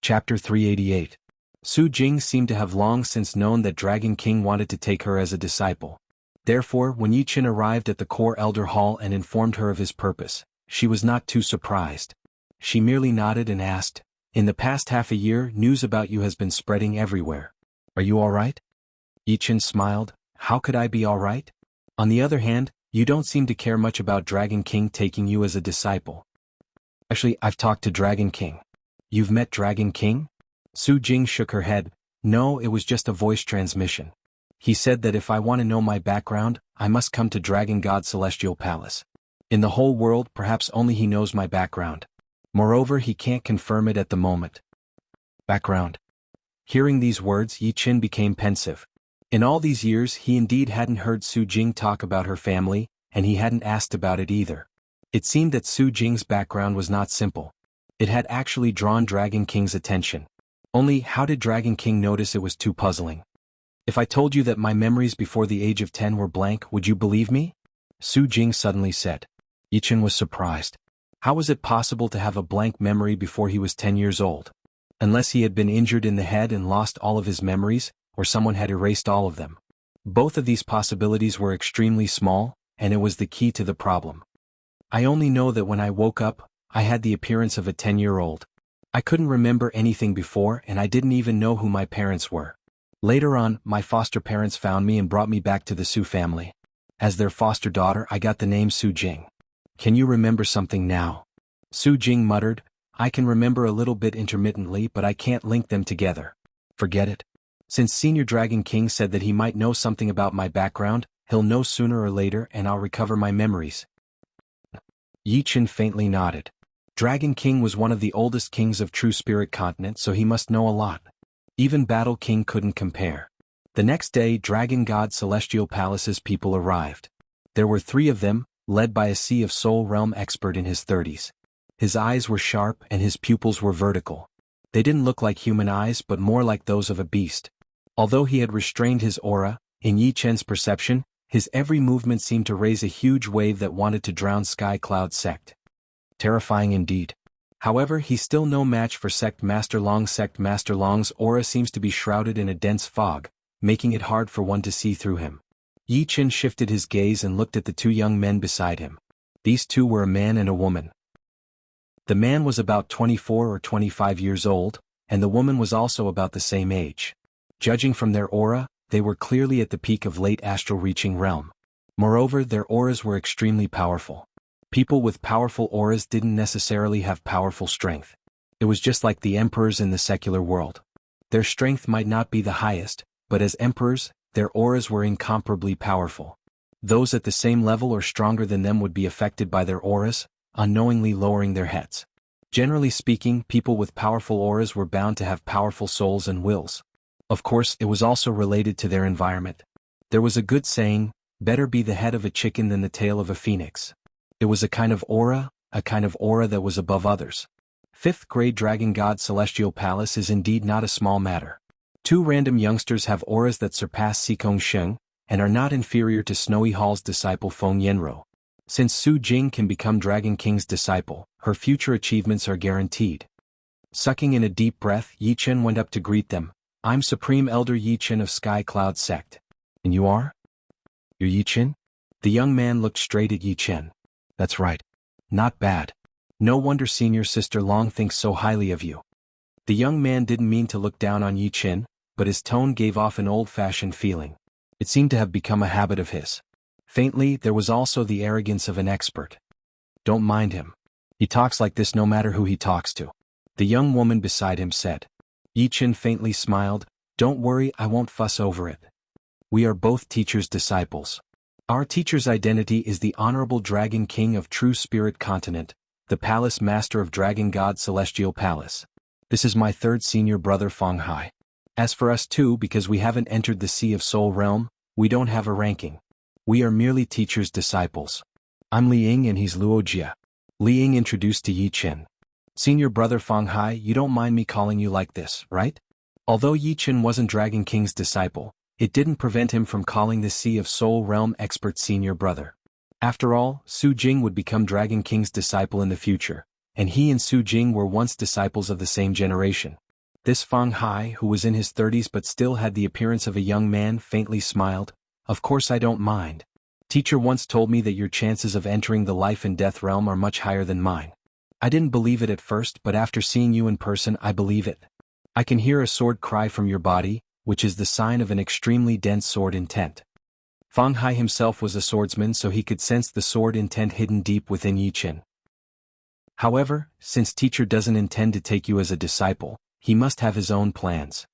Chapter 388. Su Jing seemed to have long since known that Dragon King wanted to take her as a disciple. Therefore, when Yi Qin arrived at the core elder hall and informed her of his purpose, she was not too surprised. She merely nodded and asked, "In the past half a year, news about you has been spreading everywhere. Are you all right?" Yi Qin smiled. "How could I be all right? On the other hand, you don't seem to care much about Dragon King taking you as a disciple." "Actually, I've talked to Dragon King." "You've met Dragon King?" Su Jing shook her head. "No, it was just a voice transmission. He said that if I want to know my background, I must come to Dragon God Celestial Palace. In the whole world, perhaps only he knows my background. Moreover, he can't confirm it at the moment." Background. Hearing these words, Yi Qin became pensive. In all these years, he indeed hadn't heard Su Jing talk about her family, and he hadn't asked about it either. It seemed that Su Jing's background was not simple. It had actually drawn Dragon King's attention. Only, how did Dragon King notice it was too puzzling? "If I told you that my memories before the age of 10 were blank, would you believe me?" Su Jing suddenly said. Yi Qin was surprised. How was it possible to have a blank memory before he was 10 years old? Unless he had been injured in the head and lost all of his memories, or someone had erased all of them. Both of these possibilities were extremely small, and it was the key to the problem. "I only know that when I woke up, I had the appearance of a 10-year-old. I couldn't remember anything before, and I didn't even know who my parents were. Later on, my foster parents found me and brought me back to the Su family. As their foster daughter, I got the name Su Jing." "Can you remember something now?" Su Jing muttered. "I can remember a little bit intermittently, but I can't link them together." "Forget it. Since Senior Dragon King said that he might know something about my background, he'll know sooner or later and I'll recover my memories." Yi Qin faintly nodded. Dragon King was one of the oldest kings of True Spirit Continent, so he must know a lot. Even Battle King couldn't compare. The next day, Dragon God Celestial Palace's people arrived. There were 3 of them, led by a Sea of Soul Realm expert in his 30s. His eyes were sharp and his pupils were vertical. They didn't look like human eyes but more like those of a beast. Although he had restrained his aura, in Yi Qin's perception, his every movement seemed to raise a huge wave that wanted to drown Sky Cloud Sect. Terrifying indeed. However, he's still no match for Sect Master Long. Sect Master Long's aura seems to be shrouded in a dense fog, making it hard for one to see through him. Yi Qin shifted his gaze and looked at the 2 young men beside him. These 2 were a man and a woman. The man was about 24 or 25 years old, and the woman was also about the same age. Judging from their aura, they were clearly at the peak of late astral reaching realm. Moreover, their auras were extremely powerful. People with powerful auras didn't necessarily have powerful strength. It was just like the emperors in the secular world. Their strength might not be the highest, but as emperors, their auras were incomparably powerful. Those at the same level or stronger than them would be affected by their auras, unknowingly lowering their heads. Generally speaking, people with powerful auras were bound to have powerful souls and wills. Of course, it was also related to their environment. There was a good saying, "Better be the head of a chicken than the tail of a phoenix." It was a kind of aura that was above others. 5th grade Dragon God Celestial Palace is indeed not a small matter. 2 random youngsters have auras that surpass Xikong Sheng, and are not inferior to Snowy Hall's disciple Feng Yenro. Since Su Jing can become Dragon King's disciple, her future achievements are guaranteed. Sucking in a deep breath, Yi Qin went up to greet them. "I'm Supreme Elder Yi Qin of Sky Cloud Sect." "And you are?" "You're Yi Qin?" The young man looked straight at Yi Qin. "That's right. Not bad. No wonder Senior Sister Long thinks so highly of you." The young man didn't mean to look down on Yi Qin, but his tone gave off an old-fashioned feeling. It seemed to have become a habit of his. Faintly, there was also the arrogance of an expert. "Don't mind him. He talks like this no matter who he talks to," the young woman beside him said. Yi Qin faintly smiled. "Don't worry, I won't fuss over it. We are both teachers' disciples. Our teacher's identity is the Honorable Dragon King of True Spirit Continent, the Palace Master of Dragon God Celestial Palace. This is my 3rd senior brother Feng Hai. As for us 2, because we haven't entered the Sea of Soul Realm, we don't have a ranking. We are merely teachers' disciples. I'm Li Ying and he's Luo Jia." Li Ying introduced to Yi Qin. "Senior brother Feng Hai, you don't mind me calling you like this, right?" Although Yi Qin wasn't Dragon King's disciple, it didn't prevent him from calling the Sea of Soul Realm expert senior brother. After all, Su Jing would become Dragon King's disciple in the future, and he and Su Jing were once disciples of the same generation. This Fang Hai, who was in his 30s but still had the appearance of a young man, faintly smiled. Of course I don't mind. Teacher once told me that your chances of entering the life and death realm are much higher than mine. I didn't believe it at first, but after seeing you in person I believe it. I can hear a sword cry from your body, which is the sign of an extremely dense sword intent. Fang Hai himself was a swordsman, so he could sense the sword intent hidden deep within Yi Qin. However, since teacher doesn't intend to take you as a disciple, he must have his own plans.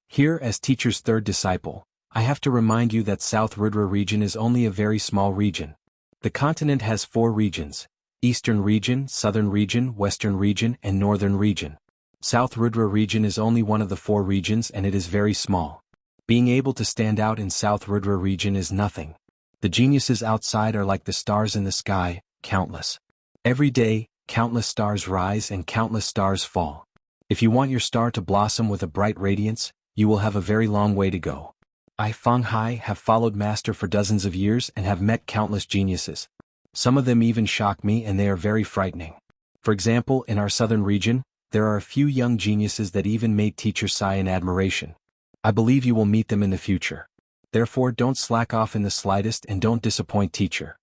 Here, as teacher's third disciple, I have to remind you that South Rudra region is only a very small region. The continent has 4 regions: Eastern region, Southern region, Western region, and Northern region. South Rudra region is only one of the 4 regions and it is very small. Being able to stand out in South Rudra region is nothing. The geniuses outside are like the stars in the sky, countless. Every day, countless stars rise and countless stars fall. If you want your star to blossom with a bright radiance, you will have a very long way to go. I, Fang Hai, have followed Master for dozens of years and have met countless geniuses. Some of them even shock me and they are very frightening. For example, in our southern region, there are a few young geniuses that even made teacher sigh in admiration. I believe you will meet them in the future. Therefore, don't slack off in the slightest and don't disappoint teacher.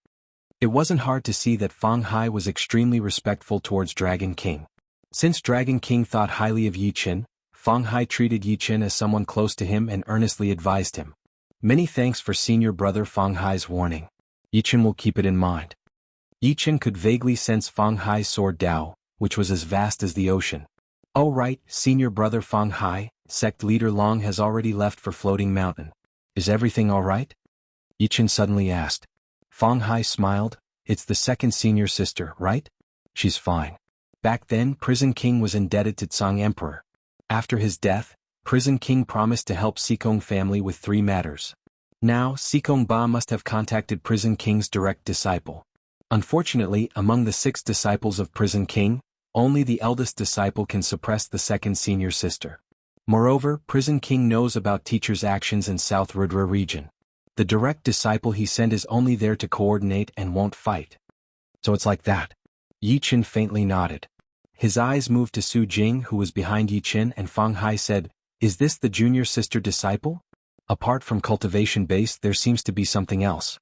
It wasn't hard to see that Fang Hai was extremely respectful towards Dragon King. Since Dragon King thought highly of Yi Qin, Fang Hai treated Yi Qin as someone close to him and earnestly advised him. Many thanks for senior brother Fang Hai's warning. Yi Qin will keep it in mind. Yi Qin could vaguely sense Fang Hai's sword Dao, which was as vast as the ocean. Oh right, senior brother Fang Hai, sect leader Long has already left for Floating Mountain. Is everything all right? Yi Qin suddenly asked. Fang Hai smiled. It's the second senior sister, right? She's fine. Back then, Prison King was indebted to Tsang Emperor. After his death, Prison King promised to help Sikong family with 3 matters. Now, Sikong Ba must have contacted Prison King's direct disciple. Unfortunately, among the 6 disciples of Prison King, only the eldest disciple can suppress the second senior sister. Moreover, Prison King knows about teacher's actions in South Rudra region. The direct disciple he sent is only there to coordinate and won't fight. So it's like that. Yi Qin faintly nodded. His eyes moved to Su Jing, who was behind Yi Qin, and Fang Hai said, "Is this the junior sister disciple? Apart from cultivation base, there seems to be something else."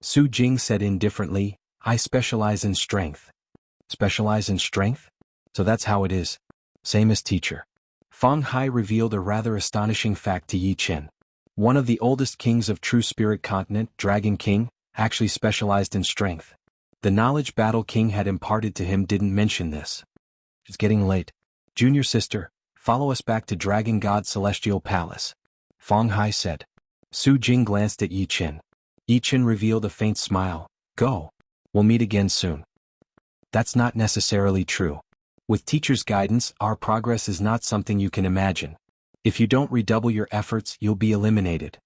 Su Jing said indifferently, "I specialize in strength." Specialize in strength? So that's how it is. Same as teacher. Fang Hai revealed a rather astonishing fact to Yi Qin. One of the oldest kings of True Spirit Continent, Dragon King, actually specialized in strength. The knowledge Battle King had imparted to him didn't mention this. It's getting late. Junior sister, follow us back to Dragon God's Celestial Palace. Fang Hai said. Su Jing glanced at Yi Qin. Yi Qin revealed a faint smile. Go. We'll meet again soon. That's not necessarily true. With teacher's guidance, our progress is not something you can imagine. If you don't redouble your efforts, you'll be eliminated.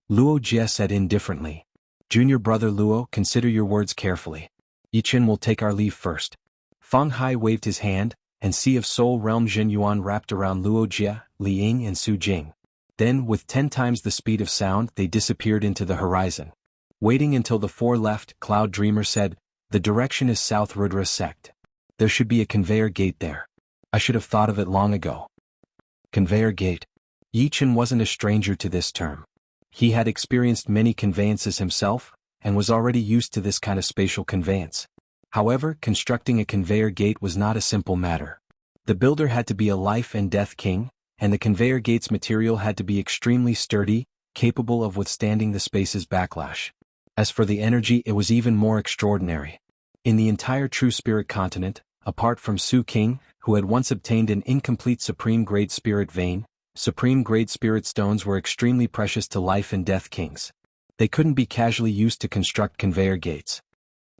Luo Jie said indifferently. Junior brother Luo, consider your words carefully. Yi Qin will take our leave first. Fang Hai waved his hand, and Sea of Soul Realm Jin Yuan wrapped around Luo Jie, Li Ying and Su Jing. Then, with 10 times the speed of sound, they disappeared into the horizon. Waiting until the 4 left, Cloud Dreamer said, "The direction is South Rudra sect. There should be a conveyor gate there. I should have thought of it long ago." Conveyor gate. Yi Qin wasn't a stranger to this term. He had experienced many conveyances himself, and was already used to this kind of spatial conveyance. However, constructing a conveyor gate was not a simple matter. The builder had to be a life and death king, and the conveyor gate's material had to be extremely sturdy, capable of withstanding the space's backlash. As for the energy, it was even more extraordinary. In the entire True Spirit Continent, apart from Su King, who had once obtained an incomplete supreme-grade spirit vein, supreme-grade spirit stones were extremely precious to life and death kings. They couldn't be casually used to construct conveyor gates.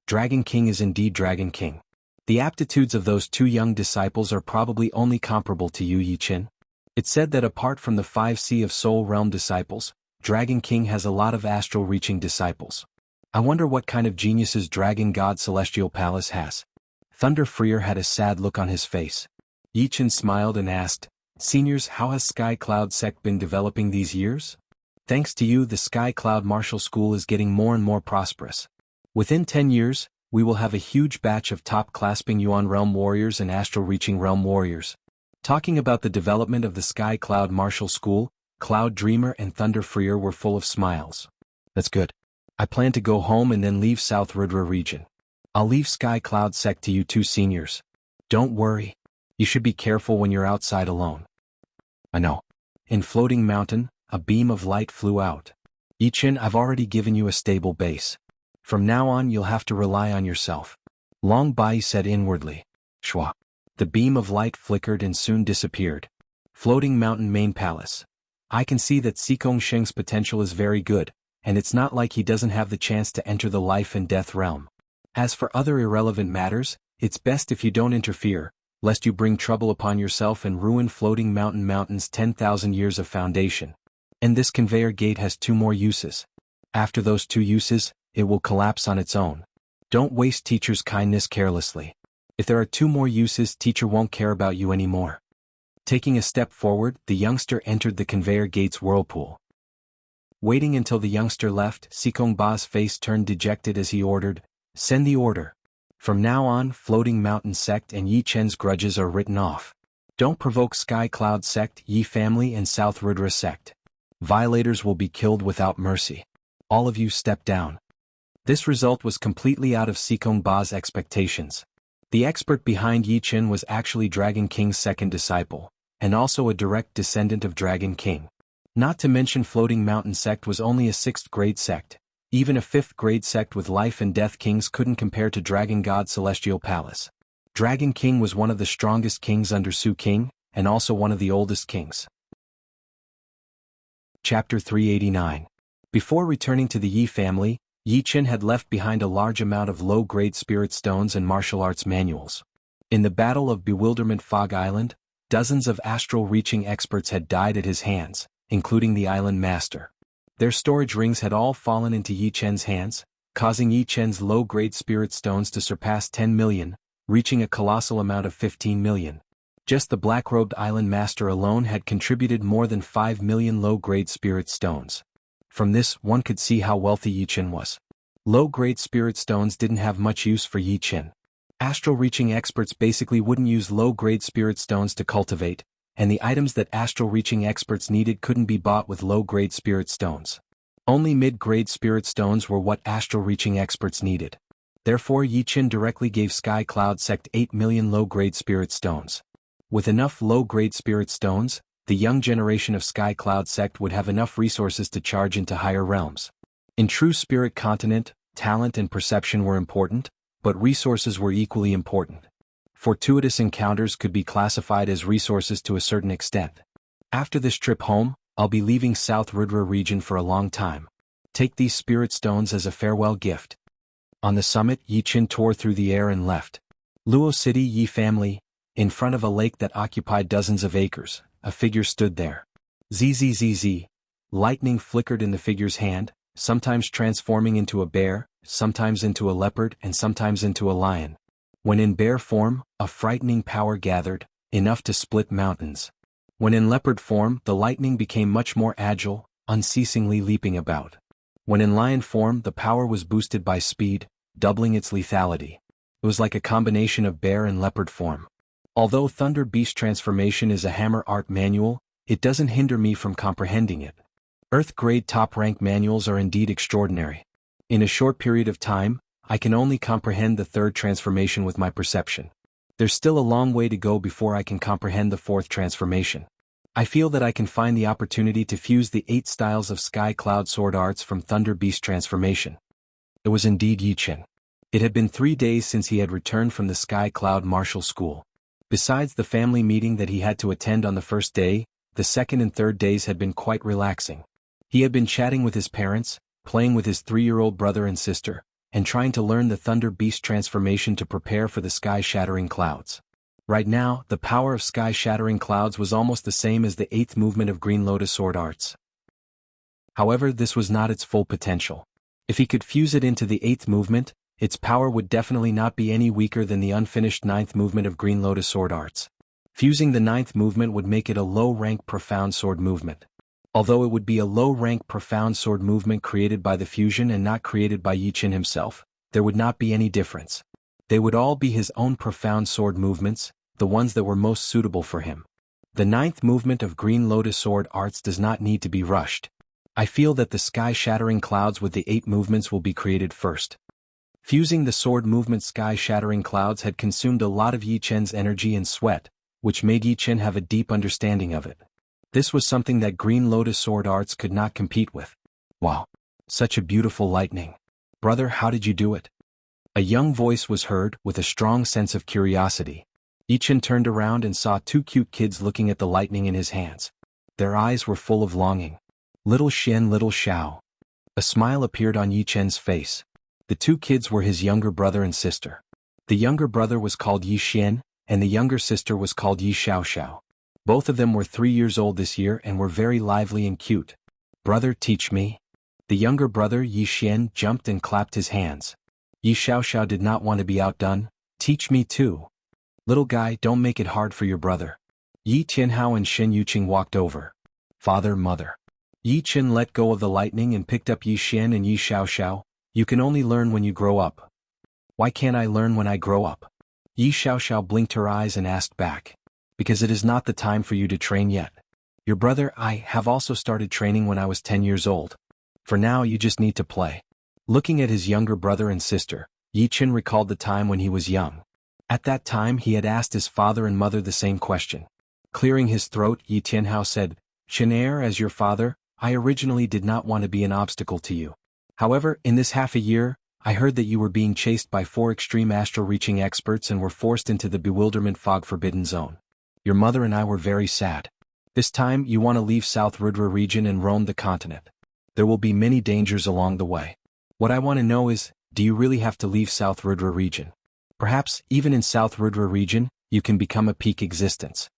Dragon King is indeed Dragon King. The aptitudes of those 2 young disciples are probably only comparable to you, Yi Qin. It's said that apart from the 5 Sea of Soul Realm disciples, Dragon King has a lot of astral-reaching disciples. I wonder what kind of geniuses Dragon God Celestial Palace has. Thunder Freer had a sad look on his face. Yi Qin smiled and asked, "Seniors, how has Sky Cloud Sect been developing these years?" "Thanks to you, the Sky Cloud Martial School is getting more and more prosperous. Within 10 years, we will have a huge batch of top-clasping Yuan Realm warriors and astral-reaching realm warriors. Talking about the development of the Sky Cloud Martial School, Cloud Dreamer and Thunder Freer were full of smiles. That's good. I plan to go home and then leave South Rudra region. I'll leave Sky Cloud Sect to you two seniors. Don't worry. You should be careful when you're outside alone. I know. In Floating Mountain, a beam of light flew out. Yichin, I've already given you a stable base. From now on you'll have to rely on yourself. Long Bai said inwardly. Shwa. The beam of light flickered and soon disappeared. Floating Mountain Main Palace. I can see that Sikong Sheng's potential is very good, and it's not like he doesn't have the chance to enter the life and death realm. As for other irrelevant matters, it's best if you don't interfere, lest you bring trouble upon yourself and ruin Floating Mountain's 10,000 years of foundation. And this conveyor gate has 2 more uses. After those 2 uses, it will collapse on its own. Don't waste teacher's kindness carelessly. If there are 2 more uses, teacher won't care about you anymore. Taking a step forward, the youngster entered the conveyor gate's whirlpool. Waiting until the youngster left, Sikong Ba's face turned dejected as he ordered, "Send the order. From now on, Floating Mountain Sect and Yi Chen's grudges are written off. Don't provoke Sky Cloud Sect, Yi Family and South Rudra Sect. Violators will be killed without mercy. All of you step down." This result was completely out of Sikong Ba's expectations. The expert behind Yi Chen was actually Dragon King's second disciple, and also a direct descendant of Dragon King. Not to mention Floating Mountain Sect was only a 6th grade sect. Even a 5th grade sect with life and death kings couldn't compare to Dragon God's Celestial Palace. Dragon King was one of the strongest kings under Su King, and also one of the oldest kings. Chapter 389. Before returning to the Yi family, Yi Chen had left behind a large amount of low-grade spirit stones and martial arts manuals. In the Battle of Bewilderment Fog Island, dozens of astral-reaching experts had died at his hands, including the island master. Their storage rings had all fallen into Yi Chen's hands, causing Yi Chen's low-grade spirit stones to surpass 10 million, reaching a colossal amount of 15 million. Just the black-robed island master alone had contributed more than 5 million low-grade spirit stones. From this, one could see how wealthy Yi Chen was. Low-grade spirit stones didn't have much use for Yi Chen. Astral-reaching experts basically wouldn't use low-grade spirit stones to cultivate, and the items that astral-reaching experts needed couldn't be bought with low-grade spirit stones. Only mid-grade spirit stones were what astral-reaching experts needed. Therefore Yi Chen directly gave Sky Cloud Sect 8 million low-grade spirit stones. With enough low-grade spirit stones, the young generation of Sky Cloud Sect would have enough resources to charge into higher realms. In true spirit continent, talent and perception were important, but resources were equally important. Fortuitous encounters could be classified as resources to a certain extent. After this trip home, I'll be leaving South Rudra region for a long time. Take these spirit stones as a farewell gift. On the summit, Yi Chen tore through the air and left. Luo City Yi family, in front of a lake that occupied dozens of acres, a figure stood there. Zzz. Lightning flickered in the figure's hand, sometimes transforming into a bear, sometimes into a leopard and sometimes into a lion. When in bear form, a frightening power gathered, enough to split mountains. When in leopard form, the lightning became much more agile, unceasingly leaping about. When in lion form, the power was boosted by speed, doubling its lethality. It was like a combination of bear and leopard form. Although Thunder Beast transformation is a hammer art manual, it doesn't hinder me from comprehending it. Earth-grade top-rank manuals are indeed extraordinary. In a short period of time, I can only comprehend the 3rd transformation with my perception. There's still a long way to go before I can comprehend the 4th transformation. I feel that I can find the opportunity to fuse the 8 styles of Sky Cloud sword arts from Thunder Beast transformation. It was indeed Yi Chen. It had been 3 days since he had returned from the Sky Cloud Martial School. Besides the family meeting that he had to attend on the first day, the second and third days had been quite relaxing. He had been chatting with his parents, playing with his 3-year-old brother and sister, and trying to learn the Thunder Beast transformation to prepare for the sky-shattering clouds. Right now, the power of sky-shattering clouds was almost the same as the 8th movement of Green Lotus sword arts. However, this was not its full potential. If he could fuse it into the 8th movement, its power would definitely not be any weaker than the unfinished 9th movement of Green Lotus sword arts. Fusing the 9th movement would make it a low-rank profound sword movement. Although it would be a low-rank profound sword movement created by the fusion and not created by Yi Chen himself, there would not be any difference. They would all be his own profound sword movements, the ones that were most suitable for him. The ninth movement of Green Lotus Sword Arts does not need to be rushed. I feel that the sky-shattering clouds with the 8 movements will be created first. Fusing the sword movement sky-shattering clouds had consumed a lot of Yi Chen's energy and sweat, which made Yi Chen have a deep understanding of it. This was something that Green Lotus Sword Arts could not compete with. Wow! Such a beautiful lightning. Brother, how did you do it? A young voice was heard, with a strong sense of curiosity. Yi Chen turned around and saw 2 cute kids looking at the lightning in his hands. Their eyes were full of longing. Little Xian, little Xiao. A smile appeared on Yi Chen's face. The 2 kids were his younger brother and sister. The younger brother was called Yi Xian, and the younger sister was called Yi Xiao. Both of them were 3 years old this year and were very lively and cute. Brother, teach me. The younger brother Yi Xian jumped and clapped his hands. Yi Xiao did not want to be outdone. Teach me too. Little guy, don't make it hard for your brother. Yi Tianhao and Shen Yuqing walked over. Father, mother. Yi Chen let go of the lightning and picked up Yi Xian and Yi Xiao. You can only learn when you grow up. Why can't I learn when I grow up? Yi Xiao blinked her eyes and asked back. Because it is not the time for you to train yet. Your brother, I have also started training when I was 10 years old. For now you just need to play. Looking at his younger brother and sister, Yi Chen recalled the time when he was young. At that time he had asked his father and mother the same question. Clearing his throat, Yi Tianhao said, Chen, as your father, I originally did not want to be an obstacle to you. However, in this half a year, I heard that you were being chased by 4 extreme astral-reaching experts and were forced into the bewilderment fog forbidden zone. Your mother and I were very sad. This time you want to leave South Rudra region and roam the continent. There will be many dangers along the way. What I want to know is, do you really have to leave South Rudra region? Perhaps, even in South Rudra region, you can become a peak existence.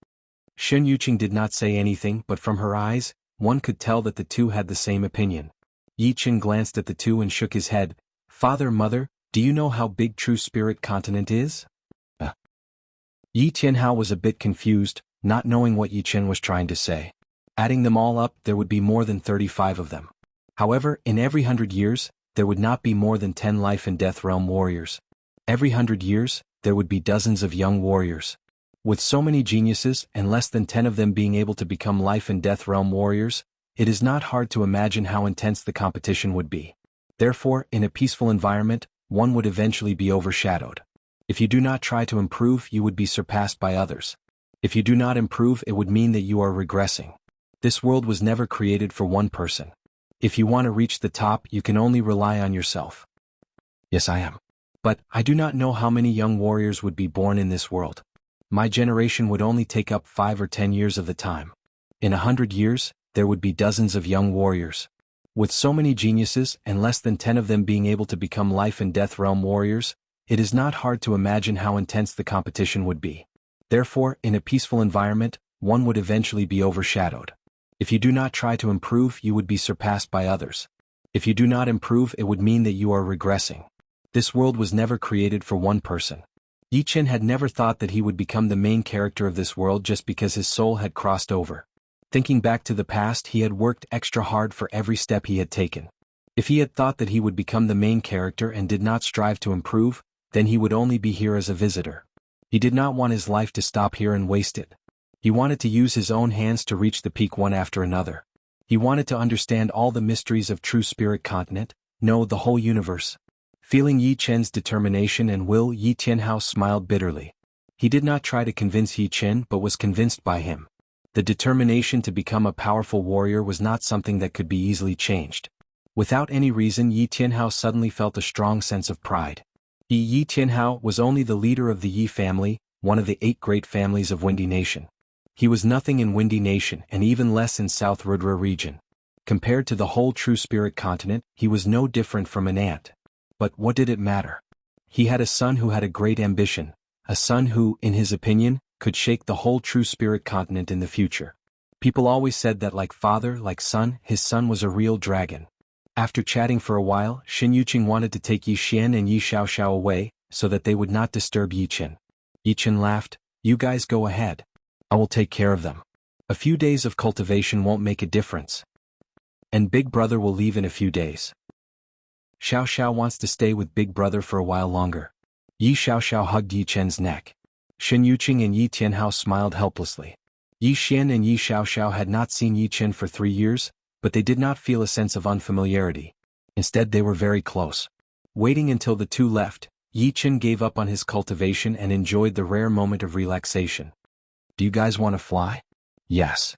Shen Yuqing did not say anything, but from her eyes, one could tell that the 2 had the same opinion. Yi Chen glanced at the 2 and shook his head. Father, mother, do you know how big True Spirit continent is? Yi Tianhao was a bit confused, not knowing what Yi Chen was trying to say. Adding them all up, there would be more than 35 of them. However, in every 100 years, there would not be more than 10 life and death realm warriors. Every 100 years, there would be dozens of young warriors. With so many geniuses and less than 10 of them being able to become life and death realm warriors, it is not hard to imagine how intense the competition would be. Therefore, in a peaceful environment, one would eventually be overshadowed. If you do not try to improve, you would be surpassed by others. If you do not improve, it would mean that you are regressing. This world was never created for one person. If you want to reach the top, you can only rely on yourself. Yes, I am. But, I do not know how many young warriors would be born in this world. My generation would only take up 5 or 10 years of the time. In 100 years, there would be dozens of young warriors. With so many geniuses and less than 10 of them being able to become life and death realm warriors, it is not hard to imagine how intense the competition would be. Therefore, in a peaceful environment, one would eventually be overshadowed. If you do not try to improve, you would be surpassed by others. If you do not improve, it would mean that you are regressing. This world was never created for one person. Yi Chen had never thought that he would become the main character of this world just because his soul had crossed over. Thinking back to the past, he had worked extra hard for every step he had taken. If he had thought that he would become the main character and did not strive to improve, then he would only be here as a visitor. He did not want his life to stop here and waste it. He wanted to use his own hands to reach the peak one after another. He wanted to understand all the mysteries of True Spirit Continent, know the whole universe. Feeling Yi Chen's determination and will, Yi Tianhao smiled bitterly. He did not try to convince Yi Chen but was convinced by him. The determination to become a powerful warrior was not something that could be easily changed. Without any reason, Yi Tianhao suddenly felt a strong sense of pride. Yi Tianhao was only the leader of the Yi family, one of the 8 great families of Windy Nation. He was nothing in Windy Nation and even less in South Rudra region. Compared to the whole True Spirit Continent, he was no different from an ant. But what did it matter? He had a son who had a great ambition, a son who, in his opinion, could shake the whole True Spirit Continent in the future. People always said that like father, like son, his son was a real dragon. After chatting for a while, Shen Yuqing wanted to take Yi Xian and Yi Xiao away, so that they would not disturb Yi Chen. Yi Chen laughed, "You guys go ahead. I will take care of them. A few days of cultivation won't make a difference. And Big Brother will leave in a few days. Xiao wants to stay with Big Brother for a while longer." Yi Xiao hugged Yi Chen's neck. Shen Yuqing and Yi Tianhao smiled helplessly. Yi Xian and Yi Xiaoxiao had not seen Yi Chen for 3 years, but they did not feel a sense of unfamiliarity. Instead they were very close. Waiting until the two left, Yi Chen gave up on his cultivation and enjoyed the rare moment of relaxation. Do you guys want to fly? Yes.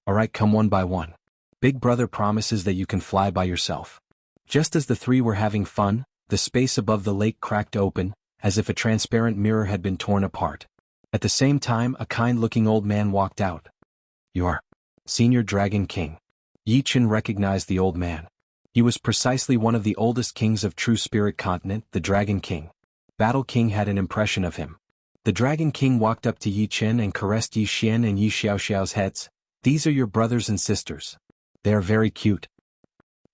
Alright, come one by one. Big brother promises that you can fly by yourself. Just as the three were having fun, the space above the lake cracked open, as if a transparent mirror had been torn apart. At the same time, a kind-looking old man walked out. You're Senior Dragon King. Yi Chen recognized the old man. He was precisely one of the oldest kings of True Spirit Continent, the Dragon King. Battle King had an impression of him. The Dragon King walked up to Yi Chen and caressed Yi Xian and Yi Xiaoxiao's heads. These are your brothers and sisters. They are very cute.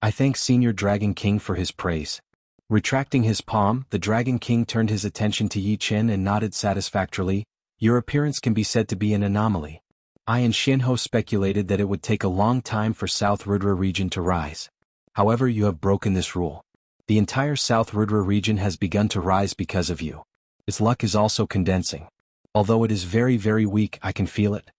I thank Senior Dragon King for his praise. Retracting his palm, the Dragon King turned his attention to Yi Chen and nodded satisfactorily. Your appearance can be said to be an anomaly. I and Xianho speculated that it would take a long time for South Rudra region to rise. However, you have broken this rule. The entire South Rudra region has begun to rise because of you. Its luck is also condensing. Although it is very, very weak, I can feel it.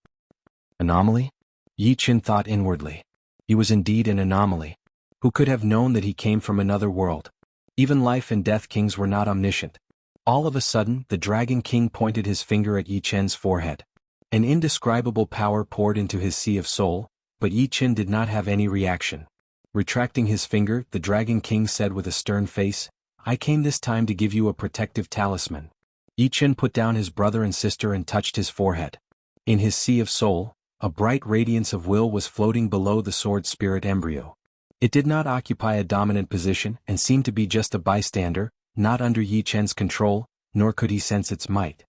Anomaly? Yi Chen thought inwardly. He was indeed an anomaly. Who could have known that he came from another world? Even life and death kings were not omniscient. All of a sudden, the Dragon King pointed his finger at Yi Chen's forehead. An indescribable power poured into his sea of soul, but Yi Chen did not have any reaction. Retracting his finger, the Dragon King said with a stern face, I came this time to give you a protective talisman. Yi Chen put down his brother and sister and touched his forehead. In his sea of soul, a bright radiance of will was floating below the sword spirit embryo. It did not occupy a dominant position and seemed to be just a bystander, not under Yi Chen's control, nor could he sense its might.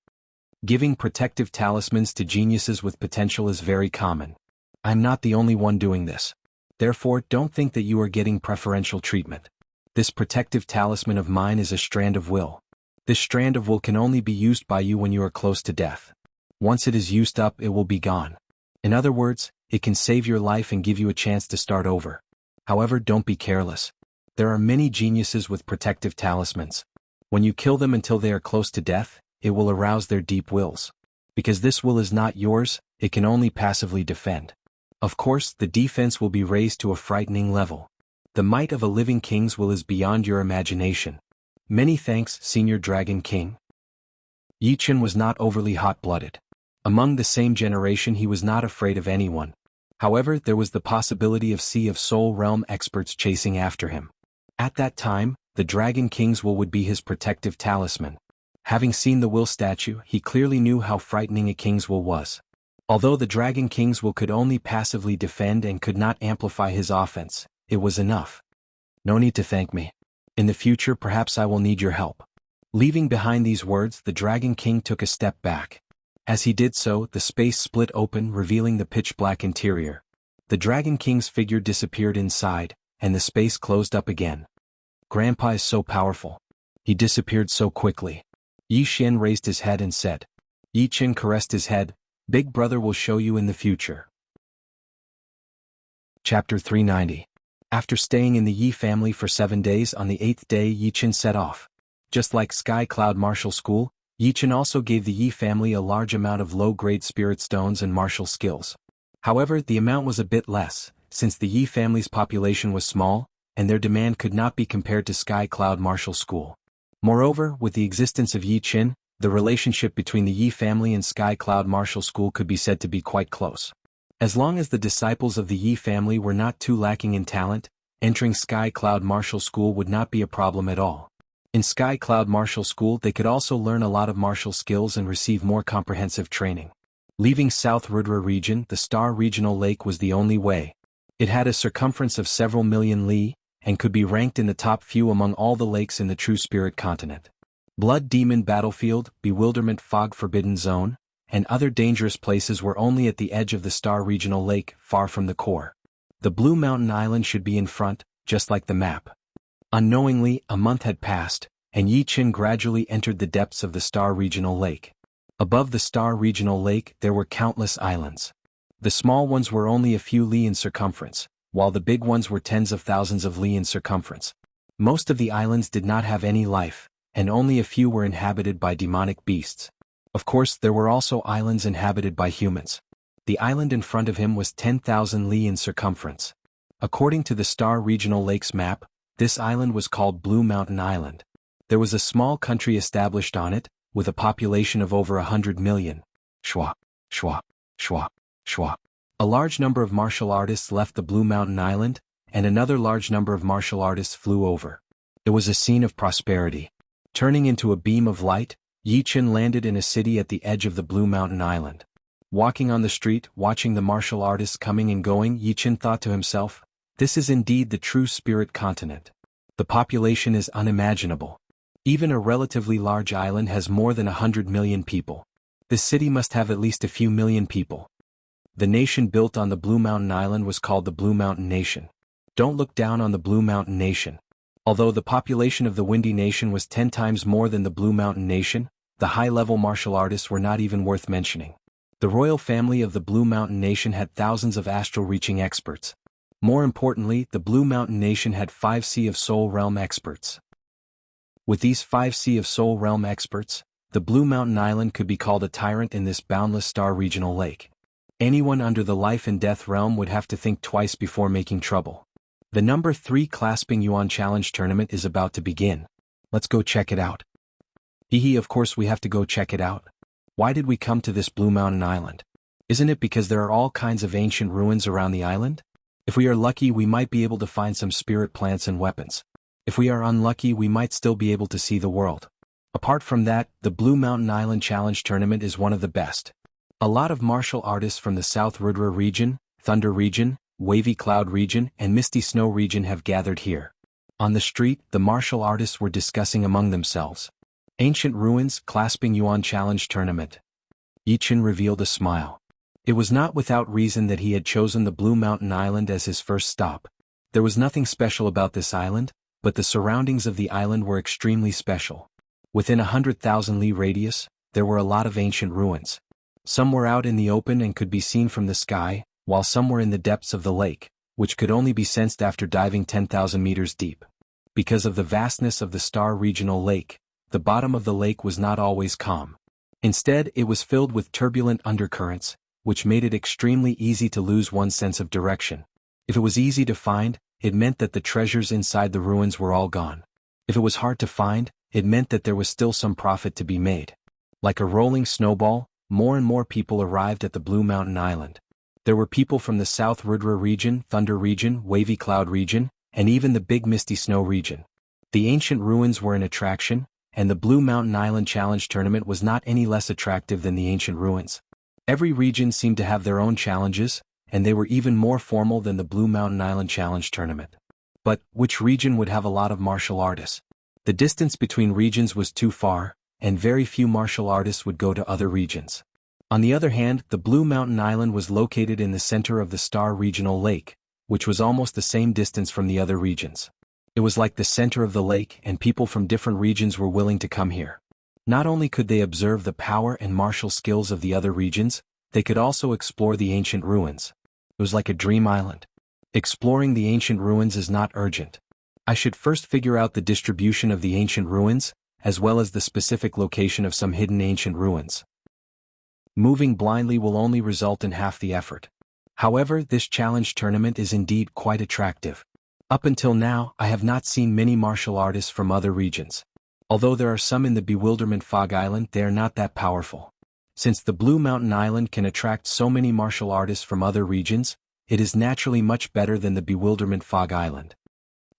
Giving protective talismans to geniuses with potential is very common. I'm not the only one doing this. Therefore, don't think that you are getting preferential treatment. This protective talisman of mine is a strand of will. This strand of will can only be used by you when you are close to death. Once it is used up, it will be gone. In other words, it can save your life and give you a chance to start over. However, don't be careless. There are many geniuses with protective talismans. When you kill them until they are close to death, it will arouse their deep wills. Because this will is not yours, it can only passively defend. Of course, the defense will be raised to a frightening level. The might of a living king's will is beyond your imagination. Many thanks, Senior Dragon King. Yi Chen was not overly hot-blooded. Among the same generation he was not afraid of anyone. However, there was the possibility of Sea of Soul realm experts chasing after him. At that time, the Dragon King's will would be his protective talisman. Having seen the will statue, he clearly knew how frightening a king's will was. Although the Dragon King's will could only passively defend and could not amplify his offense, it was enough. No need to thank me. In the future perhaps I will need your help. Leaving behind these words, the Dragon King took a step back. As he did so, the space split open, revealing the pitch-black interior. The Dragon King's figure disappeared inside, and the space closed up again. Grandpa is so powerful. He disappeared so quickly. Yi Xian raised his head and said. Yi Chen caressed his head. Big brother will show you in the future. Chapter 390. After staying in the Yi family for 7 days, on the 8th day Yi Chen set off. Just like Sky Cloud Martial School, Yi Chen also gave the Yi family a large amount of low-grade spirit stones and martial skills. However, the amount was a bit less, since the Yi family's population was small, and their demand could not be compared to Sky Cloud Martial School. Moreover, with the existence of Yi Chen, the relationship between the Yi family and Sky Cloud Martial School could be said to be quite close. As long as the disciples of the Yi family were not too lacking in talent, entering Sky Cloud Martial School would not be a problem at all. In Sky Cloud Martial School they could also learn a lot of martial skills and receive more comprehensive training. Leaving South Rudra region, the Star Regional Lake was the only way. It had a circumference of several million li, and could be ranked in the top few among all the lakes in the True Spirit Continent. Blood Demon Battlefield, Bewilderment Fog Forbidden Zone, and other dangerous places were only at the edge of the Star Regional Lake, far from the core. The Blue Mountain Island should be in front, just like the map. Unknowingly, a month had passed, and Yi Chen gradually entered the depths of the Star Regional Lake. Above the Star Regional Lake there were countless islands. The small ones were only a few li in circumference, while the big ones were tens of thousands of li in circumference. Most of the islands did not have any life, and only a few were inhabited by demonic beasts. Of course, there were also islands inhabited by humans. The island in front of him was 10,000 li in circumference. According to the Star Regional Lakes map, this island was called Blue Mountain Island. There was a small country established on it, with a population of over 100 million. Shwa, shwa, shwa, shwa. A large number of martial artists left the Blue Mountain Island, and another large number of martial artists flew over. It was a scene of prosperity. Turning into a beam of light, Yi Chen landed in a city at the edge of the Blue Mountain Island. Walking on the street, watching the martial artists coming and going, Yi Chen thought to himself, "This is indeed the true spirit continent. The population is unimaginable. Even a relatively large island has more than 100 million people. This city must have at least a few million people." The nation built on the Blue Mountain Island was called the Blue Mountain Nation. Don't look down on the Blue Mountain Nation. Although the population of the Windy Nation was 10 times more than the Blue Mountain Nation, the high-level martial artists were not even worth mentioning. The royal family of the Blue Mountain Nation had thousands of astral-reaching experts. More importantly, the Blue Mountain Nation had 5 Sea of Soul Realm experts. With these 5 Sea of Soul Realm experts, the Blue Mountain Island could be called a tyrant in this boundless star regional lake. Anyone under the life and death realm would have to think twice before making trouble. The number 3 Clasping Yuan Challenge tournament is about to begin. Let's go check it out. Hehe, of course we have to go check it out. Why did we come to this Blue Mountain Island? Isn't it because there are all kinds of ancient ruins around the island? If we are lucky, we might be able to find some spirit plants and weapons. If we are unlucky, we might still be able to see the world. Apart from that, the Blue Mountain Island Challenge tournament is one of the best. A lot of martial artists from the South Rudra region, Thunder region, Wavy Cloud region, and Misty Snow region have gathered here. On the street, the martial artists were discussing among themselves. Ancient Ruins Clasping Yuan Challenge Tournament. Yi Chen revealed a smile. It was not without reason that he had chosen the Blue Mountain Island as his first stop. There was nothing special about this island, but the surroundings of the island were extremely special. Within 100,000 li radius, there were a lot of ancient ruins. Some were out in the open and could be seen from the sky, while some were in the depths of the lake, which could only be sensed after diving 10,000 meters deep. Because of the vastness of the Star Regional Lake, the bottom of the lake was not always calm. Instead, it was filled with turbulent undercurrents, which made it extremely easy to lose one's sense of direction. If it was easy to find, it meant that the treasures inside the ruins were all gone. If it was hard to find, it meant that there was still some profit to be made. Like a rolling snowball, more and more people arrived at the Blue Mountain Island. There were people from the South Rudra region, Thunder region, Wavy Cloud region, and even the Big Misty Snow region. The ancient ruins were an attraction, and the Blue Mountain Island Challenge tournament was not any less attractive than the ancient ruins. Every region seemed to have their own challenges, and they were even more formal than the Blue Mountain Island Challenge tournament. But, which region would have a lot of martial artists? The distance between regions was too far, and very few martial artists would go to other regions. On the other hand, the Blue Mountain Island was located in the center of the Star Regional Lake, which was almost the same distance from the other regions. It was like the center of the lake, and people from different regions were willing to come here. Not only could they observe the power and martial skills of the other regions, they could also explore the ancient ruins. It was like a dream island. Exploring the ancient ruins is not urgent. I should first figure out the distribution of the ancient ruins, as well as the specific location of some hidden ancient ruins. Moving blindly will only result in half the effort. However, this challenge tournament is indeed quite attractive. Up until now, I have not seen many martial artists from other regions. Although there are some in the Bewilderment Fog Island, they are not that powerful. Since the Blue Mountain Island can attract so many martial artists from other regions, it is naturally much better than the Bewilderment Fog Island.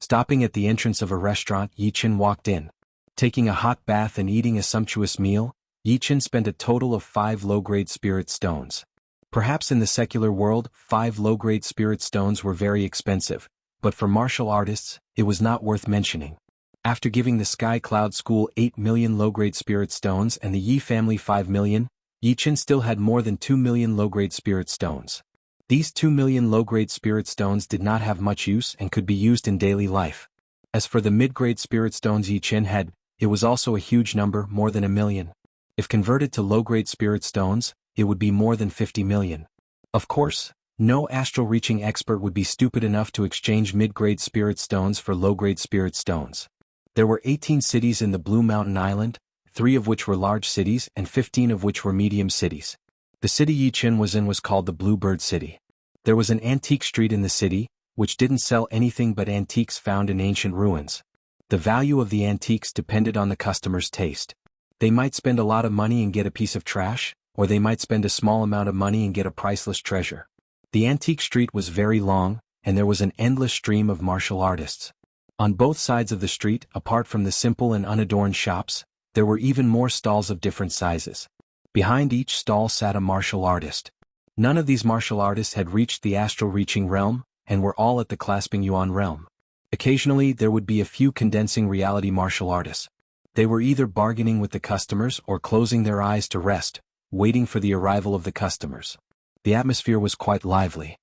Stopping at the entrance of a restaurant, Yi Chen walked in. Taking a hot bath and eating a sumptuous meal, Yi Chen spent a total of 5 low-grade spirit stones. Perhaps in the secular world, 5 low-grade spirit stones were very expensive, but for martial artists, it was not worth mentioning. After giving the Sky Cloud School 8 million low-grade spirit stones and the Yi family 5 million, Yi Chen still had more than 2 million low-grade spirit stones. These 2 million low-grade spirit stones did not have much use and could be used in daily life. As for the mid-grade spirit stones Yi Chen had, it was also a huge number, more than 1 million. If converted to low-grade spirit stones, it would be more than 50 million. Of course, no astral-reaching expert would be stupid enough to exchange mid-grade spirit stones for low-grade spirit stones. There were 18 cities in the Blue Mountain Island, 3 of which were large cities and 15 of which were medium cities. The city Yichen was in was called the Bluebird City. There was an antique street in the city, which didn't sell anything but antiques found in ancient ruins. The value of the antiques depended on the customer's taste. They might spend a lot of money and get a piece of trash, or they might spend a small amount of money and get a priceless treasure. The antique street was very long, and there was an endless stream of martial artists. On both sides of the street, apart from the simple and unadorned shops, there were even more stalls of different sizes. Behind each stall sat a martial artist. None of these martial artists had reached the astral reaching realm, and were all at the clasping yuan realm. Occasionally there would be a few condensing reality martial artists. They were either bargaining with the customers or closing their eyes to rest, waiting for the arrival of the customers. The atmosphere was quite lively.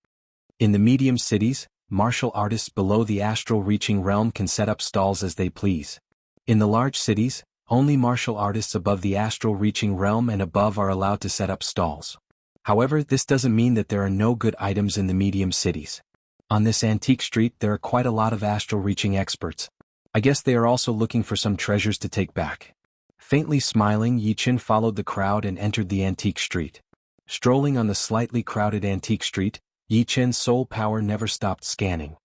In the medium cities, martial artists below the astral reaching realm can set up stalls as they please. In the large cities, only martial artists above the astral reaching realm and above are allowed to set up stalls. However, this doesn't mean that there are no good items in the medium cities. On this antique street there are quite a lot of astral reaching experts. I guess they are also looking for some treasures to take back. Faintly smiling, Yichen followed the crowd and entered the antique street. Strolling on the slightly crowded antique street, Yichen's soul power never stopped scanning.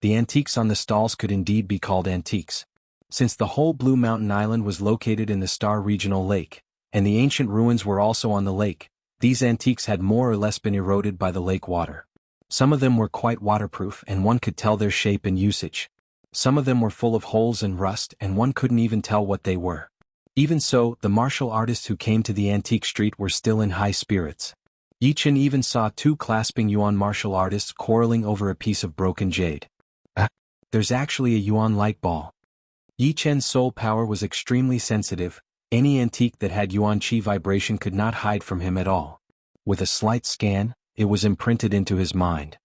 The antiques on the stalls could indeed be called antiques. Since the whole Blue Mountain Island was located in the Star Regional Lake, and the ancient ruins were also on the lake, these antiques had more or less been eroded by the lake water. Some of them were quite waterproof and one could tell their shape and usage. Some of them were full of holes and rust and one couldn't even tell what they were. Even so, the martial artists who came to the antique street were still in high spirits. Yichen even saw two clasping yuan martial artists quarreling over a piece of broken jade. There's actually a yuan light ball. Yichen's soul power was extremely sensitive. Any antique that had yuan qi vibration could not hide from him at all. With a slight scan, it was imprinted into his mind.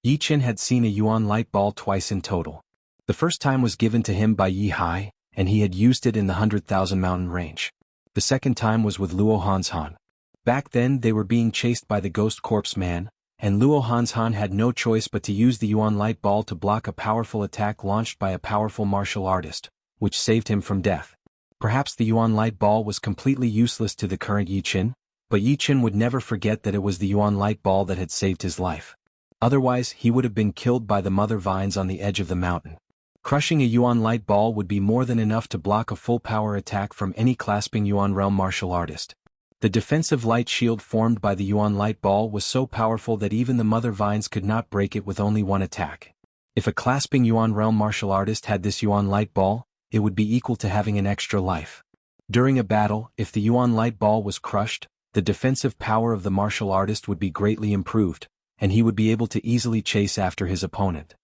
Yichen had seen a yuan light ball twice in total. The first time was given to him by Yi Hai, and he had used it in the 100,000 mountain range. The second time was with Luo Hanshan. Back then they were being chased by the ghost corpse man, and Luo Hanshan had no choice but to use the yuan light ball to block a powerful attack launched by a powerful martial artist, which saved him from death. Perhaps the yuan light ball was completely useless to the current Yichen, but Yichen would never forget that it was the yuan light ball that had saved his life. Otherwise he would have been killed by the mother vines on the edge of the mountain. Crushing a yuan light ball would be more than enough to block a full power attack from any clasping yuan realm martial artist. The defensive light shield formed by the yuan light ball was so powerful that even the mother vines could not break it with only one attack. If a clasping yuan realm martial artist had this yuan light ball, it would be equal to having an extra life. During a battle, if the yuan light ball was crushed, the defensive power of the martial artist would be greatly improved, and he would be able to easily chase after his opponent.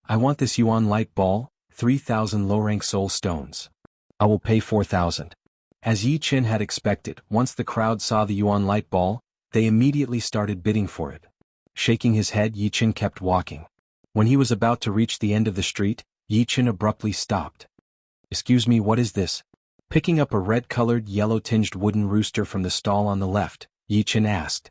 I want this yuan light ball, 3,000 low-rank soul stones. I will pay 4,000. As Yichen had expected, once the crowd saw the yuan light ball, they immediately started bidding for it. Shaking his head, Yichen kept walking. When he was about to reach the end of the street, Yichen abruptly stopped. "Excuse me, what is this?" Picking up a red-colored, yellow-tinged wooden rooster from the stall on the left, Yichen asked.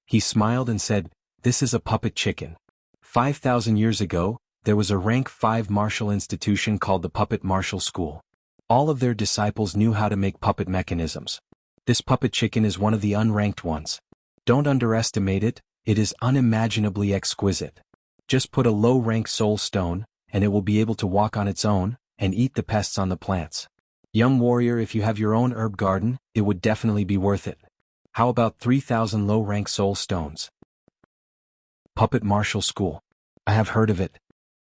He smiled and said, "This is a puppet chicken. 5,000 years ago, there was a rank 5 martial institution called the Puppet Martial School. All of their disciples knew how to make puppet mechanisms. This puppet chicken is one of the unranked ones. Don't underestimate it, it is unimaginably exquisite. Just put a low-rank soul stone, and it will be able to walk on its own, and eat the pests on the plants. Young warrior, if you have your own herb garden, it would definitely be worth it. How about 3,000 low-rank soul stones?" Puppet Martial School. I have heard of it.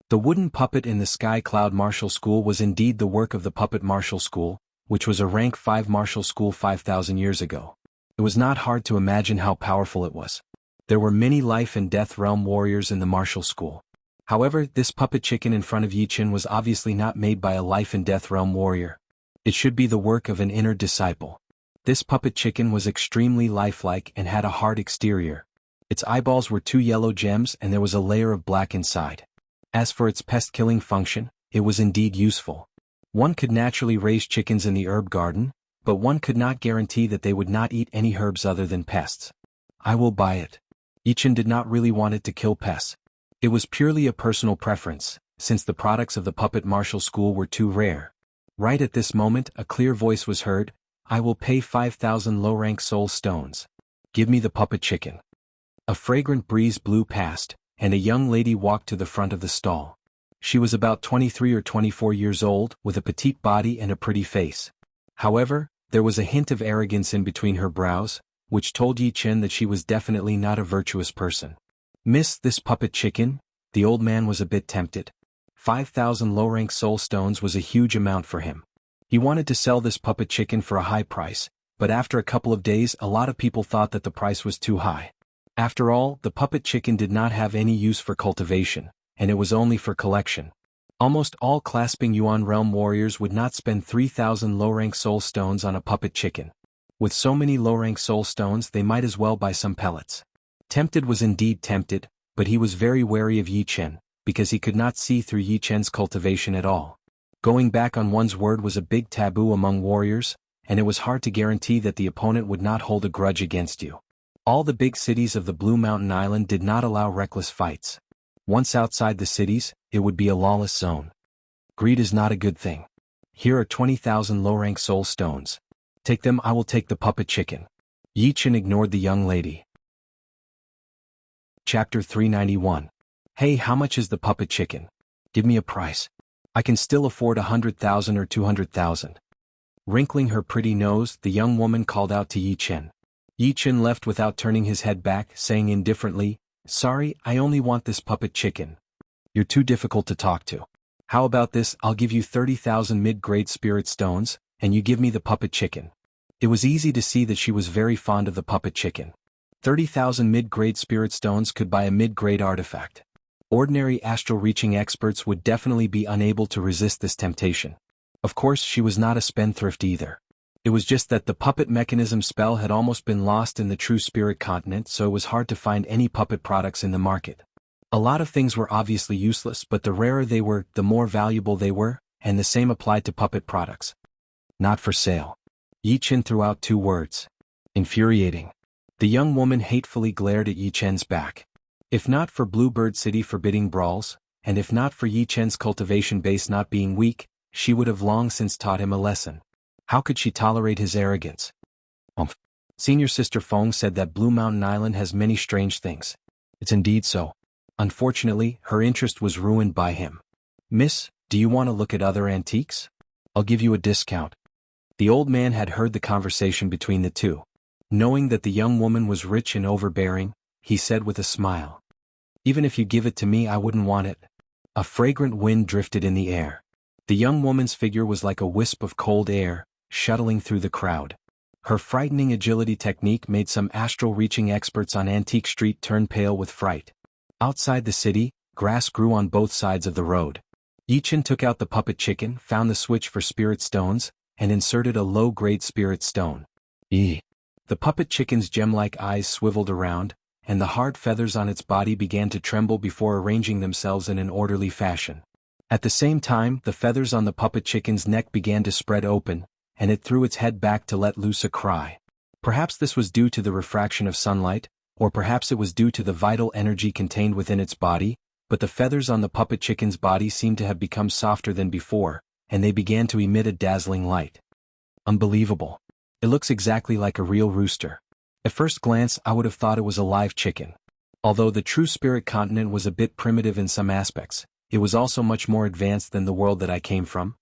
The wooden puppet in the Sky Cloud Martial School was indeed the work of the Puppet Martial School, which was a rank 5 martial school 5,000 years ago. It was not hard to imagine how powerful it was. There were many life and death realm warriors in the martial school. However, this puppet chicken in front of Yichen was obviously not made by a life and death realm warrior. It should be the work of an inner disciple. This puppet chicken was extremely lifelike and had a hard exterior. Its eyeballs were 2 yellow gems and there was a layer of black inside. As for its pest-killing function, it was indeed useful. One could naturally raise chickens in the herb garden, but one could not guarantee that they would not eat any herbs other than pests. I will buy it. Yichen did not really want it to kill pests. It was purely a personal preference, since the products of the Puppet Martial School were too rare. Right at this moment, a clear voice was heard, "I will pay 5,000 low-rank soul stones." Give me the puppet chicken. A fragrant breeze blew past, and a young lady walked to the front of the stall. She was about 23 or 24 years old, with a petite body and a pretty face. However, there was a hint of arrogance in between her brows, which told Yi Chen that she was definitely not a virtuous person. Miss, this puppet chicken? The old man was a bit tempted. 5,000 low-rank soul stones was a huge amount for him. He wanted to sell this puppet chicken for a high price, but after a couple of days a lot of people thought that the price was too high. After all, the puppet chicken did not have any use for cultivation, and it was only for collection. Almost all clasping Yuan realm warriors would not spend 3,000 low-rank soul stones on a puppet chicken. With so many low-rank soul stones they might as well buy some pellets. Tempted was indeed tempted, but he was very wary of Yi Chen, because he could not see through Yi Chen's cultivation at all. Going back on one's word was a big taboo among warriors, and it was hard to guarantee that the opponent would not hold a grudge against you. All the big cities of the Blue Mountain Island did not allow reckless fights. Once outside the cities, it would be a lawless zone. Greed is not a good thing. Here are 20,000 low-rank soul stones. Take them, I will take the puppet chicken. Yi Chen ignored the young lady. Chapter 391. Hey, how much is the puppet chicken? Give me a price. I can still afford 100,000 or 200,000. Wrinkling her pretty nose, the young woman called out to Yi Chen. Yi Chen left without turning his head back, saying indifferently, Sorry, I only want this puppet chicken. You're too difficult to talk to. How about this, I'll give you 30,000 mid-grade spirit stones, and you give me the puppet chicken. It was easy to see that she was very fond of the puppet chicken. 30,000 mid-grade spirit stones could buy a mid-grade artifact. Ordinary astral-reaching experts would definitely be unable to resist this temptation. Of course, she was not a spendthrift either. It was just that the puppet mechanism spell had almost been lost in the true spirit continent, so it was hard to find any puppet products in the market. A lot of things were obviously useless, but the rarer they were, the more valuable they were, and the same applied to puppet products. Not for sale. Yi Chen threw out 2 words. Infuriating. The young woman hatefully glared at Yi Chen's back. If not for Bluebird City forbidding brawls, and if not for Yi Chen's cultivation base not being weak, she would have long since taught him a lesson. How could she tolerate his arrogance? Senior Sister Feng said that Blue Mountain Island has many strange things. It's indeed so. Unfortunately, her interest was ruined by him. Miss, do you want to look at other antiques? I'll give you a discount. The old man had heard the conversation between the two. Knowing that the young woman was rich and overbearing, he said with a smile. Even if you give it to me, I wouldn't want it. A fragrant wind drifted in the air. The young woman's figure was like a wisp of cold air, shuttling through the crowd. Her frightening agility technique made some astral-reaching experts on Antique Street turn pale with fright. Outside the city, grass grew on both sides of the road. Yi Chen took out the puppet chicken, found the switch for spirit stones, and inserted a low-grade spirit stone. The puppet chicken's gem-like eyes swiveled around, and the hard feathers on its body began to tremble before arranging themselves in an orderly fashion. At the same time, the feathers on the puppet chicken's neck began to spread open, and it threw its head back to let loose a cry. Perhaps this was due to the refraction of sunlight, or perhaps it was due to the vital energy contained within its body, but the feathers on the puppet chicken's body seemed to have become softer than before, and they began to emit a dazzling light. Unbelievable. It looks exactly like a real rooster. At first glance I would have thought it was a live chicken. Although the true spirit continent was a bit primitive in some aspects, it was also much more advanced than the world that I came from.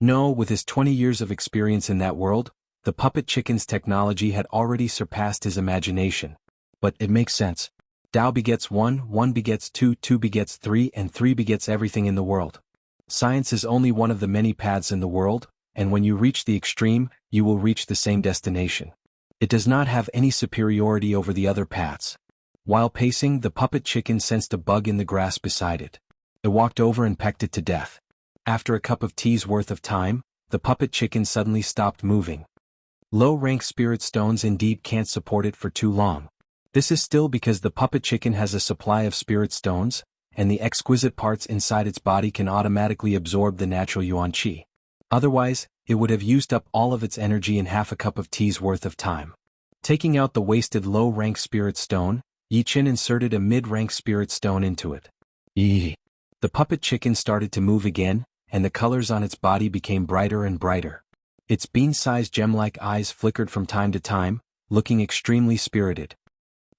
No, with his 20 years of experience in that world, the puppet chicken's technology had already surpassed his imagination. But it makes sense. Tao begets 1, 1 begets 2, 2 begets 3, and 3 begets everything in the world. Science is only one of the many paths in the world, and when you reach the extreme, you will reach the same destination. It does not have any superiority over the other paths. While pacing, the puppet chicken sensed a bug in the grass beside it. It walked over and pecked it to death. After a cup of tea's worth of time, the puppet chicken suddenly stopped moving. Low-rank spirit stones indeed can't support it for too long. This is still because the puppet chicken has a supply of spirit stones, and the exquisite parts inside its body can automatically absorb the natural yuan qi. Otherwise, it would have used up all of its energy in half a cup of tea's worth of time. Taking out the wasted low-rank spirit stone, Yi Chen inserted a mid-rank spirit stone into it. The puppet chicken started to move again, and the colors on its body became brighter and brighter. Its bean-sized gem-like eyes flickered from time to time, looking extremely spirited.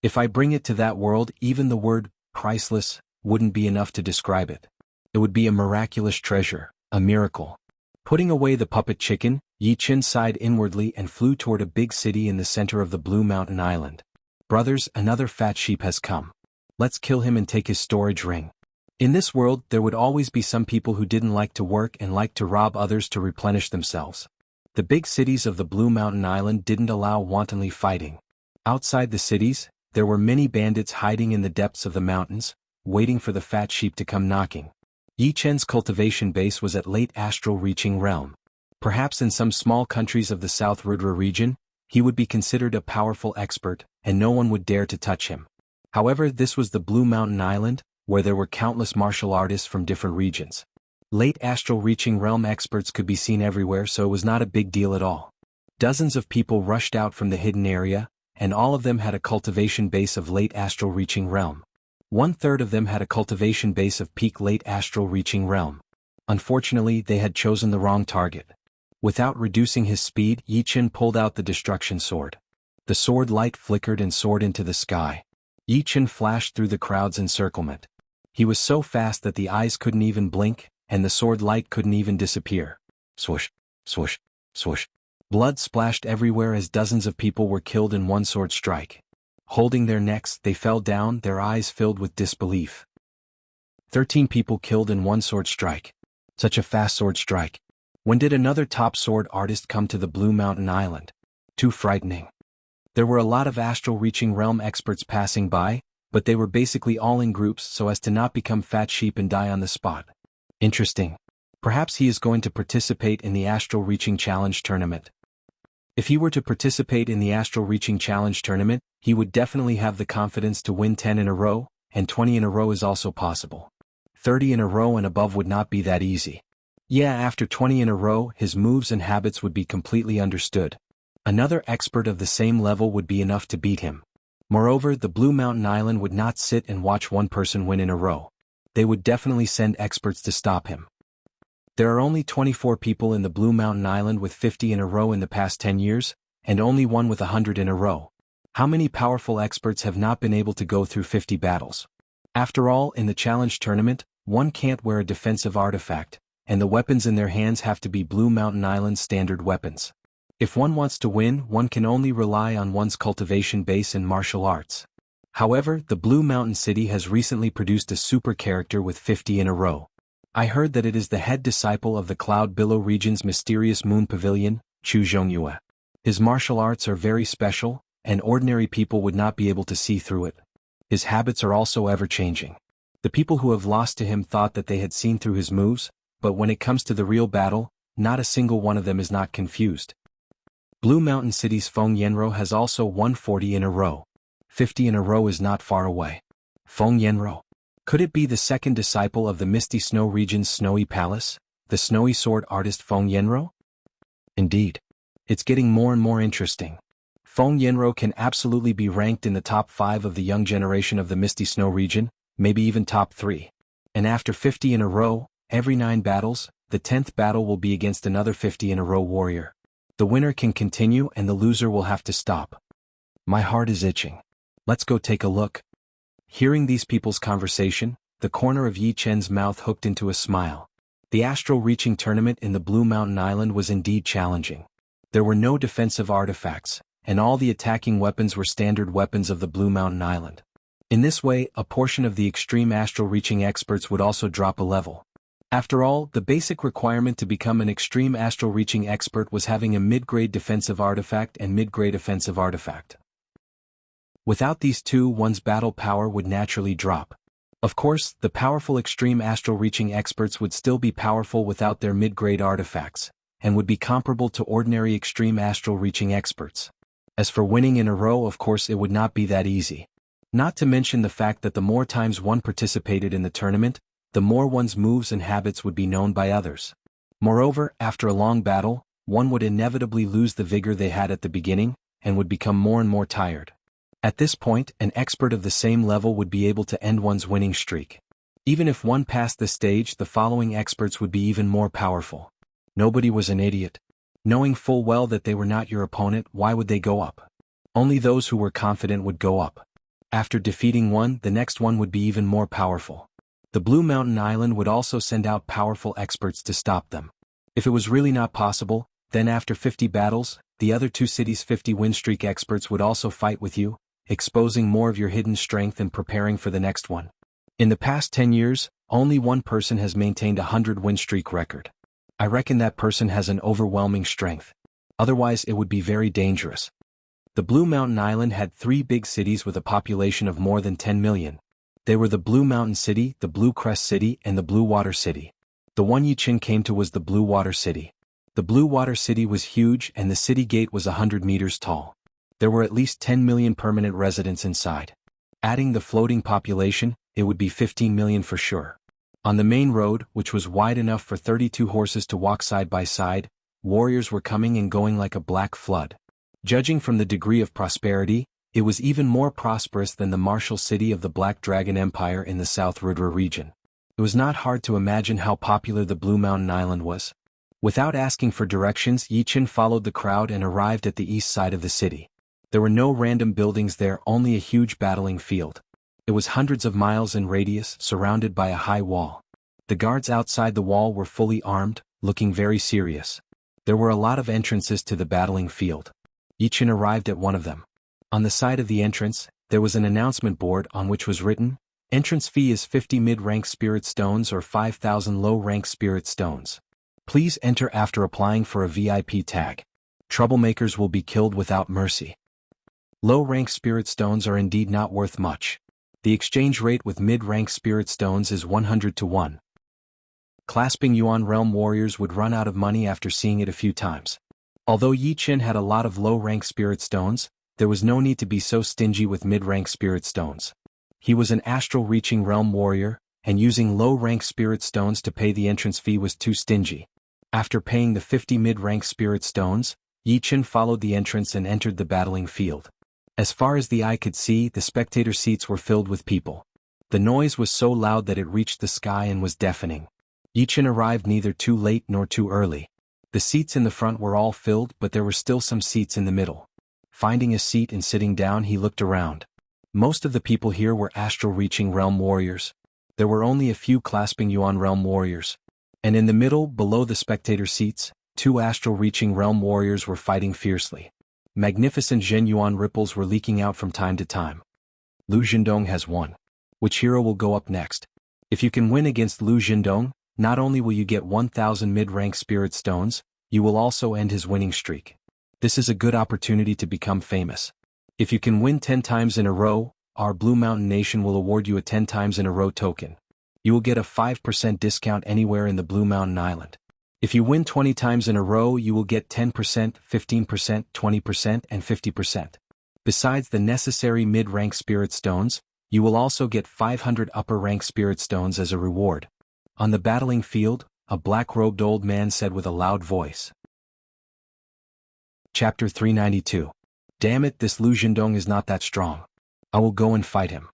If I bring it to that world, even the word priceless wouldn't be enough to describe it. It would be a miraculous treasure, a miracle. Putting away the puppet chicken, Yi Chen sighed inwardly and flew toward a big city in the center of the Blue Mountain Island. Brothers, another fat sheep has come. Let's kill him and take his storage ring. In this world, there would always be some people who didn't like to work and liked to rob others to replenish themselves. The big cities of the Blue Mountain Island didn't allow wantonly fighting. Outside the cities, there were many bandits hiding in the depths of the mountains, waiting for the fat sheep to come knocking. Yi Chen's cultivation base was at late astral reaching realm. Perhaps in some small countries of the South Rudra region, he would be considered a powerful expert, and no one would dare to touch him. However, this was the Blue Mountain Island, where there were countless martial artists from different regions. Late astral reaching realm experts could be seen everywhere, so it was not a big deal at all. Dozens of people rushed out from the hidden area, and all of them had a cultivation base of late astral reaching realm. 1/3 of them had a cultivation base of peak late astral reaching realm. Unfortunately, they had chosen the wrong target. Without reducing his speed, Yi Chen pulled out the destruction sword. The sword light flickered and soared into the sky. Yi Chen flashed through the crowd's encirclement. He was so fast that the eyes couldn't even blink, and the sword light couldn't even disappear. Swoosh, swoosh, swoosh. Blood splashed everywhere as dozens of people were killed in one sword strike. Holding their necks, they fell down, their eyes filled with disbelief. 13 people killed in one sword strike. Such a fast sword strike. When did another top sword artist come to the Blue Mountain Island? Too frightening. There were a lot of astral reaching realm experts passing by, but they were basically all in groups so as to not become fat sheep and die on the spot. Interesting. Perhaps he is going to participate in the Astral Reaching Challenge tournament. If he were to participate in the Astral Reaching Challenge tournament, he would definitely have the confidence to win 10 in a row, and 20 in a row is also possible. 30 in a row and above would not be that easy. Yeah, after 20 in a row, his moves and habits would be completely understood. Another expert of the same level would be enough to beat him. Moreover, the Blue Mountain Island would not sit and watch one person win in a row. They would definitely send experts to stop him. There are only 24 people in the Blue Mountain Island with 50 in a row in the past 10 years, and only one with 100 in a row. How many powerful experts have not been able to go through 50 battles? After all, in the challenge tournament, one can't wear a defensive artifact, and the weapons in their hands have to be Blue Mountain Island standard weapons. If one wants to win, one can only rely on one's cultivation base and martial arts. However, the Blue Mountain City has recently produced a super character with 50 in a row. I heard that it is the head disciple of the Cloud Billow region's mysterious moon pavilion, Chu Zhongyue. His martial arts are very special, and ordinary people would not be able to see through it. His habits are also ever-changing. The people who have lost to him thought that they had seen through his moves, but when it comes to the real battle, not a single one of them is not confused. Blue Mountain City's Feng Yenro has also won 40 in a row. 50 in a row is not far away. Feng Yenro. Could it be the second disciple of the Misty Snow region's Snowy Palace, the snowy sword artist Feng Yenro? Indeed. It's getting more and more interesting. Feng Yenro can absolutely be ranked in the top 5 of the young generation of the Misty Snow region, maybe even top 3. And after 50 in a row, every 9 battles, the 10th battle will be against another 50 in a row warrior. The winner can continue and the loser will have to stop. My heart is itching. Let's go take a look. Hearing these people's conversation, the corner of Yi Chen's mouth hooked into a smile. The astral reaching tournament in the Blue Mountain Island was indeed challenging. There were no defensive artifacts, and all the attacking weapons were standard weapons of the Blue Mountain Island. In this way, a portion of the extreme astral reaching experts would also drop a level. After all, the basic requirement to become an extreme astral reaching expert was having a mid-grade defensive artifact and mid-grade offensive artifact. Without these two, one's battle power would naturally drop. Of course, the powerful extreme astral reaching experts would still be powerful without their mid-grade artifacts, and would be comparable to ordinary extreme astral reaching experts. As for winning in a row, of course it would not be that easy. Not to mention the fact that the more times one participated in the tournament, the more one's moves and habits would be known by others. Moreover, after a long battle, one would inevitably lose the vigor they had at the beginning, and would become more and more tired. At this point, an expert of the same level would be able to end one's winning streak. Even if one passed the stage, the following experts would be even more powerful. Nobody was an idiot. Knowing full well that they were not your opponent, why would they go up? Only those who were confident would go up. After defeating one, the next one would be even more powerful. The Blue Mountain Island would also send out powerful experts to stop them. If it was really not possible, then after 50 battles, the other two cities' 50 win streak experts would also fight with you, exposing more of your hidden strength and preparing for the next one. In the past 10 years, only one person has maintained a 100 win streak record. I reckon that person has an overwhelming strength. Otherwise it would be very dangerous. The Blue Mountain Island had 3 big cities with a population of more than 10 million. They were the Blue Mountain City, the Blue Crest City, and the Blue Water City. The one Yi Qin came to was the Blue Water City. The Blue Water City was huge and the city gate was 100 meters tall. There were at least 10 million permanent residents inside. Adding the floating population, it would be 15 million for sure. On the main road, which was wide enough for 32 horses to walk side by side, warriors were coming and going like a black flood. Judging from the degree of prosperity, it was even more prosperous than the martial city of the Black Dragon Empire in the South Rudra region. It was not hard to imagine how popular the Blue Mountain Island was. Without asking for directions, Yi Qin followed the crowd and arrived at the east side of the city. There were no random buildings there, only a huge battling field. It was hundreds of miles in radius, surrounded by a high wall. The guards outside the wall were fully armed, looking very serious. There were a lot of entrances to the battling field. Yi Qin arrived at one of them. On the side of the entrance, there was an announcement board on which was written, "Entrance fee is 50 mid-rank spirit stones or 5,000 low-rank spirit stones. Please enter after applying for a VIP tag. Troublemakers will be killed without mercy." Low-rank spirit stones are indeed not worth much. The exchange rate with mid-rank spirit stones is 100 to 1. Clasping Yuan Realm warriors would run out of money after seeing it a few times. Although Yi Qin had a lot of low-rank spirit stones, there was no need to be so stingy with mid-rank spirit stones. He was an astral-reaching realm warrior, and using low-rank spirit stones to pay the entrance fee was too stingy. After paying the 50 mid-rank spirit stones, Yi Qin followed the entrance and entered the battling field. As far as the eye could see, the spectator seats were filled with people. The noise was so loud that it reached the sky and was deafening. Yi Qin arrived neither too late nor too early. The seats in the front were all filled, but there were still some seats in the middle. Finding a seat and sitting down, he looked around. Most of the people here were astral-reaching realm warriors. There were only a few clasping Yuan realm warriors. And in the middle, below the spectator seats, 2 astral-reaching realm warriors were fighting fiercely. Magnificent Zhen Yuan ripples were leaking out from time to time. Lu Zhendong has won. Which hero will go up next? If you can win against Lu Zhendong, not only will you get 1,000 mid-rank spirit stones, you will also end his winning streak. This is a good opportunity to become famous. If you can win 10 times in a row, our Blue Mountain Nation will award you a 10 times in a row token. You will get a 5% discount anywhere in the Blue Mountain Island. If you win 20 times in a row, you will get 10%, 15%, 20%, and 50%. Besides the necessary mid-rank spirit stones, you will also get 500 upper-rank spirit stones as a reward. On the battling field, a black-robed old man said with a loud voice. Chapter 392. Damn it, this Lu Zhendong is not that strong. I will go and fight him.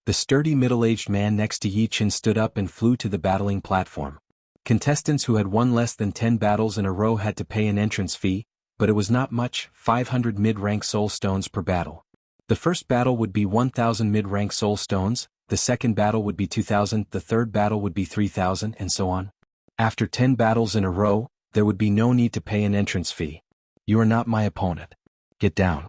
The sturdy middle-aged man next to Yi Qin stood up and flew to the battling platform. Contestants who had won less than 10 battles in a row had to pay an entrance fee, but it was not much, 500 mid-rank soul stones per battle. The first battle would be 1,000 mid-rank soul stones, the second battle would be 2,000, the third battle would be 3,000, and so on. After 10 battles in a row, there would be no need to pay an entrance fee. You are not my opponent. Get down.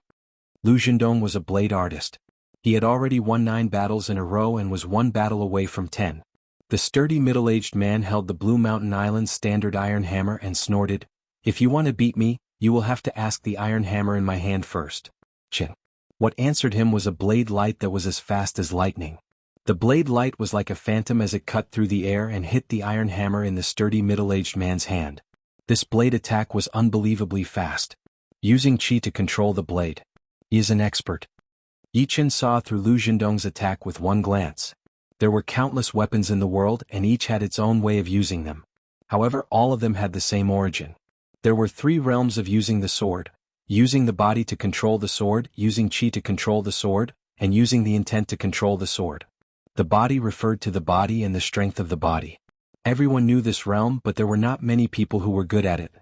Lu Zhendong was a blade artist. He had already won 9 battles in a row and was 1 battle away from 10. The sturdy middle-aged man held the Blue Mountain Island's standard iron hammer and snorted, "If you want to beat me, you will have to ask the iron hammer in my hand first." Chin. What answered him was a blade light that was as fast as lightning. The blade light was like a phantom as it cut through the air and hit the iron hammer in the sturdy middle-aged man's hand. This blade attack was unbelievably fast. Using chi to control the blade. He is an expert. Yi Qin saw through Lu Zhendong's attack with one glance. There were countless weapons in the world and each had its own way of using them. However, all of them had the same origin. There were 3 realms of using the sword: using the body to control the sword, using chi to control the sword, and using the intent to control the sword. The body referred to the body and the strength of the body. Everyone knew this realm, but there were not many people who were good at it.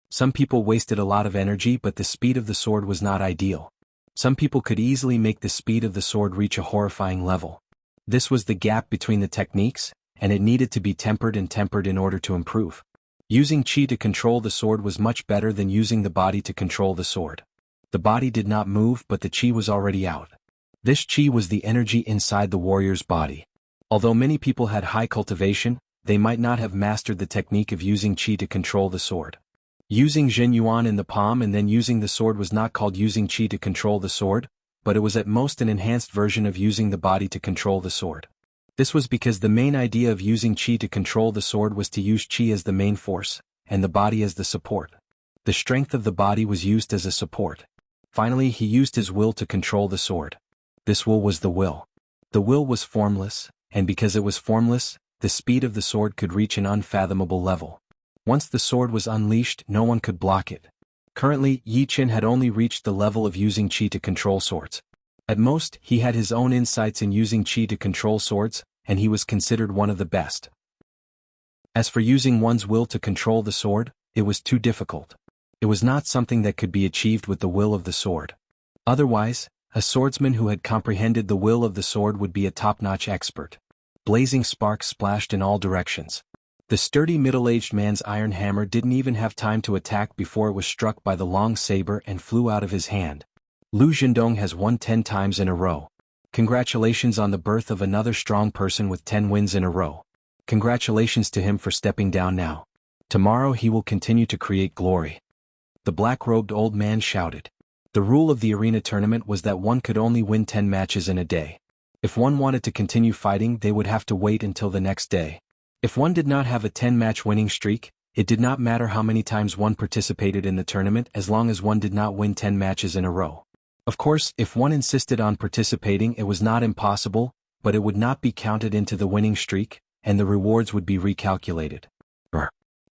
Some people wasted a lot of energy, but the speed of the sword was not ideal. Some people could easily make the speed of the sword reach a horrifying level. This was the gap between the techniques, and it needed to be tempered in order to improve. Using chi to control the sword was much better than using the body to control the sword. The body did not move, but the chi was already out. This chi was the energy inside the warrior's body. Although many people had high cultivation, they might not have mastered the technique of using chi to control the sword. Using Jin Yuan in the palm and then using the sword was not called using chi to control the sword, but it was at most an enhanced version of using the body to control the sword. This was because the main idea of using chi to control the sword was to use chi as the main force, and the body as the support. The strength of the body was used as a support. Finally, he used his will to control the sword. This will was the will. The will was formless, and because it was formless, the speed of the sword could reach an unfathomable level. Once the sword was unleashed, no one could block it. Currently, Yi Qin had only reached the level of using chi to control swords. At most, he had his own insights in using chi to control swords, and he was considered one of the best. As for using one's will to control the sword, it was too difficult. It was not something that could be achieved with the will of the sword. Otherwise, a swordsman who had comprehended the will of the sword would be a top-notch expert. Blazing sparks splashed in all directions. The sturdy middle-aged man's iron hammer didn't even have time to attack before it was struck by the long saber and flew out of his hand. Lu Zhendong has won 10 times in a row. Congratulations on the birth of another strong person with 10 wins in a row. Congratulations to him for stepping down now. Tomorrow he will continue to create glory. The black-robed old man shouted. The rule of the arena tournament was that one could only win 10 matches in a day. If one wanted to continue fighting, they would have to wait until the next day. If one did not have a 10-match winning streak, it did not matter how many times one participated in the tournament as long as one did not win 10 matches in a row. Of course, if one insisted on participating, it was not impossible, but it would not be counted into the winning streak, and the rewards would be recalculated.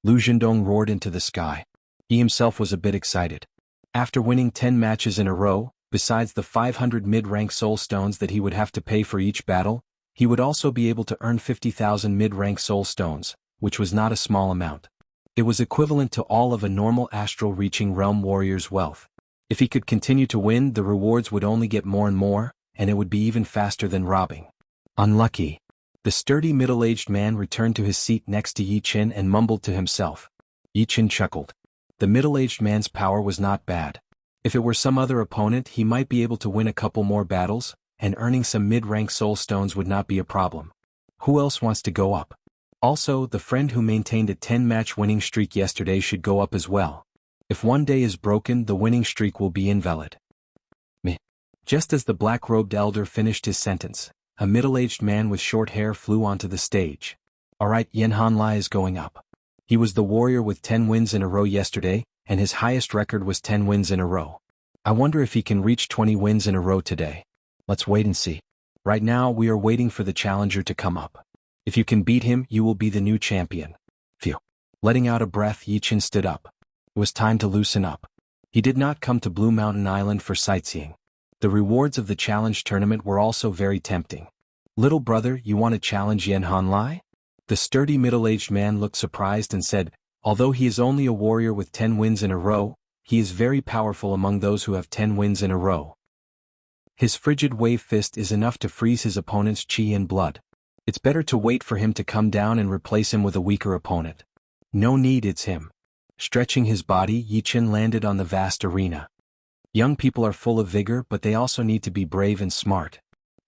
Lu Zhendong roared into the sky. He himself was a bit excited. After winning 10 matches in a row, besides the 500 mid-rank soul stones that he would have to pay for each battle, he would also be able to earn 50,000 mid-rank soul stones, which was not a small amount. It was equivalent to all of a normal astral-reaching realm warrior's wealth. If he could continue to win, the rewards would only get more and more, and it would be even faster than robbing. Unlucky. The sturdy middle-aged man returned to his seat next to Yi Qin and mumbled to himself. Yi Qin chuckled. The middle-aged man's power was not bad. If it were some other opponent, he might be able to win a couple more battles, and earning some mid-rank soul stones would not be a problem. Who else wants to go up? Also, the friend who maintained a 10-match winning streak yesterday should go up as well. If one day is broken, the winning streak will be invalid. Meh. Just as the black-robed elder finished his sentence, a middle-aged man with short hair flew onto the stage. Alright, Yan Hanlai is going up. He was the warrior with 10 wins in a row yesterday, and his highest record was 10 wins in a row. I wonder if he can reach 20 wins in a row today. Let's wait and see. Right now, we are waiting for the challenger to come up. If you can beat him, you will be the new champion. Phew. Letting out a breath, Yi Qin stood up. It was time to loosen up. He did not come to Blue Mountain Island for sightseeing. The rewards of the challenge tournament were also very tempting. Little brother, you want to challenge Yan Hanlai? The sturdy middle-aged man looked surprised and said, although he is only a warrior with 10 wins in a row, he is very powerful among those who have 10 wins in a row. His frigid wave fist is enough to freeze his opponent's chi and blood. It's better to wait for him to come down and replace him with a weaker opponent. No need, it's him. Stretching his body, Yi Qin landed on the vast arena. Young people are full of vigor, but they also need to be brave and smart.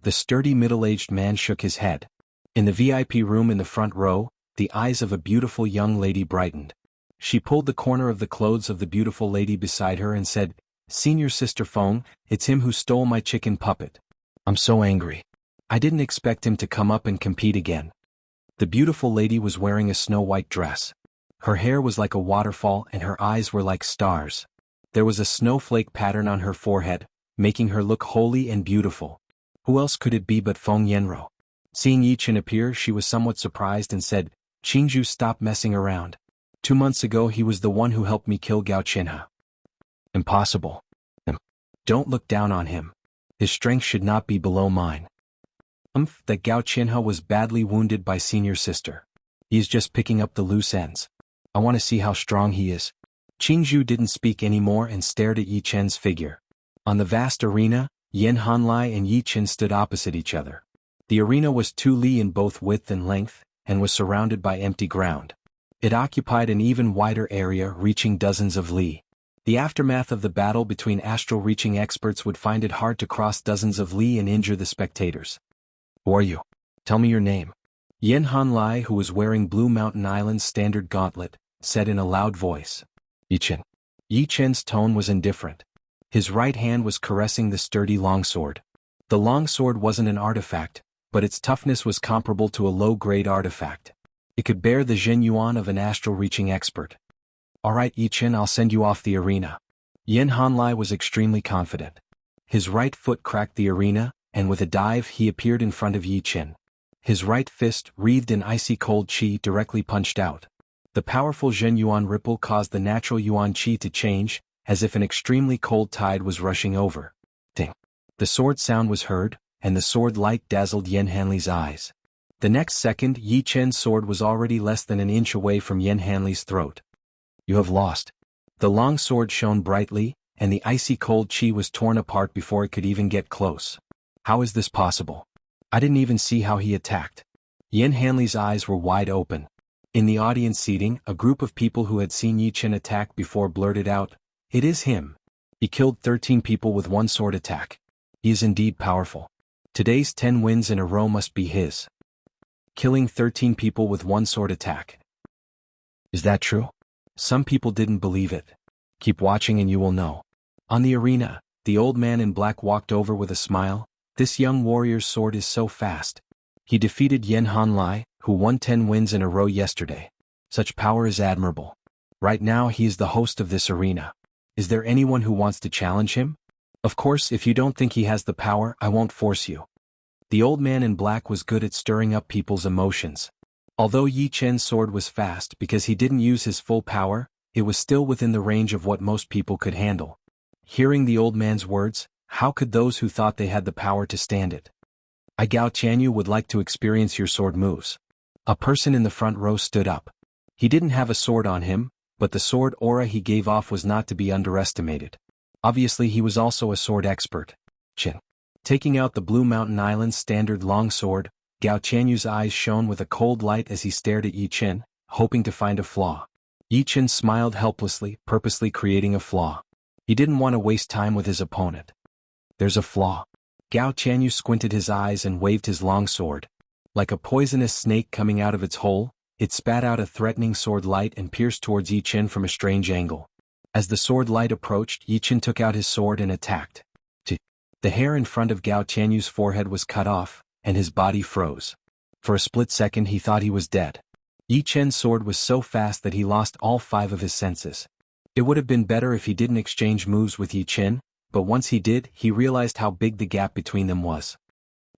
The sturdy middle-aged man shook his head. In the VIP room in the front row, the eyes of a beautiful young lady brightened. She pulled the corner of the clothes of the beautiful lady beside her and said, Senior Sister Feng, it's him who stole my chicken puppet. I'm so angry. I didn't expect him to come up and compete again. The beautiful lady was wearing a snow-white dress. Her hair was like a waterfall and her eyes were like stars. There was a snowflake pattern on her forehead, making her look holy and beautiful. Who else could it be but Feng Yanro? Seeing Yi Qin appear, she was somewhat surprised and said, Qingju, stop messing around. 2 months ago he was the one who helped me kill Gao Qinha. Impossible. Don't look down on him. His strength should not be below mine. That Gao Qinha was badly wounded by Senior Sister. He is just picking up the loose ends. I want to see how strong he is. Qingju didn't speak anymore and stared at Yi Chen's figure. On the vast arena, Yan Hanlai and Yi Qin stood opposite each other. The arena was 2 li in both width and length, and was surrounded by empty ground. It occupied an even wider area reaching dozens of li. The aftermath of the battle between astral-reaching experts would find it hard to cross dozens of li and injure the spectators. Who are you? Tell me your name. Yan Hanlai, who was wearing Blue Mountain Island's standard gauntlet, said in a loud voice. Yi Qin. Yi Qin's tone was indifferent. His right hand was caressing the sturdy longsword. The longsword wasn't an artifact, but its toughness was comparable to a low-grade artifact. It could bear the Zhen Yuan of an astral-reaching expert. Alright Yi Qin, I'll send you off the arena. Yan Hanlai was extremely confident. His right foot cracked the arena, and with a dive he appeared in front of Yi Qin. His right fist, wreathed in icy cold qi, directly punched out. The powerful Zhen Yuan ripple caused the natural Yuan qi to change, as if an extremely cold tide was rushing over. Ding! The sword sound was heard, and the sword light dazzled Yan Hanlai's eyes. The next second, Yi Qin's sword was already less than an inch away from Yan Hanlai's throat. You have lost. The long sword shone brightly, and the icy cold qi was torn apart before it could even get close. How is this possible? I didn't even see how he attacked. Yan Hanlai's eyes were wide open. In the audience seating, a group of people who had seen Yi Qin attack before blurted out, "It is him. He killed 13 people with one sword attack. He is indeed powerful. Today's 10 wins in a row must be his." Killing 13 people with one sword attack. Is that true? Some people didn't believe it. Keep watching and you will know. On the arena, the old man in black walked over with a smile. This young warrior's sword is so fast. He defeated Yan Hanlai, who won 10 wins in a row yesterday. Such power is admirable. Right now he is the host of this arena. Is there anyone who wants to challenge him? Of course, if you don't think he has the power, I won't force you. The old man in black was good at stirring up people's emotions. Although Yi Qin's sword was fast because he didn't use his full power, it was still within the range of what most people could handle. Hearing the old man's words, how could those who thought they had the power to stand it? I Gao Tianyu would like to experience your sword moves. A person in the front row stood up. He didn't have a sword on him, but the sword aura he gave off was not to be underestimated. Obviously he was also a sword expert. Qin. Taking out the Blue Mountain Island's standard long sword, Gao Tianyu's eyes shone with a cold light as he stared at Yi Qin, hoping to find a flaw. Yi Qin smiled helplessly, purposely creating a flaw. He didn't want to waste time with his opponent. There's a flaw. Gao Tianyu squinted his eyes and waved his long sword. Like a poisonous snake coming out of its hole, it spat out a threatening sword light and pierced towards Yi Qin from a strange angle. As the sword light approached, Yi Qin took out his sword and attacked. The hair in front of Gao Tianyu's forehead was cut off, and his body froze. For a split second he thought he was dead. Yi Qin's sword was so fast that he lost all 5 of his senses. It would have been better if he didn't exchange moves with Yi Qin, but once he did, he realized how big the gap between them was.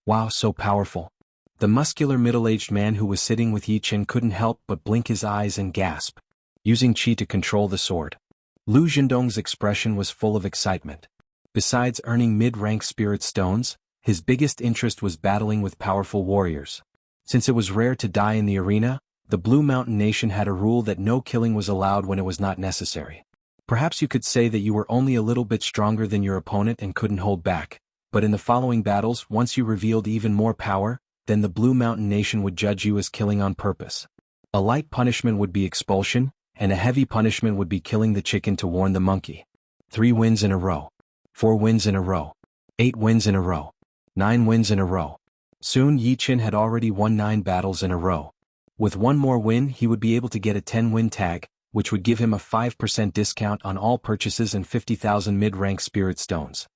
Wow, so powerful. The muscular middle-aged man who was sitting with Yi Qin couldn't help but blink his eyes and gasp. Using qi to control the sword. Lu Zhendong's expression was full of excitement. Besides earning mid-rank spirit stones, his biggest interest was battling with powerful warriors. Since it was rare to die in the arena, the Blue Mountain Nation had a rule that no killing was allowed when it was not necessary. Perhaps you could say that you were only a little bit stronger than your opponent and couldn't hold back, but in the following battles, once you revealed even more power, then the Blue Mountain Nation would judge you as killing on purpose. A light punishment would be expulsion, and a heavy punishment would be killing the chicken to warn the monkey. 3 wins in a row. 4 wins in a row. 8 wins in a row. 9 wins in a row. Soon Yi Qin had already won 9 battles in a row. With one more win he would be able to get a 10-win tag, which would give him a 5% discount on all purchases and 50,000 mid-rank spirit stones.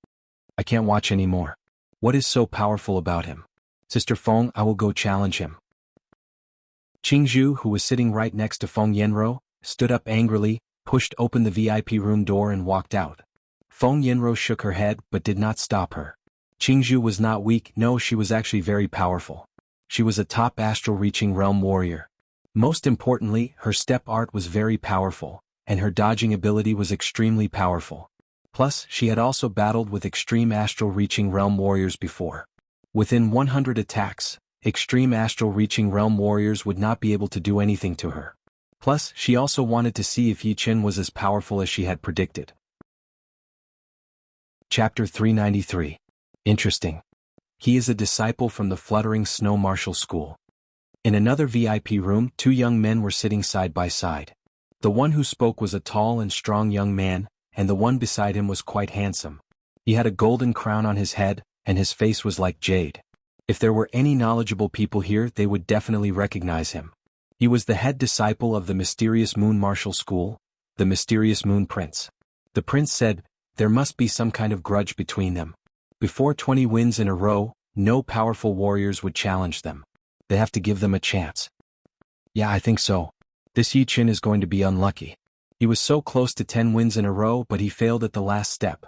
I can't watch anymore. What is so powerful about him? Sister Feng, I will go challenge him. Qingzhu, who was sitting right next to Feng Yanro, stood up angrily, pushed open the VIP room door and walked out. Feng Yanro shook her head but did not stop her. Qingzhu was not weak, no, she was actually very powerful. She was a top astral-reaching realm warrior. Most importantly, her step art was very powerful, and her dodging ability was extremely powerful. Plus, she had also battled with extreme astral-reaching realm warriors before. Within 100 attacks, extreme astral-reaching realm warriors would not be able to do anything to her. Plus, she also wanted to see if Yi Qin was as powerful as she had predicted. Chapter 393. Interesting. He is a disciple from the Fluttering Snow Martial School. In another VIP room, two young men were sitting side by side. The one who spoke was a tall and strong young man, and the one beside him was quite handsome. He had a golden crown on his head, and his face was like jade. If there were any knowledgeable people here, they would definitely recognize him. He was the head disciple of the mysterious Moon Martial School, the mysterious Moon Prince. The prince said, there must be some kind of grudge between them. Before 20 wins in a row, no powerful warriors would challenge them. They have to give them a chance. Yeah, I think so. This Yi Qin is going to be unlucky. He was so close to 10 wins in a row, but he failed at the last step.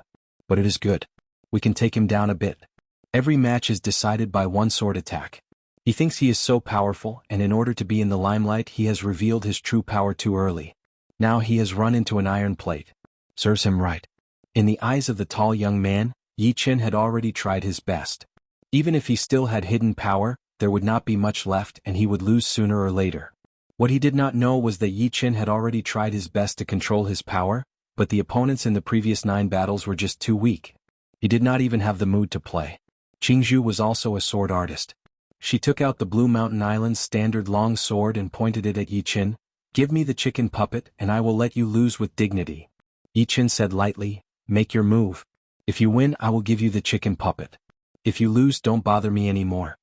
But it is good. We can take him down a bit. Every match is decided by one sword attack. He thinks he is so powerful, and in order to be in the limelight he has revealed his true power too early. Now he has run into an iron plate. Serves him right. In the eyes of the tall young man, Yi Qin had already tried his best. Even if he still had hidden power, there would not be much left and he would lose sooner or later. What he did not know was that Yi Qin had already tried his best to control his power, but the opponents in the previous 9 battles were just too weak. He did not even have the mood to play. Jianghu was also a sword artist. She took out the Blue Mountain Island's standard long sword and pointed it at Yi Qin. Give me the chicken puppet and I will let you lose with dignity. Yi Qin said lightly, make your move. If you win, I will give you the chicken puppet. If you lose, don't bother me anymore.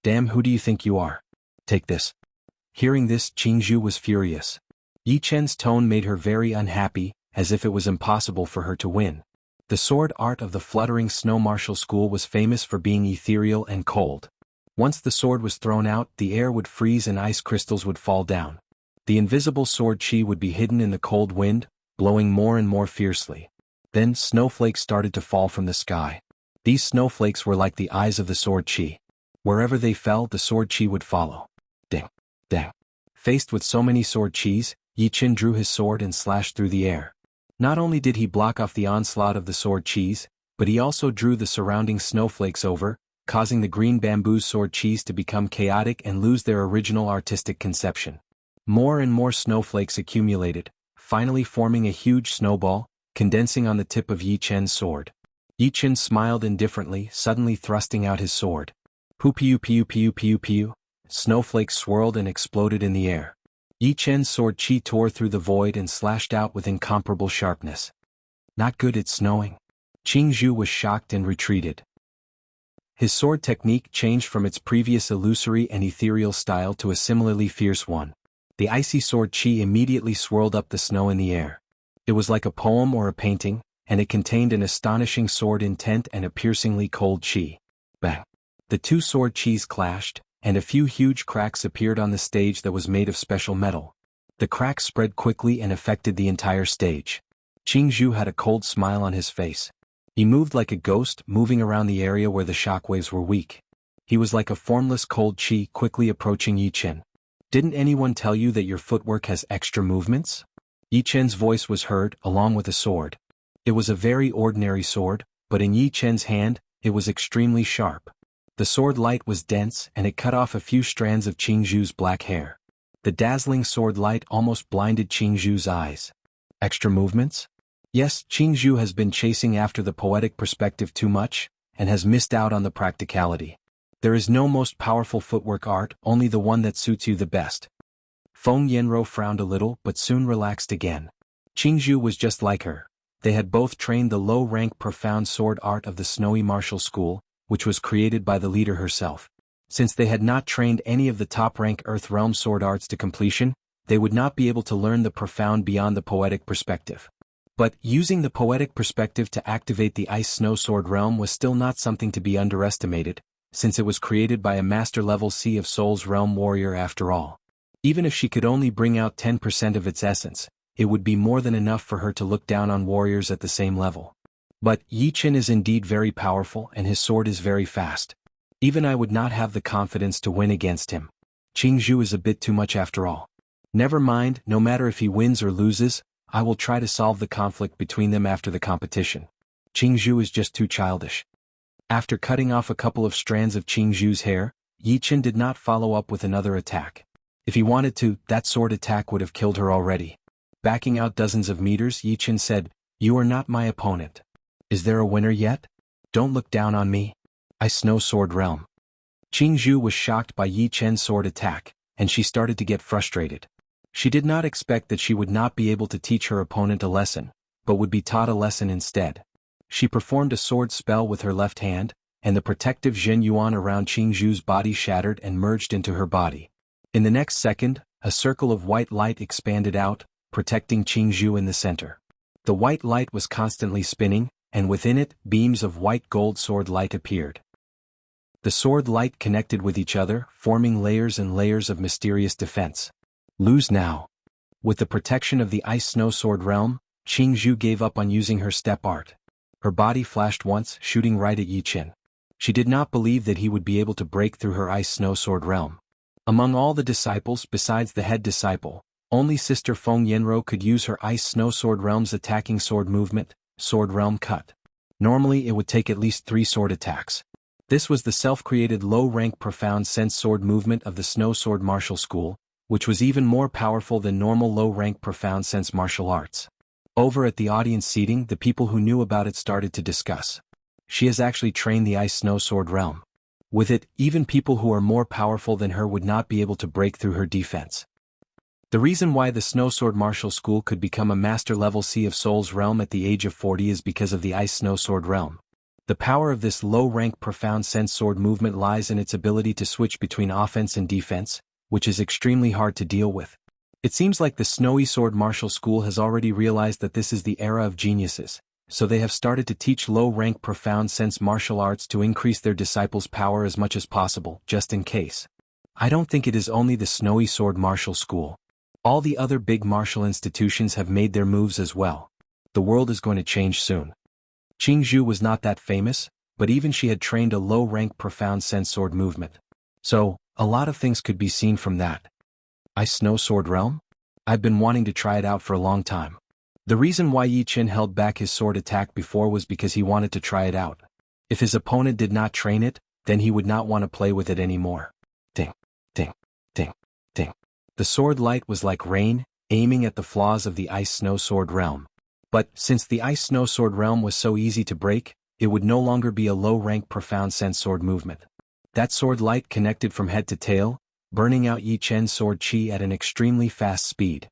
Damn, who do you think you are? Take this. Hearing this, Jianghu was furious. Yi Qin's tone made her very unhappy, as if it was impossible for her to win. The sword art of the Fluttering Snow Martial School was famous for being ethereal and cold. Once the sword was thrown out, the air would freeze and ice crystals would fall down. The invisible sword chi would be hidden in the cold wind, blowing more and more fiercely. Then snowflakes started to fall from the sky. These snowflakes were like the eyes of the sword chi. Wherever they fell, the sword chi would follow. Ding, ding. Faced with so many sword chis, Yi Qin drew his sword and slashed through the air. Not only did he block off the onslaught of the sword chis, but he also drew the surrounding snowflakes over, causing the green bamboo sword chis to become chaotic and lose their original artistic conception. More and more snowflakes accumulated, finally forming a huge snowball, condensing on the tip of Yi Qin's sword. Yi Qin smiled indifferently, suddenly thrusting out his sword. Poo-pew pew pew pew pew. Snowflakes swirled and exploded in the air. Yi Qin's sword chi tore through the void and slashed out with incomparable sharpness. Not good, it's snowing. Jianghu was shocked and retreated. His sword technique changed from its previous illusory and ethereal style to a similarly fierce one. The icy sword chi immediately swirled up the snow in the air. It was like a poem or a painting, and it contained an astonishing sword intent and a piercingly cold chi. Bang! The two sword chis clashed, and a few huge cracks appeared on the stage that was made of special metal. The cracks spread quickly and affected the entire stage. Jianghu had a cold smile on his face. He moved like a ghost, moving around the area where the shockwaves were weak. He was like a formless cold chi quickly approaching Yi Qin. Didn't anyone tell you that your footwork has extra movements? Yi Qin's voice was heard, along with a sword. It was a very ordinary sword, but in Yi Qin's hand, it was extremely sharp. The sword light was dense and it cut off a few strands of Jianghu's black hair. The dazzling sword light almost blinded Jianghu's eyes. Extra movements? Yes, Jianghu has been chasing after the poetic perspective too much, and has missed out on the practicality. There is no most powerful footwork art, only the one that suits you the best. Feng Yanro frowned a little but soon relaxed again. Jianghu was just like her. They had both trained the low-rank profound sword art of the Snowy Martial School, which was created by the leader herself. Since they had not trained any of the top-rank Earth Realm sword arts to completion, they would not be able to learn the profound beyond the poetic perspective. But using the poetic perspective to activate the Ice Snow Sword realm was still not something to be underestimated, since it was created by a master-level Sea of Souls realm warrior after all. Even if she could only bring out 10% of its essence, it would be more than enough for her to look down on warriors at the same level. But Yi Qin is indeed very powerful and his sword is very fast. Even I would not have the confidence to win against him. Jianghu is a bit too much after all. Never mind, no matter if he wins or loses, I will try to solve the conflict between them after the competition. Jianghu is just too childish. After cutting off a couple of strands of Jianghu's hair, Yi Qin did not follow up with another attack. If he wanted to, that sword attack would have killed her already. Backing out dozens of meters, Yi Qin said, "You are not my opponent. Is there a winner yet? Don't look down on me. Ice Snow Sword Realm. Jianghu was shocked by Yi Chen's sword attack, and she started to get frustrated. She did not expect that she would not be able to teach her opponent a lesson, but would be taught a lesson instead. She performed a sword spell with her left hand, and the protective Jin Yuan around Jianghu's body shattered and merged into her body. In the next second, a circle of white light expanded out, protecting Jianghu in the center. The white light was constantly spinning, and within it, beams of white gold sword light appeared. The sword light connected with each other, forming layers and layers of mysterious defense. Lose now. With the protection of the Ice Snow Sword Realm, Jianghu gave up on using her step art. Her body flashed once, shooting right at Yi Chen. She did not believe that he would be able to break through her Ice Snow Sword Realm. Among all the disciples besides the head disciple, only Sister Feng Yanro could use her Ice Snow Sword Realm's attacking sword movement, Sword Realm Cut. Normally it would take at least 3 sword attacks. This was the self-created low-rank profound sense sword movement of the Snow Sword martial school, which was even more powerful than normal low-rank profound sense martial arts. Over at the audience seating, the people who knew about it started to discuss. She has actually trained the Ice Snow Sword Realm. With it, even people who are more powerful than her would not be able to break through her defense. The reason why the Snow Sword martial school could become a master-level Sea of Souls realm at the age of 40 is because of the Ice Snow Sword Realm. The power of this low-rank profound sense sword movement lies in its ability to switch between offense and defense, which is extremely hard to deal with. It seems like the Snowy Sword martial school has already realized that this is the era of geniuses, so they have started to teach low-rank profound sense martial arts to increase their disciples' power as much as possible, just in case. I don't think it is only the Snowy Sword martial school. All the other big martial institutions have made their moves as well. The world is going to change soon. Jianghu was not that famous, but even she had trained a low-rank profound sense sword movement. So, a lot of things could be seen from that. Ice Snow Sword Realm? I've been wanting to try it out for a long time. The reason why Yi Chen held back his sword attack before was because he wanted to try it out. If his opponent did not train it, then he would not want to play with it anymore. Ding, ding, ding, ding. The sword light was like rain, aiming at the flaws of the Ice Snow Sword Realm. But, since the Ice Snow Sword Realm was so easy to break, it would no longer be a low-rank profound sense sword movement. That sword light connected from head to tail, burning out Yi Chen's sword chi at an extremely fast speed.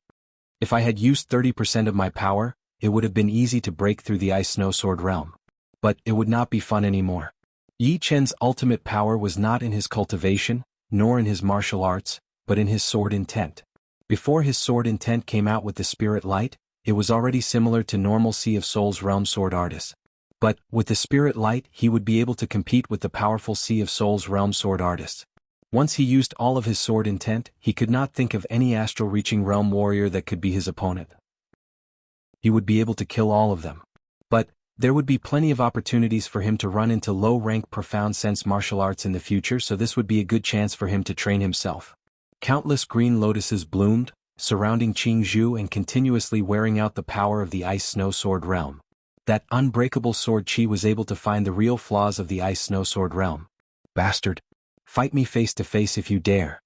If I had used 30% of my power, it would have been easy to break through the Ice Snow Sword Realm. But it would not be fun anymore. Yi Chen's ultimate power was not in his cultivation, nor in his martial arts, but in his sword intent. Before his sword intent came out with the spirit light, it was already similar to normal Sea of Souls realm sword artists. But, with the spirit light, he would be able to compete with the powerful Sea of Souls realm sword artists. Once he used all of his sword intent, he could not think of any astral-reaching realm warrior that could be his opponent. He would be able to kill all of them. But, there would be plenty of opportunities for him to run into low-rank profound sense martial arts in the future, so this would be a good chance for him to train himself. Countless green lotuses bloomed, surrounding Jianghu and continuously wearing out the power of the Ice Snow Sword Realm. That unbreakable sword chi was able to find the real flaws of the Ice Snow Sword Realm. Bastard! Fight me face to face if you dare.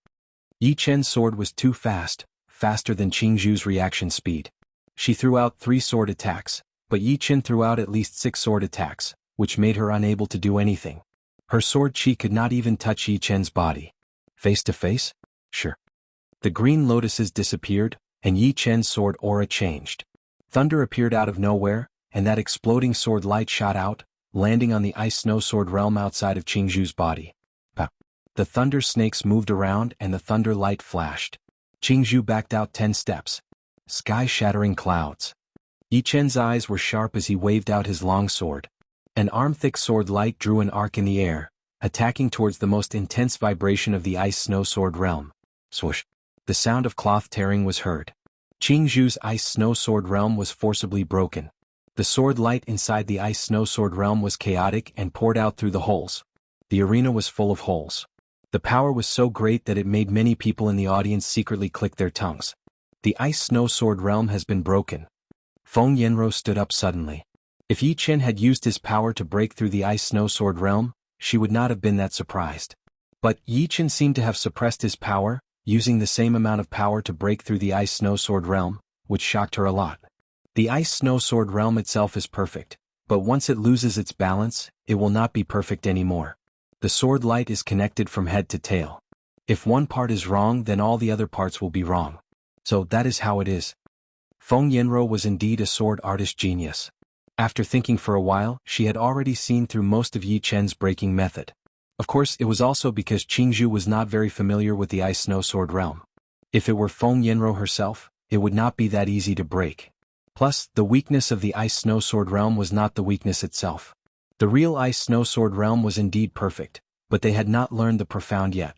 Yi Chen's sword was too fast, faster than Jianghu's reaction speed. She threw out 3 sword attacks, but Yi Chen threw out at least 6 sword attacks, which made her unable to do anything. Her sword chi could not even touch Yi Chen's body. Face to face? Sure. The green lotuses disappeared, and Yi Chen's sword aura changed. Thunder appeared out of nowhere, and that exploding sword light shot out, landing on the Ice Snow Sword Realm outside of Jianghu's body. Pow. The thunder snakes moved around and the thunder light flashed. Jianghu backed out 10 steps. Sky-shattering clouds. Yi Chen's eyes were sharp as he waved out his long sword. An arm-thick sword light drew an arc in the air, attacking towards the most intense vibration of the Ice Snow Sword Realm. Swoosh. The sound of cloth tearing was heard. Jianghu's Ice Snow Sword Realm was forcibly broken. The sword light inside the Ice Snow Sword Realm was chaotic and poured out through the holes. The arena was full of holes. The power was so great that it made many people in the audience secretly click their tongues. The Ice Snow Sword Realm has been broken. Feng Yanro stood up suddenly. If Yi Chen had used his power to break through the Ice Snow Sword Realm, she would not have been that surprised. But Yi Chen seemed to have suppressed his power, using the same amount of power to break through the Ice Snow Sword Realm, which shocked her a lot. The Ice Snow Sword Realm itself is perfect, But once it loses its balance, it will not be perfect anymore. The sword light is connected from head to tail. If one part is wrong, then all the other parts will be wrong. So that is how it is. Feng Yanro was indeed a sword artist genius. After thinking for a while, she had already seen through most of Yi Chen's breaking method. Of course, it was also because Qingzhu was not very familiar with the Ice Snow Sword realm. If it were Feng Yanro herself, it would not be that easy to break. Plus, the weakness of the Ice Snow Sword realm was not the weakness itself. The real Ice Snow Sword realm was indeed perfect, but they had not learned the profound yet.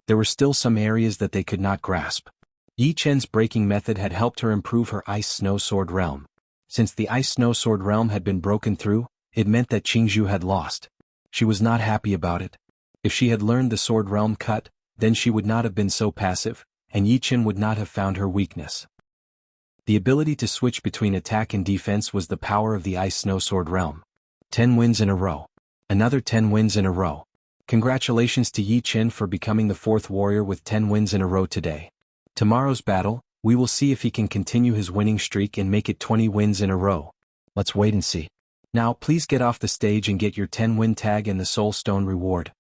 There were still some areas that they could not grasp. Yi Chen's breaking method had helped her improve her Ice Snow Sword realm. Since the Ice Snow Sword realm had been broken through, it meant that Qingzhu had lost. She was not happy about it. If she had learned the Sword realm cut, then she would not have been so passive, and Yi Chen would not have found her weakness. The ability to switch between attack and defense was the power of the Ice Snow Sword realm. 10 wins in a row. Another 10 wins in a row. Congratulations to Yi Chen for becoming the 4th warrior with 10 wins in a row today. Tomorrow's battle, we will see if he can continue his winning streak and make it 20 wins in a row. Let's wait and see. Now please get off the stage and get your 10-win tag and the Soul Stone reward.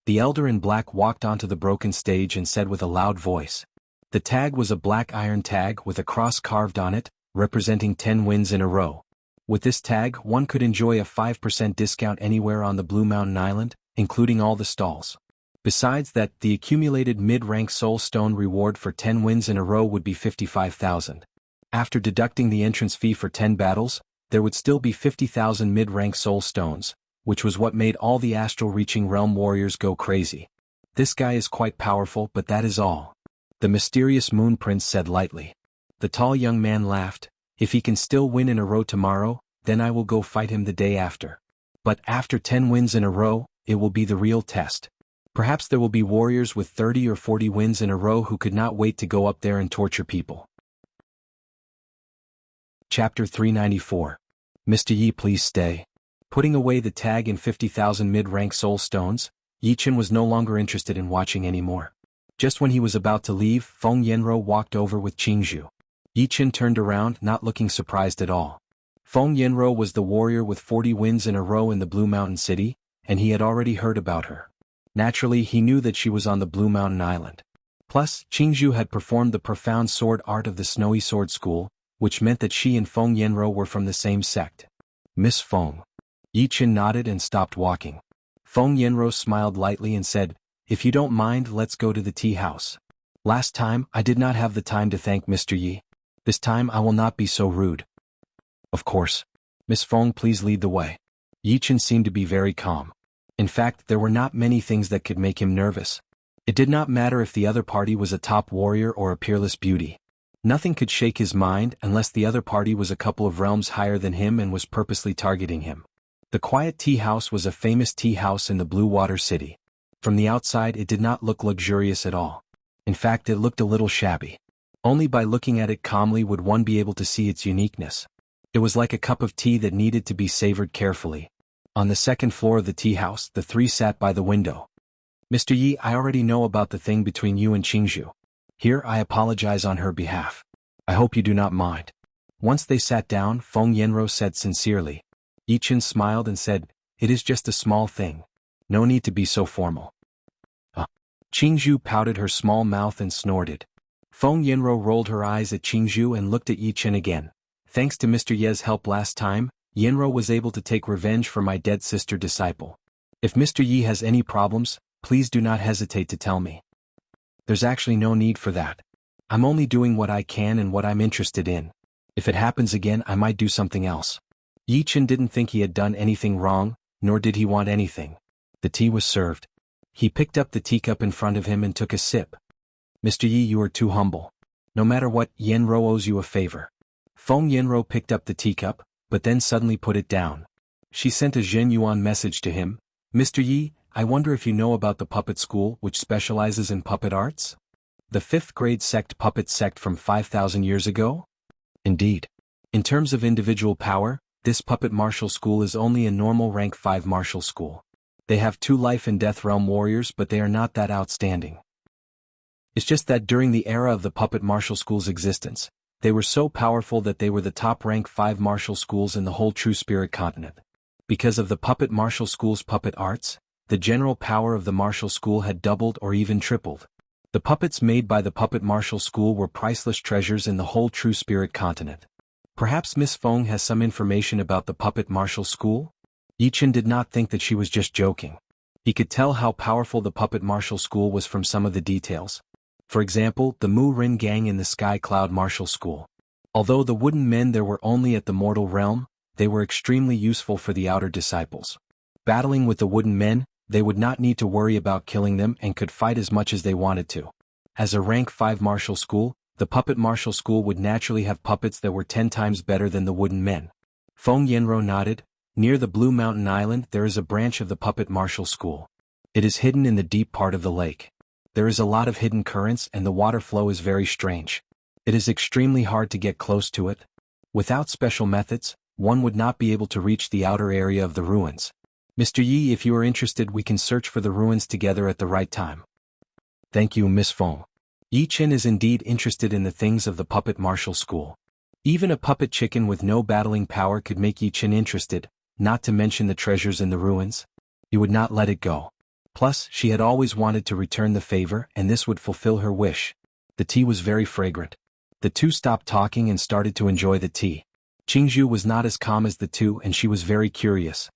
The elder in black walked onto the broken stage and said with a loud voice. The tag was a black iron tag with a cross carved on it, representing 10 wins in a row. With this tag, one could enjoy a 5% discount anywhere on the Blue Mountain Island, including all the stalls. Besides that, the accumulated mid-rank Soul Stone reward for 10 wins in a row would be 55,000. After deducting the entrance fee for 10 battles, there would still be 50,000 mid-rank Soul Stones, which was what made all the astral-reaching realm warriors go crazy. This guy is quite powerful, but that is all. The mysterious Moon Prince said lightly. The tall young man laughed. If he can still win in a row tomorrow, then I will go fight him the day after. But after 10 wins in a row, it will be the real test. Perhaps there will be warriors with 30 or 40 wins in a row who could not wait to go up there and torture people. Chapter 394. Mr. Yi, please stay. Putting away the tag and 50,000 mid-rank soul stones, Yi Chen was no longer interested in watching anymore. Just when he was about to leave, Feng Yanro walked over with Qingzhu. Yi Chen turned around, not looking surprised at all. Feng Yanro was the warrior with 40 wins in a row in the Blue Mountain City, and he had already heard about her. Naturally, he knew that she was on the Blue Mountain Island. Plus, Qingzhu had performed the profound sword art of the Snowy Sword School, which meant that she and Feng Yanro were from the same sect. Miss Feng. Yi Chen nodded and stopped walking. Feng Yanro smiled lightly and said, "If you don't mind, let's go to the tea house. Last time, I did not have the time to thank Mr. Yi. This time I will not be so rude." Of course. Miss Feng, please lead the way. Yi Chen seemed to be very calm. In fact, there were not many things that could make him nervous. It did not matter if the other party was a top warrior or a peerless beauty. Nothing could shake his mind unless the other party was a couple of realms higher than him and was purposely targeting him. The Quiet Tea House was a famous tea house in the Blue Water City. From the outside it did not look luxurious at all. In fact, it looked a little shabby. Only by looking at it calmly would one be able to see its uniqueness. It was like a cup of tea that needed to be savored carefully. On the second floor of the tea house, the three sat by the window. "Mr. Yi, I already know about the thing between you and Qingzhu. Here I apologize on her behalf. I hope you do not mind." Once they sat down, Feng Yanro said sincerely. Yi Chen smiled and said, "It is just a small thing. No need to be so formal." Qingzhu pouted her small mouth and snorted. Feng Yanro rolled her eyes at Qingzhu and looked at Yi Chen again. "Thanks to Mr. Ye's help last time, Yanro was able to take revenge for my dead sister disciple. If Mr. Yi has any problems, please do not hesitate to tell me. There's actually no need for that. I'm only doing what I can and what I'm interested in. If it happens again, I might do something else." Yi Chen didn't think he had done anything wrong, nor did he want anything. The tea was served. He picked up the teacup in front of him and took a sip. "Mr. Yi, you are too humble. No matter what, Yanro owes you a favor." Feng Yanro picked up the teacup, but then suddenly put it down. She sent a Zhen Yuan message to him. "Mr. Yi, I wonder if you know about the puppet school which specializes in puppet arts? The 5th grade sect puppet sect from 5,000 years ago? Indeed. In terms of individual power, this puppet martial school is only a normal rank 5 martial school. They have 2 life and death realm warriors, but they are not that outstanding. It's just that during the era of the puppet martial school's existence, They were so powerful that they were the top-ranked 5 martial schools in the whole True Spirit continent. Because of the puppet martial school's puppet arts, the general power of the martial school had doubled or even tripled. The puppets made by the puppet martial school were priceless treasures in the whole True Spirit continent. Perhaps Miss Feng has some information about the puppet martial school? Yi Chen did not think that she was just joking. He could tell how powerful the puppet martial school was from some of the details. For example, the Mu Rin gang in the Sky Cloud martial school. Although the wooden men there were only at the mortal realm, they were extremely useful for the outer disciples. Battling with the wooden men, they would not need to worry about killing them and could fight as much as they wanted to. As a rank 5 martial school, the puppet martial school would naturally have puppets that were 10 times better than the wooden men. Feng Yanro nodded. Near the Blue Mountain Island there is a branch of the puppet martial school. It is hidden in the deep part of the lake. There is a lot of hidden currents and the water flow is very strange. It is extremely hard to get close to it. Without special methods, one would not be able to reach the outer area of the ruins. Mr. Yi, if you are interested, we can search for the ruins together at the right time. Thank you, Miss Feng. Yi Chen is indeed interested in the things of the puppet martial school. Even a puppet chicken with no battling power could make Yi Chen interested, not to mention the treasures in the ruins. He would not let it go. Plus, she had always wanted to return the favor and this would fulfill her wish. The tea was very fragrant. The two stopped talking and started to enjoy the tea. Jianghu was not as calm as the two and she was very curious.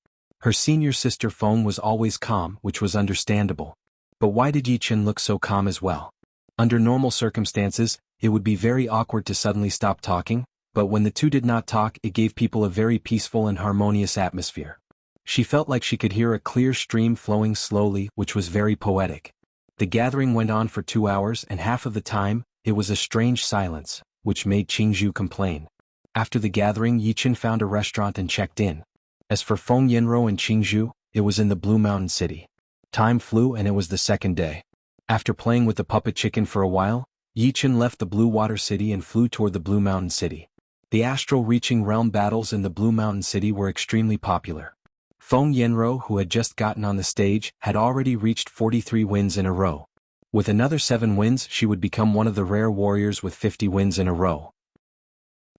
Her senior sister Feng was always calm, which was understandable. But why did Yi Chen look so calm as well? Under normal circumstances, it would be very awkward to suddenly stop talking, but when the two did not talk it gave people a very peaceful and harmonious atmosphere. She felt like she could hear a clear stream flowing slowly, which was very poetic. The gathering went on for 2 hours and half of the time, it was a strange silence, which made Jianghu complain. After the gathering Yi Chen found a restaurant and checked in. As for Feng Yanro and Jianghu, it was in the Blue Mountain City. Time flew and it was the second day. After playing with the puppet chicken for a while, Yi Chen left the Blue Water City and flew toward the Blue Mountain City. The astral reaching realm battles in the Blue Mountain City were extremely popular. Feng Yanro, who had just gotten on the stage, had already reached 43 wins in a row. With another 7 wins she would become one of the rare warriors with 50 wins in a row.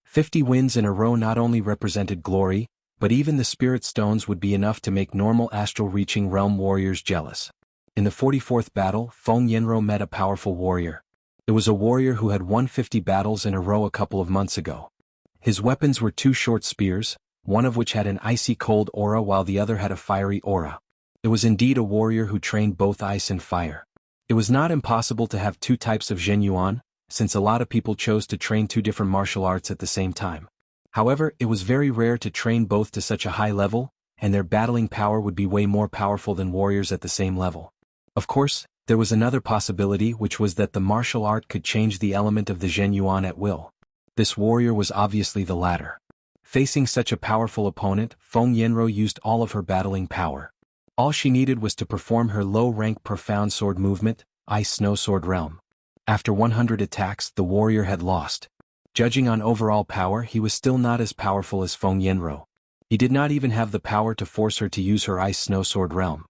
50 wins in a row not only represented glory, but even the spirit stones would be enough to make normal astral reaching realm warriors jealous. In the 44th battle, Feng Yanro met a powerful warrior. It was a warrior who had won 50 battles in a row a couple of months ago. His weapons were 2 short spears, one of which had an icy cold aura while the other had a fiery aura. It was indeed a warrior who trained both ice and fire. It was not impossible to have 2 types of Zhen Yuan, since a lot of people chose to train 2 different martial arts at the same time. However, it was very rare to train both to such a high level, and their battling power would be way more powerful than warriors at the same level. Of course, there was another possibility, which was that the martial art could change the element of the Zhen Yuan at will. This warrior was obviously the latter. Facing such a powerful opponent, Feng Yanro used all of her battling power. All she needed was to perform her low-rank profound sword movement, Ice Snow Sword Realm. After 100 attacks, the warrior had lost. Judging on overall power, he was still not as powerful as Feng Yanro. He did not even have the power to force her to use her Ice Snow Sword Realm.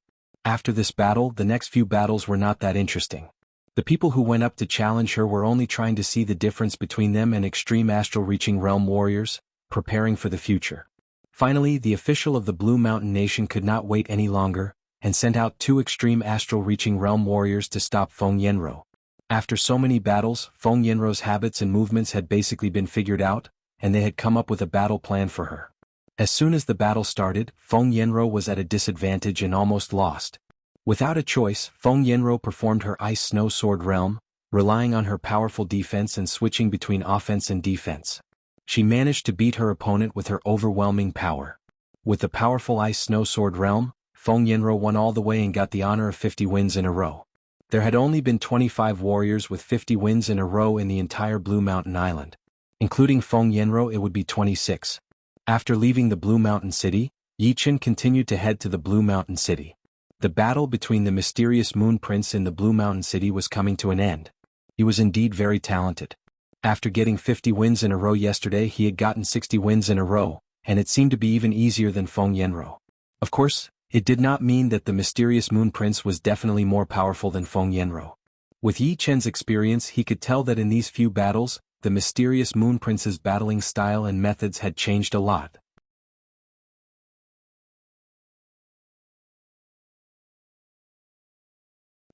After this battle, the next few battles were not that interesting. The people who went up to challenge her were only trying to see the difference between them and extreme astral reaching realm warriors, preparing for the future. Finally, the official of the Blue Mountain Nation could not wait any longer, and sent out 2 extreme astral reaching realm warriors to stop Feng Yanro. After so many battles, Feng Yanro's habits and movements had basically been figured out, and they had come up with a battle plan for her. As soon as the battle started, Feng Yanro was at a disadvantage and almost lost. Without a choice, Feng Yanro performed her Ice Snow Sword Realm, relying on her powerful defense and switching between offense and defense. She managed to beat her opponent with her overwhelming power. With the powerful Ice Snow Sword Realm, Feng Yanro won all the way and got the honor of 50 wins in a row. There had only been 25 warriors with 50 wins in a row in the entire Blue Mountain Island. Including Feng Yanro, it would be 26. After leaving the Blue Mountain City, Yi Chen continued to head to the Blue Mountain City. The battle between the mysterious Moon Prince in the Blue Mountain City was coming to an end. He was indeed very talented. After getting 50 wins in a row yesterday, he had gotten 60 wins in a row, and it seemed to be even easier than Feng Yanro. Of course, it did not mean that the mysterious Moon Prince was definitely more powerful than Feng Yanro. With Yi Chen's experience, he could tell that in these few battles, the mysterious Moon Prince's battling style and methods had changed a lot.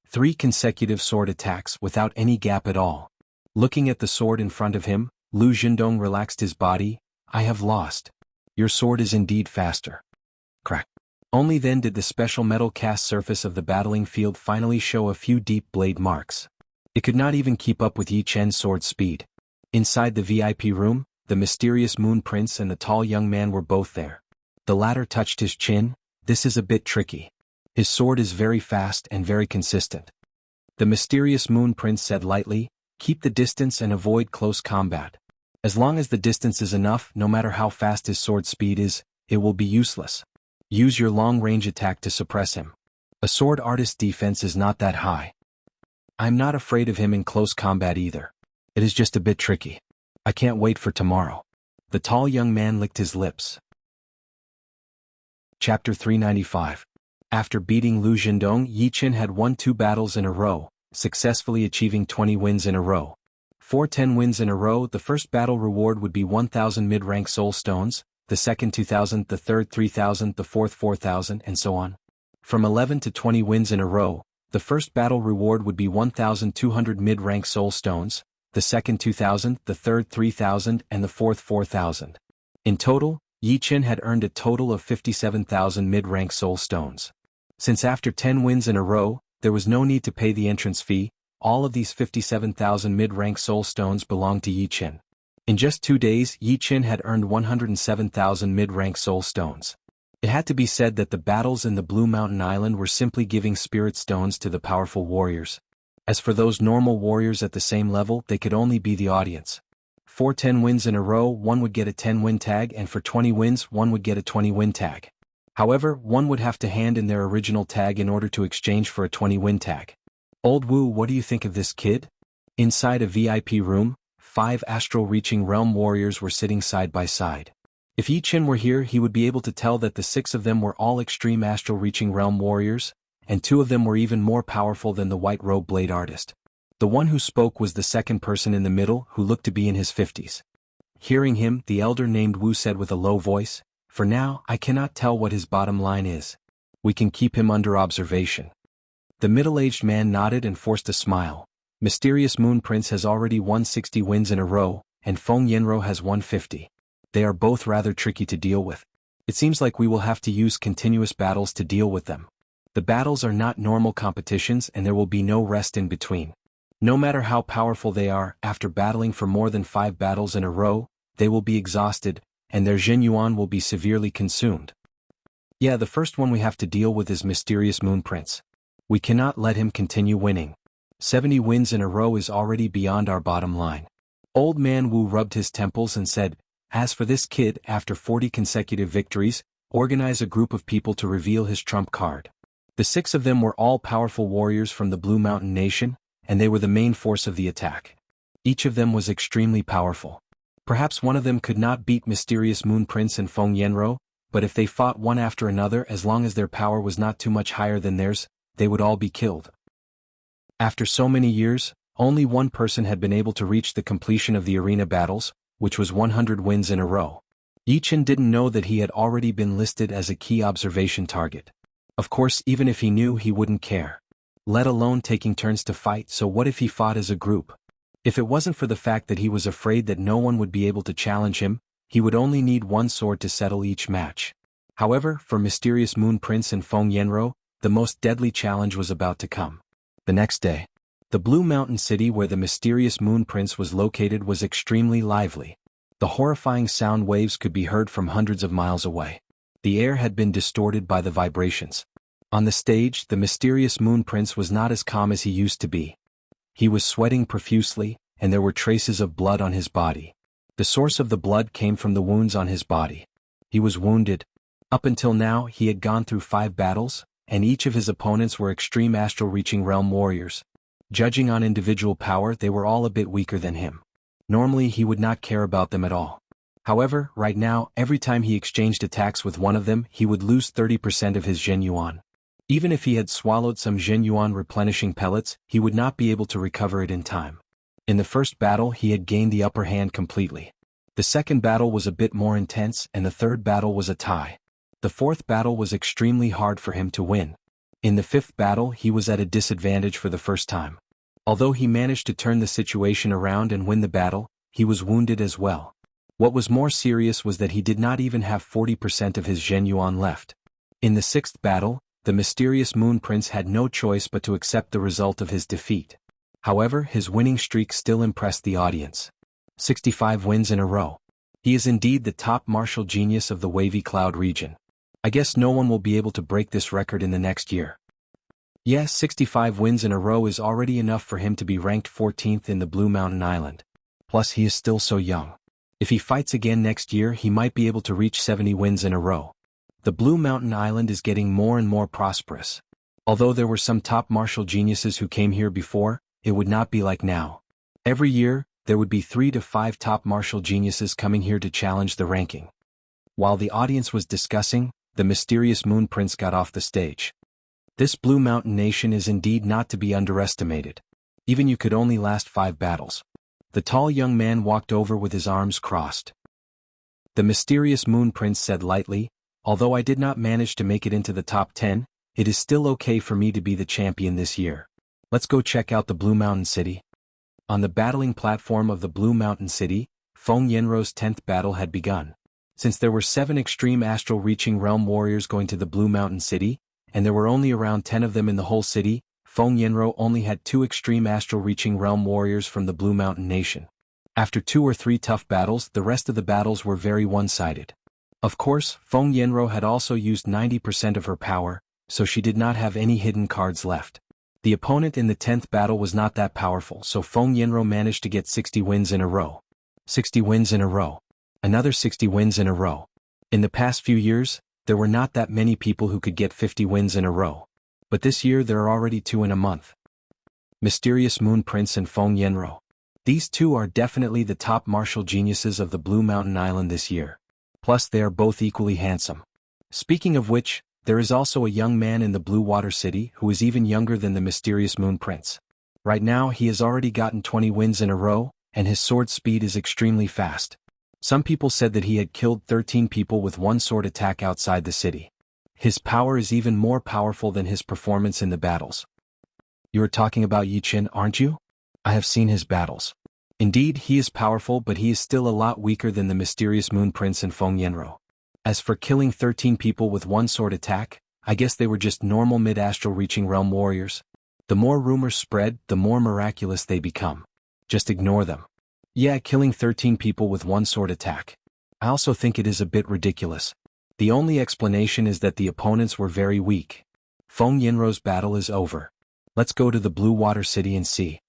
Three consecutive sword attacks without any gap at all. Looking at the sword in front of him, Lu Zhendong relaxed his body. I have lost. Your sword is indeed faster. Crack. Only then did the special metal cast surface of the battling field finally show a few deep blade marks. It could not even keep up with Yi Chen's sword speed. Inside the VIP room, the mysterious Moon Prince and the tall young man were both there. The latter touched his chin. This is a bit tricky. His sword is very fast and very consistent. The mysterious Moon Prince said lightly, keep the distance and avoid close combat. As long as the distance is enough, no matter how fast his sword speed is, it will be useless. Use your long-range attack to suppress him. A sword artist's defense is not that high. I'm not afraid of him in close combat either. It is just a bit tricky. I can't wait for tomorrow. The tall young man licked his lips. Chapter 395. After beating Lu Zhendong, Yi Chen had won 2 battles in a row, successfully achieving 20 wins in a row. For 10 wins in a row, the first battle reward would be 1,000 mid-rank soul stones, the second 2,000, the third 3,000, the fourth 4,000, and so on. From 11 to 20 wins in a row, the first battle reward would be 1,200 mid-rank soul stones, the second 2,000, the third 3,000, and the fourth 4,000. In total, Yi Chen had earned a total of 57,000 mid-rank soul stones. Since after 10 wins in a row, there was no need to pay the entrance fee, all of these 57,000 mid-rank soul stones belonged to Yi Chen. In just 2 days, Yi Chen had earned 107,000 mid-rank soul stones. It had to be said that the battles in the Blue Mountain Island were simply giving spirit stones to the powerful warriors. As for those normal warriors at the same level, they could only be the audience. For 10 wins in a row, one would get a 10-win tag, and for 20 wins, one would get a 20-win tag. However, one would have to hand in their original tag in order to exchange for a 20-win tag. Old Wu, what do you think of this kid? Inside a VIP room, 5 astral-reaching realm warriors were sitting side by side. If Yi Chen were here, he would be able to tell that the 6 of them were all extreme astral-reaching realm warriors, and 2 of them were even more powerful than the white-robe blade artist. The one who spoke was the second person in the middle, who looked to be in his 50s. Hearing him, the elder named Wu said with a low voice, for now, I cannot tell what his bottom line is. We can keep him under observation. The middle-aged man nodded and forced a smile. Mysterious Moon Prince has already won 60 wins in a row, and Feng Yanro has won 50. They are both rather tricky to deal with. It seems like we will have to use continuous battles to deal with them. The battles are not normal competitions, and there will be no rest in between. No matter how powerful they are, after battling for more than 5 battles in a row, they will be exhausted, and their Zhenyuan will be severely consumed. Yeah, the first one we have to deal with is Mysterious Moon Prince. We cannot let him continue winning. 70 wins in a row is already beyond our bottom line. Old Man Wu rubbed his temples and said, as for this kid, after 40 consecutive victories, organize a group of people to reveal his trump card. The 6 of them were all powerful warriors from the Blue Mountain Nation, and they were the main force of the attack. Each of them was extremely powerful. Perhaps one of them could not beat Mysterious Moon Prince and Feng Yanro, but if they fought one after another, as long as their power was not too much higher than theirs, they would all be killed. After so many years, only one person had been able to reach the completion of the arena battles, which was 100 wins in a row. Yi Chen didn't know that he had already been listed as a key observation target. Of course, even if he knew, he wouldn't care. Let alone taking turns to fight, so what if he fought as a group? If it wasn't for the fact that he was afraid that no one would be able to challenge him, he would only need one sword to settle each match. However, for Mysterious Moon Prince and Feng Yanro, the most deadly challenge was about to come. The next day, the Blue Mountain City where the Mysterious Moon Prince was located was extremely lively. The horrifying sound waves could be heard from hundreds of miles away. The air had been distorted by the vibrations. On the stage, the Mysterious Moon Prince was not as calm as he used to be. He was sweating profusely, and there were traces of blood on his body. The source of the blood came from the wounds on his body. He was wounded. Up until now, he had gone through 5 battles, and each of his opponents were extreme astral-reaching realm warriors. Judging on individual power, they were all a bit weaker than him. Normally, he would not care about them at all. However, right now, every time he exchanged attacks with one of them, he would lose 30% of his Zhenyuan. Even if he had swallowed some Zhenyuan replenishing pellets, he would not be able to recover it in time. In the first battle he had gained the upper hand completely. The second battle was a bit more intense and the third battle was a tie. The fourth battle was extremely hard for him to win. In the fifth battle he was at a disadvantage for the first time. Although he managed to turn the situation around and win the battle, he was wounded as well. What was more serious was that he did not even have 40% of his Zhenyuan left. In the sixth battle, the mysterious Moon Prince had no choice but to accept the result of his defeat. However, his winning streak still impressed the audience. 65 wins in a row. He is indeed the top martial genius of the Wavy Cloud region. I guess no one will be able to break this record in the next year. Yes, 65 wins in a row is already enough for him to be ranked 14th in the Blue Mountain Island. Plus he is still so young. If he fights again next year he might be able to reach 70 wins in a row. The Blue Mountain Island is getting more and more prosperous. Although there were some top martial geniuses who came here before, it would not be like now. Every year, there would be 3 to 5 top martial geniuses coming here to challenge the ranking. While the audience was discussing, the mysterious Moon Prince got off the stage. This Blue Mountain nation is indeed not to be underestimated. Even you could only last 5 battles. The tall young man walked over with his arms crossed. The mysterious Moon Prince said lightly, "Although I did not manage to make it into the top 10, it is still okay for me to be the champion this year. Let's go check out the Blue Mountain City." On the battling platform of the Blue Mountain City, Feng Yenro's 10th battle had begun. Since there were 7 extreme astral reaching realm warriors going to the Blue Mountain City, and there were only around 10 of them in the whole city, Feng Yenro only had 2 extreme astral reaching realm warriors from the Blue Mountain Nation. After 2 or 3 tough battles, the rest of the battles were very one-sided. Of course, Feng Yenro had also used 90% of her power, so she did not have any hidden cards left. The opponent in the 10th battle was not that powerful, so Feng Yenro managed to get 60 wins in a row. 60 wins in a row. Another 60 wins in a row. In the past few years, there were not that many people who could get 50 wins in a row. But this year there are already 2 in a month. Mysterious Moon Prince and Feng Yenro. These 2 are definitely the top martial geniuses of the Blue Mountain Island this year. Plus they are both equally handsome. Speaking of which, there is also a young man in the Blue Water City who is even younger than the mysterious Moon Prince. Right now he has already gotten 20 wins in a row, and his sword speed is extremely fast. Some people said that he had killed 13 people with one sword attack outside the city. His power is even more powerful than his performance in the battles. You are talking about Yi Qin, aren't you? I have seen his battles. Indeed, he is powerful, but he is still a lot weaker than the mysterious Moon Prince and Feng Yenro. As for killing 13 people with one sword attack, I guess they were just normal mid-astral reaching realm warriors. The more rumors spread, the more miraculous they become. Just ignore them. Yeah, killing 13 people with one sword attack. I also think it is a bit ridiculous. The only explanation is that the opponents were very weak. Feng Yenro's battle is over. Let's go to the Blue Water City and see.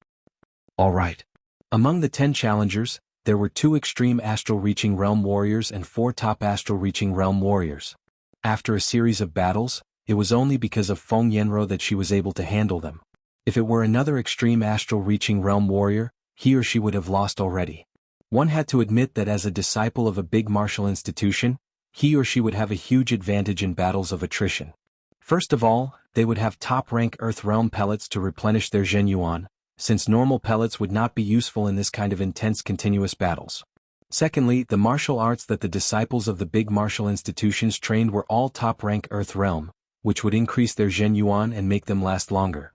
Alright. Among the 10 challengers, there were 2 extreme astral reaching realm warriors and 4 top astral reaching realm warriors. After a series of battles, it was only because of Feng Yenro that she was able to handle them. If it were another extreme astral reaching realm warrior, he or she would have lost already. One had to admit that as a disciple of a big martial institution, he or she would have a huge advantage in battles of attrition. First of all, they would have top-rank Earth Realm pellets to replenish their Zhenyuan, since normal pellets would not be useful in this kind of intense continuous battles. Secondly, the martial arts that the disciples of the big martial institutions trained were all top-rank Earth Realm, which would increase their Zhenyuan and make them last longer.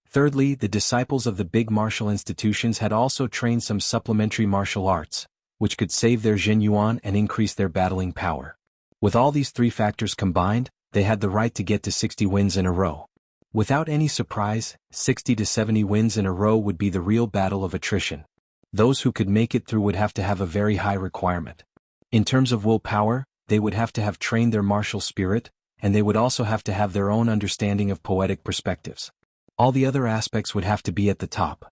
Thirdly, the disciples of the big martial institutions had also trained some supplementary martial arts, which could save their Zhenyuan and increase their battling power. With all these 3 factors combined, they had the right to get to 60 wins in a row. Without any surprise, 60 to 70 wins in a row would be the real battle of attrition. Those who could make it through would have to have a very high requirement. In terms of willpower, they would have to have trained their martial spirit, and they would also have to have their own understanding of poetic perspectives. All the other aspects would have to be at the top.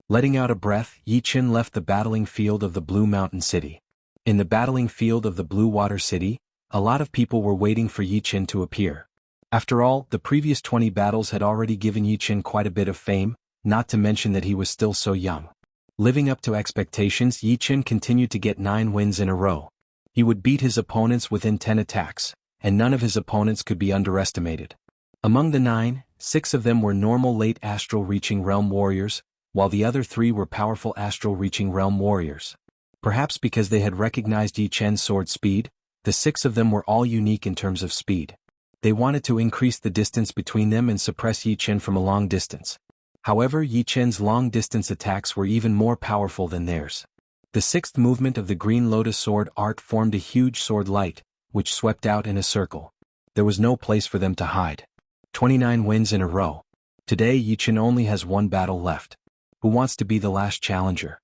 Letting out a breath, Yi Qin left the battling field of the Blue Mountain City. In the battling field of the Blue Water City, a lot of people were waiting for Yi Qin to appear. After all, the previous 20 battles had already given Yi Qin quite a bit of fame, not to mention that he was still so young. Living up to expectations, Yi Qin continued to get 9 wins in a row. He would beat his opponents within 10 attacks, and none of his opponents could be underestimated. Among the 9, 6 of them were normal late astral reaching realm warriors, while the other three were powerful astral-reaching realm warriors. Perhaps because they had recognized Yi Chen's sword speed, the 6 of them were all unique in terms of speed. They wanted to increase the distance between them and suppress Yi Chen from a long distance. However, Yi Chen's long-distance attacks were even more powerful than theirs. The 6th movement of the Green Lotus Sword art formed a huge sword light, which swept out in a circle. There was no place for them to hide. 29 wins in a row. Today Yi Chen only has 1 battle left. Who wants to be the last challenger?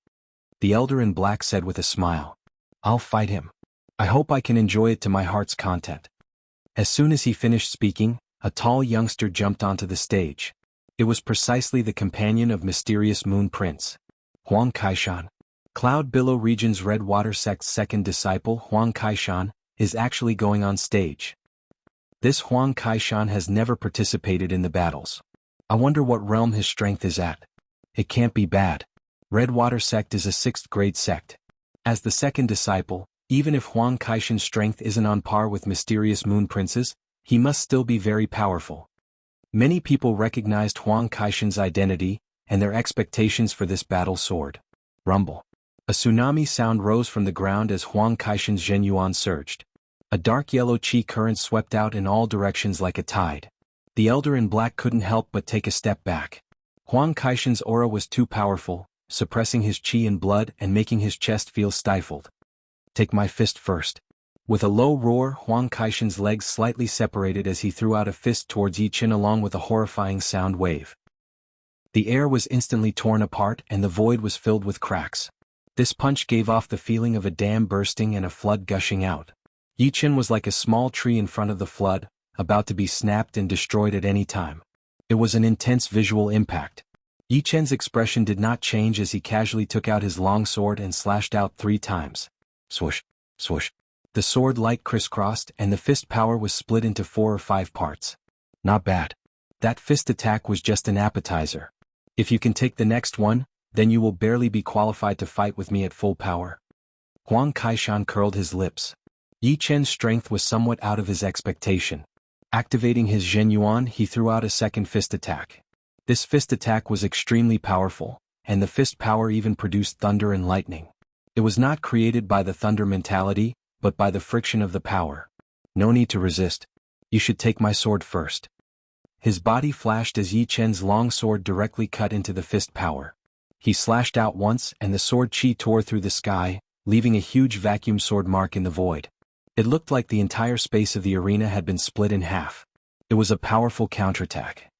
The Elder in Black said with a smile. I'll fight him. I hope I can enjoy it to my heart's content. As soon as he finished speaking, a tall youngster jumped onto the stage. It was precisely the companion of mysterious Moon Prince. Huang Kaishan. Cloud Billow Region's Red Water Sect's 2nd disciple, Huang Kaishan, is actually going on stage. This Huang Kaishan has never participated in the battles. I wonder what realm his strength is at. It can't be bad. Red Water Sect is a 6th grade sect. As the 2nd disciple, even if Huang Kaishan's strength isn't on par with mysterious Moon Prince's, he must still be very powerful. Many people recognized Huang Kaishan's identity, and their expectations for this battle soared. Rumble. A tsunami sound rose from the ground as Huang Kaishan's Zhenyuan surged. A dark yellow qi current swept out in all directions like a tide. The Elder in Black couldn't help but take a step back. Huang Kaishan's aura was too powerful, suppressing his qi and blood and making his chest feel stifled. Take my fist first. With a low roar, Huang Kaishan's legs slightly separated as he threw out a fist towards Yi Chen along with a horrifying sound wave. The air was instantly torn apart and the void was filled with cracks. This punch gave off the feeling of a dam bursting and a flood gushing out. Yi Chen was like a small tree in front of the flood, about to be snapped and destroyed at any time. It was an intense visual impact. Yi Chen's expression did not change as he casually took out his long sword and slashed out 3 times. Swoosh, swoosh. The sword light crisscrossed and the fist power was split into 4 or 5 parts. Not bad. That fist attack was just an appetizer. If you can take the next one, then you will barely be qualified to fight with me at full power. Huang Kaishan curled his lips. Yi Chen's strength was somewhat out of his expectation. Activating his Zhenyuan, he threw out a 2nd fist attack. This fist attack was extremely powerful, and the fist power even produced thunder and lightning. It was not created by the thunder mentality, but by the friction of the power. No need to resist. You should take my sword first. His body flashed as Yi Chen's long sword directly cut into the fist power. He slashed out once and the sword chi tore through the sky, leaving a huge vacuum sword mark in the void. It looked like the entire space of the arena had been split in half. It was a powerful counterattack.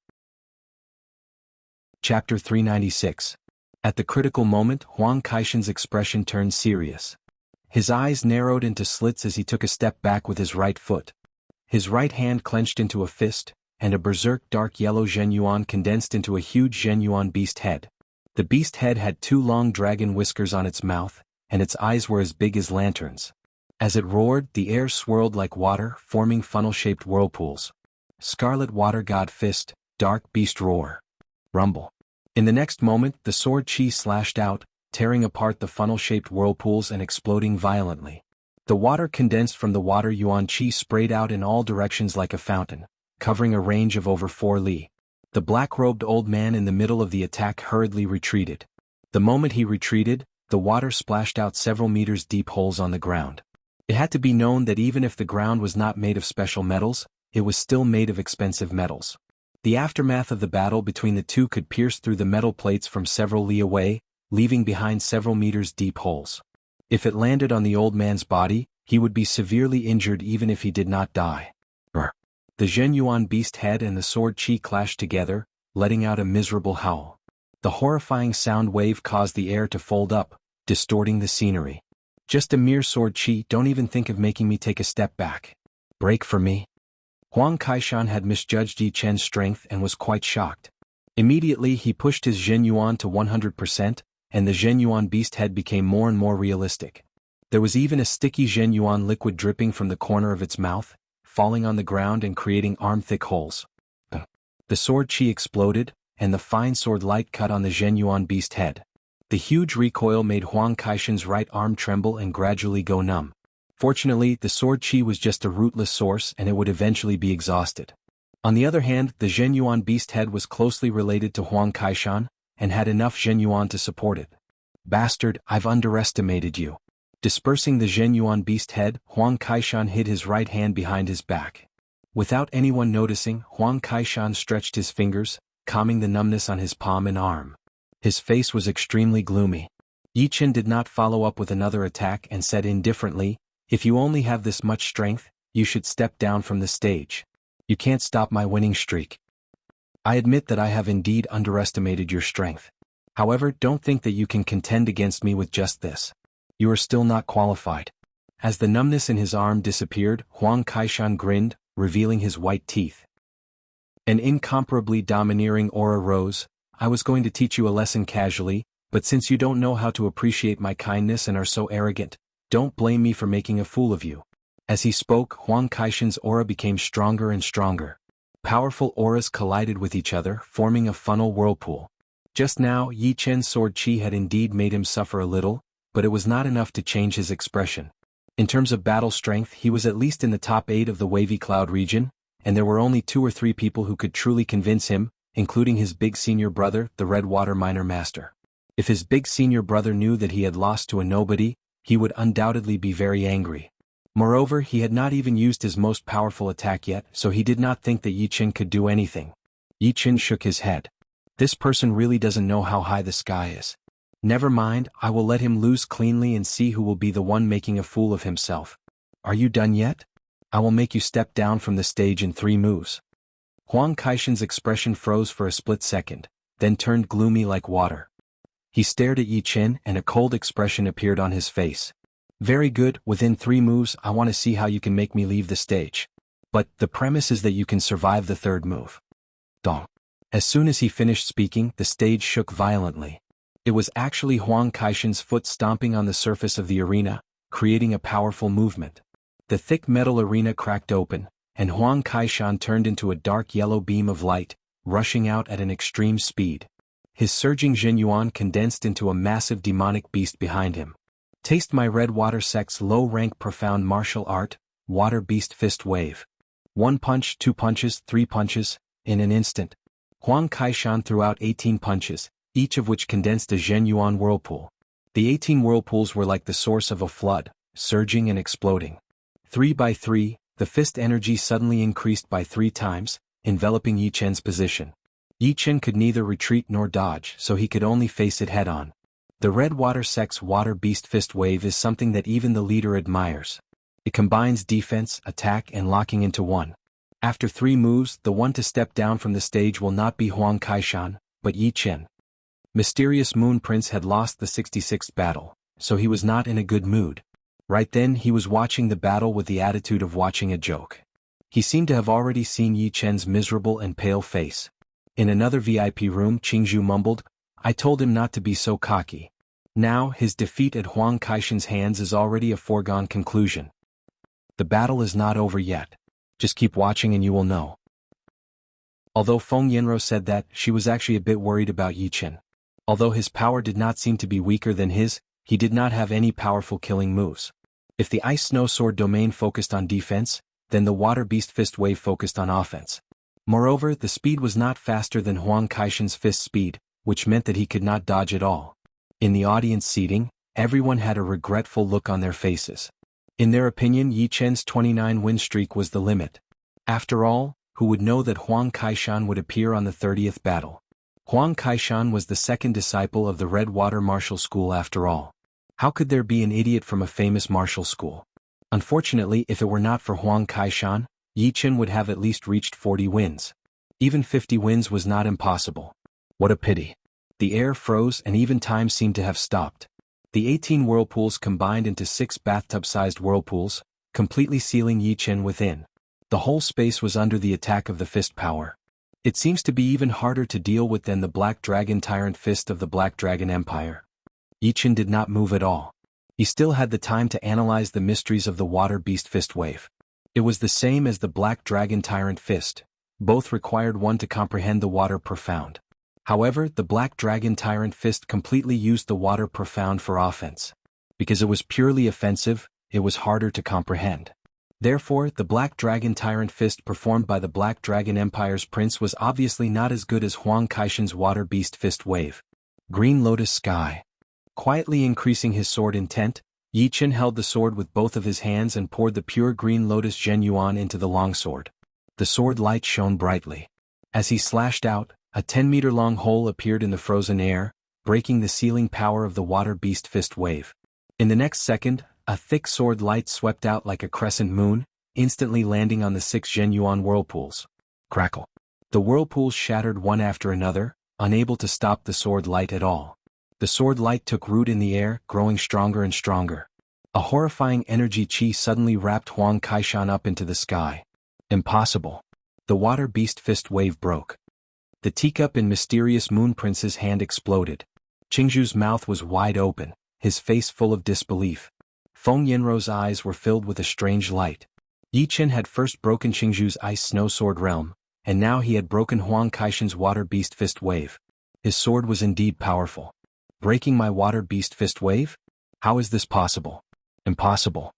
Chapter 396. At the critical moment, Huang Kaishan's expression turned serious. His eyes narrowed into slits as he took a step back with his right foot. His right hand clenched into a fist, and a berserk dark yellow Zhenyuan condensed into a huge Zhenyuan beast head. The beast head had 2 long dragon whiskers on its mouth, and its eyes were as big as lanterns. As it roared, the air swirled like water, forming funnel-shaped whirlpools. Scarlet Water God Fist, Dark Beast Roar. Rumble. In the next moment, the sword chi slashed out, tearing apart the funnel-shaped whirlpools and exploding violently. The water condensed from the water yuan chi sprayed out in all directions like a fountain, covering a range of over 4 li. The black-robed old man in the middle of the attack hurriedly retreated. The moment he retreated, the water splashed out several meters deep holes on the ground. It had to be known that even if the ground was not made of special metals, it was still made of expensive metals. The aftermath of the battle between the two could pierce through the metal plates from several li away, leaving behind several meters deep holes. If it landed on the old man's body, he would be severely injured even if he did not die. The Zhenyuan beast head and the sword chi clashed together, letting out a miserable howl. The horrifying sound wave caused the air to fold up, distorting the scenery. Just a mere sword chi, don't even think of making me take a step back. Break for me? Huang Kaishan had misjudged Yi Chen's strength and was quite shocked. Immediately he pushed his Zhenyuan to 100%, and the Zhenyuan beast head became more and more realistic. There was even a sticky Zhenyuan liquid dripping from the corner of its mouth, falling on the ground and creating arm-thick holes. The sword chi exploded, and the fine sword light cut on the Zhenyuan beast head. The huge recoil made Huang Kaishan's right arm tremble and gradually go numb. Fortunately, the sword chi was just a rootless source and it would eventually be exhausted. On the other hand, the Zhenyuan beast head was closely related to Huang Kaishan, and had enough Zhenyuan to support it. Bastard, I've underestimated you. Dispersing the Zhenyuan beast head, Huang Kaishan hid his right hand behind his back. Without anyone noticing, Huang Kaishan stretched his fingers, calming the numbness on his palm and arm. His face was extremely gloomy. Yi Chen did not follow up with another attack and said indifferently, "If you only have this much strength, you should step down from the stage. You can't stop my winning streak. I admit that I have indeed underestimated your strength. However, don't think that you can contend against me with just this. You are still not qualified." As the numbness in his arm disappeared, Huang Kaishan grinned, revealing his white teeth. An incomparably domineering aura rose. "I was going to teach you a lesson casually, but since you don't know how to appreciate my kindness and are so arrogant, don't blame me for making a fool of you." As he spoke, Huang Kaishan's aura became stronger and stronger. Powerful auras collided with each other, forming a funnel whirlpool. Just now, Yi Chen's sword chi had indeed made him suffer a little, but it was not enough to change his expression. In terms of battle strength, he was at least in the top 8 of the wavy cloud region, and there were only 2 or 3 people who could truly convince him, including his big senior brother, the Redwater Miner Master. If his big senior brother knew that he had lost to a nobody, he would undoubtedly be very angry. Moreover, he had not even used his most powerful attack yet, so he did not think that Yi Chen could do anything. Yi Chen shook his head. This person really doesn't know how high the sky is. Never mind, I will let him lose cleanly and see who will be the one making a fool of himself. Are you done yet? I will make you step down from the stage in 3 moves. Huang Kaishan's expression froze for a split second, then turned gloomy like water. He stared at Yi Chen and a cold expression appeared on his face. Very good, within 3 moves I want to see how you can make me leave the stage. But the premise is that you can survive the 3rd move. Dong. As soon as he finished speaking, the stage shook violently. It was actually Huang Kaishan's foot stomping on the surface of the arena, creating a powerful movement. The thick metal arena cracked open, and Huang Kaishan turned into a dark yellow beam of light, rushing out at an extreme speed. His surging Zhenyuan condensed into a massive demonic beast behind him. Taste my red water sect's low-rank profound martial art, Water Beast Fist Wave. 1 punch, 2 punches, 3 punches, in an instant. Huang Kaishan threw out 18 punches, each of which condensed a Zhenyuan whirlpool. The 18 whirlpools were like the source of a flood, surging and exploding. 3 by 3, the fist energy suddenly increased by 3 times, enveloping Yi Chen's position. Yi Chen could neither retreat nor dodge, so he could only face it head-on. The Red Water Sect's Water Beast Fist Wave is something that even the leader admires. It combines defense, attack, and locking into one. After 3 moves, the one to step down from the stage will not be Huang Kaishan, but Yi Chen. Mysterious Moon Prince had lost the 66th battle, so he was not in a good mood. Right then he was watching the battle with the attitude of watching a joke. He seemed to have already seen Yi Chen's miserable and pale face. In another VIP room, Qingzhu mumbled, "I told him not to be so cocky." Now, his defeat at Huang Kaishan's hands is already a foregone conclusion. The battle is not over yet. Just keep watching and you will know. Although Feng Yanro said that, she was actually a bit worried about Yi Chen. Although his power did not seem to be weaker than his, he did not have any powerful killing moves. If the Ice Snow Sword domain focused on defense, then the Water Beast Fist Wave focused on offense. Moreover, the speed was not faster than Huang Kaishan's fist speed, which meant that he could not dodge at all. In the audience seating, everyone had a regretful look on their faces. In their opinion, Yi Chen's 29 win streak was the limit. After all, who would know that Huang Kaishan would appear on the 30th battle? Huang Kaishan was the 2nd disciple of the Red Water Martial School after all. How could there be an idiot from a famous martial school? Unfortunately, if it were not for Huang Kaishan, Yi Chen would have at least reached 40 wins. Even 50 wins was not impossible. What a pity. The air froze and even time seemed to have stopped. The 18 whirlpools combined into 6 bathtub-sized whirlpools, completely sealing Yi Chen within. The whole space was under the attack of the fist power. It seems to be even harder to deal with than the Black Dragon Tyrant Fist of the Black Dragon Empire. Yi Chen did not move at all. He still had the time to analyze the mysteries of the Water Beast Fist Wave. It was the same as the Black Dragon Tyrant Fist. Both required one to comprehend the Water Profound. However, the Black Dragon Tyrant Fist completely used the Water Profound for offense. Because it was purely offensive, it was harder to comprehend. Therefore, the Black Dragon Tyrant Fist performed by the Black Dragon Empire's prince was obviously not as good as Huang Kaishan's Water Beast Fist Wave. Green Lotus Sky. Quietly increasing his sword intent, Yi Chen held the sword with both of his hands and poured the pure green lotus Zhenyuan into the longsword. The sword light shone brightly. As he slashed out, a 10-meter-long hole appeared in the frozen air, breaking the sealing power of the water beast fist wave. In the next second, a thick sword light swept out like a crescent moon, instantly landing on the 6 Zhenyuan whirlpools. Crackle. The whirlpools shattered one after another, unable to stop the sword light at all. The sword light took root in the air, growing stronger and stronger. A horrifying energy chi suddenly wrapped Huang Kaishan up into the sky. Impossible. The water beast fist wave broke. The teacup in mysterious Moon Prince's hand exploded. Qingzhu's mouth was wide open, his face full of disbelief. Feng Yinrou's eyes were filled with a strange light. Yi Chen had first broken Qingzhu's ice snow sword realm, and now he had broken Huang Kaishan's water beast fist wave. His sword was indeed powerful. Breaking my water beast fist wave? How is this possible? Impossible.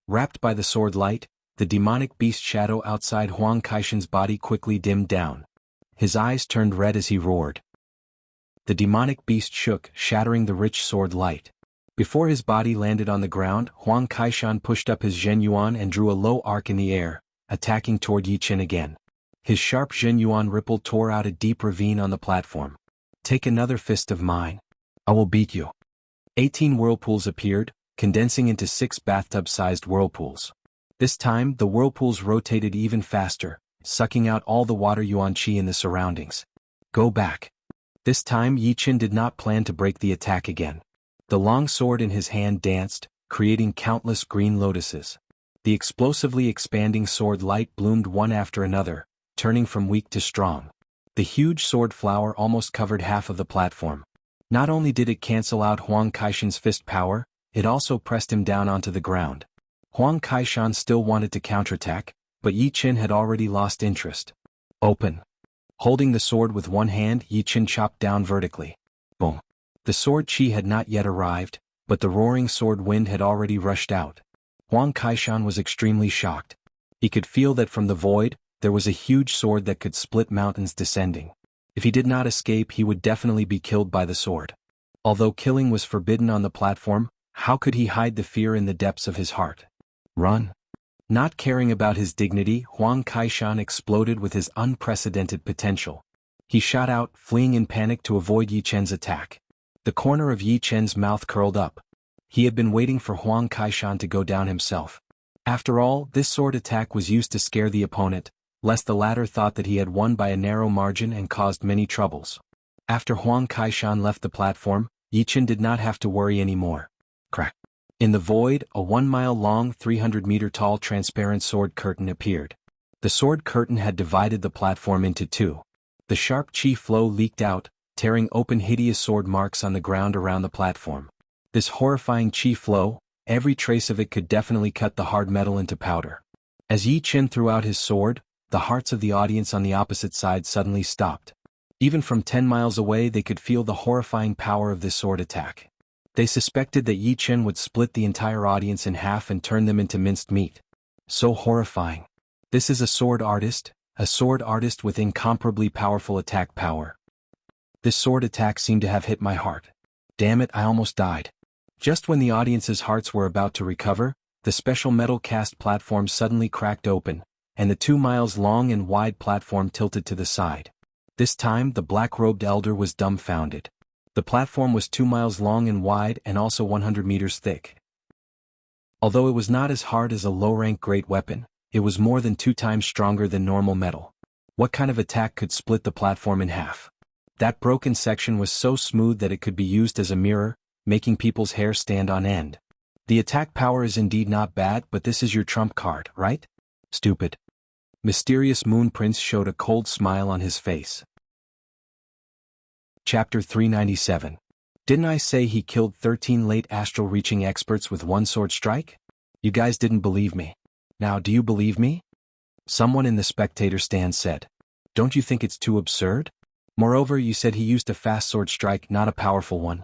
Wrapped by the sword light, the demonic beast shadow outside Huang Kaishan's body quickly dimmed down. His eyes turned red as he roared. The demonic beast shook, shattering the rich sword light. Before his body landed on the ground, Huang Kaishan pushed up his Zhenyuan and drew a low arc in the air, attacking toward Yi Chen again. His sharp Zhenyuan ripple tore out a deep ravine on the platform. Take another fist of mine. I will beat you. 18 whirlpools appeared, condensing into 6 bathtub-sized whirlpools. This time, the whirlpools rotated even faster, sucking out all the water yuan qi in the surroundings. Go back. This time Yi Chen did not plan to break the attack again. The long sword in his hand danced, creating countless green lotuses. The explosively expanding sword light bloomed one after another, turning from weak to strong. The huge sword flower almost covered half of the platform. Not only did it cancel out Huang Kaishan's fist power, it also pressed him down onto the ground. Huang Kaishan still wanted to counterattack, but Yi Chen had already lost interest. Open. Holding the sword with one hand, Yi Chen chopped down vertically. Boom. The sword chi had not yet arrived, but the roaring sword wind had already rushed out. Huang Kaishan was extremely shocked. He could feel that from the void, there was a huge sword that could split mountains descending. If he did not escape, he would definitely be killed by the sword. Although killing was forbidden on the platform, how could he hide the fear in the depths of his heart? Run. Not caring about his dignity, Huang Kaishan exploded with his unprecedented potential. He shot out, fleeing in panic to avoid Yi Chen's attack. The corner of Yi Chen's mouth curled up. He had been waiting for Huang Kaishan to go down himself. After all, this sword attack was used to scare the opponent, lest the latter thought that he had won by a narrow margin and caused many troubles. After Huang Kaishan left the platform, Yi Chen did not have to worry anymore. Crack. In the void, a 1-mile-long, 300-meter-tall transparent sword curtain appeared. The sword curtain had divided the platform into two. The sharp chi flow leaked out, tearing open hideous sword marks on the ground around the platform. This horrifying chi flow, every trace of it could definitely cut the hard metal into powder. As Yi Chen threw out his sword, the hearts of the audience on the opposite side suddenly stopped. Even from 10 miles away they could feel the horrifying power of this sword attack. They suspected that Yi Chen would split the entire audience in half and turn them into minced meat. So horrifying. This is a sword artist with incomparably powerful attack power. This sword attack seemed to have hit my heart. Damn it, I almost died. Just when the audience's hearts were about to recover, the special metal cast platform suddenly cracked open, and the 2 miles long and wide platform tilted to the side. This time the black-robed elder was dumbfounded. The platform was 2 miles long and wide and also 100 meters thick. Although it was not as hard as a low-rank great weapon, it was more than 2 times stronger than normal metal. What kind of attack could split the platform in half? That broken section was so smooth that it could be used as a mirror, making people's hair stand on end. The attack power is indeed not bad, but this is your trump card, right? Stupid. Mysterious Moon Prince showed a cold smile on his face. Chapter 397. Didn't I say he killed 13 late astral reaching experts with one sword strike? You guys didn't believe me. Now do you believe me? Someone in the spectator stand said. Don't you think it's too absurd? Moreover, you said he used a fast sword strike, not a powerful one.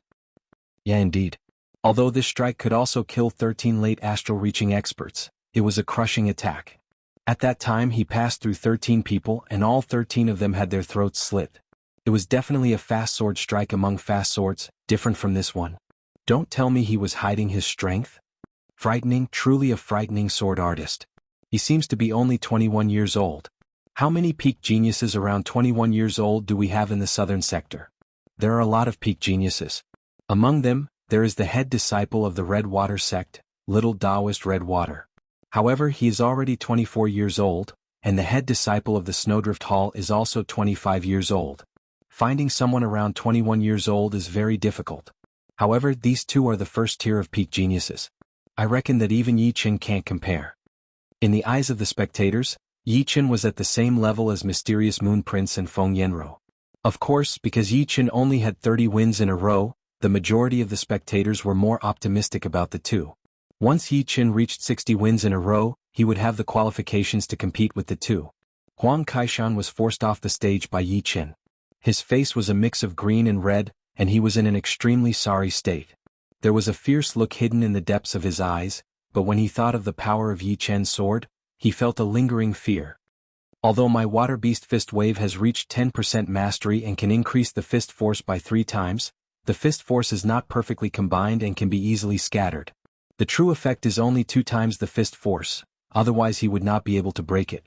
Yeah, indeed. Although this strike could also kill 13 late astral reaching experts, it was a crushing attack. At that time he passed through 13 people and all 13 of them had their throats slit. It was definitely a fast sword strike among fast swords, different from this one. Don't tell me he was hiding his strength? Frightening, truly a frightening sword artist. He seems to be only 21 years old. How many peak geniuses around 21 years old do we have in the southern sector? There are a lot of peak geniuses. Among them, there is the head disciple of the Red Water sect, Little Taoist Red Water. However, he is already 24 years old, and the head disciple of the Snowdrift Hall is also 25 years old. Finding someone around 21 years old is very difficult. However, these two are the first tier of peak geniuses. I reckon that even Yi Qin can't compare. In the eyes of the spectators, Yi Qin was at the same level as Mysterious Moon Prince and Feng Yanro. Of course, because Yi Qin only had 30 wins in a row, the majority of the spectators were more optimistic about the two. Once Yi Qin reached 60 wins in a row, he would have the qualifications to compete with the two. Huang Kaishan was forced off the stage by Yi Qin. His face was a mix of green and red, and he was in an extremely sorry state. There was a fierce look hidden in the depths of his eyes, but when he thought of the power of Yi Qin's sword, he felt a lingering fear. Although my Water Beast Fist Wave has reached 10% mastery and can increase the fist force by 3 times, the fist force is not perfectly combined and can be easily scattered. The true effect is only 2 times the fist force, otherwise he would not be able to break it.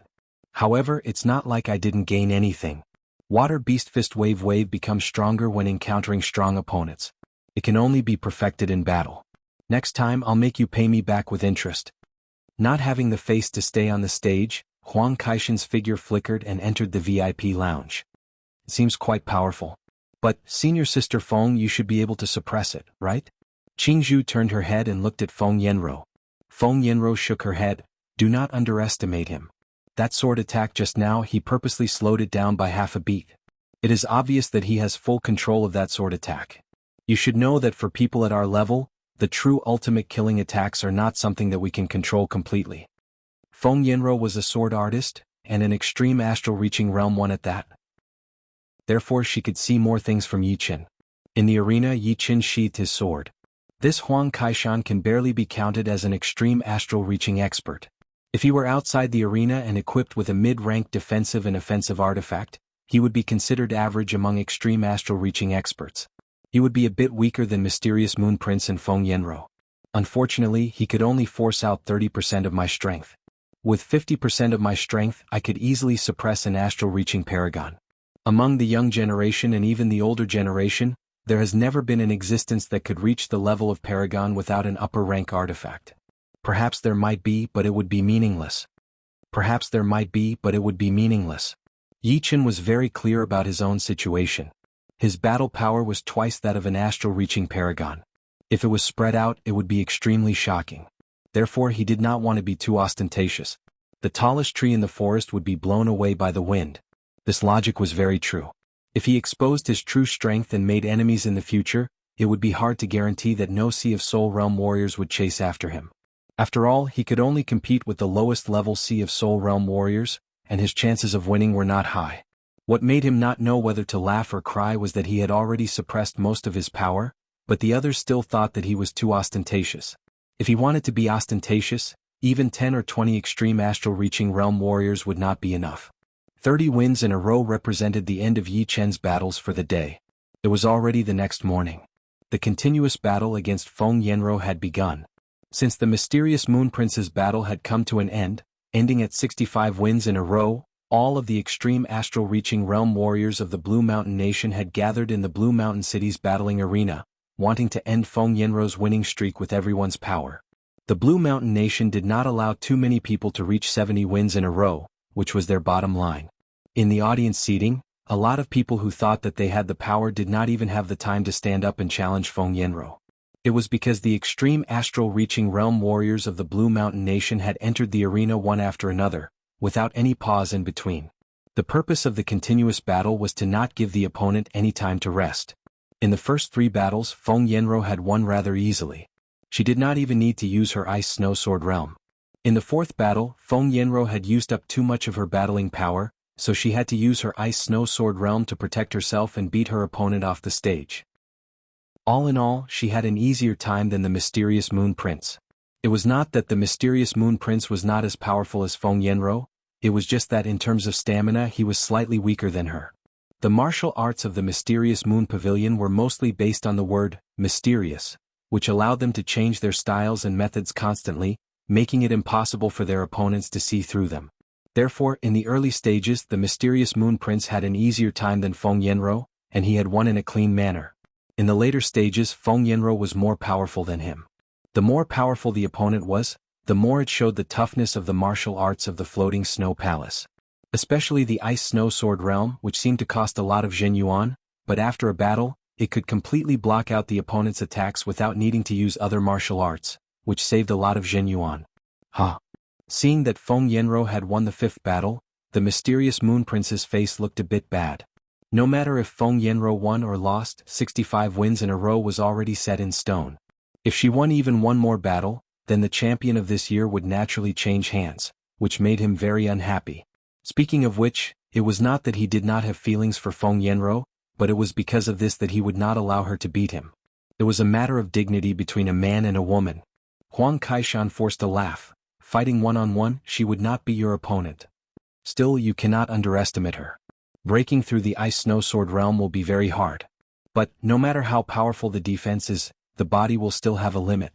However, it's not like I didn't gain anything. Water Beast Fist Wave becomes stronger when encountering strong opponents. It can only be perfected in battle. Next time I'll make you pay me back with interest. Not having the face to stay on the stage, Huang Kaishan's figure flickered and entered the VIP lounge. It seems quite powerful. But, Senior Sister Feng, you should be able to suppress it, right? Qingzhu turned her head and looked at Feng Yanro. Feng Yanro shook her head. Do not underestimate him. That sword attack just now, he purposely slowed it down by half a beat. It is obvious that he has full control of that sword attack. You should know that for people at our level, the true ultimate killing attacks are not something that we can control completely. Feng Yanro was a sword artist, and an extreme astral reaching realm one at that. Therefore she could see more things from Yi Qin. In the arena, Yi Qin sheathed his sword. This Huang Kaishan can barely be counted as an extreme astral reaching expert. If he were outside the arena and equipped with a mid-rank defensive and offensive artifact, he would be considered average among extreme astral reaching experts. He would be a bit weaker than Mysterious Moon Prince and Feng Yanro. Unfortunately, he could only force out 30% of my strength. With 50% of my strength, I could easily suppress an astral reaching paragon. Among the young generation and even the older generation, there has never been an existence that could reach the level of paragon without an upper rank artifact. Perhaps there might be, but it would be meaningless. Perhaps there might be, but it would be meaningless. Yi Qin was very clear about his own situation. His battle power was twice that of an astral reaching paragon. If it was spread out, it would be extremely shocking. Therefore he did not want to be too ostentatious. The tallest tree in the forest would be blown away by the wind. This logic was very true. If he exposed his true strength and made enemies in the future, it would be hard to guarantee that no Sea of Soul Realm warriors would chase after him. After all, he could only compete with the lowest level Sea of Soul Realm warriors, and his chances of winning were not high. What made him not know whether to laugh or cry was that he had already suppressed most of his power, but the others still thought that he was too ostentatious. If he wanted to be ostentatious, even 10 or 20 extreme astral reaching realm warriors would not be enough. 30 wins in a row represented the end of Yi Qin's battles for the day. It was already the next morning. The continuous battle against Feng Yanro had begun. Since the Mysterious Moon Prince's battle had come to an end, ending at 65 wins in a row, all of the extreme astral reaching realm warriors of the Blue Mountain Nation had gathered in the Blue Mountain City's battling arena, wanting to end Feng Yanro's winning streak with everyone's power. The Blue Mountain Nation did not allow too many people to reach 70 wins in a row, which was their bottom line. In the audience seating, a lot of people who thought that they had the power did not even have the time to stand up and challenge Feng Yanro. It was because the extreme astral reaching realm warriors of the Blue Mountain Nation had entered the arena one after another, without any pause in between. The purpose of the continuous battle was to not give the opponent any time to rest. In the first 3 battles, Feng Yanro had won rather easily. She did not even need to use her Ice Snow Sword realm. In the 4th battle, Feng Yanro had used up too much of her battling power, so she had to use her Ice Snow Sword realm to protect herself and beat her opponent off the stage. All in all, she had an easier time than the Mysterious Moon Prince. It was not that the Mysterious Moon Prince was not as powerful as Feng Yanro, it was just that in terms of stamina he was slightly weaker than her. The martial arts of the mysterious Moon Pavilion were mostly based on the word mysterious, which allowed them to change their styles and methods constantly, making it impossible for their opponents to see through them. Therefore, in the early stages, the mysterious Moon Prince had an easier time than Feng Yenro, and he had won in a clean manner. In the later stages, Feng Yenro was more powerful than him. The more powerful the opponent was, the more it showed the toughness of the martial arts of the floating snow palace. Especially the ice snow sword realm, which seemed to cost a lot of Zhenyuan, but after a battle, it could completely block out the opponent's attacks without needing to use other martial arts, which saved a lot of Zhenyuan. Seeing that Feng Yenro had won the fifth battle, the mysterious Moon Prince's face looked a bit bad. No matter if Feng Yenro won or lost, 65 wins in a row was already set in stone. If she won even one more battle, then the champion of this year would naturally change hands, which made him very unhappy. Speaking of which, it was not that he did not have feelings for Feng Yenro, but it was because of this that he would not allow her to beat him. It was a matter of dignity between a man and a woman. Huang Kaishan forced a laugh. Fighting one-on-one, she would not be your opponent. Still, you cannot underestimate her. Breaking through the ice snow sword realm will be very hard. But, no matter how powerful the defense is, the body will still have a limit.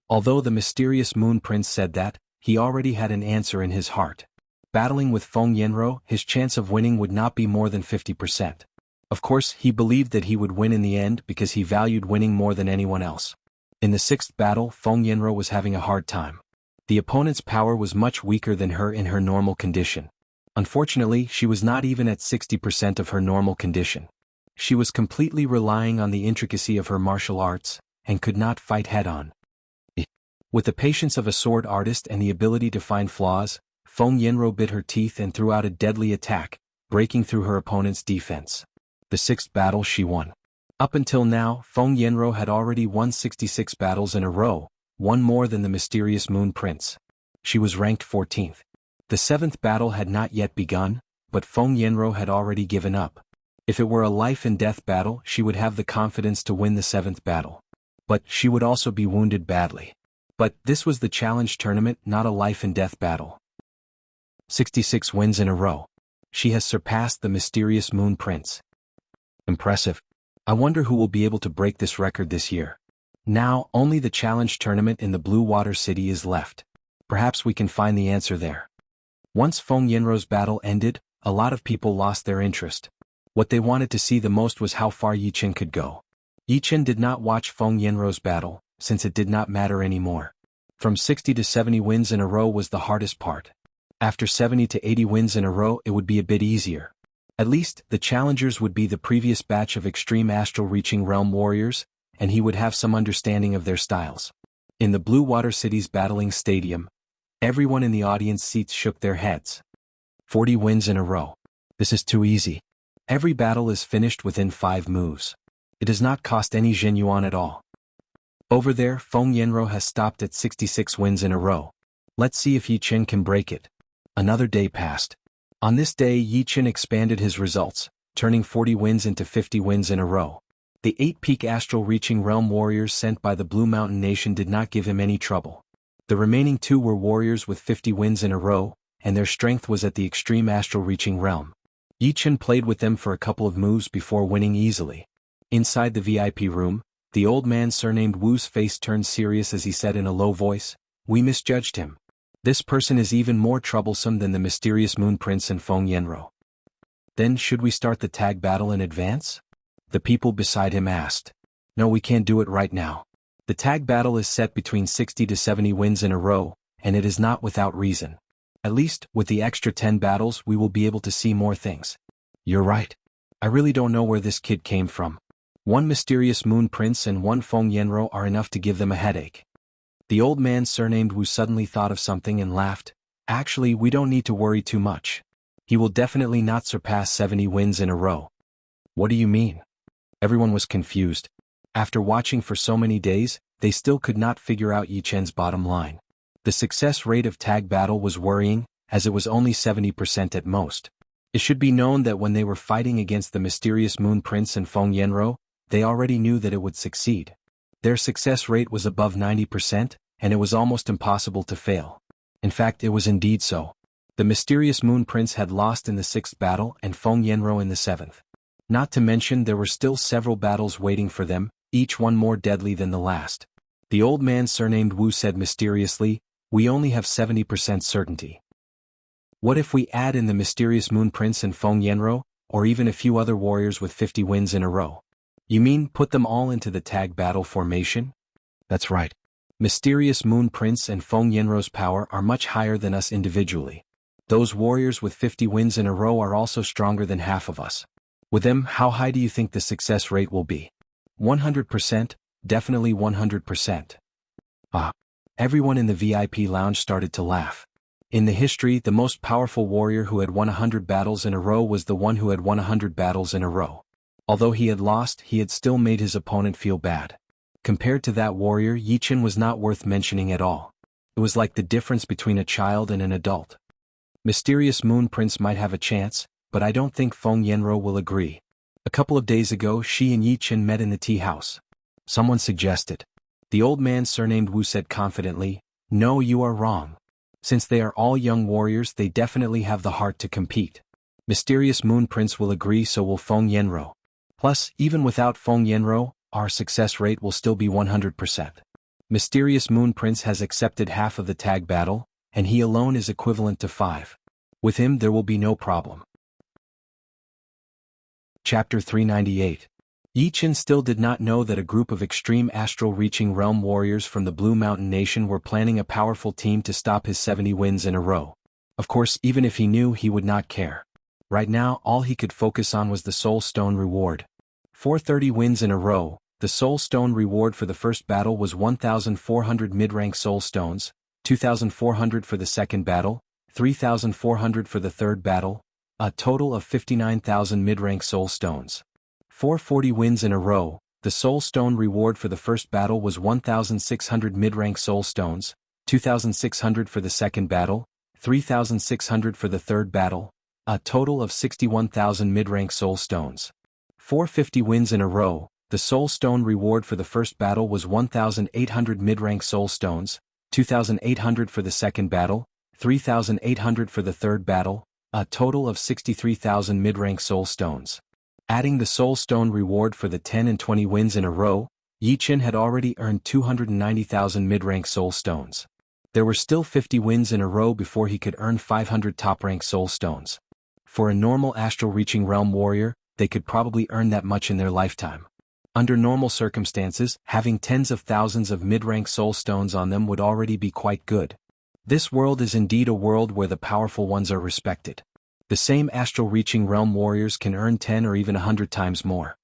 Although the mysterious Moon Prince said that, he already had an answer in his heart. Battling with Feng Yenro, his chance of winning would not be more than 50%. Of course, he believed that he would win in the end because he valued winning more than anyone else. In the sixth battle, Feng Yenro was having a hard time. The opponent's power was much weaker than her in her normal condition. Unfortunately, she was not even at 60% of her normal condition. She was completely relying on the intricacy of her martial arts, and could not fight head-on. With the patience of a sword artist and the ability to find flaws, Feng Yenro bit her teeth and threw out a deadly attack, breaking through her opponent's defense. The sixth battle she won. Up until now, Feng Yenro had already won 66 battles in a row, one more than the mysterious Moon Prince. She was ranked 14th. The seventh battle had not yet begun, but Feng Yenro had already given up. If it were a life-and-death battle, she would have the confidence to win the seventh battle. But she would also be wounded badly. But this was the challenge tournament, not a life-and-death battle. 66 wins in a row. She has surpassed the mysterious Moon Prince. Impressive. I wonder who will be able to break this record this year. Now, only the challenge tournament in the Blue Water City is left. Perhaps we can find the answer there. Once Feng Yenro's battle ended, a lot of people lost their interest. What they wanted to see the most was how far Yi Chen could go. Yi Chen did not watch Feng Yenro's battle, since it did not matter anymore. From 60 to 70 wins in a row was the hardest part. After 70 to 80 wins in a row, it would be a bit easier. At least, the challengers would be the previous batch of extreme astral reaching realm warriors, and he would have some understanding of their styles. In the Blue Water City's battling stadium, everyone in the audience seats shook their heads. 40 wins in a row. This is too easy. Every battle is finished within 5 moves. It does not cost any Zhenyuan at all. Over there, Feng Yenro has stopped at 66 wins in a row. Let's see if Yi Chen can break it. Another day passed. On this day, Yi Chen expanded his results, turning 40 wins into 50 wins in a row. The 8-peak astral reaching realm warriors sent by the Blue Mountain Nation did not give him any trouble. The remaining 2 were warriors with 50 wins in a row, and their strength was at the extreme astral reaching realm. Yi Chen played with them for a couple of moves before winning easily. Inside the VIP room, the old man surnamed Wu's face turned serious as he said in a low voice, "We misjudged him. This person is even more troublesome than the mysterious Moon Prince and Feng Yenro." "Then should we start the tag battle in advance?" the people beside him asked. "No, we can't do it right now. The tag battle is set between 60 to 70 wins in a row, and it is not without reason. At least, with the extra 10 battles we will be able to see more things." "You're right. I really don't know where this kid came from. One mysterious Moon Prince and one Feng Yenro are enough to give them a headache." The old man surnamed Wu suddenly thought of something and laughed. "Actually, we don't need to worry too much. He will definitely not surpass 70 wins in a row." "What do you mean?" Everyone was confused. After watching for so many days, they still could not figure out Yi Chen's bottom line. The success rate of tag battle was worrying, as it was only 70% at most. It should be known that when they were fighting against the mysterious Moon Prince and Feng Yenro, they already knew that it would succeed. Their success rate was above 90%, and it was almost impossible to fail. In fact, it was indeed so. The mysterious Moon Prince had lost in the 6th battle and Feng Yenro in the 7th. Not to mention there were still several battles waiting for them, each one more deadly than the last. The old man surnamed Wu said mysteriously, "We only have 70% certainty. What if we add in the mysterious Moon Prince and Feng Yanro, or even a few other warriors with 50 wins in a row? You mean put them all into the tag battle formation?" "That's right. Mysterious Moon Prince and Feng Yanro's power are much higher than us individually. Those warriors with 50 wins in a row are also stronger than half of us. With them, how high do you think the success rate will be?" 100%, definitely 100%. Ah. Everyone in the VIP lounge started to laugh. In the history, the most powerful warrior who had won 100 battles in a row was the one who had won 100 battles in a row. Although he had lost, he had still made his opponent feel bad. Compared to that warrior, Yichen was not worth mentioning at all. It was like the difference between a child and an adult. Mysterious Moon Prince might have a chance, but I don't think Feng Yanro will agree. A couple of days ago she and Yichen met in the tea house. Someone suggested. The old man surnamed Wu said confidently, "No, you are wrong. Since they are all young warriors, they definitely have the heart to compete. Mysterious Moon Prince will agree, so will Feng Yanro. Plus, even without Feng Yanro, our success rate will still be 100%. Mysterious Moon Prince has accepted half of the tag battle, and he alone is equivalent to 5. With him there will be no problem." Chapter 398. Yichen still did not know that a group of extreme astral-reaching realm warriors from the Blue Mountain Nation were planning a powerful team to stop his 70 wins in a row. Of course, even if he knew, he would not care. Right now, all he could focus on was the Soul Stone reward. For 30 wins in a row, the Soul Stone reward for the first battle was 1,400 mid-rank Soul Stones, 2,400 for the second battle, 3,400 for the third battle, a total of 59,000 mid-rank Soul Stones. For 40 wins in a row, the Soul Stone reward for the first battle was 1,600 mid-rank Soul Stones, 2,600 for the second battle, 3,600 for the third battle, a total of 61,000 mid-rank Soul Stones. For 50 wins in a row, the Soul Stone reward for the first battle was 1,800 mid-rank Soul Stones, 2,800 for the second battle, 3,800 for the third battle, a total of 63,000 mid-rank Soul Stones. Adding the Soul Stone reward for the 10 and 20 wins in a row, Yichen had already earned 290,000 mid-rank Soul Stones. There were still 50 wins in a row before he could earn 500 top-rank Soul Stones. For a normal astral-reaching realm warrior, they could probably earn that much in their lifetime. Under normal circumstances, having tens of thousands of mid-rank Soul Stones on them would already be quite good. This world is indeed a world where the powerful ones are respected. The same astral-reaching realm warriors can earn 10 or even 100 times more.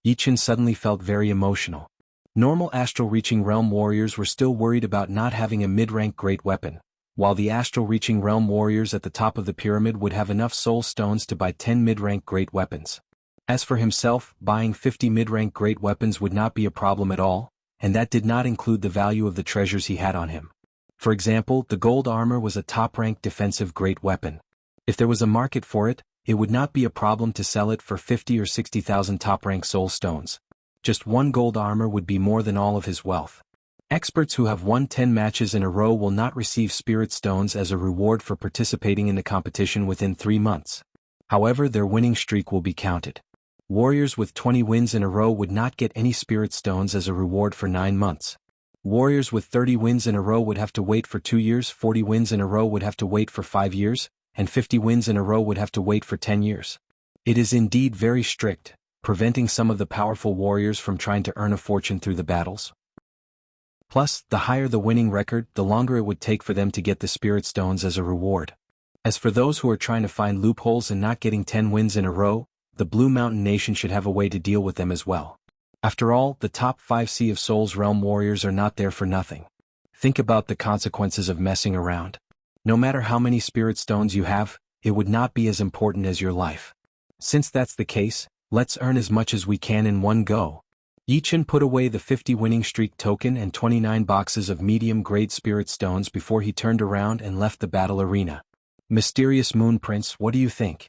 Yichen suddenly felt very emotional. Normal astral-reaching realm warriors were still worried about not having a mid-rank great weapon, while the astral-reaching realm warriors at the top of the pyramid would have enough Soul Stones to buy 10 mid-rank great weapons. As for himself, buying 50 mid-rank great weapons would not be a problem at all, and that did not include the value of the treasures he had on him. For example, the gold armor was a top-rank defensive great weapon. If there was a market for it, it would not be a problem to sell it for 50 or 60,000 top-rank Soul Stones. Just one gold armor would be more than all of his wealth. Experts who have won 10 matches in a row will not receive Spirit Stones as a reward for participating in the competition within 3 months. However, their winning streak will be counted. Warriors with 20 wins in a row would not get any Spirit Stones as a reward for 9 months. Warriors with 30 wins in a row would have to wait for 2 years, 40 wins in a row would have to wait for 5 years, and 50 wins in a row would have to wait for 10 years. It is indeed very strict, preventing some of the powerful warriors from trying to earn a fortune through the battles. Plus, the higher the winning record, the longer it would take for them to get the Spirit Stones as a reward. As for those who are trying to find loopholes and not getting 10 wins in a row, the Blue Mountain Nation should have a way to deal with them as well. After all, the top 5 Sea of Souls realm warriors are not there for nothing. Think about the consequences of messing around. No matter how many Spirit Stones you have, it would not be as important as your life. Since that's the case, let's earn as much as we can in one go. Yichen put away the 50 winning streak token and 29 boxes of medium-grade Spirit Stones before he turned around and left the battle arena. Mysterious Moon Prince, what do you think?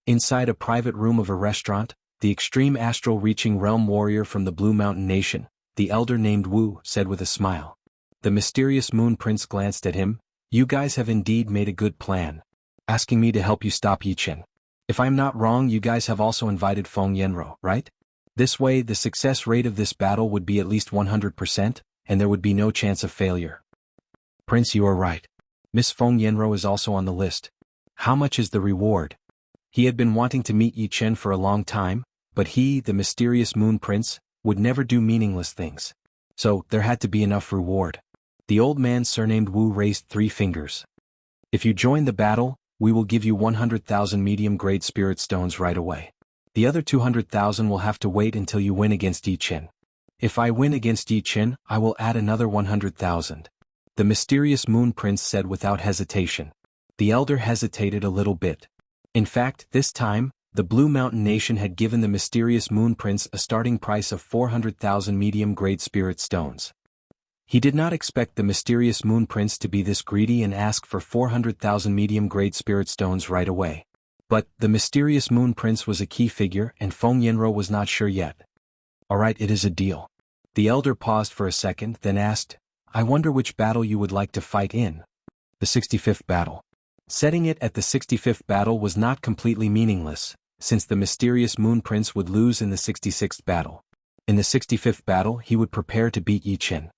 Inside a private room of a restaurant, the extreme astral-reaching realm warrior from the Blue Mountain Nation, the elder named Wu, said with a smile. The mysterious Moon Prince glanced at him. You guys have indeed made a good plan. Asking me to help you stop Yichen. If I'm not wrong, you guys have also invited Feng Yenro, right? This way, the success rate of this battle would be at least 100%, and there would be no chance of failure. Prince, you are right. Miss Feng Yenro is also on the list. How much is the reward? He had been wanting to meet Yi Chen for a long time, but he, the mysterious Moon Prince, would never do meaningless things. So, there had to be enough reward. The old man surnamed Wu raised 3 fingers. If you join the battle, we will give you 100,000 medium-grade spirit stones right away. The other 200,000 will have to wait until you win against Yi Chen. If I win against Yi Chen, I will add another 100,000. The mysterious Moon Prince said without hesitation. The elder hesitated a little bit. In fact, this time, the Blue Mountain Nation had given the mysterious Moon Prince a starting price of 400,000 medium-grade spirit stones. He did not expect the mysterious Moon Prince to be this greedy and ask for 400,000 medium-grade spirit stones right away. But, the mysterious Moon Prince was a key figure and Feng Yenro was not sure yet. Alright, it is a deal. The elder paused for a second, then asked, I wonder which battle you would like to fight in. The 65th battle. Setting it at the 65th battle was not completely meaningless, since the mysterious Moon Prince would lose in the 66th battle. In the 65th battle, he would prepare to beat Yi Chen.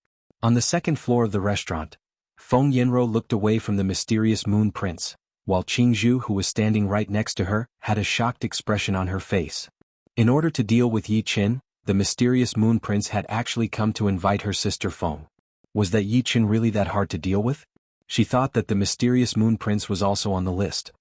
On the second floor of the restaurant, Feng Yenro looked away from the mysterious Moon Prince, while Jianghu, who was standing right next to her, had a shocked expression on her face. In order to deal with Yi Chen, the mysterious Moon Prince had actually come to invite her sister Feng. Was that Yi Chen really that hard to deal with? She thought that the mysterious Moon Prince was also on the list.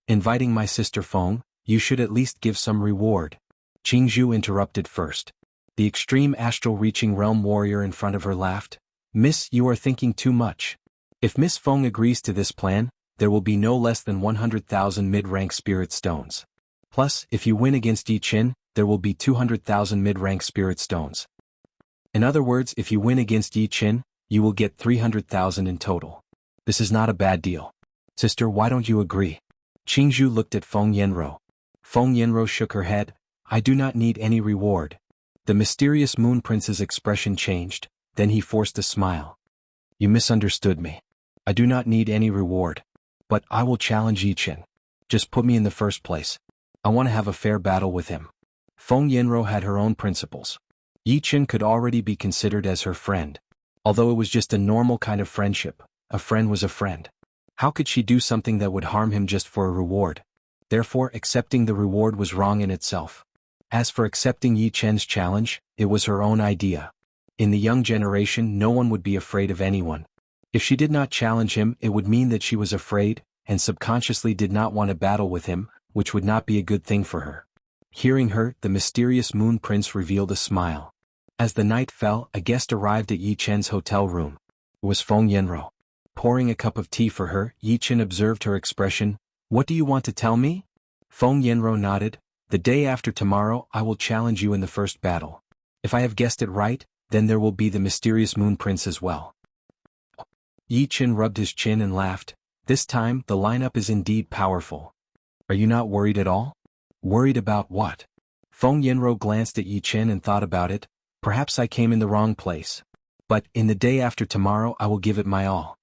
Inviting my sister Feng, you should at least give some reward. Jianghu interrupted first. The extreme astral reaching realm warrior in front of her laughed. Miss, you are thinking too much. If Miss Feng agrees to this plan, there will be no less than 100,000 mid-rank spirit stones. Plus, if you win against Yi Chen, there will be 200,000 mid-rank spirit stones. In other words, if you win against Yi Chen, you will get 300,000 in total. This is not a bad deal. Sister, why don't you agree? Jianghu looked at Feng Yenro. Feng Yenro shook her head. I do not need any reward. The mysterious Moon Prince's expression changed, then he forced a smile. You misunderstood me. I do not need any reward. But I will challenge Yi Chen. Just put me in the first place. I want to have a fair battle with him. Feng Yenro had her own principles. Yi Chen could already be considered as her friend. Although it was just a normal kind of friendship, a friend was a friend. How could she do something that would harm him just for a reward? Therefore, accepting the reward was wrong in itself. As for accepting Yi Chen's challenge, it was her own idea. In the young generation, no one would be afraid of anyone. If she did not challenge him, it would mean that she was afraid, and subconsciously did not want to battle with him, which would not be a good thing for her. Hearing her, the mysterious Moon Prince revealed a smile. As the night fell, a guest arrived at Yi Chen's hotel room. It was Feng Yenro. Pouring a cup of tea for her, Yi Chen observed her expression. What do you want to tell me? Feng Yenro nodded. The day after tomorrow, I will challenge you in the first battle. If I have guessed it right, then there will be the mysterious Moon Prince as well. Yi Chen rubbed his chin and laughed. This time, the lineup is indeed powerful. Are you not worried at all? Worried about what? Feng Yenro glanced at Yi Chen and thought about it. Perhaps I came in the wrong place. But, in the day after tomorrow I will give it my all.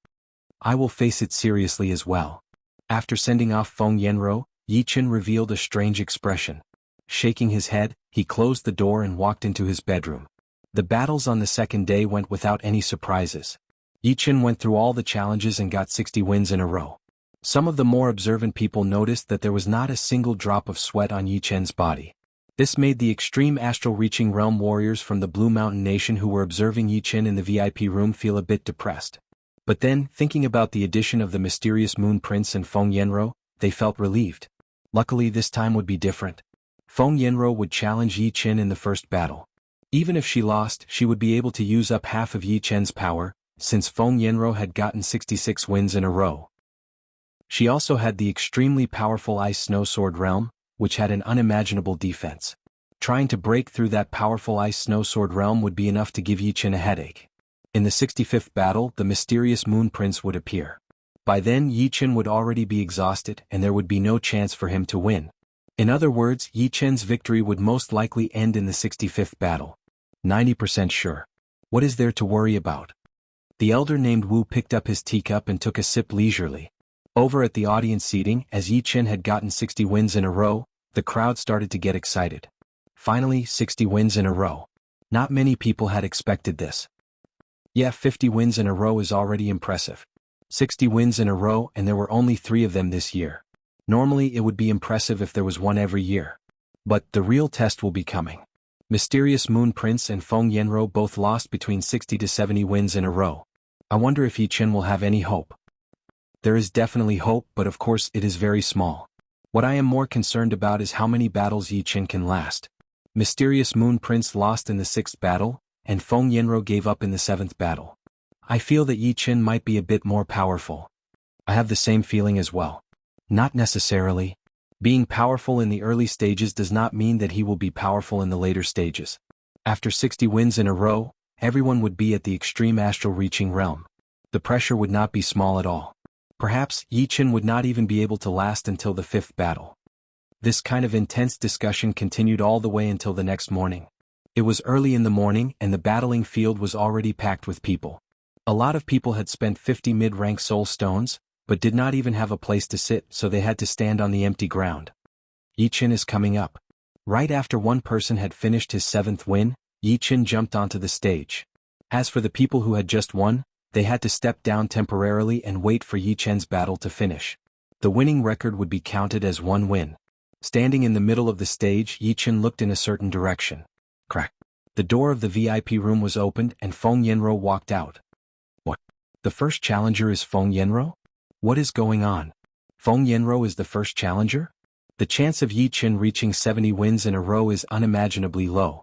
I will face it seriously as well. After sending off Feng Yenro, Yi Chen revealed a strange expression. Shaking his head, he closed the door and walked into his bedroom. The battles on the second day went without any surprises. Yi Chen went through all the challenges and got 60 wins in a row. Some of the more observant people noticed that there was not a single drop of sweat on Yi Chen's body. This made the extreme astral-reaching realm warriors from the Blue Mountain Nation who were observing Yi Chen in the VIP room feel a bit depressed. But then, thinking about the addition of the mysterious Moon Prince and Feng Yenro, they felt relieved. Luckily this time would be different. Feng Yenro would challenge Yi Chen in the first battle. Even if she lost, she would be able to use up half of Yi Chen's power, since Feng Yenro had gotten 66 wins in a row. She also had the extremely powerful Ice Snow Sword realm, which had an unimaginable defense. Trying to break through that powerful Ice Snow Sword realm would be enough to give Yi Chen a headache. In the 65th battle, the mysterious Moon Prince would appear. By then Yi Chen would already be exhausted and there would be no chance for him to win. In other words, Yi Chen's victory would most likely end in the 65th battle. 90% sure. What is there to worry about? The elder named Wu picked up his teacup and took a sip leisurely. Over at the audience seating, as Yi Chen had gotten 60 wins in a row, the crowd started to get excited. Finally, 60 wins in a row. Not many people had expected this. Yeah, 50 wins in a row is already impressive. 60 wins in a row, and there were only 3 of them this year. Normally it would be impressive if there was one every year. But the real test will be coming. Mysterious Moon Prince and Feng Yanro both lost between 60 to 70 wins in a row. I wonder if Yi Chen will have any hope. There is definitely hope, but of course it is very small. What I am more concerned about is how many battles Yi Chen can last. Mysterious Moon Prince lost in the 6th battle, and Feng Yanro gave up in the 7th battle. I feel that Yi Chen might be a bit more powerful. I have the same feeling as well. Not necessarily. Being powerful in the early stages does not mean that he will be powerful in the later stages. After 60 wins in a row, everyone would be at the extreme astral reaching realm. The pressure would not be small at all. Perhaps Yi Chen would not even be able to last until the 5th battle. This kind of intense discussion continued all the way until the next morning. It was early in the morning and the battling field was already packed with people. A lot of people had spent 50 mid-rank soul stones, but did not even have a place to sit, so they had to stand on the empty ground. Yi Chen is coming up. Right after one person had finished his 7th win, Yi Chen jumped onto the stage. As for the people who had just won, they had to step down temporarily and wait for Yi Chen's battle to finish. The winning record would be counted as one win. Standing in the middle of the stage, Yi Chen looked in a certain direction. Crack. The door of the VIP room was opened and Feng Yanro walked out. What? The first challenger is Feng Yanro? What is going on? Feng Yanro is the first challenger? The chance of Yi Chen reaching 70 wins in a row is unimaginably low.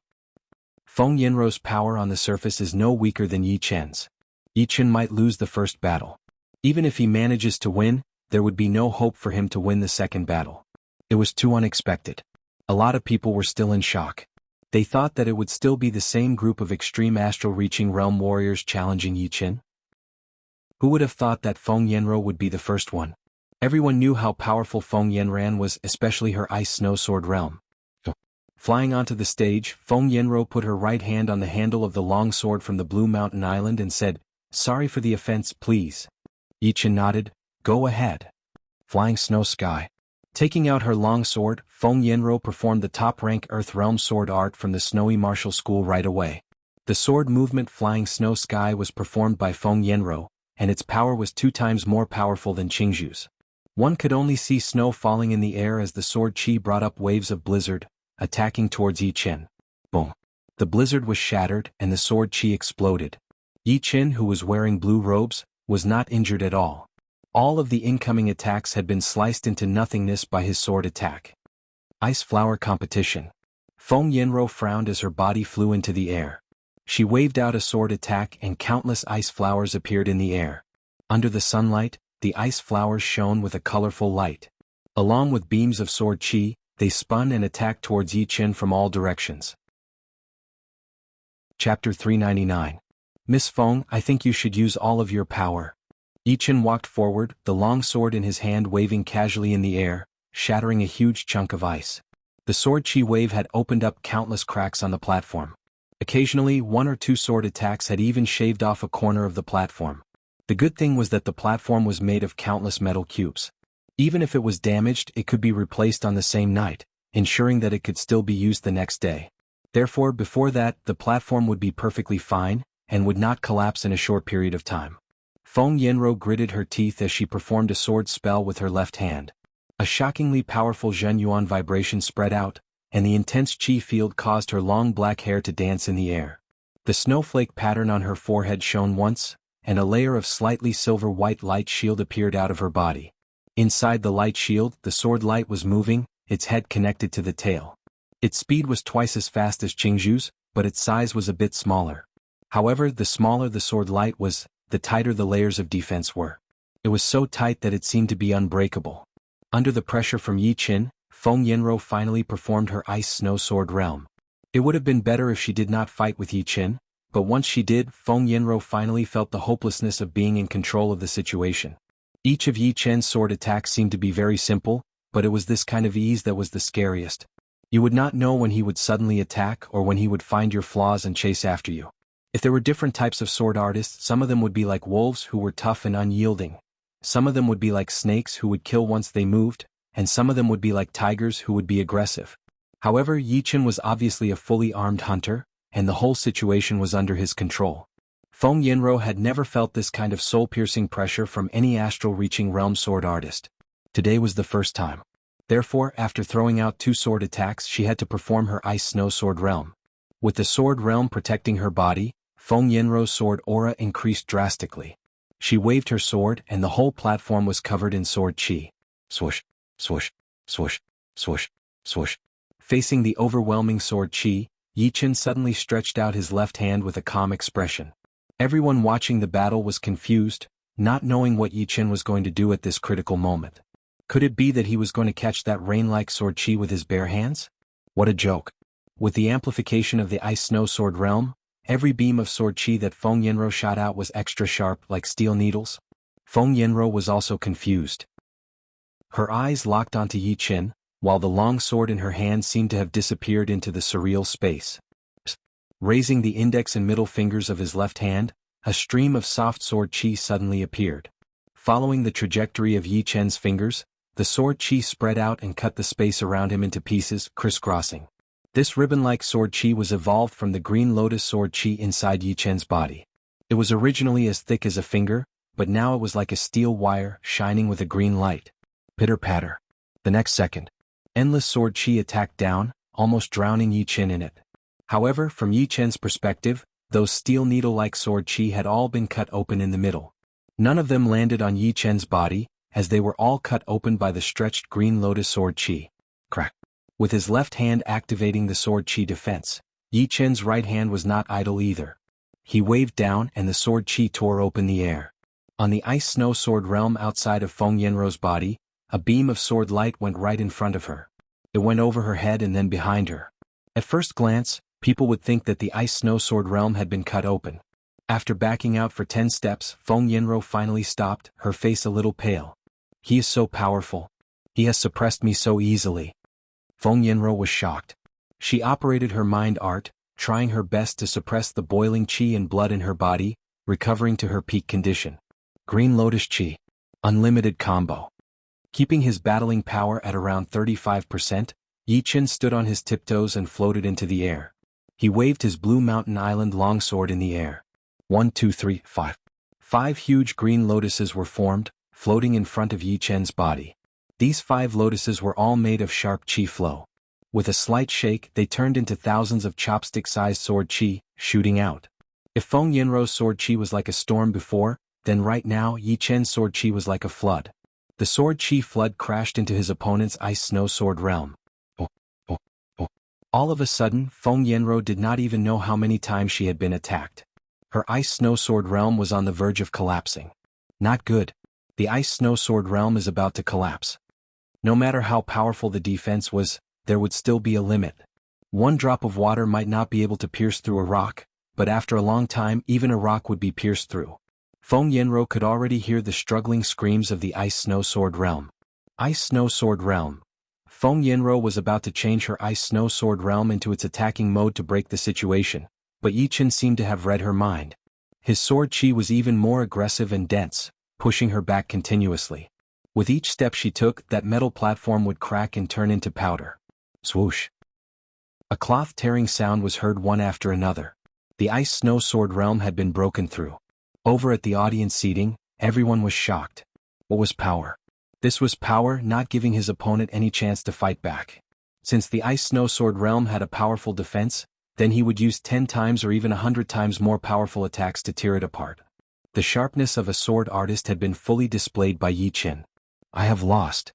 Feng Yanro's power on the surface is no weaker than Yi Chen's. Yi Chen might lose the first battle. Even if he manages to win, there would be no hope for him to win the second battle. It was too unexpected. A lot of people were still in shock. They thought that it would still be the same group of extreme astral reaching realm warriors challenging Yi Chen. Who would have thought that Feng Yanro would be the first one? Everyone knew how powerful Feng Yanran was, especially her ice snow sword realm. Flying onto the stage, Feng Yanro put her right hand on the handle of the long sword from the Blue Mountain Island and said, "Sorry for the offense, please." Yi Chen nodded, "Go ahead." Flying Snow Sky. Taking out her long sword, Feng Yanro performed the top-rank Earth Realm sword art from the Snowy Martial School right away. The sword movement Flying Snow Sky was performed by Feng Yanro, and its power was 2 times more powerful than Qingzhu's. One could only see snow falling in the air as the sword chi brought up waves of blizzard, attacking towards Yi Chen. Boom. The blizzard was shattered and the sword chi exploded. Yi Chen, who was wearing blue robes, was not injured at all. All of the incoming attacks had been sliced into nothingness by his sword attack. Ice Flower Competition. Feng Yanro frowned as her body flew into the air. She waved out a sword attack and countless ice flowers appeared in the air. Under the sunlight, the ice flowers shone with a colorful light. Along with beams of sword chi, they spun and attacked towards Yi Chen from all directions. Chapter 399. Miss Feng, I think you should use all of your power. Yi Chen walked forward, the long sword in his hand waving casually in the air, shattering a huge chunk of ice. The sword chi wave had opened up countless cracks on the platform. Occasionally, 1 or 2 sword attacks had even shaved off a corner of the platform. The good thing was that the platform was made of countless metal cubes. Even if it was damaged, it could be replaced on the same night, ensuring that it could still be used the next day. Therefore, before that, the platform would be perfectly fine, and would not collapse in a short period of time. Feng Yanro gritted her teeth as she performed a sword spell with her left hand. A shockingly powerful Zhen Yuan vibration spread out, and the intense chi field caused her long black hair to dance in the air. The snowflake pattern on her forehead shone once, and a layer of slightly silver-white light shield appeared out of her body. Inside the light shield, the sword light was moving, its head connected to the tail. Its speed was twice as fast as Qingzhu's, but its size was a bit smaller. However, the smaller the sword light was, the tighter the layers of defense were. It was so tight that it seemed to be unbreakable. Under the pressure from Yi Chen, Feng Yanro finally performed her ice snow sword realm. It would have been better if she did not fight with Yi Chen, but once she did, Feng Yanro finally felt the hopelessness of being in control of the situation. Each of Yi Chen's sword attacks seemed to be very simple, but it was this kind of ease that was the scariest. You would not know when he would suddenly attack or when he would find your flaws and chase after you. If there were different types of sword artists, some of them would be like wolves who were tough and unyielding. Some of them would be like snakes who would kill once they moved, and some of them would be like tigers who would be aggressive. However, Yi Chen was obviously a fully armed hunter, and the whole situation was under his control. Feng Yinro had never felt this kind of soul-piercing pressure from any astral-reaching realm sword artist. Today was the first time. Therefore, after throwing out 2 sword attacks, she had to perform her Ice Snow Sword Realm. With the sword realm protecting her body, Feng Yinro's sword aura increased drastically. She waved her sword and the whole platform was covered in sword chi. Swoosh, swoosh, swoosh, swoosh, swoosh. Facing the overwhelming sword chi, Yi Chen suddenly stretched out his left hand with a calm expression. Everyone watching the battle was confused, not knowing what Yi Chen was going to do at this critical moment. Could it be that he was going to catch that rain-like sword chi with his bare hands? What a joke. With the amplification of the Ice Snow Sword Realm, every beam of sword chi that Feng Yinro shot out was extra sharp like steel needles. Feng Yinro was also confused. Her eyes locked onto Yi Chen, while the long sword in her hand seemed to have disappeared into the surreal space. Raising the index and middle fingers of his left hand, a stream of soft sword chi suddenly appeared. Following the trajectory of Yi Chen's fingers, the sword chi spread out and cut the space around him into pieces, crisscrossing. This ribbon-like sword chi was evolved from the green lotus sword chi inside Yi Chen's body. It was originally as thick as a finger, but now it was like a steel wire shining with a green light. Pitter-patter. The next second, endless sword chi attacked down, almost drowning Yi Chen in it. However, from Yi Chen's perspective, those steel needle-like sword chi had all been cut open in the middle. None of them landed on Yi Chen's body, as they were all cut open by the stretched green lotus sword chi. Crack. With his left hand activating the sword chi defense, Yi Chen's right hand was not idle either. He waved down and the sword chi tore open the air. On the Ice Snow Sword Realm outside of Feng Yinro's body, a beam of sword light went right in front of her. It went over her head and then behind her. At first glance, people would think that the Ice Snow Sword Realm had been cut open. After backing out for 10 steps, Feng Yinro finally stopped, her face a little pale. He is so powerful. He has suppressed me so easily. Feng Yinro was shocked. She operated her mind art, trying her best to suppress the boiling chi and blood in her body, recovering to her peak condition. Green Lotus Chi. Unlimited combo. Keeping his battling power at around 35%, Yi Chen stood on his tiptoes and floated into the air. He waved his Blue Mountain Island longsword in the air. 1, 2, 3, 5. 5 huge green lotuses were formed, floating in front of Yi Chen's body. These 5 lotuses were all made of sharp chi flow. With a slight shake, they turned into thousands of chopstick-sized sword chi, shooting out. If Feng Yinro's sword chi was like a storm before, then right now Yi Chen's sword chi was like a flood. The sword chi flood crashed into his opponent's Ice Snow Sword Realm. Oh, oh, oh. All of a sudden, Feng Yinro did not even know how many times she had been attacked. Her Ice Snow Sword Realm was on the verge of collapsing. Not good. The Ice Snow Sword Realm is about to collapse. No matter how powerful the defense was, there would still be a limit. One drop of water might not be able to pierce through a rock, but after a long time even a rock would be pierced through. Feng Yinro could already hear the struggling screams of the Ice Snow Sword Realm. Ice Snow Sword Realm. Feng Yinro was about to change her Ice Snow Sword Realm into its attacking mode to break the situation, but Yi Chen seemed to have read her mind. His sword chi was even more aggressive and dense, pushing her back continuously. With each step she took, that metal platform would crack and turn into powder. Swoosh. A cloth-tearing sound was heard one after another. The Ice Snow Sword Realm had been broken through. Over at the audience seating, everyone was shocked. What was power? This was power not giving his opponent any chance to fight back. Since the Ice Snow Sword Realm had a powerful defense, then he would use 10 times or even 100 times more powerful attacks to tear it apart. The sharpness of a sword artist had been fully displayed by Yi Chen. I have lost.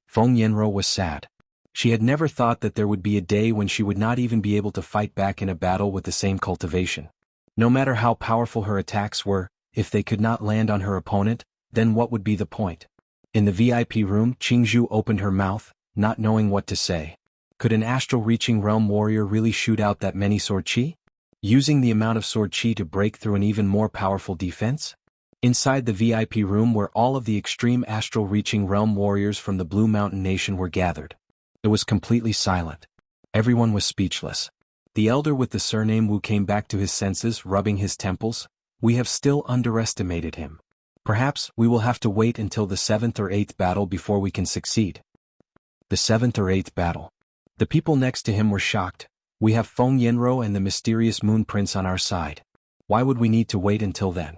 Feng Yinro was sad. She had never thought that there would be a day when she would not even be able to fight back in a battle with the same cultivation. No matter how powerful her attacks were, if they could not land on her opponent, then what would be the point? In the VIP room, Qingzhu opened her mouth, not knowing what to say. Could an astral-reaching realm warrior really shoot out that many sword chi? Using the amount of sword chi to break through an even more powerful defense? Inside the VIP room where all of the extreme astral-reaching realm warriors from the Blue Mountain Nation were gathered. It was completely silent. Everyone was speechless. The elder with the surname Wu came back to his senses, rubbing his temples. We have still underestimated him. Perhaps we will have to wait until the 7th or 8th battle before we can succeed. The 7th or 8th battle. The people next to him were shocked. We have Feng Yanro and the mysterious Moon Prince on our side. Why would we need to wait until then?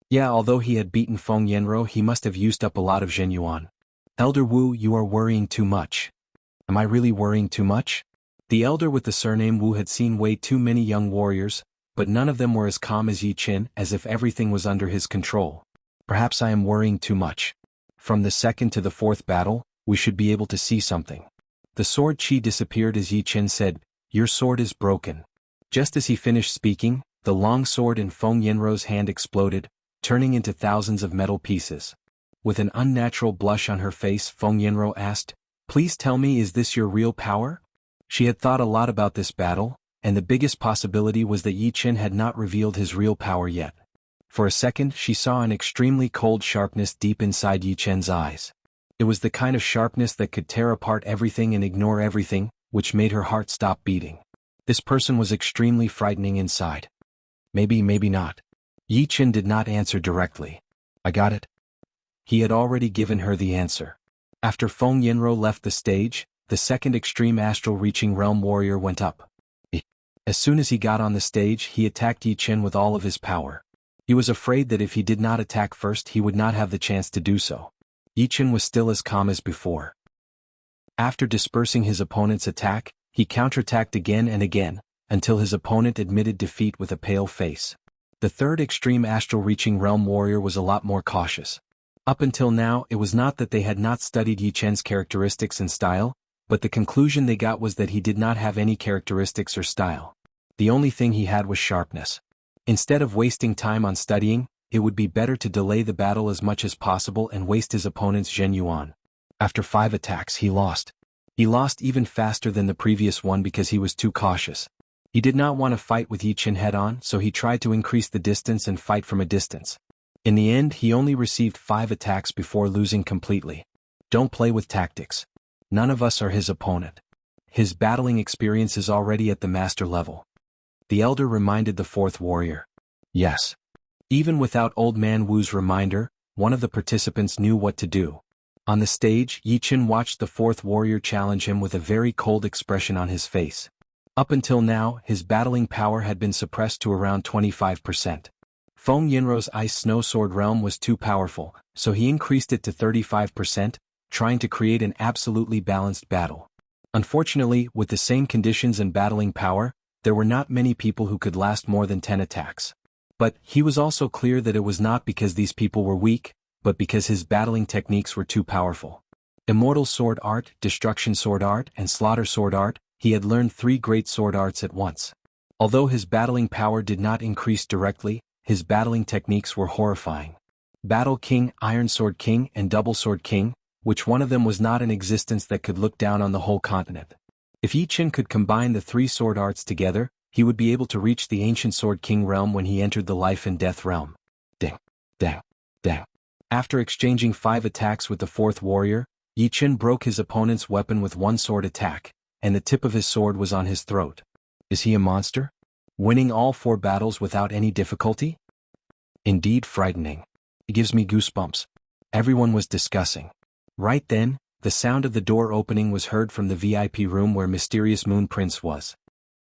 Yeah, although he had beaten Feng Yanro, he must have used up a lot of Zhenyuan. Elder Wu, you are worrying too much. Am I really worrying too much? The elder with the surname Wu had seen way too many young warriors, but none of them were as calm as Yi Qin, as if everything was under his control. Perhaps I am worrying too much. From the 2nd to the 4th battle, we should be able to see something. The sword chi disappeared as Yi Qin said, "Your sword is broken." Just as he finished speaking, the long sword in Feng Yanro's hand exploded, turning into thousands of metal pieces. With an unnatural blush on her face, Feng Yanro asked, "Please tell me, is this your real power?" She had thought a lot about this battle, and the biggest possibility was that Yi Qin had not revealed his real power yet. For a second she saw an extremely cold sharpness deep inside Yi Qin's eyes. It was the kind of sharpness that could tear apart everything and ignore everything, which made her heart stop beating. This person was extremely frightening inside. Maybe not. Yi Qin did not answer directly. I got it. He had already given her the answer. After Feng Yanro left the stage, the second extreme astral reaching realm warrior went up. As soon as he got on the stage, he attacked Yi Qin with all of his power. He was afraid that if he did not attack first, he would not have the chance to do so. Yi Qin was still as calm as before. After dispersing his opponent's attack, he counterattacked again and again, until his opponent admitted defeat with a pale face. The third extreme astral reaching realm warrior was a lot more cautious. Up until now, it was not that they had not studied Yi Qin's characteristics and style, but the conclusion they got was that he did not have any characteristics or style. The only thing he had was sharpness. Instead of wasting time on studying, it would be better to delay the battle as much as possible and waste his opponent's Zhenyuan. After 5 attacks, he lost. He lost even faster than the previous one because he was too cautious. He did not want to fight with Yi Qin head-on, so he tried to increase the distance and fight from a distance. In the end, he only received 5 attacks before losing completely. Don't play with tactics. None of us are his opponent. His battling experience is already at the master level. The elder reminded the 4th warrior. Yes. Even without Old Man Wu's reminder, one of the participants knew what to do. On the stage, Yi Qin watched the 4th warrior challenge him with a very cold expression on his face. Up until now, his battling power had been suppressed to around 25%. Feng Yanro's Ice Snow Sword realm was too powerful, so he increased it to 35%, trying to create an absolutely balanced battle. Unfortunately, with the same conditions and battling power, there were not many people who could last more than 10 attacks. But he was also clear that it was not because these people were weak, but because his battling techniques were too powerful. Immortal Sword Art, Destruction Sword Art, and Slaughter Sword Art, he had learned 3 great sword arts at once. Although his battling power did not increase directly, his battling techniques were horrifying. Battle King, Iron Sword King, and Double Sword King, which one of them was not in existence that could look down on the whole continent. If Yi Qin could combine the 3 sword arts together, he would be able to reach the Ancient Sword King realm when he entered the Life and Death realm. Ding, ding, ding. After exchanging 5 attacks with the 4th warrior, Yi Qin broke his opponent's weapon with 1 sword attack, and the tip of his sword was on his throat. Is he a monster? Winning all 4 battles without any difficulty? Indeed frightening. It gives me goosebumps. Everyone was discussing. Right then, the sound of the door opening was heard from the VIP room where Mysterious Moon Prince was.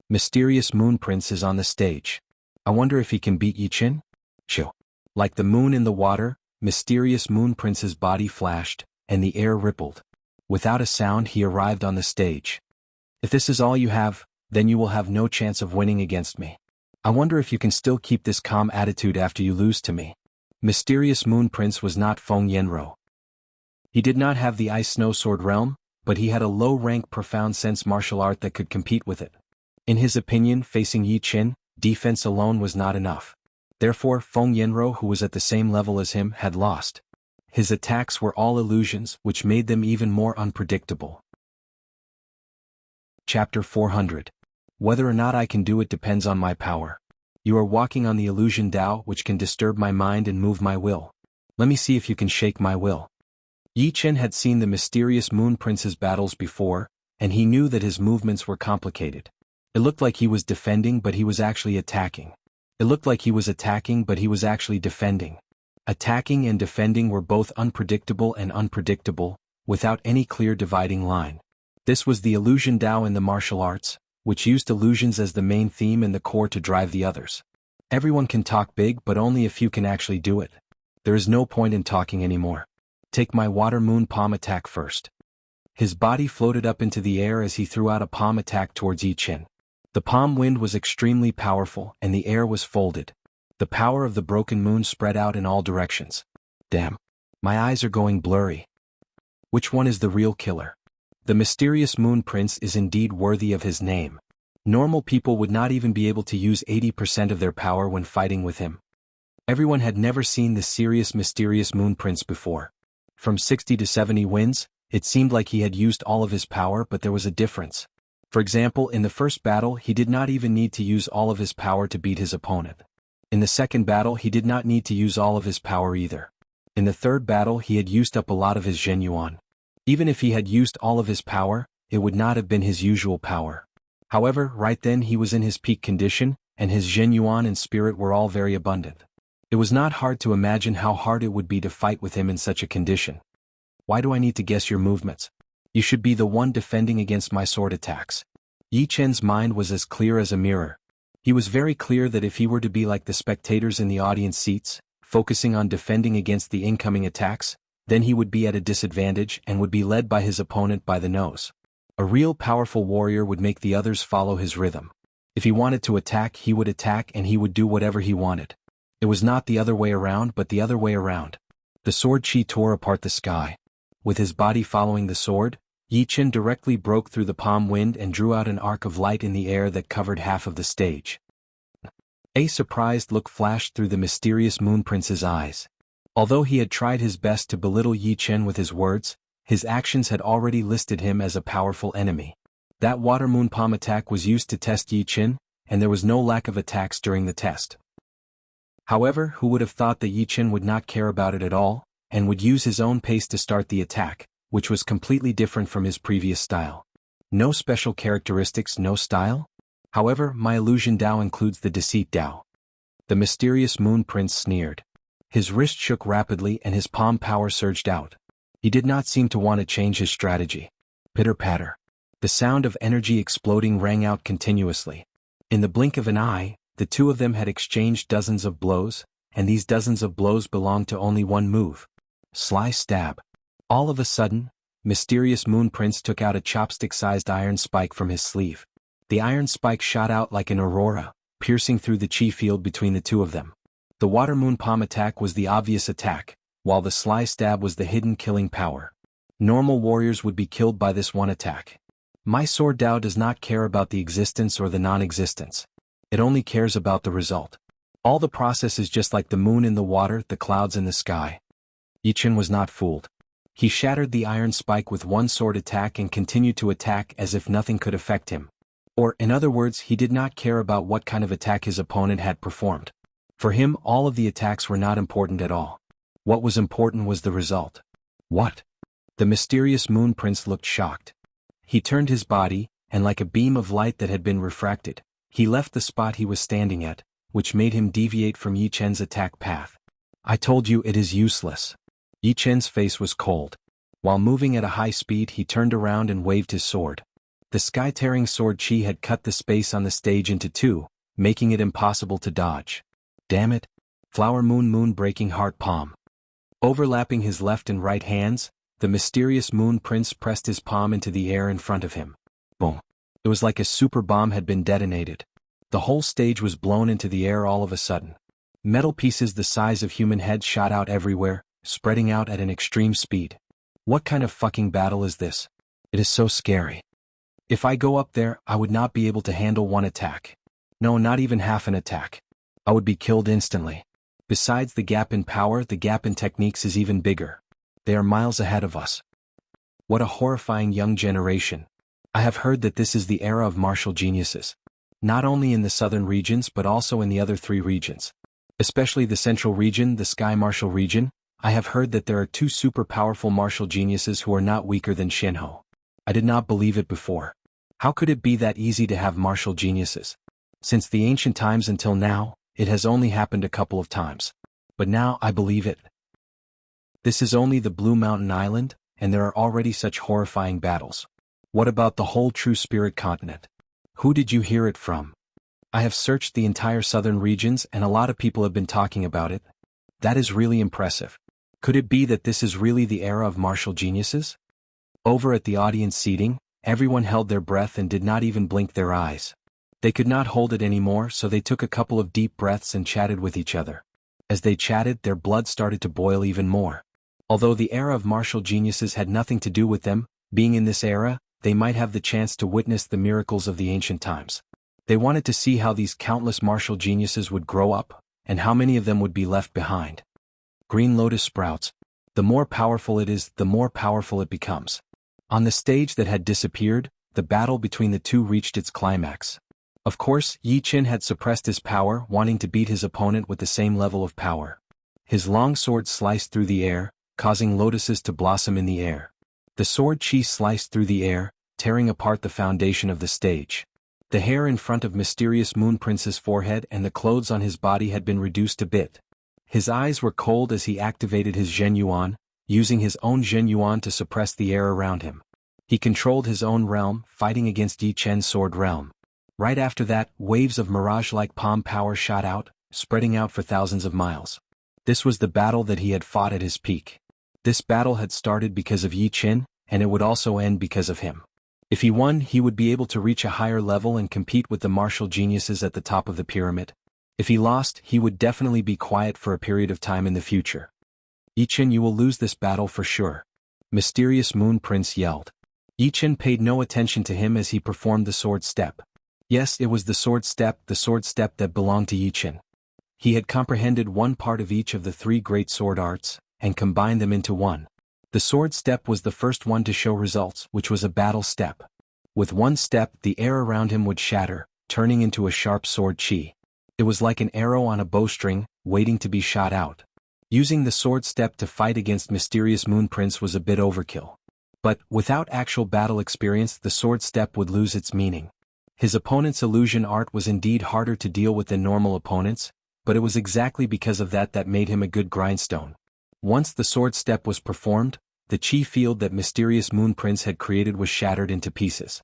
Mysterious Moon Prince is on the stage. I wonder if he can beat Yi Qin? Shoo. Like the moon in the water, Mysterious Moon Prince's body flashed, and the air rippled. Without a sound, he arrived on the stage. If this is all you have, then you will have no chance of winning against me. I wonder if you can still keep this calm attitude after you lose to me. Mysterious Moon Prince was not Feng Yanro. He did not have the Ice Snow Sword realm, but he had a low-rank profound sense martial art that could compete with it. In his opinion, facing Yi Qin, defense alone was not enough. Therefore, Feng Yanro, who was at the same level as him, had lost. His attacks were all illusions, which made them even more unpredictable. Chapter 400. Whether or not I can do it depends on my power. You are walking on the illusion Tao, which can disturb my mind and move my will. Let me see if you can shake my will. Yi Qin had seen the Mysterious Moon Prince's battles before, and he knew that his movements were complicated. It looked like he was defending, but he was actually attacking. It looked like he was attacking, but he was actually defending. Attacking and defending were both unpredictable and unpredictable, without any clear dividing line. This was the illusion Tao in the martial arts, which used illusions as the main theme and the core to drive the others. Everyone can talk big, but only a few can actually do it. There is no point in talking anymore. Take my water moon palm attack first. His body floated up into the air as he threw out a palm attack towards Yi Chen. The palm wind was extremely powerful and the air was folded. The power of the broken moon spread out in all directions. Damn. My eyes are going blurry. Which one is the real killer? The mysterious Moon Prince is indeed worthy of his name. Normal people would not even be able to use 80% of their power when fighting with him. Everyone had never seen the serious mysterious Moon Prince before. From 60 to 70 wins, it seemed like he had used all of his power, but there was a difference. For example, in the first battle he did not even need to use all of his power to beat his opponent. In the second battle he did not need to use all of his power either. In the third battle he had used up a lot of his Zhenyuan. Even if he had used all of his power, it would not have been his usual power. However, right then he was in his peak condition, and his Zhenyuan and spirit were all very abundant. It was not hard to imagine how hard it would be to fight with him in such a condition. Why do I need to guess your movements? You should be the one defending against my sword attacks. Yi Chen's mind was as clear as a mirror. He was very clear that if he were to be like the spectators in the audience seats, focusing on defending against the incoming attacks, then he would be at a disadvantage and would be led by his opponent by the nose. A real powerful warrior would make the others follow his rhythm. If he wanted to attack, he would attack and he would do whatever he wanted. It was not the other way around, but the other way around. The sword chi tore apart the sky. With his body following the sword, Yi Chen directly broke through the palm wind and drew out an arc of light in the air that covered half of the stage. A surprised look flashed through the mysterious Moon Prince's eyes. Although he had tried his best to belittle Yi Chen with his words, his actions had already listed him as a powerful enemy. That water moon palm attack was used to test Yi Chen, and there was no lack of attacks during the test. However, who would have thought that Yi Chen would not care about it at all, and would use his own pace to start the attack, which was completely different from his previous style. No special characteristics, no style? However, my illusion Dao includes the deceit Dao. The mysterious Moon Prince sneered. His wrist shook rapidly and his palm power surged out. He did not seem to want to change his strategy. Pitter-patter. The sound of energy exploding rang out continuously. In the blink of an eye, the two of them had exchanged dozens of blows, and these dozens of blows belonged to only one move. Sly stab. All of a sudden, mysterious Moon Prince took out a chopstick-sized iron spike from his sleeve. The iron spike shot out like an aurora, piercing through the chi field between the two of them. The water moon palm attack was the obvious attack, while the sly stab was the hidden killing power. Normal warriors would be killed by this one attack. My sword Dao does not care about the existence or the non-existence. It only cares about the result. All the process is just like the moon in the water, the clouds in the sky. Yi Chen was not fooled. He shattered the iron spike with one sword attack and continued to attack as if nothing could affect him. Or, in other words, he did not care about what kind of attack his opponent had performed. For him, all of the attacks were not important at all. What was important was the result. What? The mysterious Moon Prince looked shocked. He turned his body, and like a beam of light that had been refracted, he left the spot he was standing at, which made him deviate from Yi Chen's attack path. I told you it is useless. Yi Chen's face was cold. While moving at a high speed, he turned around and waved his sword. The sky-tearing sword chi had cut the space on the stage into two, making it impossible to dodge. Damn it! Flower moon breaking heart palm. Overlapping his left and right hands, the mysterious Moon Prince pressed his palm into the air in front of him. Boom. It was like a super bomb had been detonated. The whole stage was blown into the air all of a sudden. Metal pieces the size of human heads shot out everywhere, spreading out at an extreme speed. What kind of fucking battle is this? It is so scary. If I go up there, I would not be able to handle one attack. No, not even half an attack. I would be killed instantly. Besides the gap in power, the gap in techniques is even bigger. They are miles ahead of us. What a horrifying young generation. I have heard that this is the era of martial geniuses. Not only in the southern regions but also in the other three regions. Especially the central region, the Sky Martial region. I have heard that there are two super powerful martial geniuses who are not weaker than Shenhe. I did not believe it before. How could it be that easy to have martial geniuses? Since the ancient times until now, it has only happened a couple of times. But now I believe it. This is only the Blue Mountain Island, and there are already such horrifying battles. What about the whole True Spirit continent? Who did you hear it from? I have searched the entire southern regions and a lot of people have been talking about it. That is really impressive. Could it be that this is really the era of martial geniuses? Over at the audience seating, everyone held their breath and did not even blink their eyes. They could not hold it anymore, so they took a couple of deep breaths and chatted with each other. As they chatted, their blood started to boil even more. Although the era of martial geniuses had nothing to do with them, being in this era, they might have the chance to witness the miracles of the ancient times. They wanted to see how these countless martial geniuses would grow up, and how many of them would be left behind. Green lotus sprouts. The more powerful it is, the more powerful it becomes. On the stage that had disappeared, the battle between the two reached its climax. Of course, Yi Qin had suppressed his power, wanting to beat his opponent with the same level of power. His long sword sliced through the air, causing lotuses to blossom in the air. The sword chi sliced through the air, tearing apart the foundation of the stage. The hair in front of Mysterious Moon Prince's forehead and the clothes on his body had been reduced a bit. His eyes were cold as he activated his Zhen Yuan, using his own Zhen Yuan to suppress the air around him. He controlled his own realm, fighting against Yi Chen's sword realm. Right after that, waves of mirage-like palm power shot out, spreading out for thousands of miles. This was the battle that he had fought at his peak. This battle had started because of Yi Qin, and it would also end because of him. If he won, he would be able to reach a higher level and compete with the martial geniuses at the top of the pyramid. If he lost, he would definitely be quiet for a period of time in the future. Yi Qin, you will lose this battle for sure. Mysterious Moon Prince yelled. Yi Qin paid no attention to him as he performed the sword step. Yes, it was the sword step that belonged to Yi Qin. He had comprehended one part of each of the three great sword arts, and combined them into one. The sword step was the first one to show results, which was a battle step. With one step, the air around him would shatter, turning into a sharp sword chi. It was like an arrow on a bowstring, waiting to be shot out. Using the sword step to fight against Mysterious Moon Prince was a bit overkill. But, without actual battle experience, the sword step would lose its meaning. His opponent's illusion art was indeed harder to deal with than normal opponents, but it was exactly because of that made him a good grindstone. Once the sword step was performed, the chi field that Mysterious Moon Prince had created was shattered into pieces.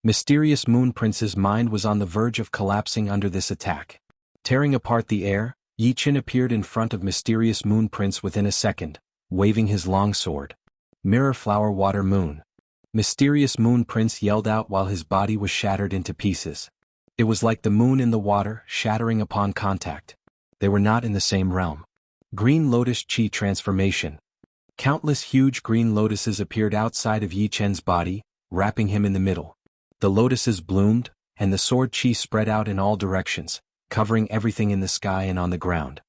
Mysterious Moon Prince's mind was on the verge of collapsing under this attack. Tearing apart the air, Yi Qin appeared in front of Mysterious Moon Prince within a second, waving his long sword. Mirror Flower Water Moon. Mysterious Moon Prince yelled out while his body was shattered into pieces. It was like the moon in the water, shattering upon contact. They were not in the same realm. Green Lotus Chi Transformation. Countless huge green lotuses appeared outside of Yi Chen's body, wrapping him in the middle. The lotuses bloomed, and the sword chi spread out in all directions, covering everything in the sky and on the ground.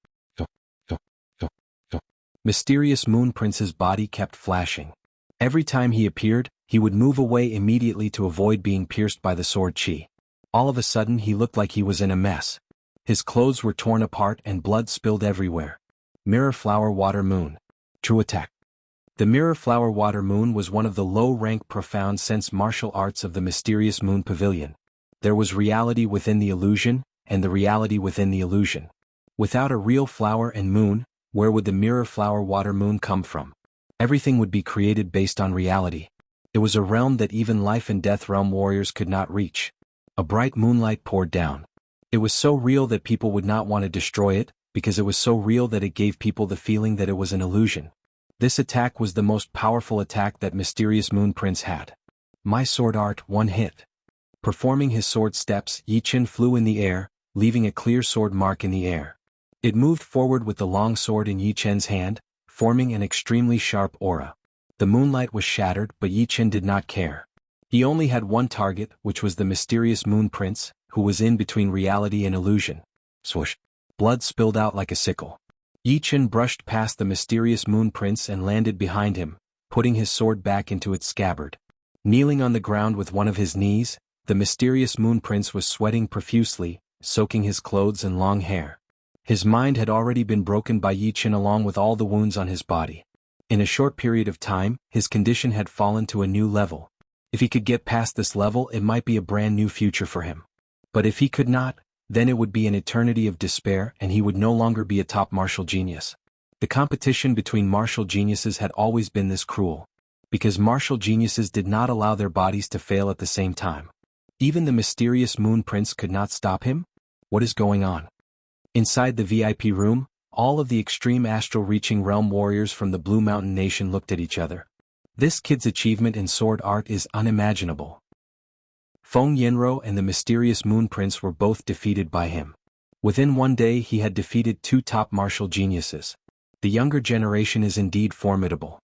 Mysterious Moon Prince's body kept flashing. Every time he appeared, he would move away immediately to avoid being pierced by the sword chi. All of a sudden he looked like he was in a mess. His clothes were torn apart and blood spilled everywhere. Mirror Flower Water Moon. True Attack. The Mirror Flower Water Moon was one of the low-rank profound sense martial arts of the Mysterious Moon Pavilion. There was reality within the illusion, and the reality within the illusion. Without a real flower and moon, where would the Mirror Flower Water Moon come from? Everything would be created based on reality. It was a realm that even life and death realm warriors could not reach. A bright moonlight poured down. It was so real that people would not want to destroy it, because it was so real that it gave people the feeling that it was an illusion. This attack was the most powerful attack that Mysterious Moon Prince had. My sword art, one hit. Performing his sword steps, Yi Qin flew in the air, leaving a clear sword mark in the air. It moved forward with the long sword in Yi Chen's hand, forming an extremely sharp aura. The moonlight was shattered, but Yi Qin did not care. He only had one target, which was the Mysterious Moon Prince, who was in between reality and illusion. Swoosh. Blood spilled out like a sickle. Yi Qin brushed past the Mysterious Moon Prince and landed behind him, putting his sword back into its scabbard. Kneeling on the ground with one of his knees, the Mysterious Moon Prince was sweating profusely, soaking his clothes and long hair. His mind had already been broken by Yi Qin along with all the wounds on his body. In a short period of time, his condition had fallen to a new level. If he could get past this level, it might be a brand new future for him. But if he could not, Then it would be an eternity of despair and he would no longer be a top martial genius. The competition between martial geniuses had always been this cruel. Because martial geniuses did not allow their bodies to fail at the same time. Even the mysterious Moon Prince could not stop him? What is going on? Inside the VIP room, all of the extreme astral-reaching realm warriors from the Blue Mountain Nation looked at each other. This kid's achievement in sword art is unimaginable. Feng Yanro and the mysterious Moon Prince were both defeated by him. Within one day he had defeated 2 top martial geniuses. The younger generation is indeed formidable.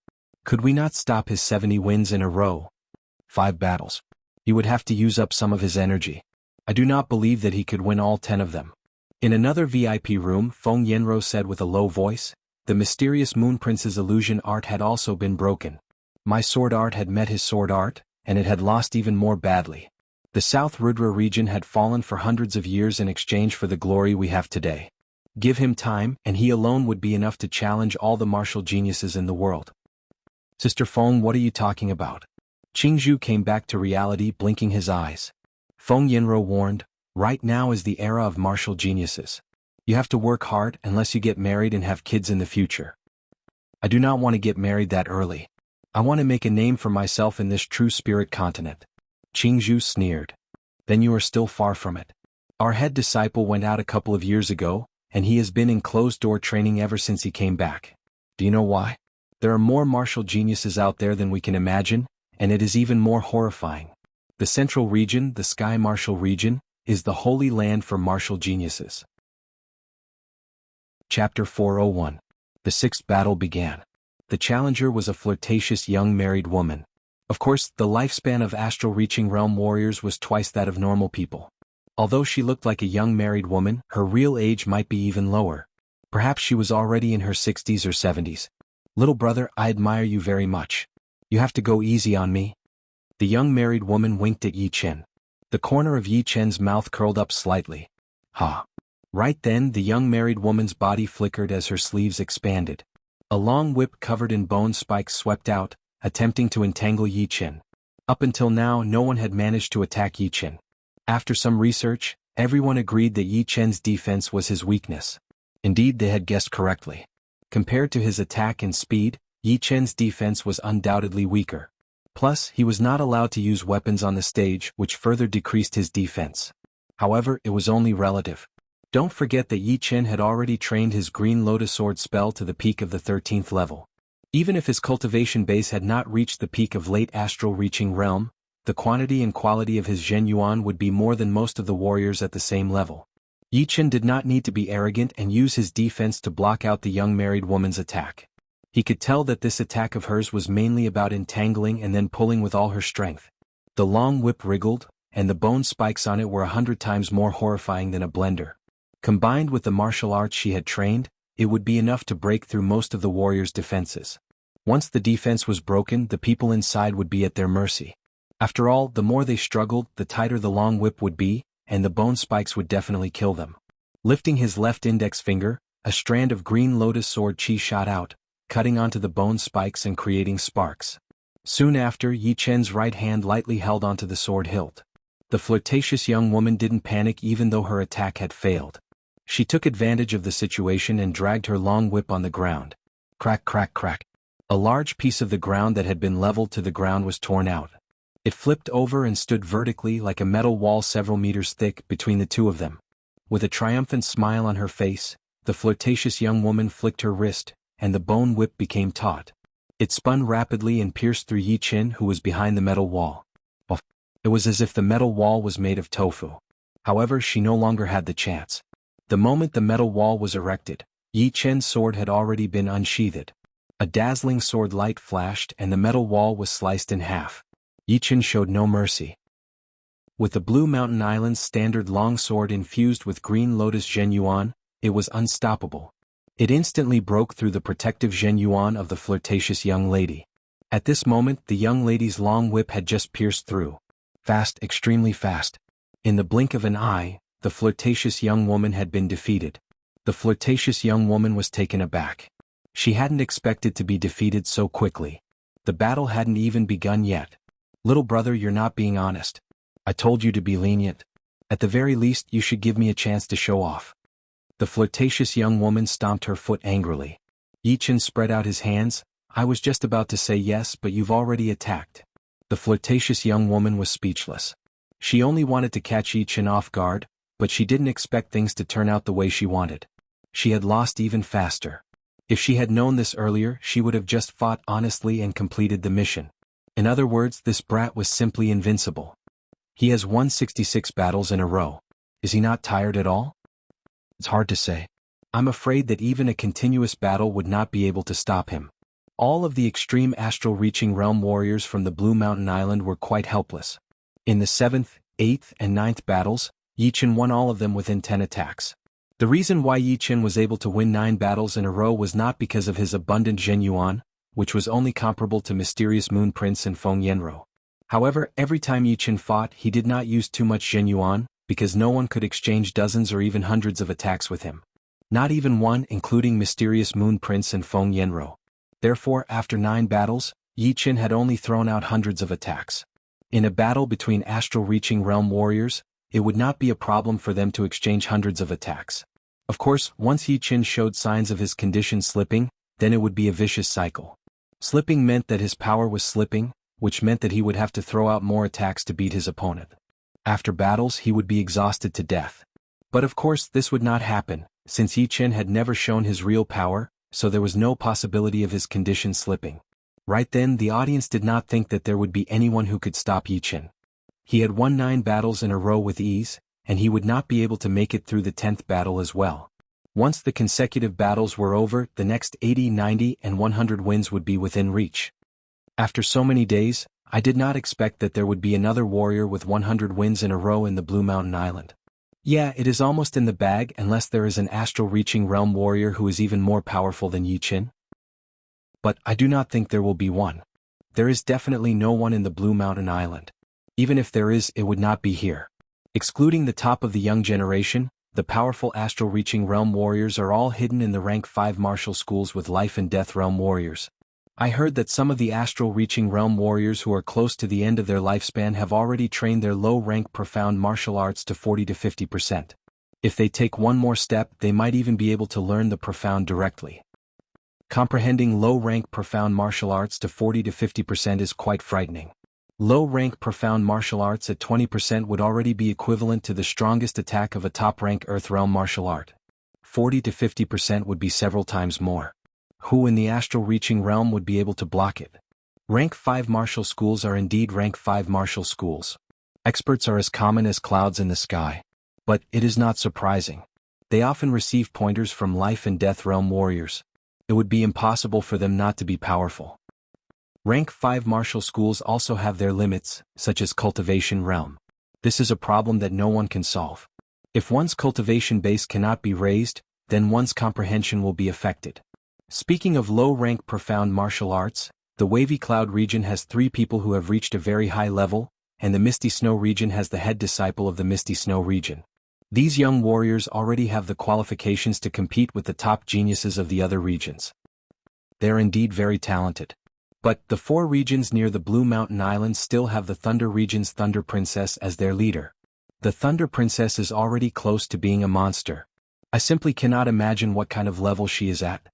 Could we not stop his 70 wins in a row? 5 battles. He would have to use up some of his energy. I do not believe that he could win all 10 of them. In another VIP room, Feng Yanro said with a low voice, the mysterious Moon Prince's illusion art had also been broken. My sword art had met his sword art, and it had lost even more badly. The South Rudra region had fallen for hundreds of years in exchange for the glory we have today. Give him time, and he alone would be enough to challenge all the martial geniuses in the world. Sister Feng, what are you talking about? Jianghu came back to reality, blinking his eyes. Feng Yanro warned, right now is the era of martial geniuses. You have to work hard unless you get married and have kids in the future. I do not want to get married that early. I want to make a name for myself in this true spirit continent. Jianghu sneered. Then you are still far from it. Our head disciple went out a couple of years ago, and he has been in closed-door training ever since he came back. Do you know why? There are more martial geniuses out there than we can imagine, and it is even more horrifying. The Central Region, the Sky Martial Region, is the holy land for martial geniuses. Chapter 401. The sixth battle began. The challenger was a flirtatious young married woman. Of course, the lifespan of astral-reaching realm warriors was twice that of normal people. Although she looked like a young married woman, her real age might be even lower. Perhaps she was already in her 60s or 70s. Little brother, I admire you very much. You have to go easy on me. The young married woman winked at Yi Chen. The corner of Yi Chen's mouth curled up slightly. Ha! Right then the young married woman's body flickered as her sleeves expanded. A long whip covered in bone spikes swept out, attempting to entangle Yi Chen. Up until now no one had managed to attack Yi Chen. After some research, everyone agreed that Yi Chen's defense was his weakness. Indeed, they had guessed correctly. Compared to his attack and speed, Yi Chen's defense was undoubtedly weaker. Plus, he was not allowed to use weapons on the stage, which further decreased his defense. However, it was only relative. Don't forget that Yi Chen had already trained his Green Lotus Sword spell to the peak of the 13th level. Even if his cultivation base had not reached the peak of late astral reaching realm, the quantity and quality of his Zhen Yuan would be more than most of the warriors at the same level. Yi Chen did not need to be arrogant and use his defense to block out the young married woman's attack. He could tell that this attack of hers was mainly about entangling and then pulling with all her strength. The long whip wriggled, and the bone spikes on it were 100 times more horrifying than a blender. Combined with the martial arts she had trained, it would be enough to break through most of the warriors' defenses. Once the defense was broken, the people inside would be at their mercy. After all, the more they struggled, the tighter the long whip would be, and the bone spikes would definitely kill them. Lifting his left index finger, a strand of Green Lotus Sword chi shot out, cutting onto the bone spikes and creating sparks. Soon after, Yi Chen's right hand lightly held onto the sword hilt. The flirtatious young woman didn't panic even though her attack had failed. She took advantage of the situation and dragged her long whip on the ground. Crack, crack, crack. A large piece of the ground that had been leveled to the ground was torn out. It flipped over and stood vertically like a metal wall several meters thick between the two of them. With a triumphant smile on her face, the flirtatious young woman flicked her wrist, and the bone whip became taut. It spun rapidly and pierced through Yi Chen, who was behind the metal wall. It was as if the metal wall was made of tofu. However, she no longer had the chance. The moment the metal wall was erected, Yi Chen's sword had already been unsheathed. A dazzling sword light flashed and the metal wall was sliced in half. Yi Chen showed no mercy. With the Blue Mountain Island's standard long sword infused with Green Lotus Zhen Yuan, it was unstoppable. It instantly broke through the protective Zhen Yuan of the flirtatious young lady. At this moment, the young lady's long whip had just pierced through. Fast, extremely fast. In the blink of an eye, the flirtatious young woman had been defeated. The flirtatious young woman was taken aback. She hadn't expected to be defeated so quickly. The battle hadn't even begun yet. Little brother, you're not being honest. I told you to be lenient. At the very least you should give me a chance to show off. The flirtatious young woman stomped her foot angrily. Yi Chen spread out his hands. I was just about to say yes, but you've already attacked. The flirtatious young woman was speechless. She only wanted to catch Yi Chen off guard, but she didn't expect things to turn out the way she wanted. She had lost even faster. If she had known this earlier, she would have just fought honestly and completed the mission. In other words, this brat was simply invincible. He has won 66 battles in a row. Is he not tired at all? It's hard to say. I'm afraid that even a continuous battle would not be able to stop him. All of the extreme astral-reaching realm warriors from the Blue Mountain Island were quite helpless. In the 7th, 8th, and 9th battles, Yi Chen won all of them within 10 attacks. The reason why Yi Chen was able to win 9 battles in a row was not because of his abundant Zhen Yuan, which was only comparable to Mysterious Moon Prince and Feng Yanro. However, every time Yi Chen fought, he did not use too much Zhen Yuan, because no one could exchange dozens or even hundreds of attacks with him. Not even one, including Mysterious Moon Prince and Feng Yanro. Therefore, after 9 battles, Yi Chen had only thrown out hundreds of attacks. In a battle between astral-reaching realm warriors, it would not be a problem for them to exchange hundreds of attacks. Of course, once Yi Chen showed signs of his condition slipping, then it would be a vicious cycle. Slipping meant that his power was slipping, which meant that he would have to throw out more attacks to beat his opponent. After battles, he would be exhausted to death. But of course, this would not happen, since Yi Chen had never shown his real power, so there was no possibility of his condition slipping. Right then, the audience did not think that there would be anyone who could stop Yi Chen. He had won 9 battles in a row with ease, and he would not be able to make it through the 10th battle as well. Once the consecutive battles were over, the next 80, 90, and 100 wins would be within reach. After so many days, I did not expect that there would be another warrior with 100 wins in a row in the Blue Mountain Island. Yeah, it is almost in the bag unless there is an astral-reaching realm warrior who is even more powerful than Yi Chen. But I do not think there will be one. There is definitely no one in the Blue Mountain Island. Even if there is, it would not be here. Excluding the top of the young generation, the powerful astral-reaching realm warriors are all hidden in the rank 5 martial schools with life and death realm warriors. I heard that some of the astral-reaching realm warriors who are close to the end of their lifespan have already trained their low-rank profound martial arts to 40 to 50%. If they take one more step, they might even be able to learn the profound directly. Comprehending low-rank profound martial arts to 40 to 50% is quite frightening. Low-rank profound martial arts at 20% would already be equivalent to the strongest attack of a top-rank Earth realm martial art. 40 to 50% would be several times more. Who in the astral-reaching realm would be able to block it? Rank 5 martial schools are indeed rank 5 martial schools. Experts are as common as clouds in the sky. But it is not surprising. They often receive pointers from life and death realm warriors. It would be impossible for them not to be powerful. Rank 5 martial schools also have their limits, such as Cultivation realm. This is a problem that no one can solve. If one's cultivation base cannot be raised, then one's comprehension will be affected. Speaking of low-rank profound martial arts, the Wavy Cloud region has 3 people who have reached a very high level, and the Misty Snow region has the head disciple of the Misty Snow region. These young warriors already have the qualifications to compete with the top geniuses of the other regions. They are indeed very talented. But the 4 regions near the Blue Mountain Islands still have the Thunder region's Thunder Princess as their leader. The Thunder Princess is already close to being a monster. I simply cannot imagine what kind of level she is at.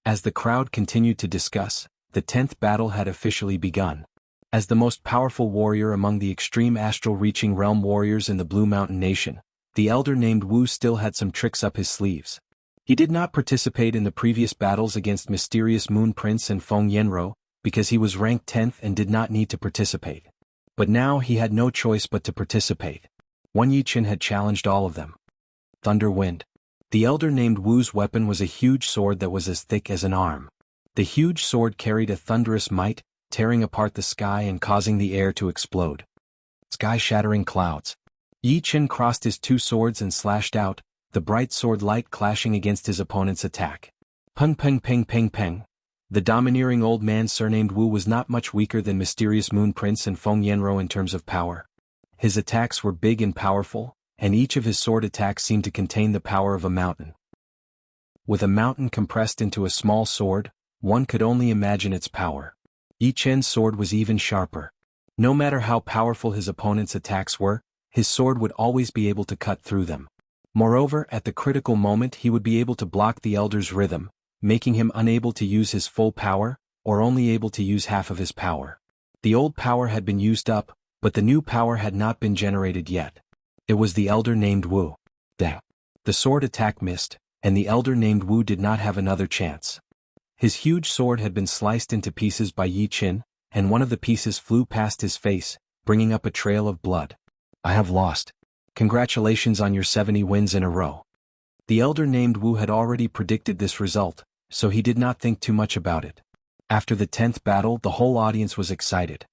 As the crowd continued to discuss, the 10th battle had officially begun. As the most powerful warrior among the extreme astral-reaching realm warriors in the Blue Mountain Nation, the elder named Wu still had some tricks up his sleeves. He did not participate in the previous battles against Mysterious Moon Prince and Feng Yanro, because he was ranked 10th and did not need to participate. But now he had no choice but to participate. Yi Chen had challenged all of them. Thunder Wind. The elder named Wu's weapon was a huge sword that was as thick as an arm. The huge sword carried a thunderous might, tearing apart the sky and causing the air to explode. Sky-shattering clouds. Yi Chen crossed his 2 swords and slashed out, the bright sword light clashing against his opponent's attack. Peng peng peng peng peng. The domineering old man surnamed Wu was not much weaker than Mysterious Moon Prince and Feng Yanro in terms of power. His attacks were big and powerful, and each of his sword attacks seemed to contain the power of a mountain. With a mountain compressed into a small sword, one could only imagine its power. Yi Chen's sword was even sharper. No matter how powerful his opponent's attacks were, his sword would always be able to cut through them. Moreover, at the critical moment he would be able to block the elder's rhythm, making him unable to use his full power, or only able to use half of his power. The old power had been used up, but the new power had not been generated yet. It was the elder named Wu. The sword attack missed, and the elder named Wu did not have another chance. His huge sword had been sliced into pieces by Yi Qin, and one of the pieces flew past his face, bringing up a trail of blood. I have lost. Congratulations on your 70 wins in a row. The elder named Wu had already predicted this result, so he did not think too much about it. After the 10th battle, the whole audience was excited.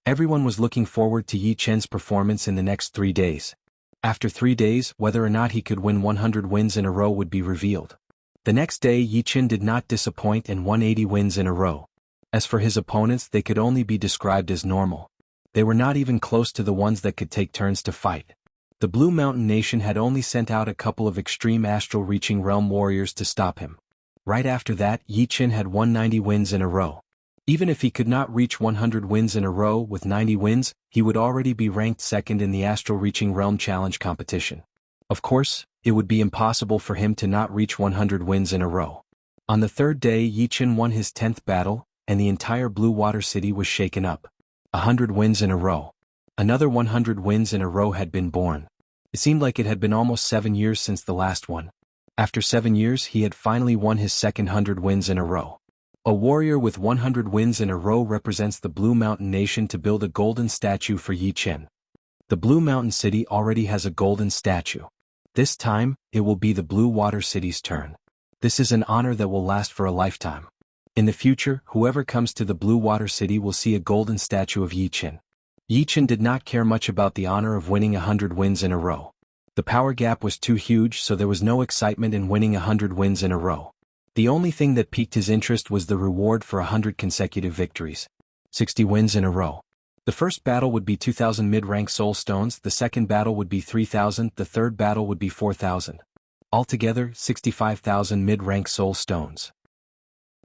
Everyone was looking forward to Yi Chen's performance in the next 3 days. After 3 days, whether or not he could win 100 wins in a row would be revealed. The next day Yi Chen did not disappoint and won 80 wins in a row. As for his opponents, they could only be described as normal. They were not even close to the ones that could take turns to fight. The Blue Mountain Nation had only sent out a couple of extreme astral-reaching realm warriors to stop him. Right after that, Yi Chen had won 90 wins in a row. Even if he could not reach 100 wins in a row with 90 wins, he would already be ranked second in the astral-reaching realm challenge competition. Of course, it would be impossible for him to not reach 100 wins in a row. On the 3rd day Yi Chen won his 10th battle, and the entire Blue Water City was shaken up. 100 wins in a row. Another 100 wins in a row had been born. It seemed like it had been almost 7 years since the last one. After 7 years he had finally won his second 100 wins in a row. A warrior with 100 wins in a row represents the Blue Mountain Nation to build a golden statue for Yi Chen. The Blue Mountain City already has a golden statue. This time, it will be the Blue Water City's turn. This is an honor that will last for a lifetime. In the future, whoever comes to the Blue Water City will see a golden statue of Yi Chen. Yi Chen did not care much about the honor of winning 100 wins in a row. The power gap was too huge, so there was no excitement in winning 100 wins in a row. The only thing that piqued his interest was the reward for 100 consecutive victories. 60 wins in a row. The first battle would be 2,000 mid-rank soul stones, the second battle would be 3,000, the third battle would be 4,000. Altogether, 65,000 mid-rank soul stones.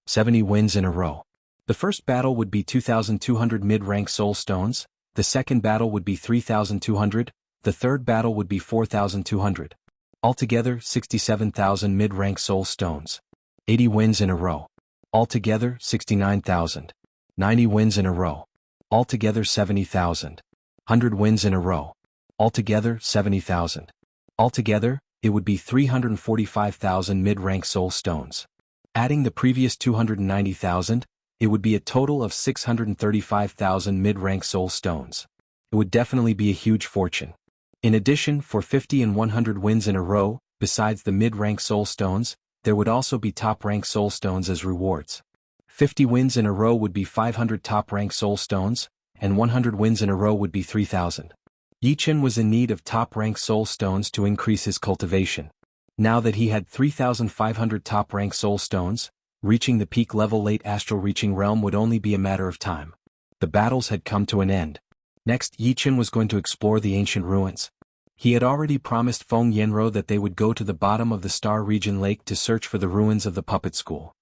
70 wins in a row. The first battle would be 2,200 mid-rank soul stones, the second battle would be 3,200, the third battle would be 4,200. Altogether, 67,000 mid-rank soul stones. 80 wins in a row. Altogether, 69,000. 90 wins in a row. Altogether 70,000. 100 wins in a row. Altogether 70,000. Altogether, it would be 345,000 mid-rank soul stones. Adding the previous 290,000, it would be a total of 635,000 mid-rank soul stones. It would definitely be a huge fortune. In addition, for 50 and 100 wins in a row, besides the mid-rank soul stones, there would also be top-rank soul stones as rewards. 50 wins in a row would be 500 top-rank soul stones, and 100 wins in a row would be 3,000. Yi Chen was in need of top-rank soul stones to increase his cultivation. Now that he had 3,500 top-rank soul stones, reaching the peak level late astral reaching realm would only be a matter of time. The battles had come to an end. Next, Yi Chen was going to explore the ancient ruins. He had already promised Feng Yanro that they would go to the bottom of the Star Region Lake to search for the ruins of the puppet school.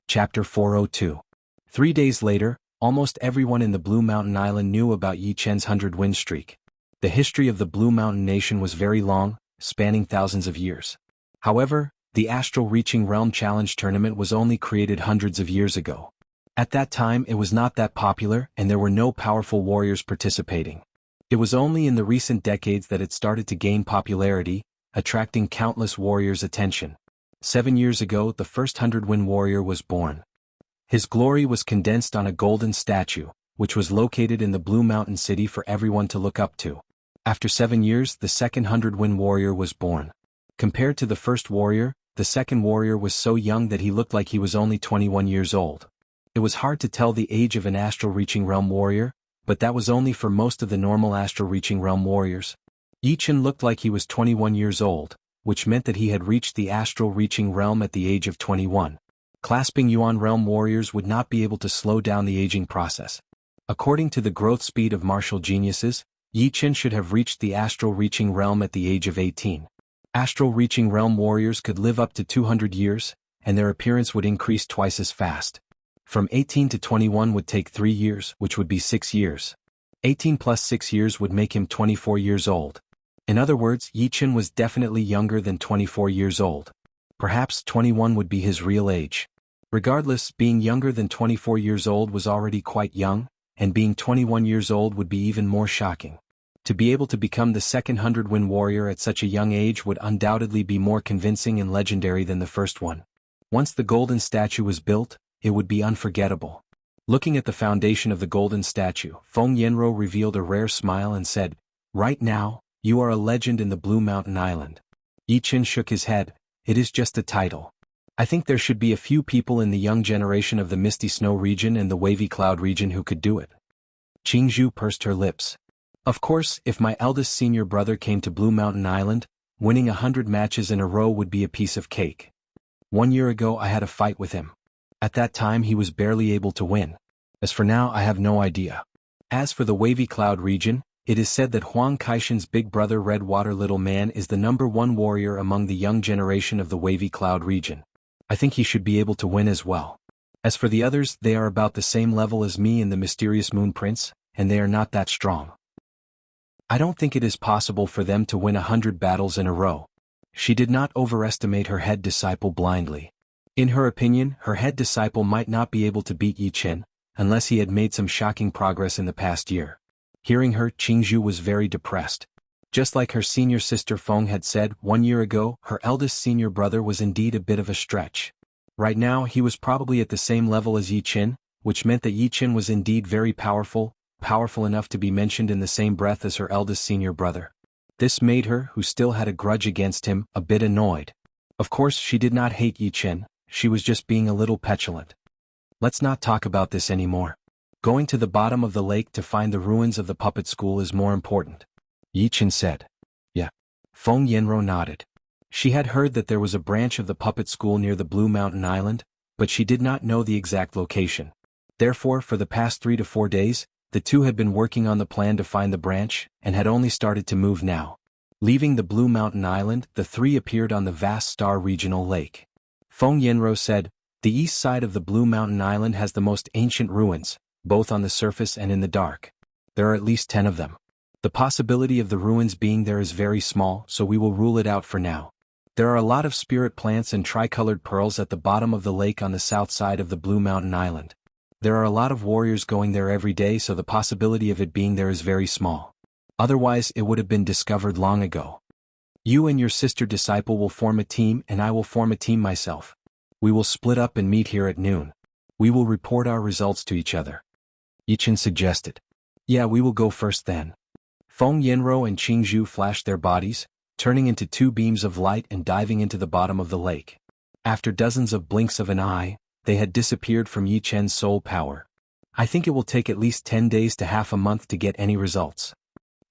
Chapter 402. 3 days later, almost everyone in the Blue Mountain Island knew about Yi Chen's 100-win streak. The history of the Blue Mountain Nation was very long, spanning thousands of years. However, the Astral Reaching Realm Challenge tournament was only created hundreds of years ago. At that time it was not that popular and there were no powerful warriors participating. It was only in the recent decades that it started to gain popularity, attracting countless warriors' attention. 7 years ago the first 100-win warrior was born. His glory was condensed on a golden statue, which was located in the Blue Mountain City for everyone to look up to. After 7 years the second 100-win warrior was born. Compared to the first warrior, the second warrior was so young that he looked like he was only 21 years old. It was hard to tell the age of an Astral Reaching Realm warrior, but that was only for most of the normal Astral Reaching Realm warriors. Yi Chen looked like he was 21 years old, which meant that he had reached the Astral Reaching Realm at the age of 21. Clasping Yuan Realm warriors would not be able to slow down the aging process. According to the growth speed of martial geniuses, Yi Chen should have reached the Astral Reaching Realm at the age of 18. Astral Reaching Realm warriors could live up to 200 years, and their appearance would increase twice as fast. From 18 to 21 would take 3 years, which would be 6 years. 18 plus 6 years would make him 24 years old. In other words, Yi Chen was definitely younger than 24 years old. Perhaps 21 would be his real age. Regardless, being younger than 24 years old was already quite young, and being 21 years old would be even more shocking. To be able to become the second 100-win warrior at such a young age would undoubtedly be more convincing and legendary than the first one. Once the golden statue was built, it would be unforgettable. Looking at the foundation of the golden statue, Feng Yanro revealed a rare smile and said, "Right now, you are a legend in the Blue Mountain Island." Yi Chen shook his head. "It is just a title. I think there should be a few people in the young generation of the Misty Snow region and the Wavy Cloud region who could do it." Qingzhu pursed her lips. "Of course, if my eldest senior brother came to Blue Mountain Island, winning 100 matches in a row would be a piece of cake. 1 year ago I had a fight with him. At that time he was barely able to win. As for now I have no idea." As for the Wavy Cloud region, it is said that Huang Kaishan's big brother Red Water Little Man is the #1 warrior among the young generation of the Wavy Cloud region. I think he should be able to win as well. As for the others, they are about the same level as me and the mysterious Moon Prince, and they are not that strong. I don't think it is possible for them to win 100 battles in a row." She did not overestimate her head disciple blindly. In her opinion, her head disciple might not be able to beat Yi Chen, unless he had made some shocking progress in the past year. Hearing her, Qingzhu was very depressed. Just like her senior sister Feng had said 1 year ago, her eldest senior brother was indeed a bit of a stretch. Right now he was probably at the same level as Yi Chen, which meant that Yi Chen was indeed very powerful enough to be mentioned in the same breath as her eldest senior brother. This made her, who still had a grudge against him, a bit annoyed. Of course she did not hate Yi Chen, she was just being a little petulant. "Let's not talk about this anymore. Going to the bottom of the lake to find the ruins of the puppet school is more important," Yi Chen said. "Yeah." Feng Yanro nodded. She had heard that there was a branch of the puppet school near the Blue Mountain Island, but she did not know the exact location. Therefore, for the past 3 to 4 days, the two had been working on the plan to find the branch, and had only started to move now. Leaving the Blue Mountain Island, the three appeared on the vast Star Regional Lake. Feng Yanro said, "The east side of the Blue Mountain Island has the most ancient ruins, both on the surface and in the dark. There are at least 10 of them. The possibility of the ruins being there is very small, so we will rule it out for now. There are a lot of spirit plants and tricolored pearls at the bottom of the lake on the south side of the Blue Mountain Island. There are a lot of warriors going there every day, so the possibility of it being there is very small. Otherwise it would have been discovered long ago. You and your sister disciple will form a team and I will form a team myself. We will split up and meet here at noon. We will report our results to each other," Yi Chen suggested. "Yeah, we will go first then." Feng Yanro and Qingzhu flashed their bodies, turning into 2 beams of light and diving into the bottom of the lake. After dozens of blinks of an eye, they had disappeared from Yi Chen's soul power. "I think it will take at least 10 days to half a month to get any results."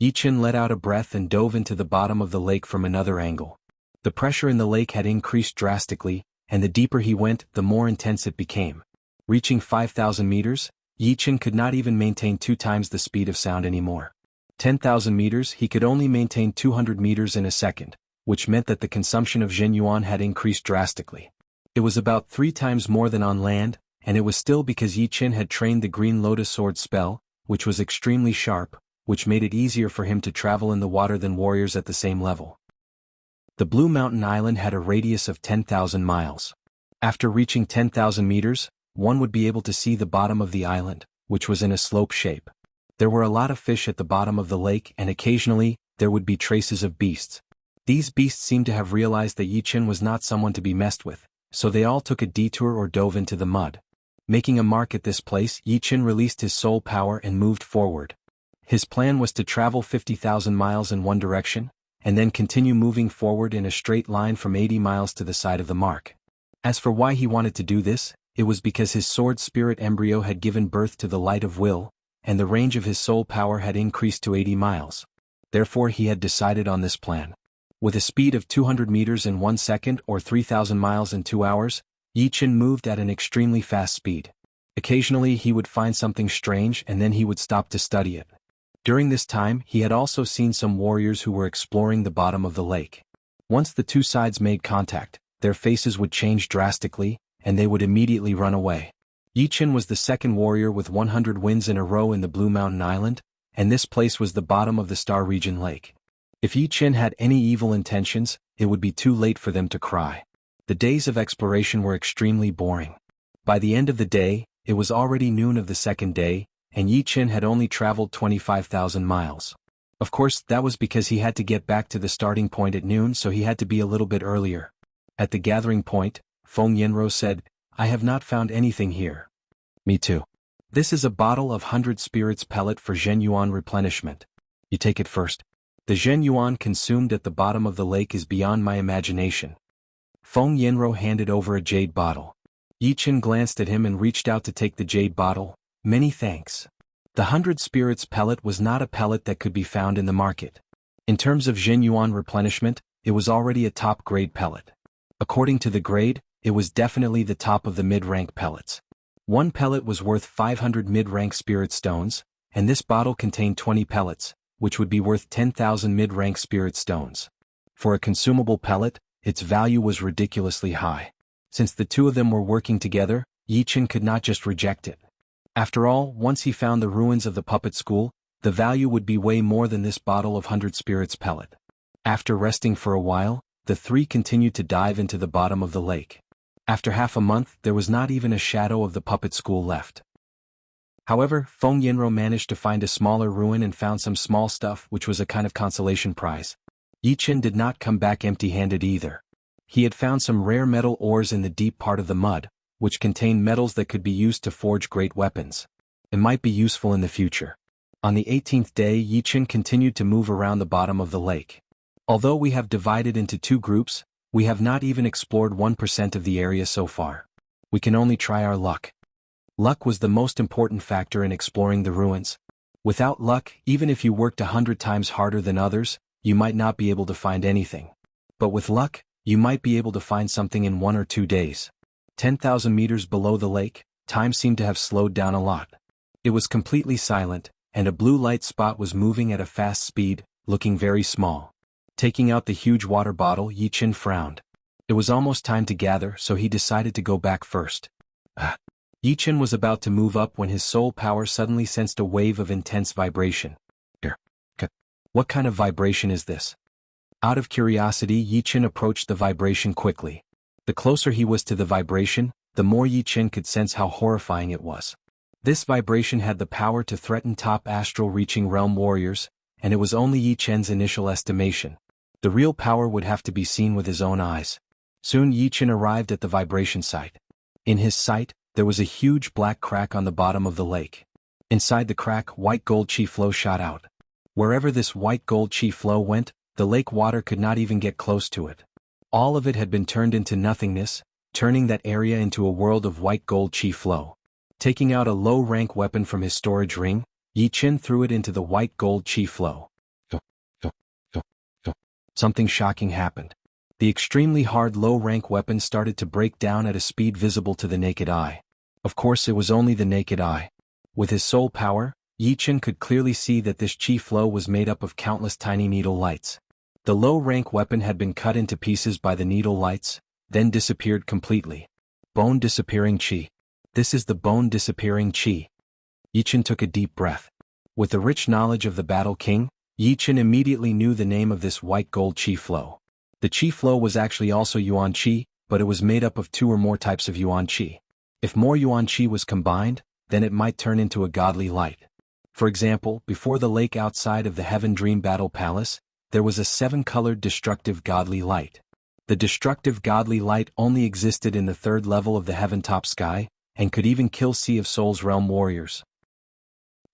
Yi Chen let out a breath and dove into the bottom of the lake from another angle. The pressure in the lake had increased drastically, and the deeper he went, the more intense it became. Reaching 5,000 meters, Yi Chen could not even maintain 2 times the speed of sound anymore. 10,000 meters, he could only maintain 200 meters in a second, which meant that the consumption of Zhenyuan had increased drastically. It was about 3 times more than on land, and it was still because Yi Chen had trained the Green Lotus Sword spell, which was extremely sharp, which made it easier for him to travel in the water than warriors at the same level. The Blue Mountain Island had a radius of 10,000 miles. After reaching 10,000 meters, one would be able to see the bottom of the island, which was in a slope shape. There were a lot of fish at the bottom of the lake, and occasionally, there would be traces of beasts. These beasts seemed to have realized that Yi Chen was not someone to be messed with, so they all took a detour or dove into the mud. Making a mark at this place, Yi Chen released his soul power and moved forward. His plan was to travel 50,000 miles in one direction, and then continue moving forward in a straight line from 80 miles to the side of the mark. As for why he wanted to do this, it was because his sword spirit embryo had given birth to the light of will, and the range of his soul power had increased to 80 miles. Therefore he had decided on this plan. With a speed of 200 meters in 1 second or 3,000 miles in 2 hours, Yi Chen moved at an extremely fast speed. Occasionally he would find something strange and then he would stop to study it. During this time he had also seen some warriors who were exploring the bottom of the lake. Once the 2 sides made contact, their faces would change drastically, and they would immediately run away. Yi Chen was the second warrior with 100 wins in a row in the Blue Mountain Island, and this place was the bottom of the Star Region Lake. If Yi Qin had any evil intentions, it would be too late for them to cry. The days of exploration were extremely boring. By the end of the day, it was already noon of the second day, and Yi Qin had only traveled 25,000 miles. Of course, that was because he had to get back to the starting point at noon, so he had to be a little bit earlier. At the gathering point, Feng Yanro said, "I have not found anything here." "Me too. This is a bottle of 100 spirits pellet for Zhen Yuan replenishment. You take it first. The Zhen Yuan consumed at the bottom of the lake is beyond my imagination." Feng Yanro handed over a jade bottle. Yi Qin glanced at him and reached out to take the jade bottle. "Many thanks." The 100 spirits pellet was not a pellet that could be found in the market. In terms of Zhen Yuan replenishment, it was already a top-grade pellet. According to the grade, it was definitely the top of the mid-rank pellets. One pellet was worth 500 mid-rank spirit stones, and this bottle contained 20 pellets, which would be worth 10,000 mid-rank spirit stones. For a consumable pellet, its value was ridiculously high. Since the two of them were working together, Yi Qin could not just reject it. After all, once he found the ruins of the puppet school, the value would be way more than this bottle of 100 spirits pellet. After resting for a while, the three continued to dive into the bottom of the lake. After half a month, there was not even a shadow of the puppet school left. However, Feng Yanro managed to find a smaller ruin and found some small stuff, which was a kind of consolation prize. Yi Qin did not come back empty-handed either. He had found some rare metal ores in the deep part of the mud, which contained metals that could be used to forge great weapons. It might be useful in the future. On the 18th day, Yi Qin continued to move around the bottom of the lake. Although we have divided into two groups, we have not even explored 1% of the area so far. We can only try our luck. Luck was the most important factor in exploring the ruins. Without luck, even if you worked 100 times harder than others, you might not be able to find anything. But with luck, you might be able to find something in 1 or 2 days. 10,000 meters below the lake, time seemed to have slowed down a lot. It was completely silent, and a blue light spot was moving at a fast speed, looking very small. Taking out the huge water bottle, Yi Qin frowned. It was almost time to gather, so he decided to go back first. Yi Qin was about to move up when his soul power suddenly sensed a wave of intense vibration. What kind of vibration is this? Out of curiosity, Yi Qin approached the vibration quickly. The closer he was to the vibration, the more Yi Qin could sense how horrifying it was. This vibration had the power to threaten top astral-reaching realm warriors, and it was only Yi Qin's initial estimation. The real power would have to be seen with his own eyes. Soon Yi Qin arrived at the vibration site. In his sight, there was a huge black crack on the bottom of the lake. Inside the crack, white gold chi flow shot out. Wherever this white gold chi flow went, the lake water could not even get close to it. All of it had been turned into nothingness, turning that area into a world of white gold chi flow. Taking out a low-rank weapon from his storage ring, Yi Qin threw it into the white gold chi flow. Something shocking happened. The extremely hard low-rank weapon started to break down at a speed visible to the naked eye. Of course, it was only the naked eye. With his soul power, Yi Qin could clearly see that this chi flow was made up of countless tiny needle lights. The low-rank weapon had been cut into pieces by the needle lights, then disappeared completely. Bone disappearing chi. This is the bone disappearing chi. Yi Qin took a deep breath. With the rich knowledge of the Battle King, Yi Qin immediately knew the name of this white gold chi flow. The chi flow was actually also yuan chi, but it was made up of 2 or more types of yuan chi. If more yuan chi was combined, then it might turn into a godly light. For example, before the lake outside of the Heaven Dream Battle Palace, there was a 7-colored destructive godly light. The destructive godly light only existed in the 3rd level of the Heaven Top Sky, and could even kill Sea of Souls realm warriors.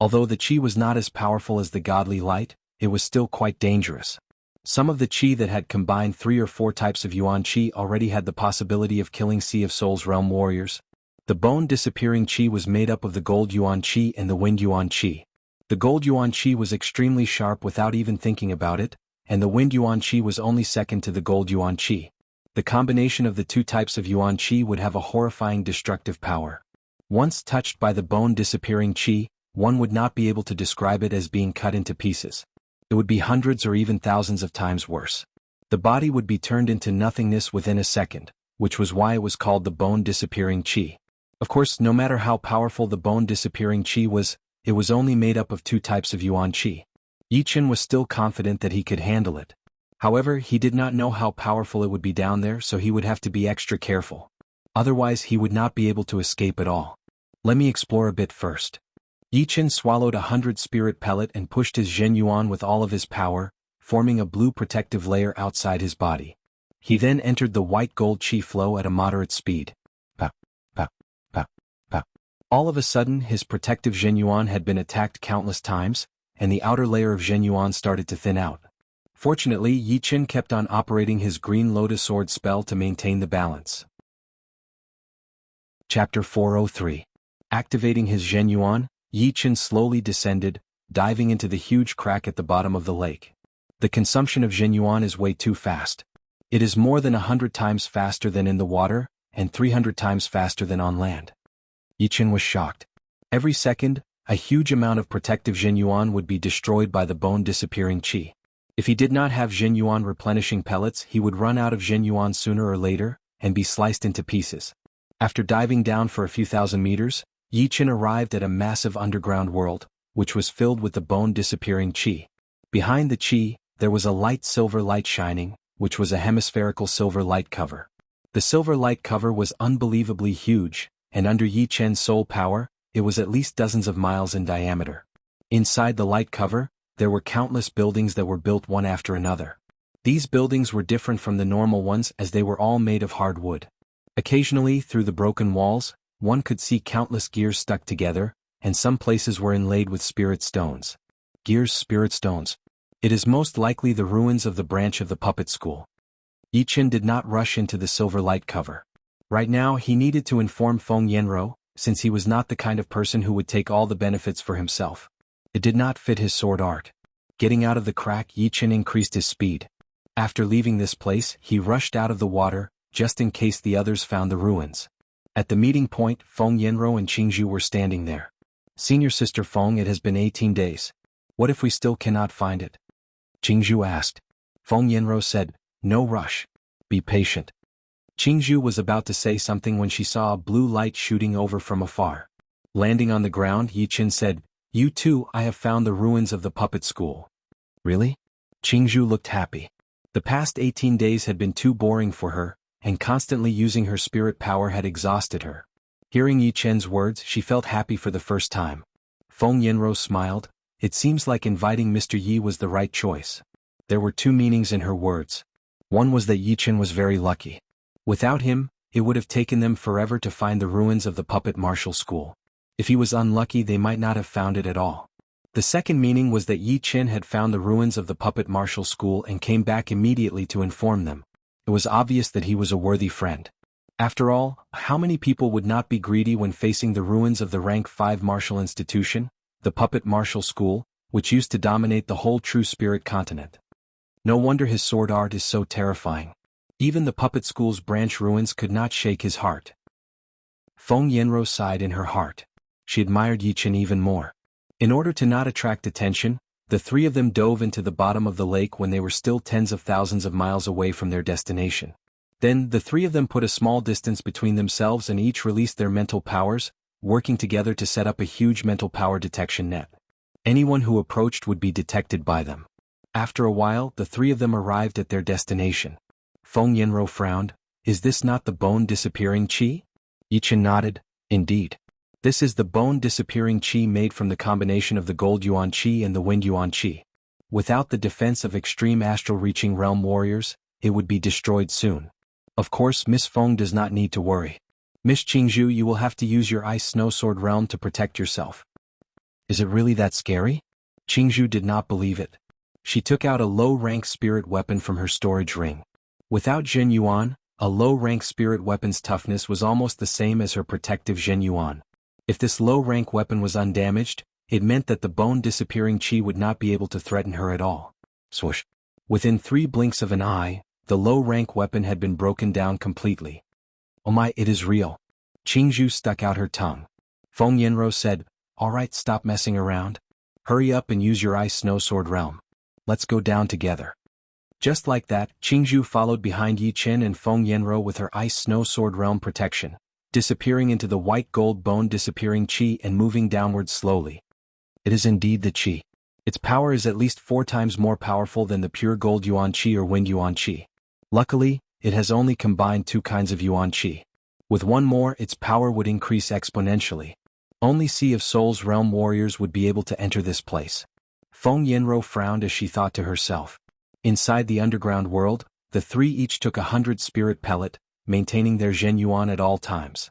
Although the chi was not as powerful as the godly light, it was still quite dangerous. Some of the chi that had combined 3 or 4 types of yuan chi already had the possibility of killing Sea of Souls realm warriors. The bone disappearing chi was made up of the gold yuan chi and the wind yuan chi. The gold yuan chi was extremely sharp without even thinking about it, and the wind yuan chi was only second to the gold yuan chi. The combination of the 2 types of yuan chi would have a horrifying destructive power. Once touched by the bone disappearing chi, one would not be able to describe it as being cut into pieces. It would be hundreds or even thousands of times worse. The body would be turned into nothingness within a second, which was why it was called the bone disappearing chi. Of course, no matter how powerful the bone disappearing chi was, it was only made up of 2 types of yuan qi. Yi Chen was still confident that he could handle it. However, he did not know how powerful it would be down there, so he would have to be extra careful. Otherwise he would not be able to escape at all. Let me explore a bit first. Yi Chen swallowed 100 spirit pellet and pushed his Zhen Yuan with all of his power, forming a blue protective layer outside his body. He then entered the white gold qi flow at a moderate speed. Pow, pow, pow, pow. All of a sudden his protective Zhen Yuan had been attacked countless times, and the outer layer of Zhen Yuan started to thin out. Fortunately, Yi Chen kept on operating his Green Lotus Sword spell to maintain the balance. Chapter 403. Activating his Zhen Yuan, Yi Chen slowly descended, diving into the huge crack at the bottom of the lake. The consumption of Zhen Yuan is way too fast. It is more than 100 times faster than in the water, and 300 times faster than on land. Yi Chen was shocked. Every second, a huge amount of protective Zhen Yuan would be destroyed by the bone-disappearing qi. If he did not have Zhen Yuan replenishing pellets, he would run out of Zhen Yuan sooner or later, and be sliced into pieces. After diving down for a few thousand meters, Yi Chen arrived at a massive underground world, which was filled with the bone-disappearing qi. Behind the qi, there was a light silver light shining, which was a hemispherical silver light cover. The silver light cover was unbelievably huge, and under Yi Chen's soul power, it was at least dozens of miles in diameter. Inside the light cover, there were countless buildings that were built one after another. These buildings were different from the normal ones as they were all made of hard wood. Occasionally, through the broken walls, one could see countless gears stuck together, and some places were inlaid with spirit stones. Gears, spirit stones. It is most likely the ruins of the branch of the puppet school. Yi Chen did not rush into the silver light cover. Right now he needed to inform Feng Yanro, since he was not the kind of person who would take all the benefits for himself. It did not fit his sword art. Getting out of the crack, Yi Chen increased his speed. After leaving this place, he rushed out of the water, just in case the others found the ruins. At the meeting point, Feng Yanro and Jianghu were standing there. Senior Sister Feng, it has been 18 days. What if we still cannot find it? Jianghu asked. Feng Yanro said, no rush. Be patient. Jianghu was about to say something when she saw a blue light shooting over from afar. Landing on the ground, Yi Chen said, you too, I have found the ruins of the puppet school. Really? Jianghu looked happy. The past 18 days had been too boring for her, and constantly using her spirit power had exhausted her. Hearing Yi Chen's words, she felt happy for the first time. Feng Yanro smiled. It seems like inviting Mr. Yi was the right choice. There were 2 meanings in her words. One was that Yi Chen was very lucky. Without him, it would have taken them forever to find the ruins of the puppet martial school. If he was unlucky, they might not have found it at all. The second meaning was that Yi Chen had found the ruins of the puppet martial school and came back immediately to inform them. It was obvious that he was a worthy friend. After all, how many people would not be greedy when facing the ruins of the rank 5 martial institution, the puppet martial school, which used to dominate the whole true spirit continent? No wonder his sword art is so terrifying. Even the puppet school's branch ruins could not shake his heart. Feng Yanro sighed in her heart. She admired Yi Chen even more. In order to not attract attention, the 3 of them dove into the bottom of the lake when they were still tens of thousands of miles away from their destination. Then, the 3 of them put a small distance between themselves and each released their mental powers, working together to set up a huge mental power detection net. Anyone who approached would be detected by them. After a while, the 3 of them arrived at their destination. Feng Yanro frowned. Is this not the bone-disappearing qi? Yi Chen nodded. Indeed. This is the bone-disappearing qi made from the combination of the gold yuan qi and the wind yuan qi. Without the defense of extreme astral-reaching realm warriors, it would be destroyed soon. Of course, Miss Feng does not need to worry. Miss Jianghu, you will have to use your ice snow sword realm to protect yourself. Is it really that scary? Jianghu did not believe it. She took out a low-rank spirit weapon from her storage ring. Without Zhen Yuan, a low-rank spirit weapon's toughness was almost the same as her protective Zhen Yuan. If this low-rank weapon was undamaged, it meant that the bone-disappearing qi would not be able to threaten her at all. Swoosh. Within 3 blinks of an eye, the low-rank weapon had been broken down completely. Oh my, it is real. Jianghu stuck out her tongue. Feng Yanro said, alright, stop messing around. Hurry up and use your ice snow sword realm. Let's go down together. Just like that, Jianghu followed behind Yi Chen and Feng Yanro with her ice snow sword realm protection, disappearing into the white gold bone disappearing qi and moving downward slowly. It is indeed the qi. Its power is at least 4 times more powerful than the pure gold yuan qi or wind yuan qi. Luckily, it has only combined 2 kinds of yuan qi. With one more, its power would increase exponentially. Only Sea of Souls realm warriors would be able to enter this place. Feng Yanro frowned as she thought to herself. Inside the underground world, the 3 each took 100 spirit pellet, maintaining their Zhen Yuan at all times.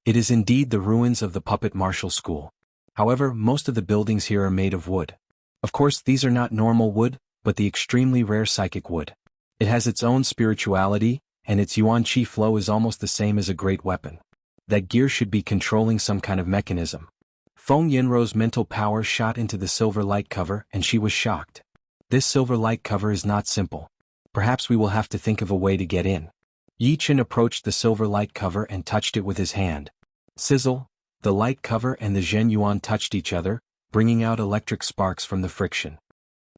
It is indeed the ruins of the puppet martial school. However, most of the buildings here are made of wood. Of course, these are not normal wood, but the extremely rare psychic wood. It has its own spirituality, and its yuan qi flow is almost the same as a great weapon. That gear should be controlling some kind of mechanism. Feng Yanro's mental power shot into the silver light cover, and she was shocked. This silver light cover is not simple. Perhaps we will have to think of a way to get in. Yi Chen approached the silver light cover and touched it with his hand. Sizzle, the light cover and the Zhen Yuan touched each other, bringing out electric sparks from the friction.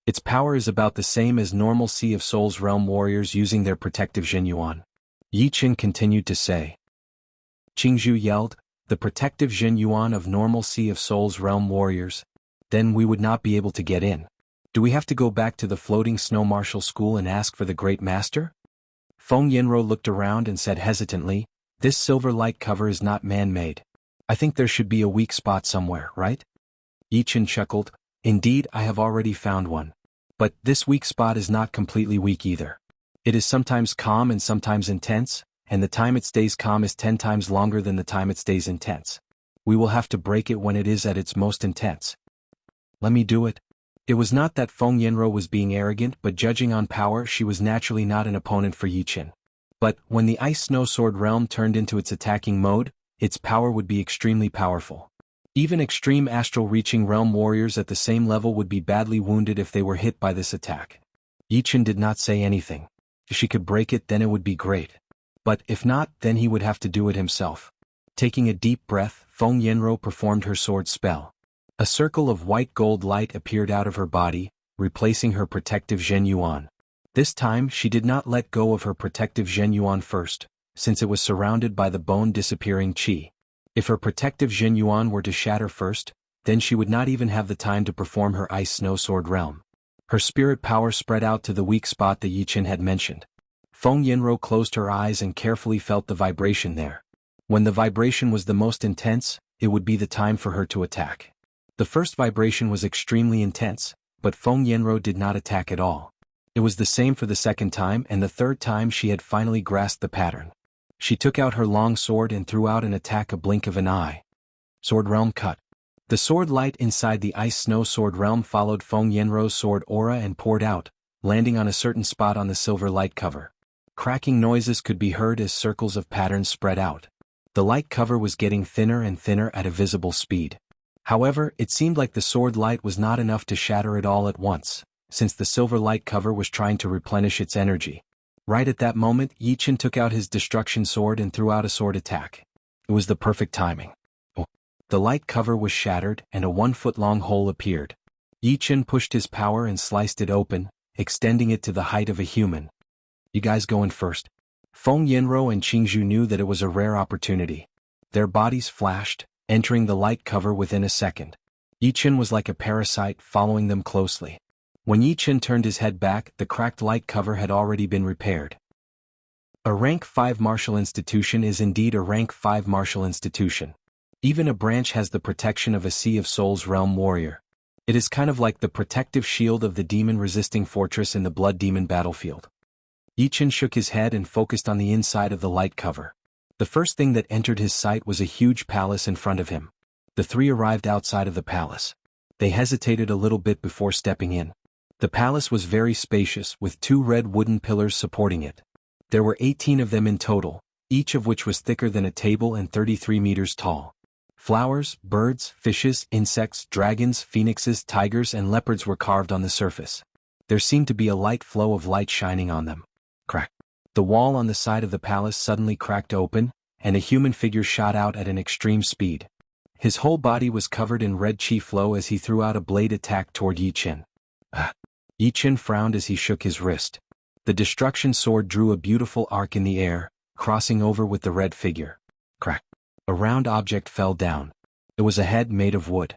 Its power is about the same as normal Sea of Souls realm warriors using their protective Zhen Yuan. Yi Chen continued to say. Qingzhu yelled, the protective Zhen Yuan of normal Sea of Souls realm warriors. Then we would not be able to get in. Do we have to go back to the floating snow martial school and ask for the great master? Feng Yanro looked around and said hesitantly, this silver light cover is not man-made. I think there should be a weak spot somewhere, right? Yi Chen chuckled, indeed I have already found one. But this weak spot is not completely weak either. It is sometimes calm and sometimes intense, and the time it stays calm is 10 times longer than the time it stays intense. We will have to break it when it is at its most intense. Let me do it. It was not that Feng Yanro was being arrogant, but judging on power she was naturally not an opponent for Yi Chen. But when the Ice Snow Sword realm turned into its attacking mode, its power would be extremely powerful. Even extreme astral-reaching realm warriors at the same level would be badly wounded if they were hit by this attack. Yi Chen did not say anything. If she could break it, then it would be great. But if not, then he would have to do it himself. Taking a deep breath, Feng Yanro performed her sword spell. A circle of white gold light appeared out of her body, replacing her protective Zhen Yuan. This time she did not let go of her protective Zhen Yuan first, since it was surrounded by the bone-disappearing qi. If her protective Zhen Yuan were to shatter first, then she would not even have the time to perform her Ice Snow Sword realm. Her spirit power spread out to the weak spot that Yi Chen had mentioned. Feng Yanro closed her eyes and carefully felt the vibration there. When the vibration was the most intense, it would be the time for her to attack. The first vibration was extremely intense, but Feng Yanro did not attack at all. It was the same for the second time, and the third time she had finally grasped the pattern. She took out her long sword and threw out an attack a blink of an eye. Sword realm cut. The sword light inside the Ice Snow Sword realm followed Feng Yanro's sword aura and poured out, landing on a certain spot on the silver light cover. Cracking noises could be heard as circles of patterns spread out. The light cover was getting thinner and thinner at a visible speed. However, it seemed like the sword light was not enough to shatter it all at once, since the silver light cover was trying to replenish its energy. Right at that moment, Yi Chen took out his destruction sword and threw out a sword attack. It was the perfect timing. The light cover was shattered and a 1-foot-long hole appeared. Yi Chen pushed his power and sliced it open, extending it to the height of a human. You guys go in first. Feng Yanro and Qingzhu knew that it was a rare opportunity. Their bodies flashed, entering the light cover within a second. Yi Chen was like a parasite, following them closely. When Yi Chen turned his head back, the cracked light cover had already been repaired. A rank 5 martial institution is indeed a rank 5 martial institution. Even a branch has the protection of a Sea of Souls realm warrior. It is kind of like the protective shield of the demon-resisting fortress in the Blood Demon battlefield. Yi Chen shook his head and focused on the inside of the light cover. The first thing that entered his sight was a huge palace in front of him. The 3 arrived outside of the palace. They hesitated a little bit before stepping in. The palace was very spacious, with 2 red wooden pillars supporting it. There were 18 of them in total, each of which was thicker than a table and 33 meters tall. Flowers, birds, fishes, insects, dragons, phoenixes, tigers, and leopards were carved on the surface. There seemed to be a light flow of light shining on them. Crack. The wall on the side of the palace suddenly cracked open, and a human figure shot out at an extreme speed. His whole body was covered in red chi flow as he threw out a blade attack toward Yi Chen. Yi Chen frowned as he shook his wrist. The destruction sword drew a beautiful arc in the air, crossing over with the red figure. Crack. A round object fell down. It was a head made of wood.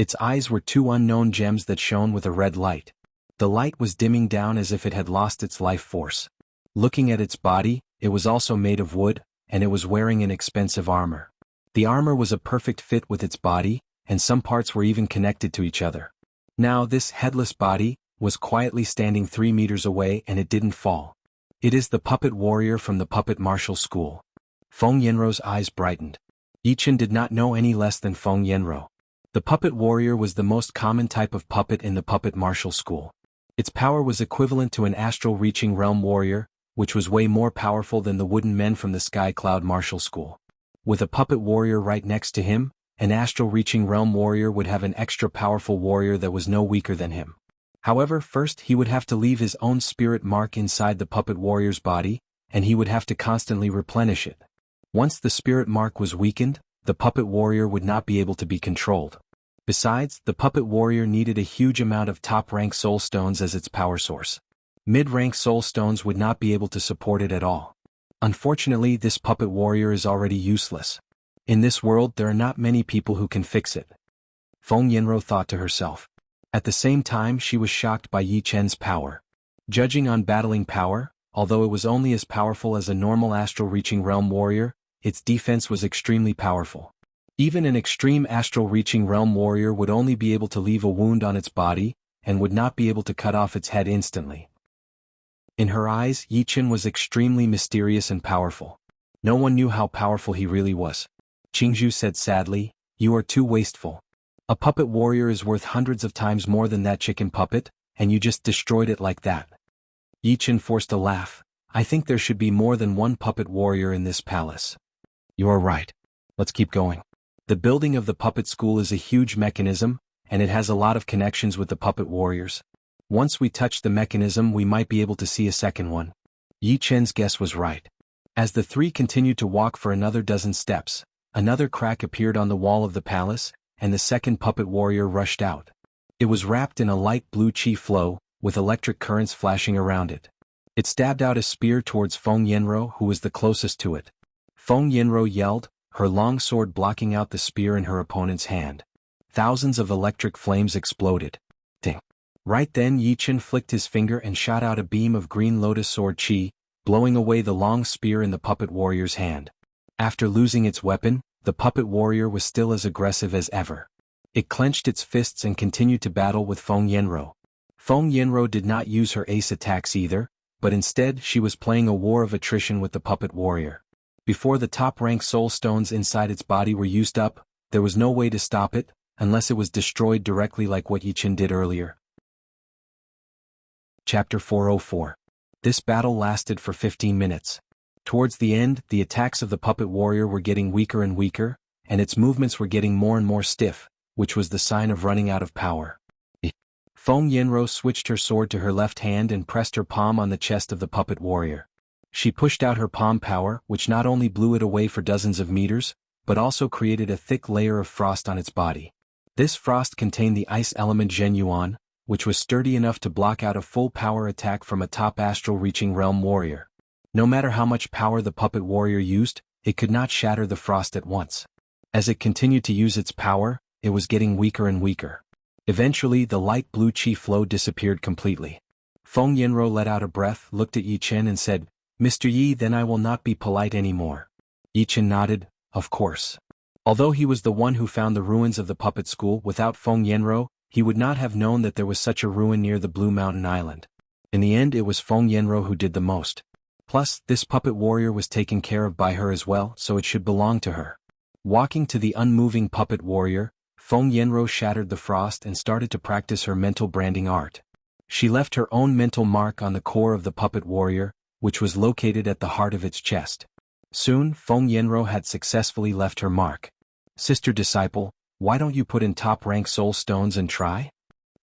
Its eyes were two unknown gems that shone with a red light. The light was dimming down as if it had lost its life force. Looking at its body, it was also made of wood, and it was wearing an expensive armor. The armor was a perfect fit with its body, and some parts were even connected to each other. Now this headless body was quietly standing 3 meters away, and it didn't fall. It is the puppet warrior from the puppet martial school. Feng Yanrou's eyes brightened. Yichen did not know any less than Feng Yanrou. The puppet warrior was the most common type of puppet in the puppet martial school. Its power was equivalent to an astral reaching realm warrior, which was way more powerful than the wooden men from the Sky Cloud martial school. With a puppet warrior right next to him, an astral reaching realm warrior would have an extra powerful warrior that was no weaker than him. However, first he would have to leave his own spirit mark inside the puppet warrior's body, and he would have to constantly replenish it. Once the spirit mark was weakened, the puppet warrior would not be able to be controlled. Besides, the puppet warrior needed a huge amount of top-rank soul stones as its power source. Mid-rank soul stones would not be able to support it at all. Unfortunately, this puppet warrior is already useless. In this world there are not many people who can fix it. Feng Yanrou thought to herself. At the same time she was shocked by Yi Chen's power. Judging on battling power, although it was only as powerful as a normal astral reaching realm warrior, its defense was extremely powerful. Even an extreme astral reaching realm warrior would only be able to leave a wound on its body, and would not be able to cut off its head instantly. In her eyes, Yi Chen was extremely mysterious and powerful. No one knew how powerful he really was. Jianghu said sadly, "You are too wasteful. A puppet warrior is worth hundreds of times more than that chicken puppet, and you just destroyed it like that." Yi Chen forced a laugh. "I think there should be more than one puppet warrior in this palace." "You are right. Let's keep going." The building of the puppet school is a huge mechanism, and it has a lot of connections with the puppet warriors. Once we touch the mechanism we might be able to see a second one. Yi Chen's guess was right. As the three continued to walk for another dozen steps, another crack appeared on the wall of the palace, and the second puppet warrior rushed out. It was wrapped in a light blue chi flow, with electric currents flashing around it. It stabbed out a spear towards Feng Yanrou, who was the closest to it. Feng Yanrou yelled, her long sword blocking out the spear in her opponent's hand. Thousands of electric flames exploded. Ding! Right then Yi Chen flicked his finger and shot out a beam of green lotus sword chi, blowing away the long spear in the puppet warrior's hand. After losing its weapon, the puppet warrior was still as aggressive as ever. It clenched its fists and continued to battle with Feng Yanrou. Feng Yanrou did not use her ace attacks either, but instead she was playing a war of attrition with the puppet warrior. Before the top-rank soul stones inside its body were used up, there was no way to stop it, unless it was destroyed directly like what Yi Chen did earlier. Chapter 404. This battle lasted for 15 minutes. Towards the end, the attacks of the puppet warrior were getting weaker and weaker, and its movements were getting more and more stiff, which was the sign of running out of power. Feng Yanrou switched her sword to her left hand and pressed her palm on the chest of the puppet warrior. She pushed out her palm power, which not only blew it away for dozens of meters, but also created a thick layer of frost on its body. This frost contained the ice element Zhen Yuan, which was sturdy enough to block out a full power attack from a top astral reaching realm warrior. No matter how much power the puppet warrior used, it could not shatter the frost at once. As it continued to use its power, it was getting weaker and weaker. Eventually the light blue chi flow disappeared completely. Feng Yanrou let out a breath, looked at Yi Chen and said, "Mr. Yi, then I will not be polite anymore." Yi Chen nodded, of course. Although he was the one who found the ruins of the puppet school, without Feng Yanrou, he would not have known that there was such a ruin near the Blue Mountain Island. In the end it was Feng Yanrou who did the most. Plus, this puppet warrior was taken care of by her as well, so it should belong to her. Walking to the unmoving puppet warrior, Feng Yanrou shattered the frost and started to practice her mental branding art. She left her own mental mark on the core of the puppet warrior, which was located at the heart of its chest. Soon, Feng Yanrou had successfully left her mark. "Sister disciple, why don't you put in top-rank soul stones and try?"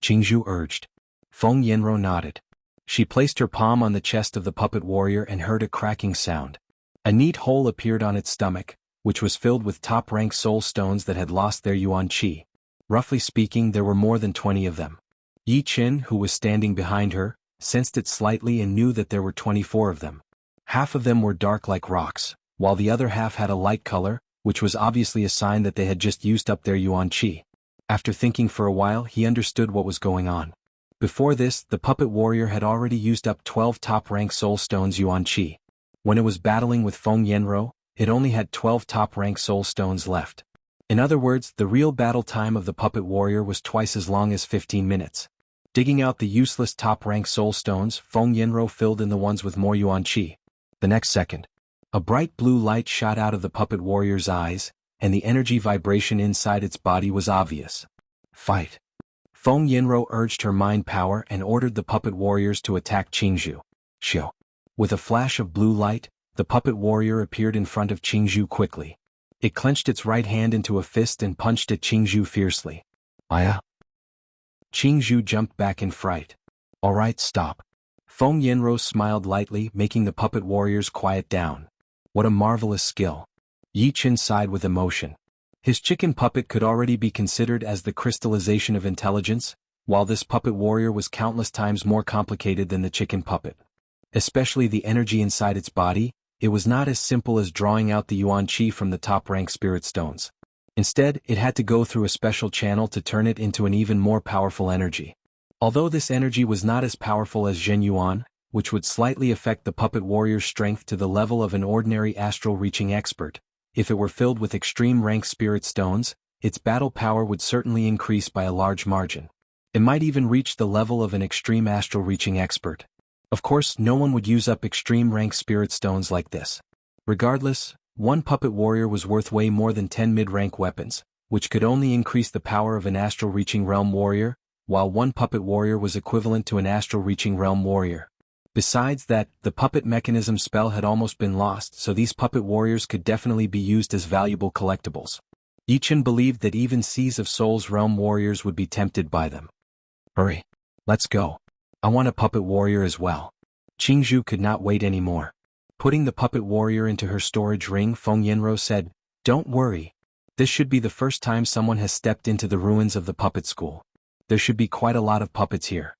Jianghu urged. Feng Yanrou nodded. She placed her palm on the chest of the puppet warrior and heard a cracking sound. A neat hole appeared on its stomach, which was filled with top-rank soul stones that had lost their yuan qi. Roughly speaking, there were more than 20 of them. Yi Chen, who was standing behind her, sensed it slightly and knew that there were 24 of them. Half of them were dark like rocks, while the other half had a light color, which was obviously a sign that they had just used up their yuan qi. After thinking for a while, he understood what was going on. Before this, the puppet warrior had already used up 12 top-rank soul stones Yuan Qi. When it was battling with Feng Yanro, it only had 12 top-rank soul stones left. In other words, the real battle time of the puppet warrior was twice as long as 15 minutes. Digging out the useless top-rank soul stones, Feng Yanro filled in the ones with more Yuan Qi. The next second, a bright blue light shot out of the puppet warrior's eyes, and the energy vibration inside its body was obvious. Fight! Feng Yanro urged her mind power and ordered the puppet warriors to attack Qingzhu. Xiu. With a flash of blue light, the puppet warrior appeared in front of Qingzhu quickly. It clenched its right hand into a fist and punched at Qingzhu fiercely. Aya! Qingzhu jumped back in fright. All right, stop. Feng Yanro smiled lightly, making the puppet warriors quiet down. What a marvelous skill. Yi Qin sighed with emotion. His chicken puppet could already be considered as the crystallization of intelligence, while this puppet warrior was countless times more complicated than the chicken puppet. Especially the energy inside its body, it was not as simple as drawing out the Yuan Qi from the top-rank spirit stones. Instead, it had to go through a special channel to turn it into an even more powerful energy. Although this energy was not as powerful as Zhen Yuan, which would slightly affect the puppet warrior's strength to the level of an ordinary astral-reaching expert, if it were filled with extreme rank spirit stones, its battle power would certainly increase by a large margin. It might even reach the level of an extreme astral-reaching expert. Of course, no one would use up extreme rank spirit stones like this. Regardless, one puppet warrior was worth way more than 10 mid-rank weapons, which could only increase the power of an astral-reaching realm warrior, while one puppet warrior was equivalent to an astral-reaching realm warrior. Besides that, the puppet mechanism spell had almost been lost, so these puppet warriors could definitely be used as valuable collectibles. Yi Qin believed that even Seas of Souls realm warriors would be tempted by them. Hurry! Let's go. I want a puppet warrior as well. Qingzhu could not wait anymore. Putting the puppet warrior into her storage ring, Feng Yanro said, "Don't worry. This should be the first time someone has stepped into the ruins of the puppet school. There should be quite a lot of puppets here."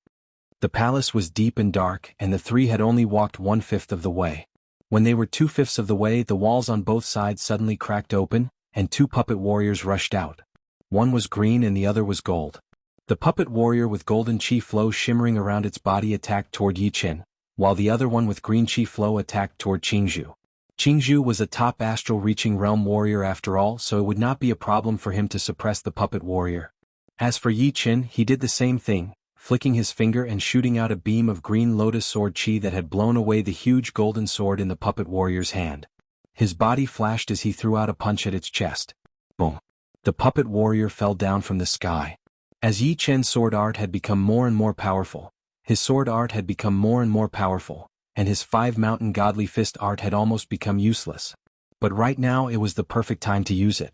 The palace was deep and dark, and the three had only walked 1/5 of the way. When they were 2/5 of the way, the walls on both sides suddenly cracked open, and two puppet warriors rushed out. One was green and the other was gold. The puppet warrior with golden chi flow shimmering around its body attacked toward Yi Qin, while the other one with green chi flow attacked toward Qingzhu. Qingzhu was a top astral-reaching realm warrior after all, so it would not be a problem for him to suppress the puppet warrior. As for Yi Qin, he did the same thing, flicking his finger and shooting out a beam of green lotus sword chi that had blown away the huge golden sword in the puppet warrior's hand. His body flashed as he threw out a punch at its chest. Boom! The puppet warrior fell down from the sky. As Yi Qin's sword art had become more and more powerful, his sword art had become more and more powerful, and his 5-mountain godly fist art had almost become useless. But right now it was the perfect time to use it.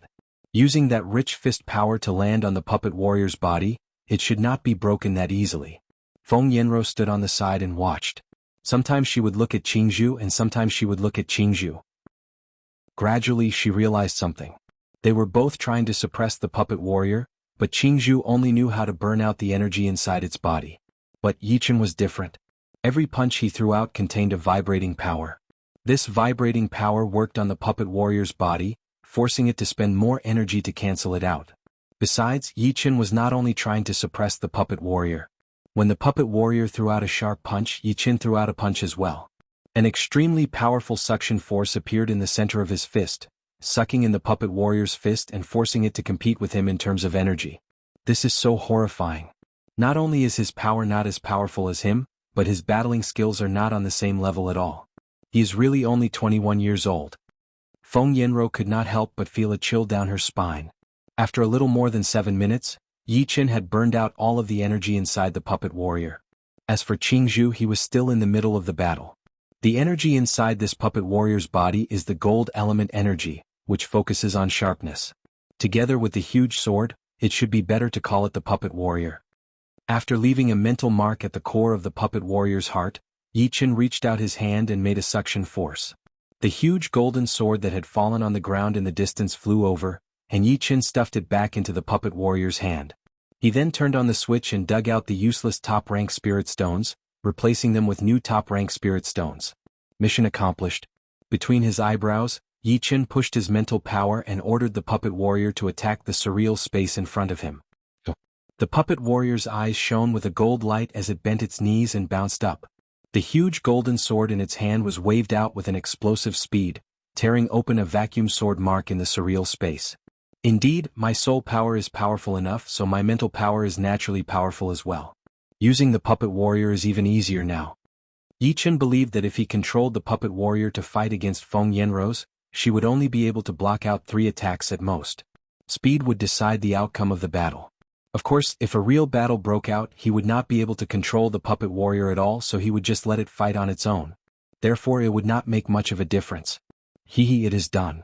Using that rich fist power to land on the puppet warrior's body, it should not be broken that easily. Feng Yanro stood on the side and watched. Sometimes she would look at Qingzhu and sometimes she would look at Qingzhu. Gradually she realized something. They were both trying to suppress the puppet warrior, but Qingzhu only knew how to burn out the energy inside its body. But Yi Qin was different. Every punch he threw out contained a vibrating power. This vibrating power worked on the puppet warrior's body, forcing it to spend more energy to cancel it out. Besides, Yi Qin was not only trying to suppress the puppet warrior. When the puppet warrior threw out a sharp punch, Yi Qin threw out a punch as well. An extremely powerful suction force appeared in the center of his fist, sucking in the puppet warrior's fist and forcing it to compete with him in terms of energy. This is so horrifying. Not only is his power not as powerful as him, but his battling skills are not on the same level at all. He is really only 21 years old. Feng Yanro could not help but feel a chill down her spine. After a little more than 7 minutes, Yi Qin had burned out all of the energy inside the puppet warrior. As for Qingzhu, he was still in the middle of the battle. The energy inside this puppet warrior's body is the gold element energy, which focuses on sharpness. Together with the huge sword, it should be better to call it the puppet warrior. After leaving a mental mark at the core of the puppet warrior's heart, Yi Qin reached out his hand and made a suction force. The huge golden sword that had fallen on the ground in the distance flew over, and Yi Qin stuffed it back into the puppet warrior's hand. He then turned on the switch and dug out the useless top-rank spirit stones, replacing them with new top-rank spirit stones. Mission accomplished. Between his eyebrows, Yi Qin pushed his mental power and ordered the puppet warrior to attack the surreal space in front of him. The puppet warrior's eyes shone with a gold light as it bent its knees and bounced up. The huge golden sword in its hand was waved out with an explosive speed, tearing open a vacuum sword mark in the surreal space. Indeed, my soul power is powerful enough, so my mental power is naturally powerful as well. Using the puppet warrior is even easier now. Yi Chen believed that if he controlled the puppet warrior to fight against Feng Yanrose, she would only be able to block out 3 attacks at most. Speed would decide the outcome of the battle. Of course, if a real battle broke out, he would not be able to control the puppet warrior at all, so he would just let it fight on its own. Therefore it would not make much of a difference. It is done.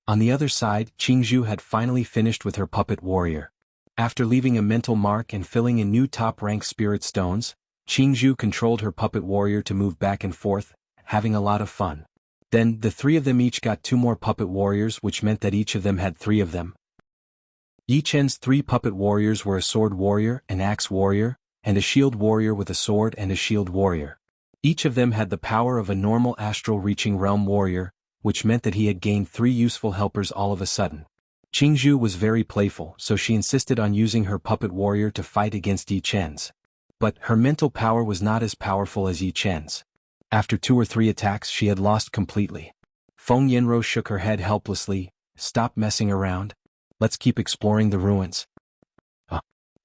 On the other side, Qingzhu had finally finished with her puppet warrior. After leaving a mental mark and filling in new top-rank spirit stones, Qingzhu controlled her puppet warrior to move back and forth, having a lot of fun. Then, the 3 of them each got 2 more puppet warriors, which meant that each of them had 3 of them. Yi Chen's 3 puppet warriors were a sword warrior, an axe warrior, and a shield warrior with a sword and a shield warrior. Each of them had the power of a normal astral-reaching realm warrior, which meant that he had gained 3 useful helpers all of a sudden. Qingzhu was very playful, so she insisted on using her puppet warrior to fight against Yi Chen's. But her mental power was not as powerful as Yi Chen's. After 2 or 3 attacks she had lost completely. Feng Yanrose shook her head helplessly. Stop messing around. Let's keep exploring the ruins.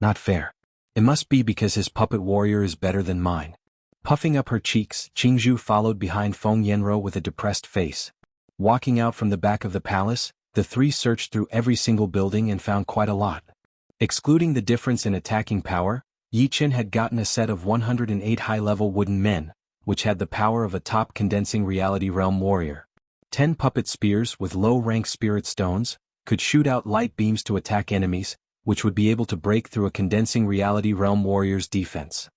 Not fair. It must be because his puppet warrior is better than mine. Puffing up her cheeks, Qingzhu followed behind Feng Yanrose with a depressed face. Walking out from the back of the palace, the 3 searched through every single building and found quite a lot. Excluding the difference in attacking power, Yi Chen had gotten a set of 108 high-level wooden men, which had the power of a top condensing reality realm warrior. 10 puppet spears with low-rank spirit stones could shoot out light beams to attack enemies, which would be able to break through a condensing reality realm warrior's defense.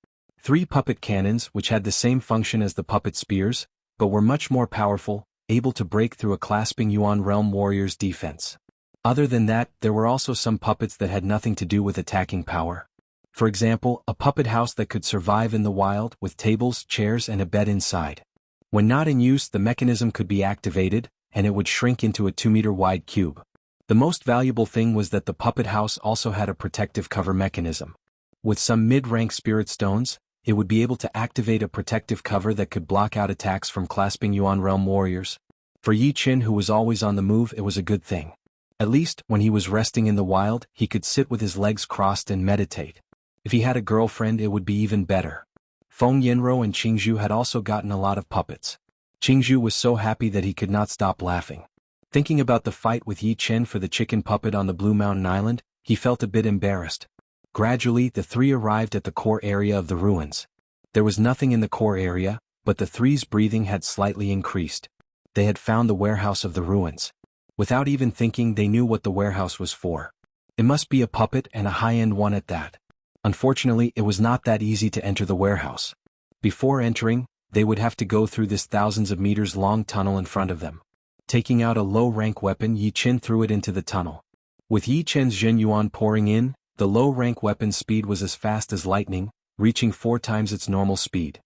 3 puppet cannons which had the same function as the puppet spears, but were much more powerful, able to break through a clasping Yuan realm warrior's defense. Other than that, there were also some puppets that had nothing to do with attacking power. For example, a puppet house that could survive in the wild with tables, chairs and a bed inside. When not in use, the mechanism could be activated, and it would shrink into a 2-meter wide cube. The most valuable thing was that the puppet house also had a protective cover mechanism. With some mid-rank spirit stones, it would be able to activate a protective cover that could block out attacks from clasping Yuan realm warriors. For Yi Chen, who was always on the move, it was a good thing. At least, when he was resting in the wild, he could sit with his legs crossed and meditate. If he had a girlfriend, it would be even better. Feng Yanrose and Qingzhu had also gotten a lot of puppets. Qingzhu was so happy that he could not stop laughing. Thinking about the fight with Yi Chen for the chicken puppet on the Blue Mountain Island, he felt a bit embarrassed. Gradually, the 3 arrived at the core area of the ruins. There was nothing in the core area, but the 3's breathing had slightly increased. They had found the warehouse of the ruins. Without even thinking, they knew what the warehouse was for. It must be a puppet, and a high-end one at that. Unfortunately, it was not that easy to enter the warehouse. Before entering, they would have to go through this thousands of meters long tunnel in front of them. Taking out a low-rank weapon, Yi Chen threw it into the tunnel. With Yi Chen's Zhen Yuan pouring in, the low-rank weapon's speed was as fast as lightning, reaching 4 times its normal speed.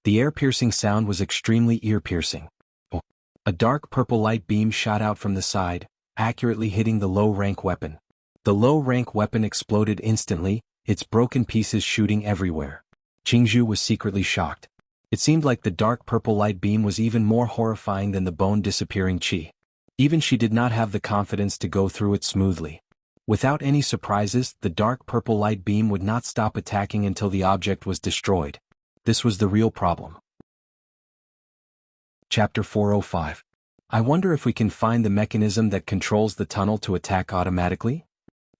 The air-piercing sound was extremely ear-piercing. A dark purple light beam shot out from the side, accurately hitting the low-rank weapon. The low-rank weapon exploded instantly, its broken pieces shooting everywhere. Qingzhu was secretly shocked. It seemed like the dark purple light beam was even more horrifying than the bone-disappearing qi. Even she did not have the confidence to go through it smoothly. Without any surprises, the dark purple light beam would not stop attacking until the object was destroyed. This was the real problem. Chapter 405. I wonder if we can find the mechanism that controls the tunnel to attack automatically?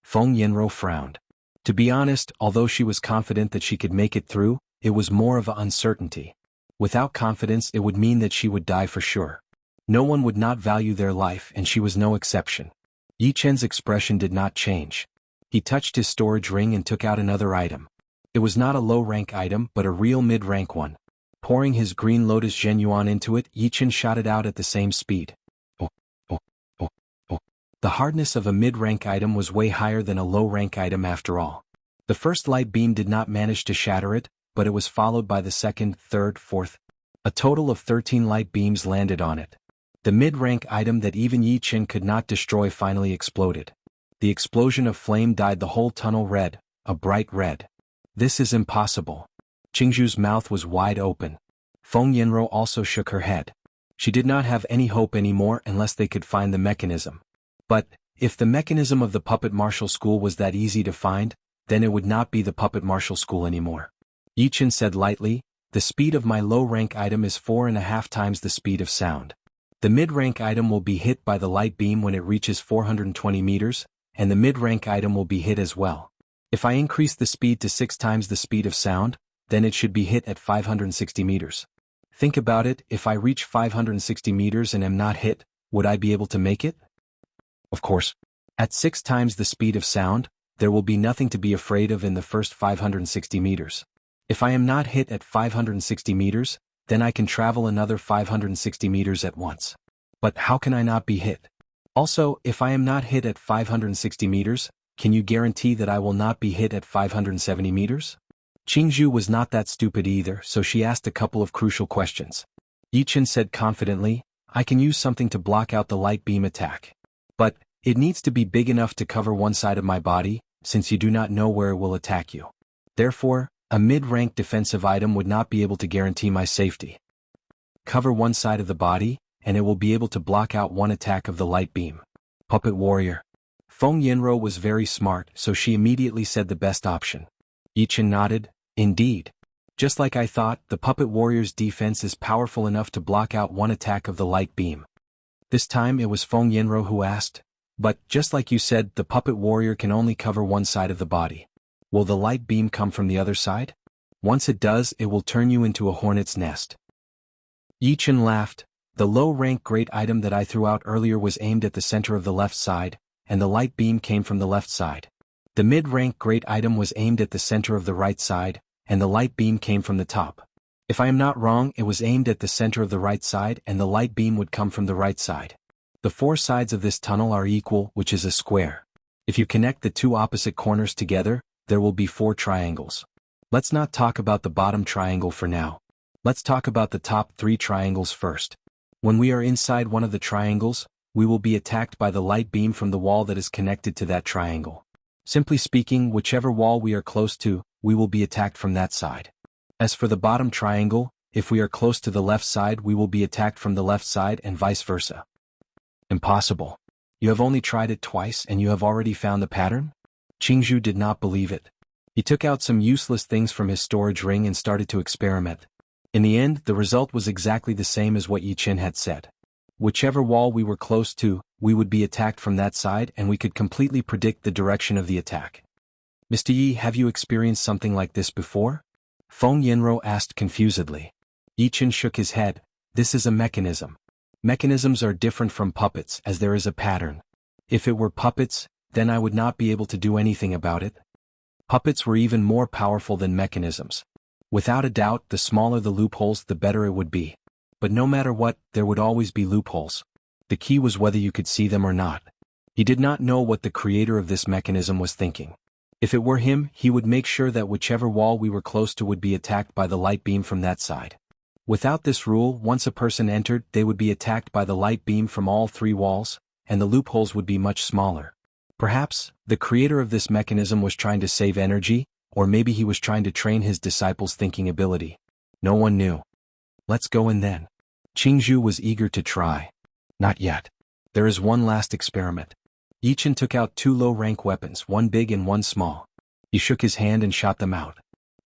Feng Yanrose frowned. To be honest, although she was confident that she could make it through, it was more of an uncertainty. Without confidence, it would mean that she would die for sure. No one would not value their life, and she was no exception. Yi Chen's expression did not change. He touched his storage ring and took out another item. It was not a low-rank item, but a real mid-rank one. Pouring his green lotus Zhen Yuan into it, Yi Chen shot it out at the same speed. The hardness of a mid-rank item was way higher than a low-rank item after all. The first light beam did not manage to shatter it, but it was followed by the second, third, fourth. A total of 13 light beams landed on it. The mid-rank item that even Yi Chen could not destroy finally exploded. The explosion of flame dyed the whole tunnel red, a bright red. This is impossible. Qingzhu's mouth was wide open. Feng Yanro also shook her head. She did not have any hope anymore unless they could find the mechanism. But, if the mechanism of the puppet martial school was that easy to find, then it would not be the puppet martial school anymore. Yichen said lightly, the speed of my low-rank item is 4.5 times the speed of sound. The mid-rank item will be hit by the light beam when it reaches 420 meters, and the mid-rank item will be hit as well. If I increase the speed to 6 times the speed of sound, then it should be hit at 560 meters. Think about it, if I reach 560 meters and am not hit, would I be able to make it? Of course. At 6 times the speed of sound, there will be nothing to be afraid of in the first 560 meters. If I am not hit at 560 meters, then I can travel another 560 meters at once. But how can I not be hit? Also, if I am not hit at 560 meters, can you guarantee that I will not be hit at 570 meters? Qingzhu was not that stupid either, so she asked a couple of crucial questions. Yichen said confidently, I can use something to block out the light beam attack. But, it needs to be big enough to cover one side of my body, since you do not know where it will attack you. Therefore, a mid-rank defensive item would not be able to guarantee my safety. Cover one side of the body, and it will be able to block out one attack of the light beam. Puppet warrior. Feng Yanro was very smart, so she immediately said the best option. Yichen nodded, indeed. Just like I thought, the puppet warrior's defense is powerful enough to block out one attack of the light beam. This time it was Feng Yanro who asked, but, just like you said, the puppet warrior can only cover one side of the body. Will the light beam come from the other side? Once it does, it will turn you into a hornet's nest. Yichen laughed. The low-rank great item that I threw out earlier was aimed at the center of the left side, and the light beam came from the left side. The mid-rank great item was aimed at the center of the right side, and the light beam came from the top. If I am not wrong, it was aimed at the center of the right side and the light beam would come from the right side. The 4 sides of this tunnel are equal, which is a square. If you connect the 2 opposite corners together, there will be 4 triangles. Let's not talk about the bottom triangle for now. Let's talk about the top 3 triangles first. When we are inside one of the triangles, we will be attacked by the light beam from the wall that is connected to that triangle. Simply speaking, whichever wall we are close to, we will be attacked from that side. As for the bottom triangle, if we are close to the left side, we will be attacked from the left side and vice versa. Impossible. You have only tried it twice and you have already found the pattern? Qingzhu did not believe it. He took out some useless things from his storage ring and started to experiment. In the end, the result was exactly the same as what Yichen had said. Whichever wall we were close to, we would be attacked from that side and we could completely predict the direction of the attack. Mr. Yi, have you experienced something like this before? Feng Yanro asked confusedly. Yichen shook his head. This is a mechanism. Mechanisms are different from puppets as there is a pattern. If it were puppets, then I would not be able to do anything about it. Puppets were even more powerful than mechanisms. Without a doubt, the smaller the loopholes, the better it would be. But no matter what, there would always be loopholes. The key was whether you could see them or not. He did not know what the creator of this mechanism was thinking. If it were him, he would make sure that whichever wall we were close to would be attacked by the light beam from that side. Without this rule, once a person entered, they would be attacked by the light beam from all 3 walls, and the loopholes would be much smaller. Perhaps, the creator of this mechanism was trying to save energy, or maybe he was trying to train his disciples' thinking ability. No one knew. Let's go in then. Qingzhu was eager to try. Not yet. There is one last experiment. Yichen took out 2 low-rank weapons, one big and one small. He shook his hand and shot them out.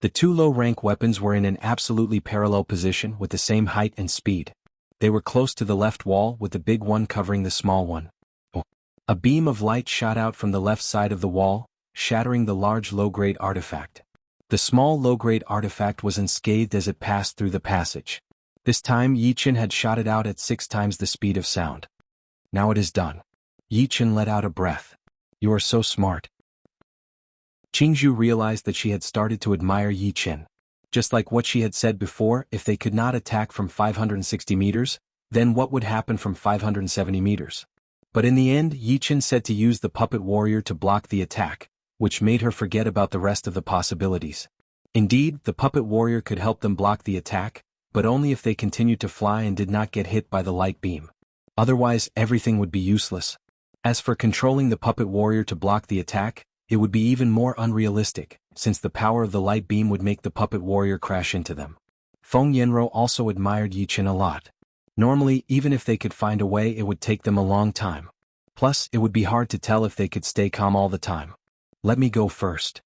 The 2 low-rank weapons were in an absolutely parallel position with the same height and speed. They were close to the left wall with the big one covering the small one. A beam of light shot out from the left side of the wall, shattering the large low-grade artifact. The small low-grade artifact was unscathed as it passed through the passage. This time Yichen had shot it out at 6 times the speed of sound. Now it is done. Yichen let out a breath. You are so smart. Qingzhu realized that she had started to admire Yichen. Just like what she had said before, if they could not attack from 560 meters, then what would happen from 570 meters? But in the end, Yichen said to use the puppet warrior to block the attack, which made her forget about the rest of the possibilities. Indeed, the puppet warrior could help them block the attack, but only if they continued to fly and did not get hit by the light beam. Otherwise, everything would be useless. As for controlling the puppet warrior to block the attack, it would be even more unrealistic, since the power of the light beam would make the puppet warrior crash into them. Feng Yanro also admired Yi Qin a lot. Normally, even if they could find a way, it would take them a long time. Plus, it would be hard to tell if they could stay calm all the time. Let me go first.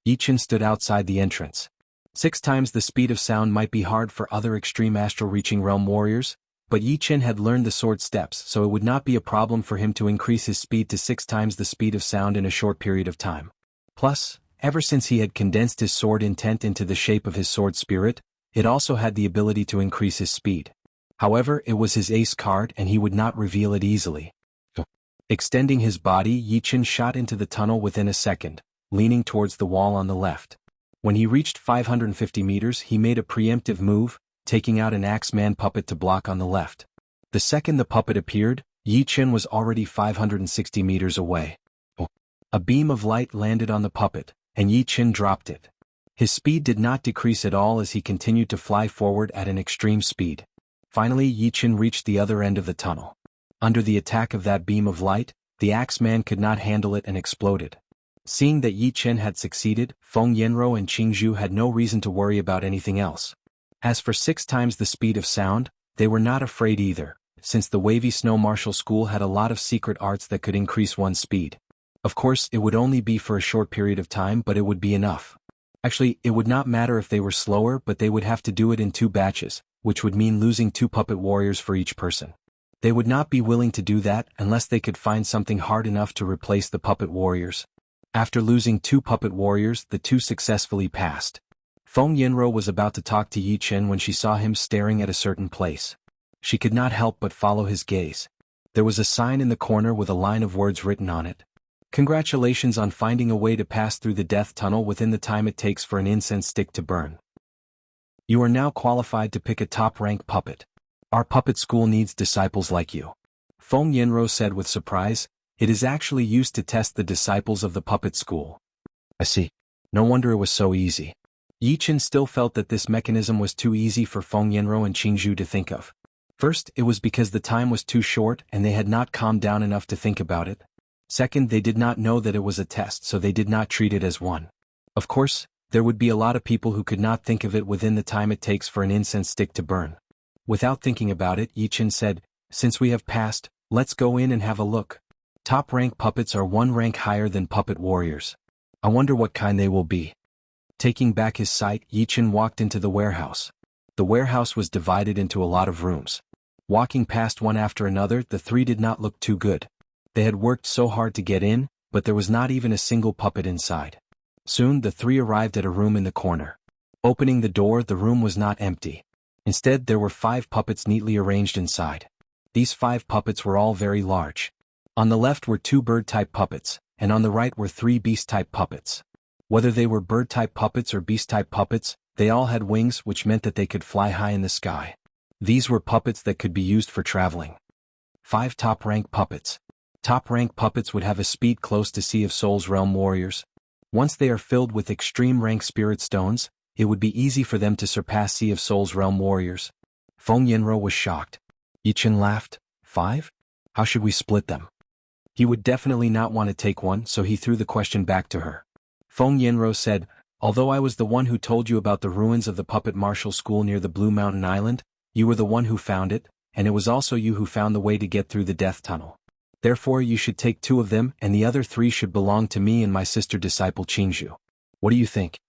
Yi Qin stood outside the entrance. 6 times the speed of sound might be hard for other extreme astral-reaching realm warriors, but Yi Qin had learned the sword steps, so it would not be a problem for him to increase his speed to 6 times the speed of sound in a short period of time. Plus, ever since he had condensed his sword intent into the shape of his sword spirit, it also had the ability to increase his speed. However, it was his ace card and he would not reveal it easily. Extending his body, Yi Qin shot into the tunnel within a second, leaning towards the wall on the left. When he reached 550 meters, he made a preemptive move, taking out an Axeman puppet to block on the left. The second the puppet appeared, Yi Qin was already 560 meters away. A beam of light landed on the puppet, and Yi Qin dropped it. His speed did not decrease at all as he continued to fly forward at an extreme speed. Finally, Yi Qin reached the other end of the tunnel. Under the attack of that beam of light, the Axeman could not handle it and exploded. Seeing that Yi Qin had succeeded, Feng Yanro and Qingzhu had no reason to worry about anything else. As for 6 times the speed of sound, they were not afraid either, since the Wavy Snow Martial School had a lot of secret arts that could increase one's speed. Of course, it would only be for a short period of time, but it would be enough. Actually, it would not matter if they were slower, but they would have to do it in 2 batches, which would mean losing 2 puppet warriors for each person. They would not be willing to do that unless they could find something hard enough to replace the puppet warriors. After losing 2 puppet warriors, the 2 successfully passed. Feng Yanro was about to talk to Yi Qin when she saw him staring at a certain place. She could not help but follow his gaze. There was a sign in the corner with a line of words written on it. Congratulations on finding a way to pass through the death tunnel within the time it takes for an incense stick to burn. You are now qualified to pick a top-rank puppet. Our puppet school needs disciples like you. Feng Yanro said with surprise. It is actually used to test the disciples of the puppet school. I see. No wonder it was so easy. Yi Qin still felt that this mechanism was too easy for Feng Yanro and Qingzhu to think of. First, it was because the time was too short and they had not calmed down enough to think about it. Second, they did not know that it was a test, so they did not treat it as one. Of course, there would be a lot of people who could not think of it within the time it takes for an incense stick to burn. Without thinking about it, Yi Qin said, "Since we have passed, let's go in and have a look. Top-rank puppets are 1 rank higher than puppet warriors. I wonder what kind they will be." Taking back his sight, Yi Qin walked into the warehouse. The warehouse was divided into a lot of rooms. Walking past one after another, the 3 did not look too good. They had worked so hard to get in, but there was not even a single puppet inside. Soon the 3 arrived at a room in the corner. Opening the door, the room was not empty. Instead, there were 5 puppets neatly arranged inside. These 5 puppets were all very large. On the left were 2 bird-type puppets, and on the right were 3 beast-type puppets. Whether they were bird-type puppets or beast-type puppets, they all had wings, which meant that they could fly high in the sky. These were puppets that could be used for traveling. 5 top-rank puppets. Top-rank puppets would have a speed close to Sea of Souls realm warriors. Once they are filled with extreme rank spirit stones, it would be easy for them to surpass Sea of Souls realm warriors. Feng Yanro was shocked. Yi Qin laughed. 5? How should we split them? He would definitely not want to take one, so he threw the question back to her. Feng Yanro said, "Although I was the one who told you about the ruins of the puppet martial school near the Blue Mountain Island, you were the one who found it, and it was also you who found the way to get through the death tunnel. Therefore you should take 2 of them, and the other 3 should belong to me and my sister disciple Qingzhu. What do you think?"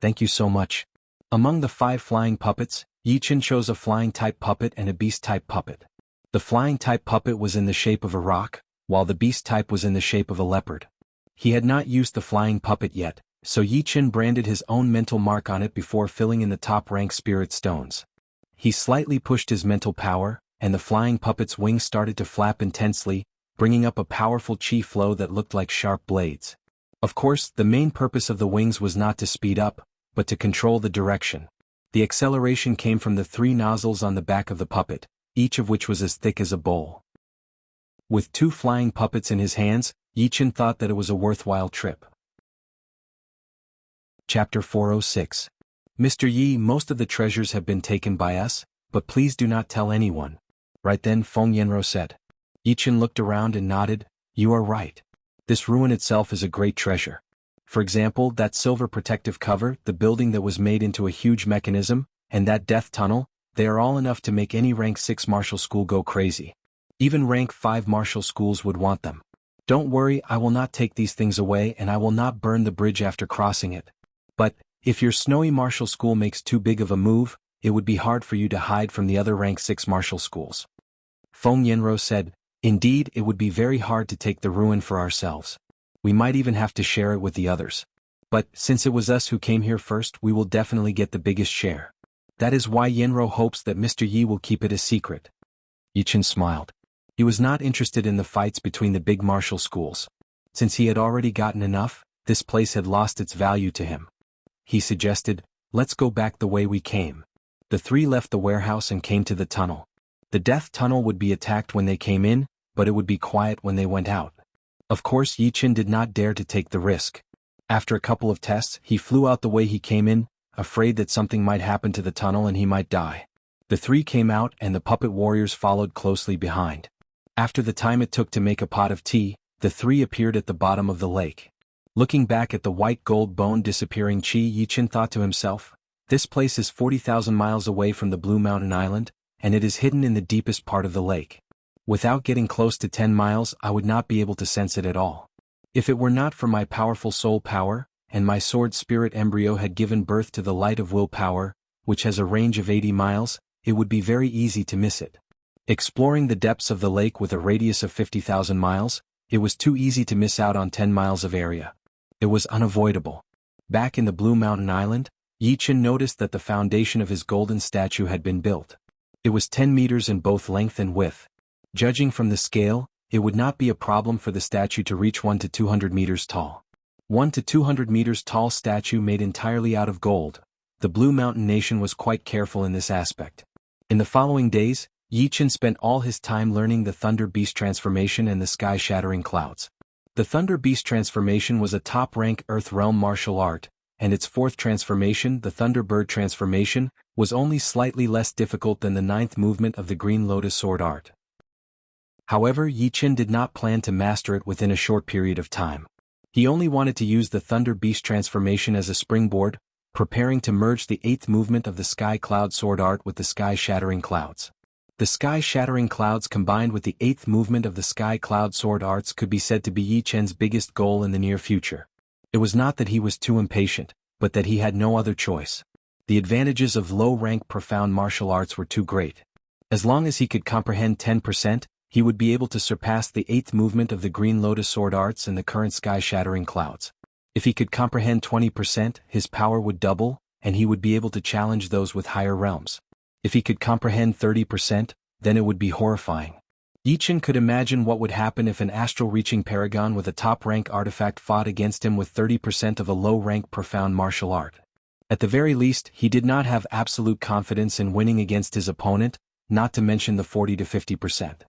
"Thank you so much." Among the 5 flying puppets, Yi Qin chose a flying-type puppet and a beast-type puppet. The flying-type puppet was in the shape of a rock, while the beast-type was in the shape of a leopard. He had not used the flying puppet yet, so Yi Qin branded his own mental mark on it before filling in the top-rank spirit stones. He slightly pushed his mental power, and the flying puppet's wings started to flap intensely, bringing up a powerful chi flow that looked like sharp blades. Of course, the main purpose of the wings was not to speed up, but to control the direction. The acceleration came from the 3 nozzles on the back of the puppet, each of which was as thick as a bowl. With 2 flying puppets in his hands, Yi Qin thought that it was a worthwhile trip. Chapter 406. Mr. Yi, most of the treasures have been taken by us, but please do not tell anyone. Right then Feng Yanro said. Yi Qin looked around and nodded. You are right. This ruin itself is a great treasure. For example, that silver protective cover, the building that was made into a huge mechanism, and that death tunnel, they are all enough to make any rank 6 martial school go crazy. Even rank 5 martial schools would want them. Don't worry, I will not take these things away and I will not burn the bridge after crossing it. But, if your snowy martial school makes too big of a move, it would be hard for you to hide from the other rank 6 martial schools. Feng Yanro said, indeed, it would be very hard to take the ruin for ourselves. We might even have to share it with the others. But, since it was us who came here first, we will definitely get the biggest share. That is why Yanro hopes that Mr. Yi will keep it a secret. Yichen smiled. He was not interested in the fights between the big martial schools. Since he had already gotten enough, this place had lost its value to him. He suggested, let's go back the way we came. The three left the warehouse and came to the tunnel. The death tunnel would be attacked when they came in, but it would be quiet when they went out. Of course, Yichen did not dare to take the risk. After a couple of tests, he flew out the way he came in, afraid that something might happen to the tunnel and he might die. The three came out and the puppet warriors followed closely behind. After the time it took to make a pot of tea, the three appeared at the bottom of the lake. Looking back at the white gold bone disappearing Qi, Yichen thought to himself, this place is 40,000 miles away from the Blue Mountain Island, and it is hidden in the deepest part of the lake. Without getting close to 10 miles, I would not be able to sense it at all. If it were not for my powerful soul power, and my sword spirit embryo had given birth to the light of will power, which has a range of 80 miles, it would be very easy to miss it. Exploring the depths of the lake with a radius of 50,000 miles, it was too easy to miss out on 10 miles of area. It was unavoidable. Back in the Blue Mountain Island, Yichen noticed that the foundation of his golden statue had been built. It was 10 meters in both length and width. Judging from the scale, it would not be a problem for the statue to reach 1 to 200 meters tall. 1 to 200 meters tall statue made entirely out of gold. The Blue Mountain Nation was quite careful in this aspect. In the following days, Yichen spent all his time learning the Thunder Beast transformation and the sky-shattering clouds. The Thunder Beast transformation was a top-rank Earth Realm martial art, and its fourth transformation, the Thunderbird transformation, was only slightly less difficult than the ninth movement of the Green Lotus sword art. However, Yichen did not plan to master it within a short period of time. He only wanted to use the Thunder Beast transformation as a springboard, preparing to merge the eighth movement of the Sky Cloud sword art with the Sky-shattering clouds. The Sky-shattering clouds combined with the eighth movement of the Sky Cloud sword arts could be said to be Yichen's biggest goal in the near future. It was not that he was too impatient, but that he had no other choice. The advantages of low-rank profound martial arts were too great. As long as he could comprehend 10%, he would be able to surpass the eighth movement of the Green Lotus sword arts and the current Sky-shattering clouds. If he could comprehend 20%, his power would double, and he would be able to challenge those with higher realms. If he could comprehend 30%, then it would be horrifying. Yichen could imagine what would happen if an astral-reaching paragon with a top-rank artifact fought against him with 30% of a low-rank profound martial art. At the very least, he did not have absolute confidence in winning against his opponent, not to mention the 40 to 50%.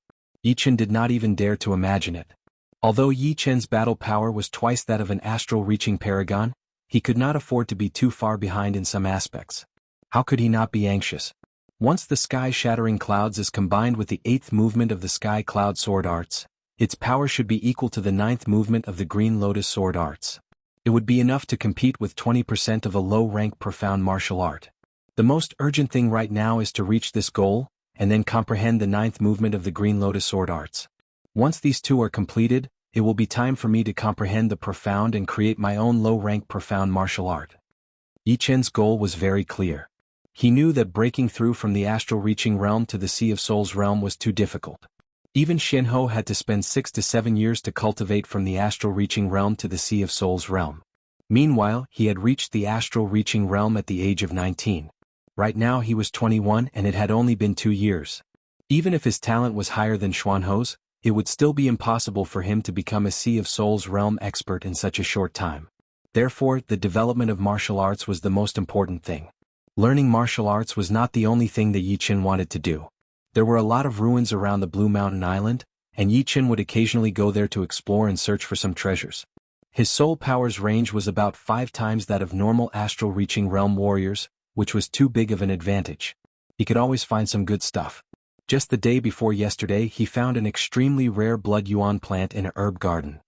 Yichen did not even dare to imagine it. Although Yichen's battle power was twice that of an astral-reaching paragon, he could not afford to be too far behind in some aspects. How could he not be anxious? Once the Sky-shattering clouds is combined with the eighth movement of the Sky Cloud sword arts, its power should be equal to the ninth movement of the Green Lotus sword arts. It would be enough to compete with 20% of a low-rank profound martial art. The most urgent thing right now is to reach this goal, and then comprehend the ninth movement of the Green Lotus sword arts. Once these two are completed, it will be time for me to comprehend the profound and create my own low-rank profound martial art. Yichen's goal was very clear. He knew that breaking through from the astral-reaching realm to the Sea of Souls realm was too difficult. Even Shenhe had to spend 6 to 7 years to cultivate from the astral-reaching realm to the Sea of Souls realm. Meanwhile, he had reached the astral-reaching realm at the age of 19. Right now he was 21 and it had only been 2 years. Even if his talent was higher than Xuanhe's, it would still be impossible for him to become a Sea of Souls realm expert in such a short time. Therefore, the development of martial arts was the most important thing. Learning martial arts was not the only thing that Yichen wanted to do. There were a lot of ruins around the Blue Mountain Island, and Yichen would occasionally go there to explore and search for some treasures. His soul power's range was about 5 times that of normal astral-reaching realm warriors, which was too big of an advantage. He could always find some good stuff. Just the day before yesterday he found an extremely rare blood yuan plant in a herb garden.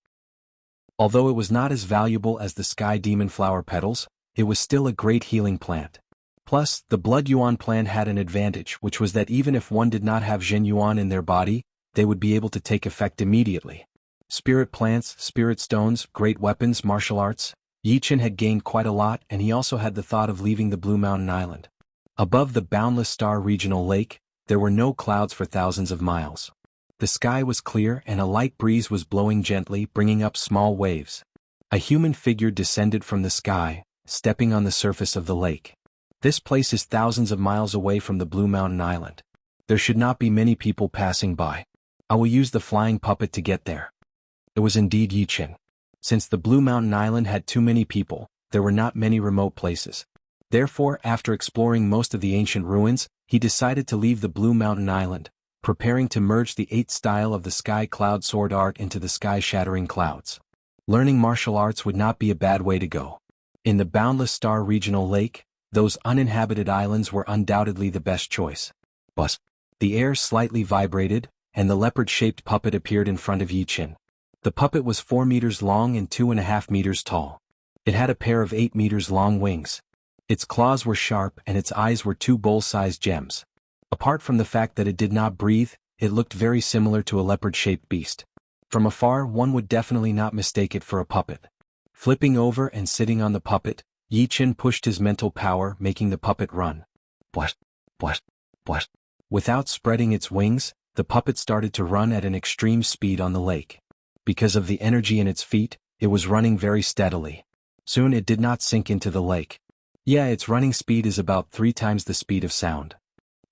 Although it was not as valuable as the sky demon flower petals, it was still a great healing plant. Plus, the blood yuan plant had an advantage, which was that even if one did not have Zhen yuan in their body, they would be able to take effect immediately. Spirit plants, spirit stones, great weapons, martial arts. Yi Chen had gained quite a lot, and he also had the thought of leaving the Blue Mountain Island. Above the boundless star regional lake, there were no clouds for thousands of miles. The sky was clear and a light breeze was blowing gently, bringing up small waves. A human figure descended from the sky, stepping on the surface of the lake. This place is thousands of miles away from the Blue Mountain Island. There should not be many people passing by. I will use the flying puppet to get there. It was indeed Yi Chen. Since the Blue Mountain Island had too many people, there were not many remote places. Therefore, after exploring most of the ancient ruins, he decided to leave the Blue Mountain Island, preparing to merge the 8th style of the Sky Cloud Sword art into the sky-shattering clouds. Learning martial arts would not be a bad way to go. In the boundless star regional lake, those uninhabited islands were undoubtedly the best choice. But the air slightly vibrated, and the leopard-shaped puppet appeared in front of Yi Chen. The puppet was 4 meters long and 2.5 meters tall. It had a pair of 8 meters long wings. Its claws were sharp and its eyes were 2 bowl-sized gems. Apart from the fact that it did not breathe, it looked very similar to a leopard-shaped beast. From afar, one would definitely not mistake it for a puppet. Flipping over and sitting on the puppet, Yi Chen pushed his mental power, making the puppet run. What? Without spreading its wings, the puppet started to run at an extreme speed on the lake. Because of the energy in its feet, it was running very steadily. Soon it did not sink into the lake. Yeah, its running speed is about 3 times the speed of sound.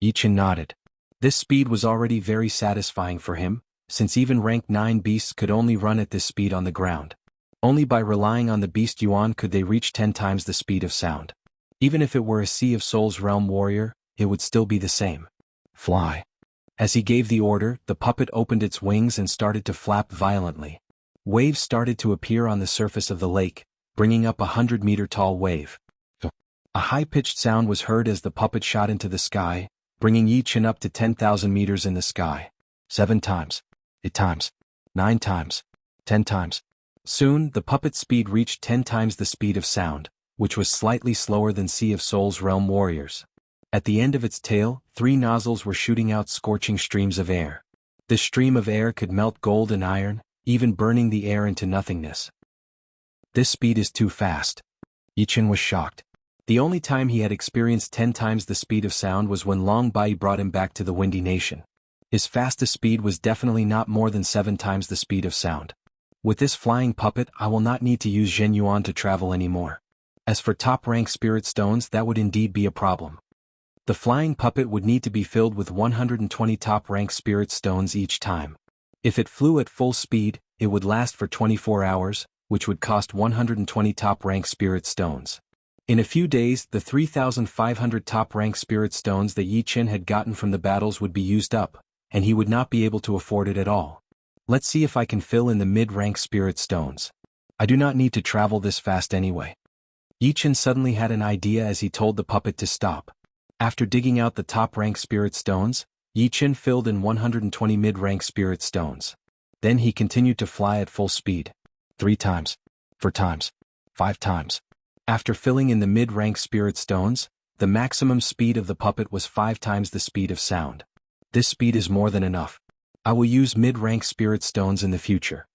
Yi Chen nodded. This speed was already very satisfying for him, since even rank 9 beasts could only run at this speed on the ground. Only by relying on the beast yuan could they reach 10 times the speed of sound. Even if it were a Sea of Souls realm warrior, it would still be the same. Fly. As he gave the order, the puppet opened its wings and started to flap violently. Waves started to appear on the surface of the lake, bringing up a 100-meter-tall wave. A high-pitched sound was heard as the puppet shot into the sky, bringing Yi Chen up to 10,000 meters in the sky. 7 times. 8 times. 9 times. 10 times. Soon, the puppet's speed reached 10 times the speed of sound, which was slightly slower than Sea of Souls realm warriors. At the end of its tail, 3 nozzles were shooting out scorching streams of air. This stream of air could melt gold and iron, even burning the air into nothingness. This speed is too fast. Yi Chen was shocked. The only time he had experienced 10 times the speed of sound was when Long Bai brought him back to the Windy Nation. His fastest speed was definitely not more than 7 times the speed of sound. With this flying puppet, I will not need to use Zhen Yuan to travel anymore. As for top-rank spirit stones, that would indeed be a problem. The flying puppet would need to be filled with 120 top-rank spirit stones each time. If it flew at full speed, it would last for 24 hours, which would cost 120 top-rank spirit stones. In a few days, the 3,500 top-rank spirit stones that Yi Chen had gotten from the battles would be used up, and he would not be able to afford it at all. Let's see if I can fill in the mid-rank spirit stones. I do not need to travel this fast anyway. Yi Chen suddenly had an idea as he told the puppet to stop. After digging out the top-rank spirit stones, Yi Chen filled in 120 mid-rank spirit stones. Then he continued to fly at full speed. 3 times. 4 times. 5 times. After filling in the mid-rank spirit stones, the maximum speed of the puppet was 5 times the speed of sound. This speed is more than enough. I will use mid-rank spirit stones in the future.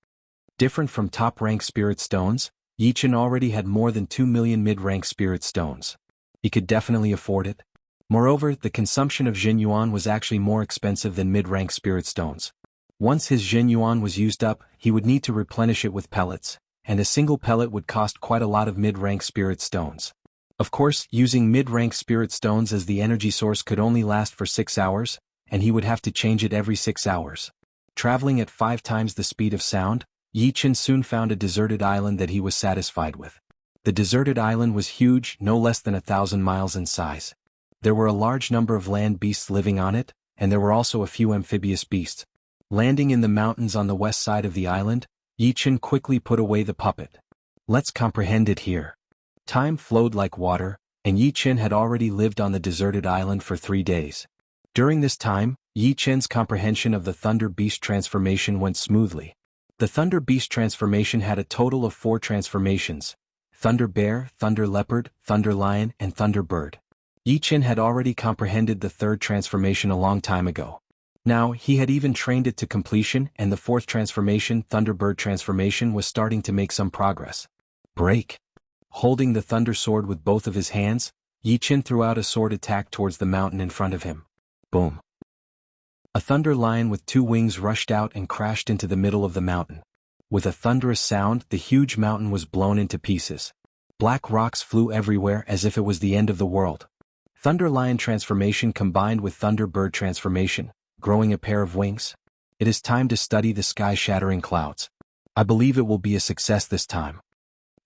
Different from top-rank spirit stones, Yi Chen already had more than 2 million mid-rank spirit stones. He could definitely afford it. Moreover, the consumption of Zhen Yuan was actually more expensive than mid-rank spirit stones. Once his Zhen Yuan was used up, he would need to replenish it with pellets, and a single pellet would cost quite a lot of mid-rank spirit stones. Of course, using mid-rank spirit stones as the energy source could only last for 6 hours, and he would have to change it every 6 hours. Traveling at 5 times the speed of sound, Yi Chen soon found a deserted island that he was satisfied with. The deserted island was huge, no less than 1,000 miles in size. There were a large number of land beasts living on it, and there were also a few amphibious beasts. Landing in the mountains on the west side of the island, Yi Chen quickly put away the puppet. Let's comprehend it here. Time flowed like water, and Yi Chen had already lived on the deserted island for 3 days. During this time, Yi Chen's comprehension of the Thunder Beast transformation went smoothly. The Thunder Beast transformation had a total of 4 transformations: Thunder Bear, Thunder Leopard, Thunder Lion, and Thunder Bird. Yi Qin had already comprehended the 3rd transformation a long time ago. Now, he had even trained it to completion, and the 4th transformation, Thunderbird transformation, was starting to make some progress. Break! Holding the Thunder Sword with both of his hands, Yi Qin threw out a sword attack towards the mountain in front of him. Boom! A Thunder Lion with 2 wings rushed out and crashed into the middle of the mountain. With a thunderous sound, the huge mountain was blown into pieces. Black rocks flew everywhere as if it was the end of the world. Thunder Lion transformation combined with Thunder Bird transformation, growing a pair of wings. It is time to study the sky-shattering clouds. I believe it will be a success this time.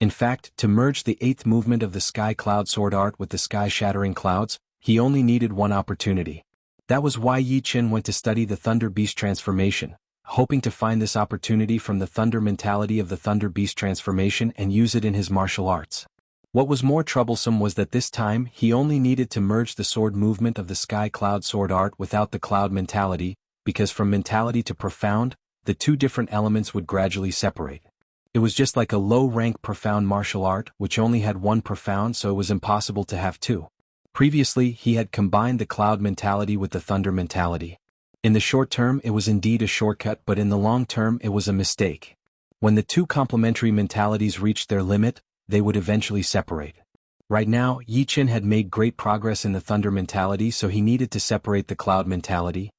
In fact, to merge the 8th movement of the Sky Cloud Sword Art with the sky-shattering clouds, he only needed one opportunity. That was why Yi Qin went to study the Thunder Beast transformation, hoping to find this opportunity from the thunder mentality of the Thunder Beast transformation and use it in his martial arts. What was more troublesome was that this time he only needed to merge the sword movement of the Sky Cloud Sword Art without the cloud mentality, because from mentality to profound, the 2 different elements would gradually separate. It was just like a low-rank profound martial art which only had 1 profound, so it was impossible to have 2. Previously, he had combined the cloud mentality with the thunder mentality. In the short term it was indeed a shortcut, but in the long term it was a mistake. When the 2 complementary mentalities reached their limit, they would eventually separate. Right now, Yi Qin had made great progress in the thunder mentality, so he needed to separate the cloud mentality.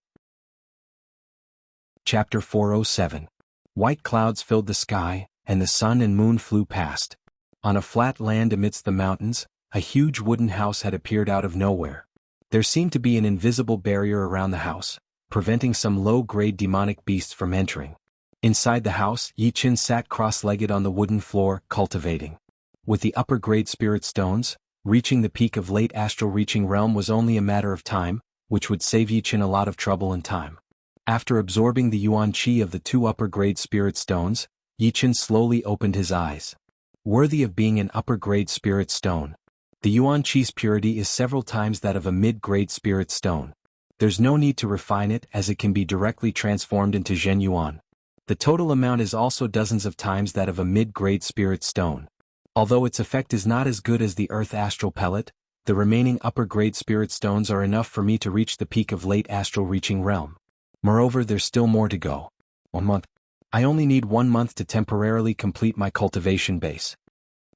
Chapter 407. White clouds filled the sky, and the sun and moon flew past. On a flat land amidst the mountains, a huge wooden house had appeared out of nowhere. There seemed to be an invisible barrier around the house, preventing some low-grade demonic beasts from entering. Inside the house, Yi Qin sat cross-legged on the wooden floor, cultivating. With the upper-grade spirit stones, reaching the peak of late astral reaching realm was only a matter of time, which would save Yi Qin a lot of trouble and time. After absorbing the yuan qi of the 2 upper-grade spirit stones, Yi Qin slowly opened his eyes. Worthy of being an upper-grade spirit stone. The yuan qi's purity is several times that of a mid-grade spirit stone. There's no need to refine it as it can be directly transformed into Zhen Yuan. The total amount is also dozens of times that of a mid-grade spirit stone. Although its effect is not as good as the earth astral pellet, the remaining upper-grade spirit stones are enough for me to reach the peak of late astral reaching realm. Moreover, there's still more to go. 1 month. I only need 1 month to temporarily complete my cultivation base.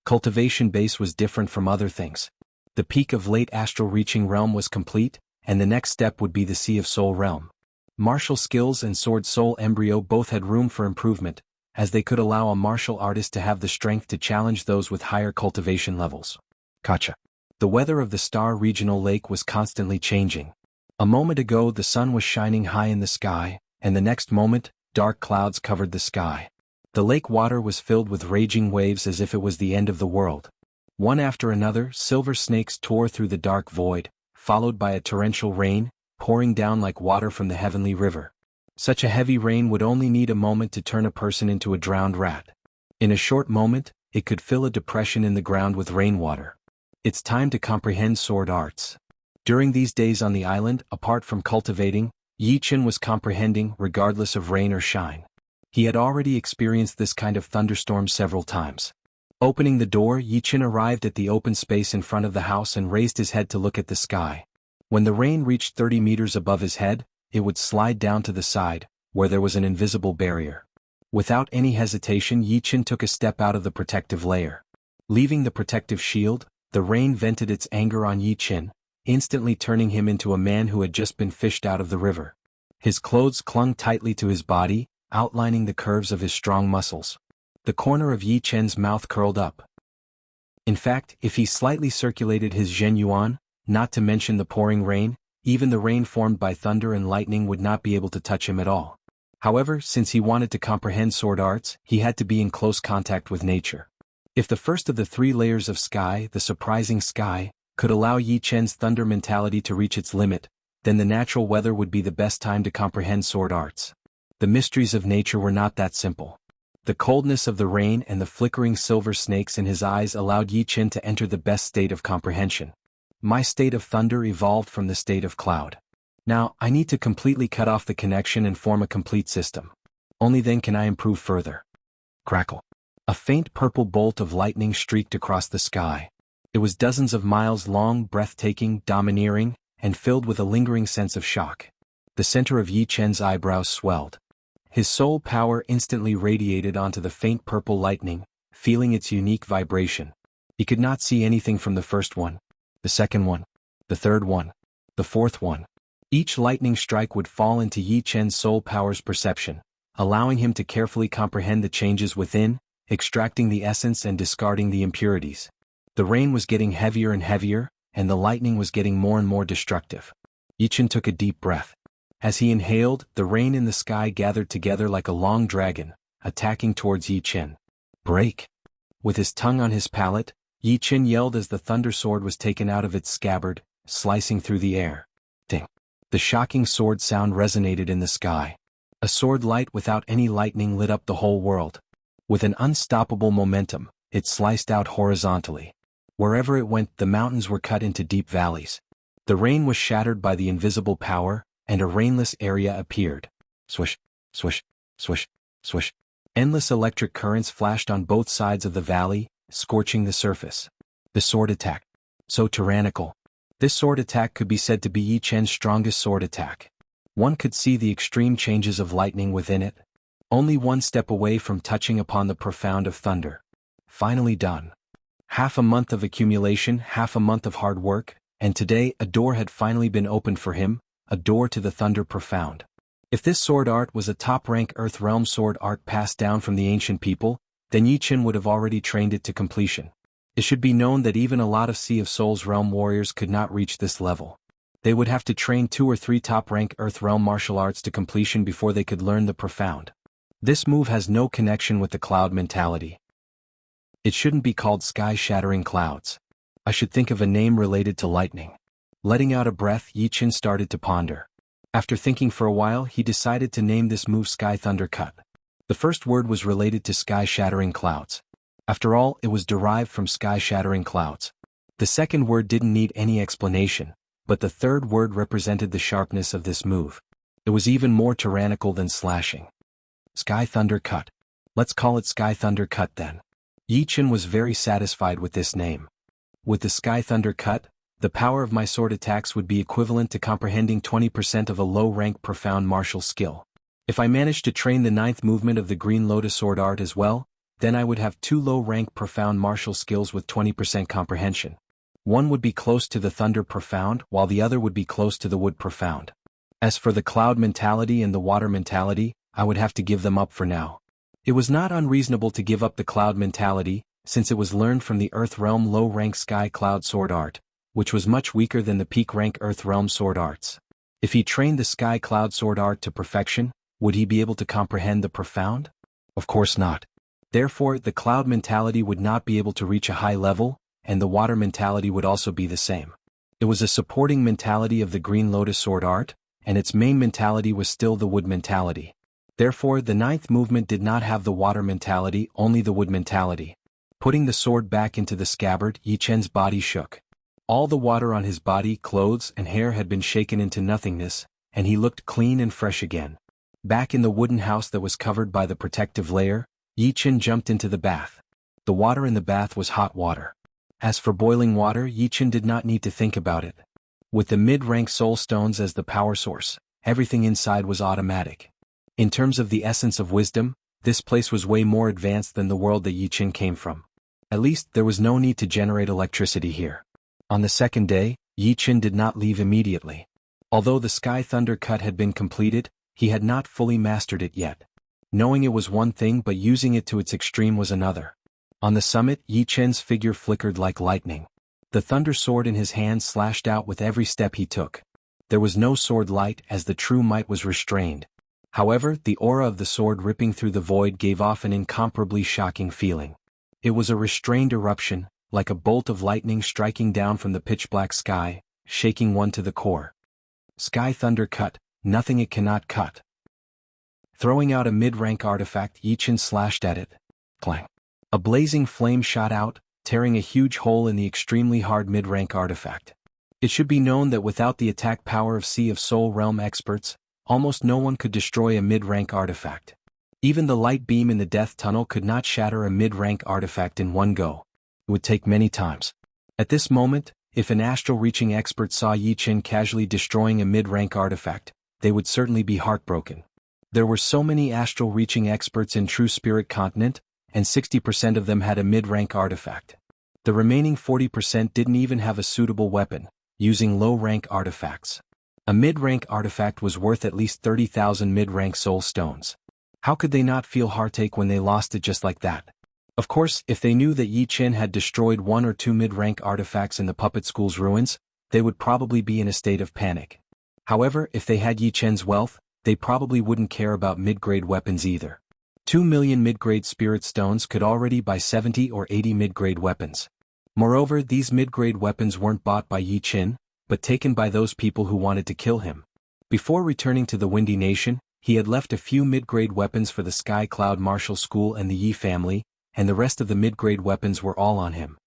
Cultivation base was different from other things. The peak of late astral reaching realm was complete, and the next step would be the Sea of Soul realm. Martial skills and sword soul embryo both had room for improvement, as they could allow a martial artist to have the strength to challenge those with higher cultivation levels. Kacha. The weather of the Star Regional Lake was constantly changing. A moment ago the sun was shining high in the sky, and the next moment, dark clouds covered the sky. The lake water was filled with raging waves as if it was the end of the world. One after another, silver snakes tore through the dark void, followed by a torrential rain, pouring down like water from the heavenly river. Such a heavy rain would only need a moment to turn a person into a drowned rat. In a short moment, it could fill a depression in the ground with rainwater. It's time to comprehend sword arts. During these days on the island, apart from cultivating, Yi Qin was comprehending regardless of rain or shine. He had already experienced this kind of thunderstorm several times. Opening the door, Yi Qin arrived at the open space in front of the house and raised his head to look at the sky. When the rain reached 30 meters above his head, it would slide down to the side, where there was an invisible barrier. Without any hesitation, Yi Qin took a step out of the protective layer. Leaving the protective shield, the rain vented its anger on Yi Qin, instantly turning him into a man who had just been fished out of the river. His clothes clung tightly to his body, outlining the curves of his strong muscles. The corner of Yi Qin's mouth curled up. In fact, if he slightly circulated his Zhen Yuan, not to mention the pouring rain, even the rain formed by thunder and lightning would not be able to touch him at all. However, since he wanted to comprehend sword arts, he had to be in close contact with nature. If the first of the 3 layers of sky, the surprising sky, could allow Yi Qin's thunder mentality to reach its limit, then the natural weather would be the best time to comprehend sword arts. The mysteries of nature were not that simple. The coldness of the rain and the flickering silver snakes in his eyes allowed Yi Qin to enter the best state of comprehension. My state of thunder evolved from the state of cloud. Now, I need to completely cut off the connection and form a complete system. Only then can I improve further. Crackle. A faint purple bolt of lightning streaked across the sky. It was dozens of miles long, breathtaking, domineering, and filled with a lingering sense of shock. The center of Yi Chen's eyebrows swelled. His soul power instantly radiated onto the faint purple lightning, feeling its unique vibration. He could not see anything from the first one, the second one, the third one, the fourth one. Each lightning strike would fall into Yi Chen's soul power's perception, allowing him to carefully comprehend the changes within, extracting the essence and discarding the impurities. The rain was getting heavier and heavier, and the lightning was getting more and more destructive. Yi Chen took a deep breath. As he inhaled, the rain in the sky gathered together like a long dragon, attacking towards Yi Chen. Break! With his tongue on his palate, Yi Chen yelled as the thunder sword was taken out of its scabbard, slicing through the air. Ding! The shocking sword sound resonated in the sky. A sword light without any lightning lit up the whole world. With an unstoppable momentum, it sliced out horizontally. Wherever it went, the mountains were cut into deep valleys. The rain was shattered by the invisible power, and a rainless area appeared. Swish, swish, swish, swish. Endless electric currents flashed on both sides of the valley, scorching the surface. The sword attack. So tyrannical. This sword attack could be said to be Yi Chen's strongest sword attack. One could see the extreme changes of lightning within it. Only one step away from touching upon the profound of thunder. Finally done. Half a month of accumulation, half a month of hard work, and today a door had finally been opened for him, a door to the thunder profound. If this sword art was a top-rank Earth Realm sword art passed down from the ancient people, then Yi Chen would have already trained it to completion. It should be known that even a lot of Sea of Souls Realm warriors could not reach this level. They would have to train 2 or 3 top-rank Earth Realm martial arts to completion before they could learn the profound. This move has no connection with the cloud mentality. It shouldn't be called sky-shattering clouds. I should think of a name related to lightning. Letting out a breath, Yi Chen started to ponder. After thinking for a while, he decided to name this move Sky Thunder Cut. The first word was related to sky-shattering clouds. After all, it was derived from sky-shattering clouds. The second word didn't need any explanation, but the third word represented the sharpness of this move. It was even more tyrannical than slashing. Sky Thunder Cut. Let's call it Sky Thunder Cut then. Yi Chen was very satisfied with this name. With the Sky Thunder Cut, the power of my sword attacks would be equivalent to comprehending 20% of a low-rank profound martial skill. If I managed to train the 9th movement of the Green Lotus sword art as well, then I would have 2 low-rank profound martial skills with 20% comprehension. One would be close to the Thunder Profound, while the other would be close to the Wood Profound. As for the Cloud Mentality and the Water Mentality, I would have to give them up for now. It was not unreasonable to give up the Cloud Mentality, since it was learned from the Earth Realm low-rank Sky Cloud sword art, which was much weaker than the peak-rank Earth Realm sword arts. If he trained the Sky Cloud sword art to perfection, would he be able to comprehend the profound? Of course not. Therefore, the Cloud Mentality would not be able to reach a high level, and the Water Mentality would also be the same. It was a supporting mentality of the Green Lotus sword art, and its main mentality was still the Wood Mentality. Therefore, the 9th movement did not have the Water Mentality, only the Wood Mentality. Putting the sword back into the scabbard, Yi Chen's body shook. All the water on his body, clothes, and hair had been shaken into nothingness, and he looked clean and fresh again. Back in the wooden house that was covered by the protective layer, Yi Chen jumped into the bath. The water in the bath was hot water. As for boiling water, Yi Chen did not need to think about it. With the mid-rank soul stones as the power source, everything inside was automatic. In terms of the essence of wisdom, this place was way more advanced than the world that Yi Chen came from. At least, there was no need to generate electricity here. On the second day, Yi Chen did not leave immediately. Although the Sky Thunder Cut had been completed, he had not fully mastered it yet. Knowing it was one thing but using it to its extreme was another. On the summit, Yi Chen's figure flickered like lightning. The thunder sword in his hand slashed out with every step he took. There was no sword light as the true might was restrained. However, the aura of the sword ripping through the void gave off an incomparably shocking feeling. It was a restrained eruption, like a bolt of lightning striking down from the pitch-black sky, shaking one to the core. Sky Thunder Cut, nothing it cannot cut. Throwing out a mid-rank artifact, Yi Chen slashed at it. Clang. A blazing flame shot out, tearing a huge hole in the extremely hard mid-rank artifact. It should be known that without the attack power of Sea of Soul Realm experts, almost no one could destroy a mid-rank artifact. Even the light beam in the death tunnel could not shatter a mid-rank artifact in one go. It would take many times. At this moment, if an astral-reaching expert saw Yi Qin casually destroying a mid-rank artifact, they would certainly be heartbroken. There were so many astral-reaching experts in True Spirit Continent, and 60% of them had a mid-rank artifact. The remaining 40% didn't even have a suitable weapon, using low-rank artifacts. A mid-rank artifact was worth at least 30,000 mid-rank soul stones. How could they not feel heartache when they lost it just like that? Of course, if they knew that Yi Qin had destroyed 1 or 2 mid-rank artifacts in the puppet school's ruins, they would probably be in a state of panic. However, if they had Yi Qin's wealth, they probably wouldn't care about mid-grade weapons either. 2 million mid-grade spirit stones could already buy 70 or 80 mid-grade weapons. Moreover, these mid-grade weapons weren't bought by Yi Qin, but taken by those people who wanted to kill him. Before returning to the Windy Nation, he had left a few mid-grade weapons for the Sky Cloud Martial School and the Yi family, and the rest of the mid-grade weapons were all on him.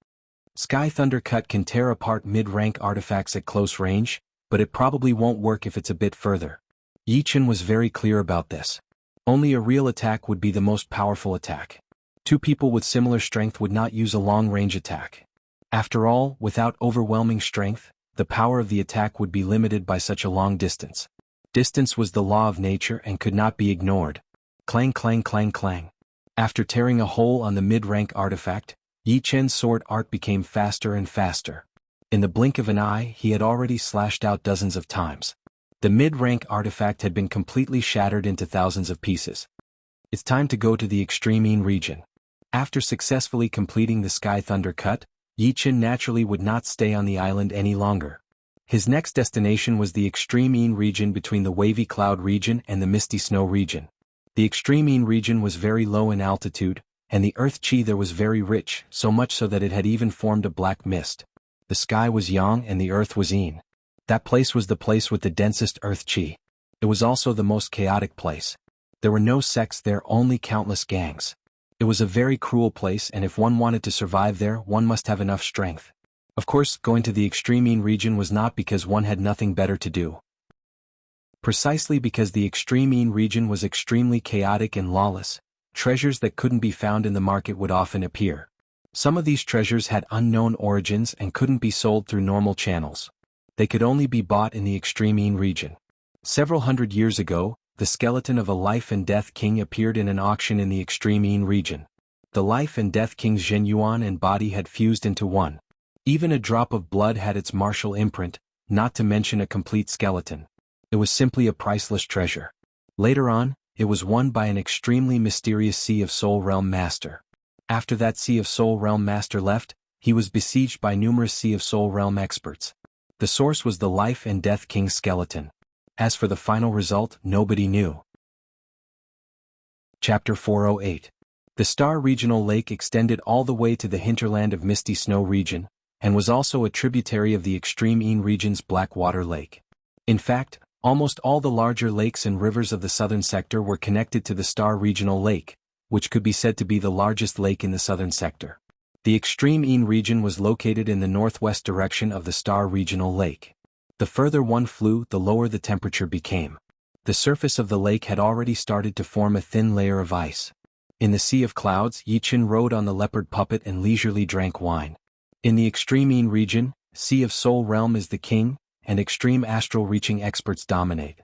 Sky Thunder Cut can tear apart mid-rank artifacts at close range, but it probably won't work if it's a bit further. Yi Qin was very clear about this. Only a real attack would be the most powerful attack. 2 people with similar strength would not use a long-range attack. After all, without overwhelming strength, the power of the attack would be limited by such a long distance. Distance was the law of nature and could not be ignored. Clang clang clang clang. After tearing a hole on the mid-rank artifact, Yi Qin's sword art became faster and faster. In the blink of an eye, he had already slashed out dozens of times. The mid-rank artifact had been completely shattered into thousands of pieces. It's time to go to the Extreme Yin region. After successfully completing the Sky Thunder Cut, Yi Qin naturally would not stay on the island any longer. His next destination was the Extreme Yin region between the Wavy Cloud region and the Misty Snow region. The Extreme Yin region was very low in altitude, and the earth chi there was very rich, so much so that it had even formed a black mist. The sky was yang and the earth was yin. That place was the place with the densest earth chi. It was also the most chaotic place. There were no sects there, only countless gangs. It was a very cruel place, and if one wanted to survive there, one must have enough strength. Of course, going to the Extreme Yin region was not because one had nothing better to do. Precisely because the Extreme Yin region was extremely chaotic and lawless, treasures that couldn't be found in the market would often appear. Some of these treasures had unknown origins and couldn't be sold through normal channels. They could only be bought in the Extreme Yin region. Several hundred years ago, the skeleton of a Life and Death King appeared in an auction in the Extreme Yin region. The Life and Death King's Zhen Yuan and body had fused into one. Even a drop of blood had its martial imprint, not to mention a complete skeleton. It was simply a priceless treasure. Later on, it was won by an extremely mysterious Sea of Soul Realm Master. After that Sea of Soul Realm Master left, he was besieged by numerous Sea of Soul Realm experts. The source was the Life and Death King's skeleton. As for the final result, nobody knew. Chapter 408. The Star Regional Lake extended all the way to the hinterland of Misty Snow region, and was also a tributary of the Extreme Yin region's Blackwater Lake. In fact, almost all the larger lakes and rivers of the southern sector were connected to the Star Regional Lake, which could be said to be the largest lake in the southern sector. The Extreme Yin region was located in the northwest direction of the Star Regional Lake. The further one flew, the lower the temperature became. The surface of the lake had already started to form a thin layer of ice. In the Sea of Clouds, Yi Qin rode on the leopard puppet and leisurely drank wine. In the Extreme Yin region, Sea of Soul Realm is the king, and extreme astral reaching experts dominate.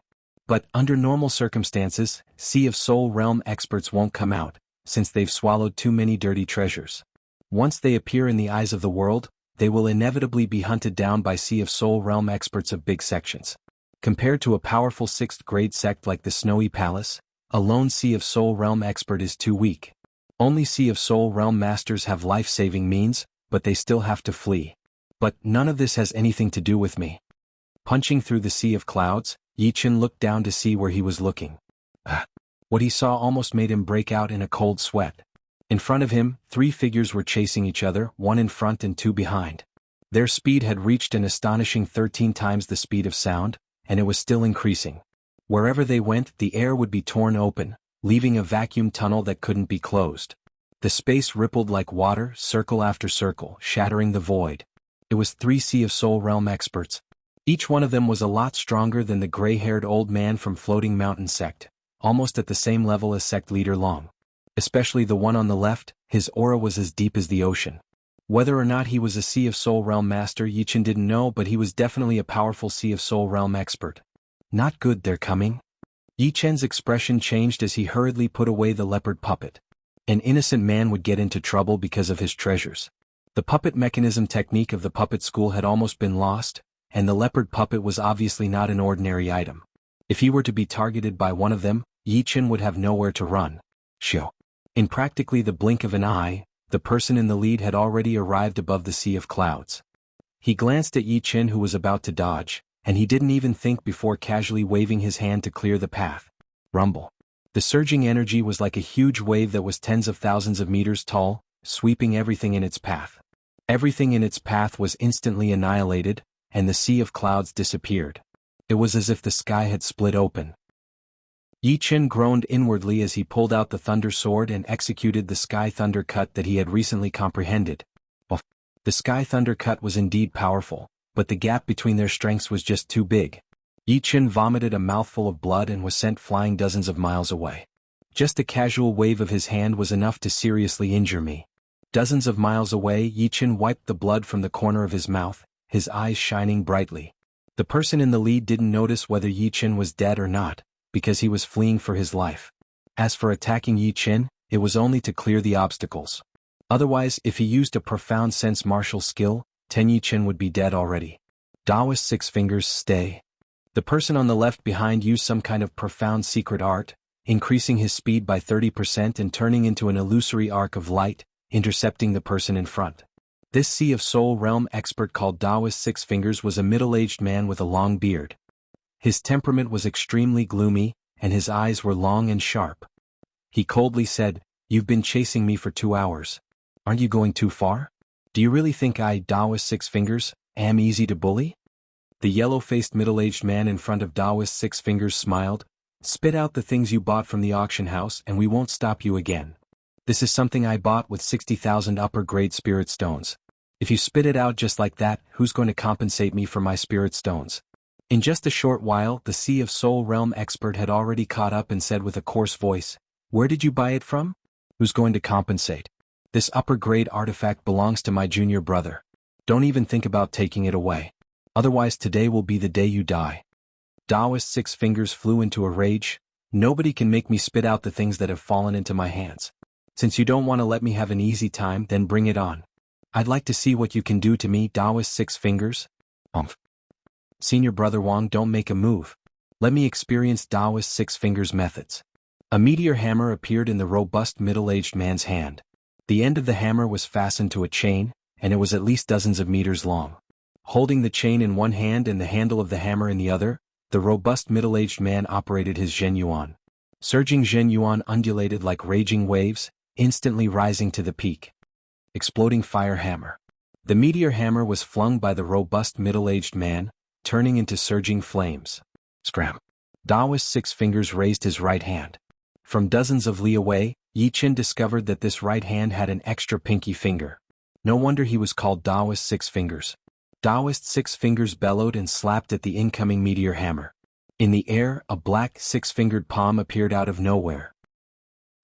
But under normal circumstances, Sea of Soul Realm experts won't come out, since they've swallowed too many dirty treasures. Once they appear in the eyes of the world, they will inevitably be hunted down by Sea of Soul Realm experts of big sections. Compared to a powerful 6th grade sect like the Snowy Palace, a lone Sea of Soul Realm expert is too weak. Only Sea of Soul Realm masters have life-saving means, but they still have to flee. But none of this has anything to do with me. Punching through the Sea of Clouds, Yi Qin looked down to see where he was looking. What he saw almost made him break out in a cold sweat. In front of him, 3 figures were chasing each other, 1 in front and 2 behind. Their speed had reached an astonishing 13 times the speed of sound, and it was still increasing. Wherever they went, the air would be torn open, leaving a vacuum tunnel that couldn't be closed. The space rippled like water, circle after circle, shattering the void. It was 3 Sea of Soul Realm experts. Each one of them was a lot stronger than the gray-haired old man from Floating Mountain Sect, almost at the same level as sect leader Long. Especially the one on the left, his aura was as deep as the ocean. Whether or not he was a Sea of Soul Realm master Yichen didn't know, but he was definitely a powerful Sea of Soul Realm expert. Not good, they're coming. Yichen's expression changed as he hurriedly put away the leopard puppet. An innocent man would get into trouble because of his treasures. The puppet mechanism technique of the puppet school had almost been lost, and the leopard puppet was obviously not an ordinary item. If he were to be targeted by one of them, Yichen would have nowhere to run. Shoo. In practically the blink of an eye, the person in the lead had already arrived above the sea of clouds. He glanced at Yichen, who was about to dodge, and he didn't even think before casually waving his hand to clear the path. Rumble. The surging energy was like a huge wave that was tens of thousands of meters tall, sweeping everything in its path. Everything in its path was instantly annihilated, and the sea of clouds disappeared. It was as if the sky had split open. Yichen groaned inwardly as he pulled out the thunder sword and executed the sky thunder cut that he had recently comprehended. The sky thunder cut was indeed powerful, but the gap between their strengths was just too big. Yichen vomited a mouthful of blood and was sent flying dozens of miles away. Just a casual wave of his hand was enough to seriously injure me. Dozens of miles away, Yichen wiped the blood from the corner of his mouth, his eyes shining brightly. The person in the lead didn't notice whether Yichen was dead or not, because he was fleeing for his life. As for attacking Yichen, it was only to clear the obstacles. Otherwise, if he used a profound sense martial skill, Yichen would be dead already. Daoist Six Fingers, stay. The person on the left behind used some kind of profound secret art, increasing his speed by 30% and turning into an illusory arc of light, intercepting the person in front. This Sea of Soul Realm expert called Daoist Six Fingers was a middle-aged man with a long beard. His temperament was extremely gloomy, and his eyes were long and sharp. He coldly said, "You've been chasing me for 2 hours. Aren't you going too far? Do you really think I, Daoist Six Fingers, am easy to bully?" The yellow-faced middle-aged man in front of Daoist Six Fingers smiled. "Spit out the things you bought from the auction house and we won't stop you again. This is something I bought with 60,000 upper-grade spirit stones. If you spit it out just like that, who's going to compensate me for my spirit stones?" In just a short while, the Sea of Soul Realm expert had already caught up and said with a coarse voice, "Where did you buy it from? Who's going to compensate? This upper-grade artifact belongs to my junior brother. Don't even think about taking it away. Otherwise today will be the day you die." Daoist Six Fingers flew into a rage. "Nobody can make me spit out the things that have fallen into my hands. Since you don't want to let me have an easy time, then bring it on. I'd like to see what you can do to me, Daoist Six Fingers." "Senior brother Wang, don't make a move. Let me experience Daoist Six Fingers methods." A meteor hammer appeared in the robust middle-aged man's hand. The end of the hammer was fastened to a chain, and it was at least dozens of meters long. Holding the chain in one hand and the handle of the hammer in the other, the robust middle-aged man operated his Zhenyuan. Surging Zhenyuan undulated like raging waves, instantly rising to the peak. Exploding fire hammer. The meteor hammer was flung by the robust middle-aged man, turning into surging flames. Scram. Daoist Six Fingers raised his right hand. From dozens of li away, Yichen discovered that this right hand had an extra pinky finger. No wonder he was called Daoist Six Fingers. Daoist Six Fingers bellowed and slapped at the incoming meteor hammer. In the air, a black six-fingered palm appeared out of nowhere.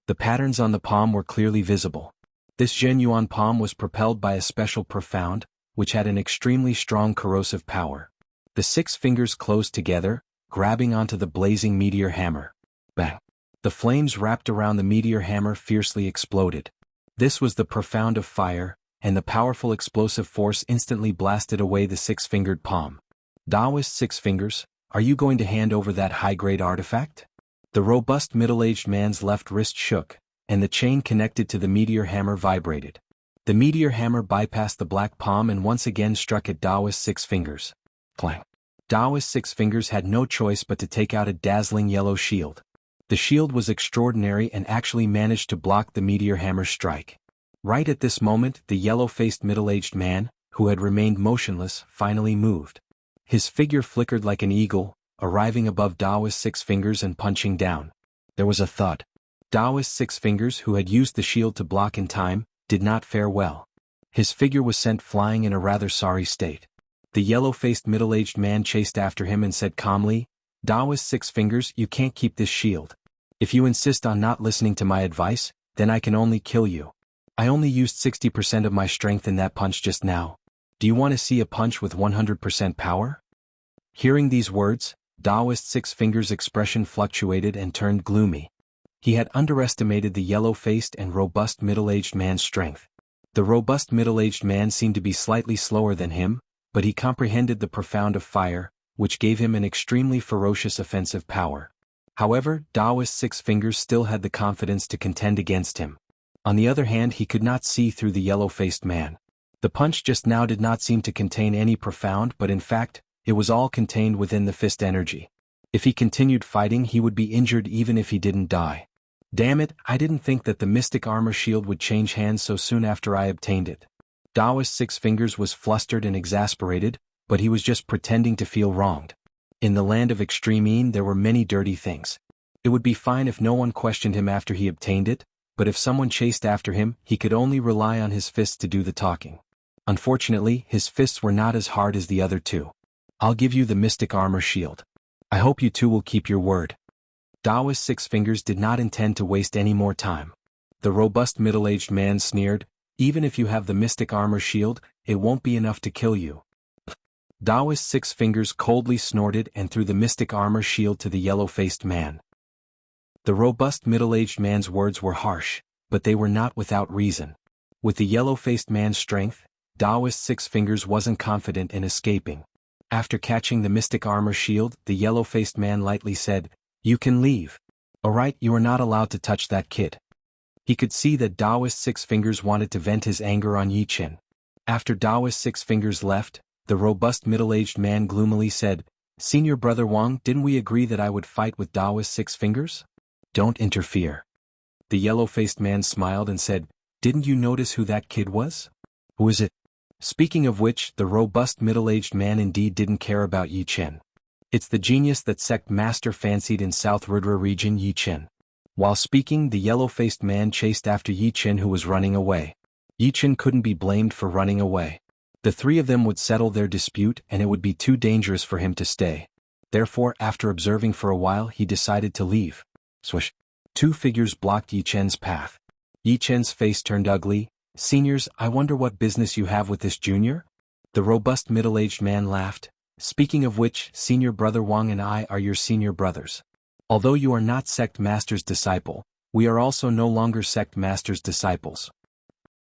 The patterns on the palm were clearly visible. This Zhenyuan palm was propelled by a special profound, which had an extremely strong corrosive power. The 6 fingers closed together, grabbing onto the blazing meteor hammer. Bang! The flames wrapped around the meteor hammer fiercely exploded. This was the profound of fire, and the powerful explosive force instantly blasted away the 6-fingered palm. Daoist 6 Fingers, are you going to hand over that high-grade artifact? The robust middle-aged man's left wrist shook, and the chain connected to the meteor hammer vibrated. The meteor hammer bypassed the black palm and once again struck at Daoist 6 Fingers. Clang! Daoist 6 Fingers had no choice but to take out a dazzling yellow shield. The shield was extraordinary and actually managed to block the meteor hammer's strike. Right at this moment, the yellow-faced middle-aged man, who had remained motionless, finally moved. His figure flickered like an eagle, arriving above Daoist 6 Fingers and punching down. There was a thud. Daoist 6 Fingers, who had used the shield to block in time, did not fare well. His figure was sent flying in a rather sorry state. The yellow-faced middle-aged man chased after him and said calmly, Daoist 6 Fingers, you can't keep this shield. If you insist on not listening to my advice, then I can only kill you. I only used 60% of my strength in that punch just now. Do you want to see a punch with 100% power? Hearing these words, Daoist Six Fingers' expression fluctuated and turned gloomy. He had underestimated the yellow-faced and robust middle-aged man's strength. The robust middle-aged man seemed to be slightly slower than him, but he comprehended the profound of fire, which gave him an extremely ferocious offensive power. However, Daoist Six Fingers still had the confidence to contend against him. On the other hand, he could not see through the yellow-faced man. The punch just now did not seem to contain any profound, but in fact, it was all contained within the fist energy. If he continued fighting, he would be injured even if he didn't die. Damn it, I didn't think that the mystic armor shield would change hands so soon after I obtained it. Daoist Six Fingers was flustered and exasperated, but he was just pretending to feel wronged. In the land of Extreme Een there were many dirty things. It would be fine if no one questioned him after he obtained it, but if someone chased after him, he could only rely on his fists to do the talking. Unfortunately, his fists were not as hard as the other two. I'll give you the mystic armor shield. I hope you two will keep your word. Daoist Six Fingers did not intend to waste any more time. The robust middle-aged man sneered, even if you have the mystic armor shield, it won't be enough to kill you. Daoist Six Fingers coldly snorted and threw the mystic armor shield to the yellow-faced man. The robust middle-aged man's words were harsh, but they were not without reason. With the yellow-faced man's strength, Daoist Six Fingers wasn't confident in escaping. After catching the mystic armor shield, the yellow-faced man lightly said, "You can leave. Alright, you are not allowed to touch that kid." He could see that Daoist Six Fingers wanted to vent his anger on Yi Chen. After Daoist Six Fingers left, the robust middle-aged man gloomily said, "Senior Brother Wang, didn't we agree that I would fight with Daoist Six Fingers? Don't interfere." The yellow-faced man smiled and said, "Didn't you notice who that kid was? Who is it?" Speaking of which, the robust middle-aged man indeed didn't care about Yi Chen. It's the genius that sect master fancied in South Rudra region, Yi Chen. While speaking, the yellow-faced man chased after Yi Chen, who was running away. Yi Chen couldn't be blamed for running away. The three of them would settle their dispute and it would be too dangerous for him to stay. Therefore, after observing for a while, he decided to leave. Swish. Two figures blocked Yi Chen's path. Yi Chen's face turned ugly. "Seniors, I wonder what business you have with this junior?" The robust middle-aged man laughed. "Speaking of which, Senior Brother Wang and I are your senior brothers. Although you are not Sect Master's disciple, we are also no longer Sect Master's disciples."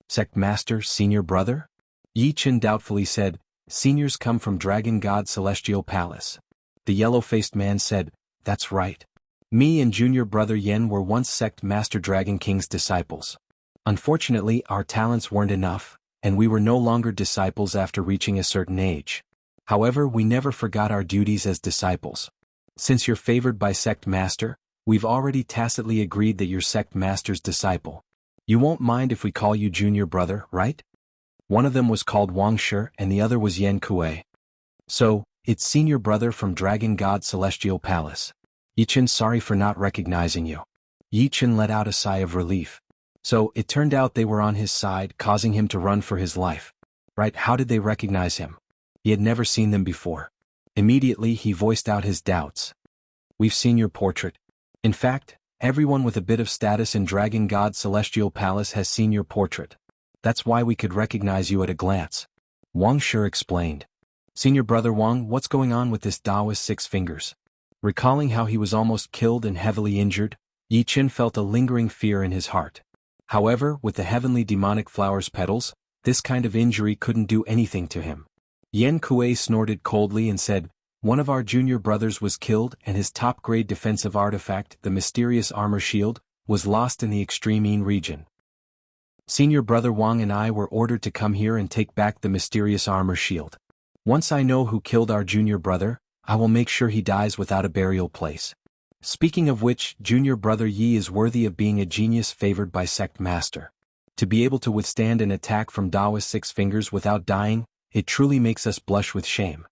"Sect Master, Senior Brother?" Yi Chen doubtfully said, "Seniors come from Dragon God Celestial Palace." The yellow-faced man said, "That's right. Me and Junior Brother Yen were once Sect Master Dragon King's disciples. Unfortunately, our talents weren't enough, and we were no longer disciples after reaching a certain age. However, we never forgot our duties as disciples. Since you're favored by Sect Master, we've already tacitly agreed that you're Sect Master's disciple. You won't mind if we call you Junior Brother, right?" One of them was called Wang Shi and the other was Yen Kuei. "So, it's Senior Brother from Dragon God Celestial Palace. Yi Chen, sorry for not recognizing you." Yi Chen let out a sigh of relief. So, it turned out they were on his side, causing him to run for his life. Right, how did they recognize him? He had never seen them before. Immediately he voiced out his doubts. "We've seen your portrait. In fact, everyone with a bit of status in Dragon God Celestial Palace has seen your portrait. That's why we could recognize you at a glance." Wang Shi explained. "Senior Brother Wang, what's going on with this Daoist Six Fingers?" Recalling how he was almost killed and heavily injured, Yi Chen felt a lingering fear in his heart. However, with the heavenly demonic flower's petals, this kind of injury couldn't do anything to him. Yen Kuei snorted coldly and said, "One of our junior brothers was killed and his top-grade defensive artifact, the mysterious armor shield, was lost in the Extreme Een region. Senior Brother Wang and I were ordered to come here and take back the mysterious armor shield. Once I know who killed our junior brother, I will make sure he dies without a burial place. Speaking of which, Junior Brother Yi is worthy of being a genius favored by Sect Master. To be able to withstand an attack from Daoist Six Fingers without dying, it truly makes us blush with shame."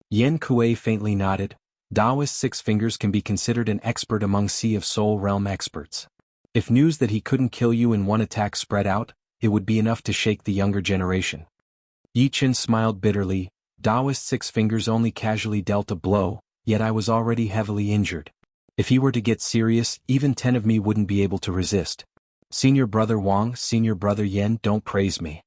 Yen Kuei faintly nodded. Daoist Six Fingers can be considered an expert among Sea of Soul Realm experts. If news that he couldn't kill you in one attack spread out, it would be enough to shake the younger generation. Yi Chen smiled bitterly. Daoist Six Fingers only casually dealt a blow, yet I was already heavily injured. If he were to get serious, even 10 of me wouldn't be able to resist. Senior brother Wang, senior brother Yen, don't praise me.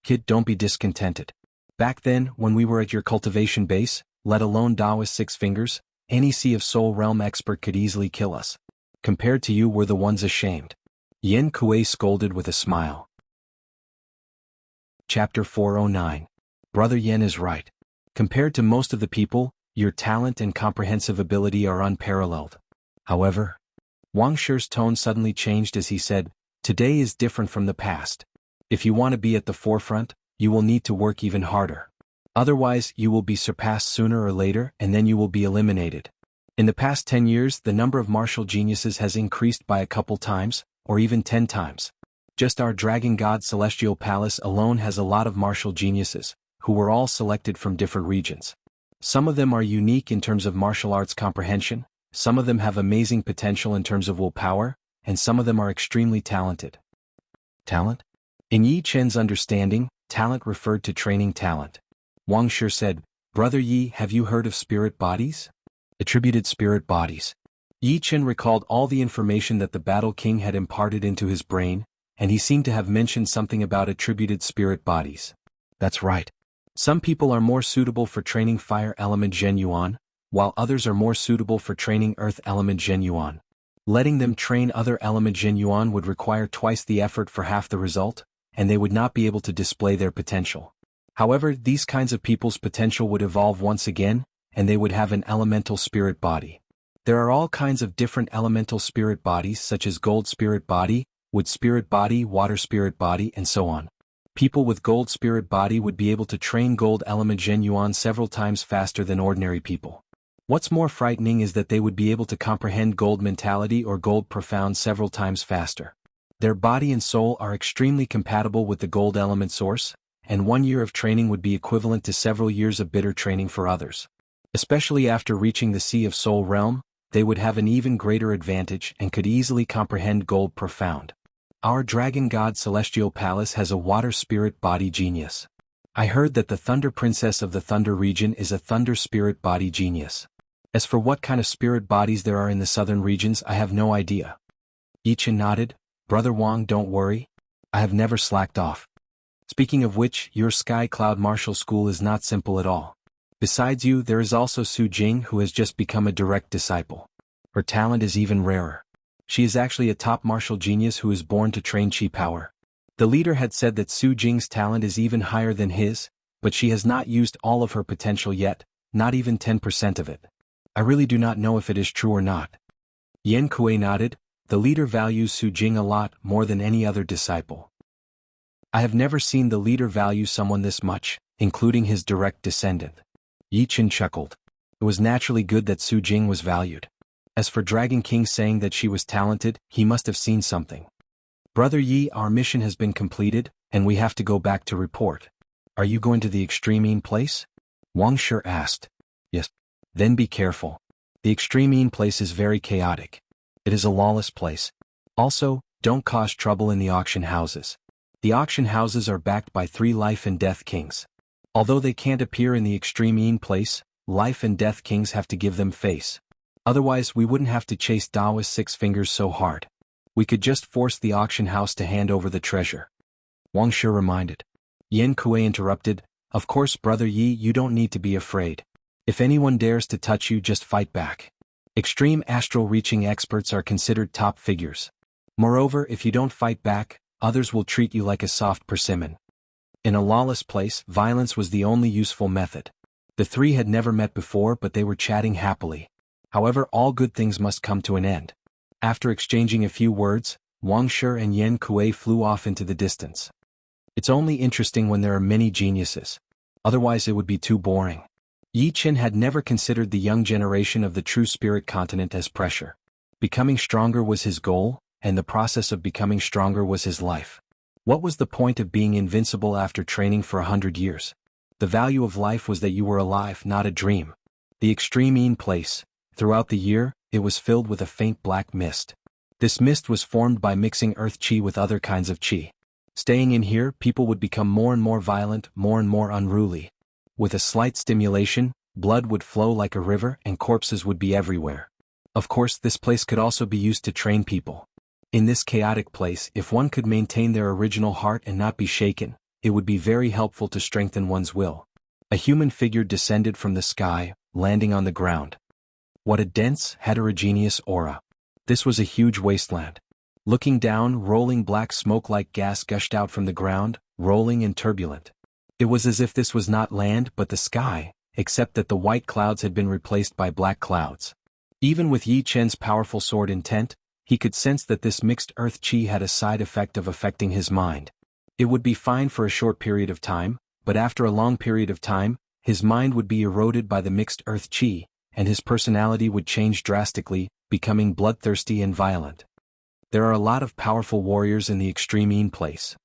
Kid, don't be discontented. Back then, when we were at your cultivation base, let alone Daoist Six Fingers, any Sea of Soul Realm expert could easily kill us. Compared to you, we're the ones ashamed. Yen Kuei scolded with a smile. Chapter 409. Brother Yen is right. Compared to most of the people, your talent and comprehensive ability are unparalleled. However, Wang Shi's tone suddenly changed as he said, today is different from the past. If you want to be at the forefront, you will need to work even harder. Otherwise, you will be surpassed sooner or later and then you will be eliminated. In the past 10 years, the number of martial geniuses has increased by a couple times, or even 10 times. Just our Dragon God Celestial Palace alone has a lot of martial geniuses, who were all selected from different regions. Some of them are unique in terms of martial arts comprehension, some of them have amazing potential in terms of willpower, and some of them are extremely talented. Talent? In Yi Chen's understanding, talent referred to training talent. Wang Shi said, Brother Yi, have you heard of spirit bodies? Attributed spirit bodies. Yi Chen recalled all the information that the Battle King had imparted into his brain, and he seemed to have mentioned something about attributed spirit bodies. That's right. Some people are more suitable for training fire element Zhen Yuan, while others are more suitable for training earth element Zhen Yuan. Letting them train other element Zhen Yuan would require twice the effort for half the result, and they would not be able to display their potential. However, these kinds of people's potential would evolve once again, and they would have an elemental spirit body. There are all kinds of different elemental spirit bodies such as gold spirit body, wood spirit body, water spirit body, and so on. People with gold spirit body would be able to train gold element Zhen Yuan several times faster than ordinary people. What's more frightening is that they would be able to comprehend gold mentality or gold profound several times faster. Their body and soul are extremely compatible with the gold element source, and 1 year of training would be equivalent to several years of bitter training for others. Especially after reaching the Sea of Soul realm, they would have an even greater advantage and could easily comprehend gold profound. Our Dragon God Celestial Palace has a water spirit body genius. I heard that the Thunder Princess of the Thunder region is a thunder spirit body genius. As for what kind of spirit bodies there are in the southern regions, I have no idea. Yi Chen nodded. Brother Wang, don't worry. I have never slacked off. Speaking of which, your Sky Cloud Martial School is not simple at all. Besides you, there is also Su Jing, who has just become a direct disciple. Her talent is even rarer. She is actually a top martial genius who is born to train chi power. The leader had said that Su Jing's talent is even higher than his, but she has not used all of her potential yet, not even 10% of it. I really do not know if it is true or not. Yen Kuei nodded. The leader values Su Jing a lot, more than any other disciple. I have never seen the leader value someone this much, including his direct descendant. Yi Chen chuckled. It was naturally good that Su Jing was valued. As for Dragon King saying that she was talented, he must have seen something. Brother Yi, our mission has been completed, and we have to go back to report. Are you going to the Extreme place? Wang Shi asked. Yes. Then be careful. The Extreme place is very chaotic. It is a lawless place. Also, don't cause trouble in the auction houses. The auction houses are backed by 3 life and death kings. Although they can't appear in the Extreme place, life and death kings have to give them face. Otherwise we wouldn't have to chase Daoist Six Fingers so hard. We could just force the auction house to hand over the treasure. Wang Shi reminded. Yen Kuei interrupted. Of course, Brother Yi, you don't need to be afraid. If anyone dares to touch you, just fight back. Extreme astral reaching experts are considered top figures. Moreover, if you don't fight back, others will treat you like a soft persimmon. In a lawless place, violence was the only useful method. The 3 had never met before, but they were chatting happily. However, all good things must come to an end. After exchanging a few words, Wang Shi and Yen Kuei flew off into the distance. It's only interesting when there are many geniuses. Otherwise it would be too boring. Yi Chen had never considered the young generation of the true spirit continent as pressure. Becoming stronger was his goal, and the process of becoming stronger was his life. What was the point of being invincible after training for 100 years? The value of life was that you were alive, not a dream. The Extreme place. Throughout the year, it was filled with a faint black mist. This mist was formed by mixing earth chi with other kinds of chi. Staying in here, people would become more and more violent, more and more unruly. With a slight stimulation, blood would flow like a river and corpses would be everywhere. Of course, this place could also be used to train people. In this chaotic place, if one could maintain their original heart and not be shaken, it would be very helpful to strengthen one's will. A human figure descended from the sky, landing on the ground. What a dense, heterogeneous aura. This was a huge wasteland. Looking down, rolling black smoke-like gas gushed out from the ground, rolling and turbulent. It was as if this was not land but the sky, except that the white clouds had been replaced by black clouds. Even with Yi Chen's powerful sword intent, he could sense that this mixed earth qi had a side effect of affecting his mind. It would be fine for a short period of time, but after a long period of time, his mind would be eroded by the mixed earth qi, and his personality would change drastically, becoming bloodthirsty and violent. There are a lot of powerful warriors in the extreme Yin place.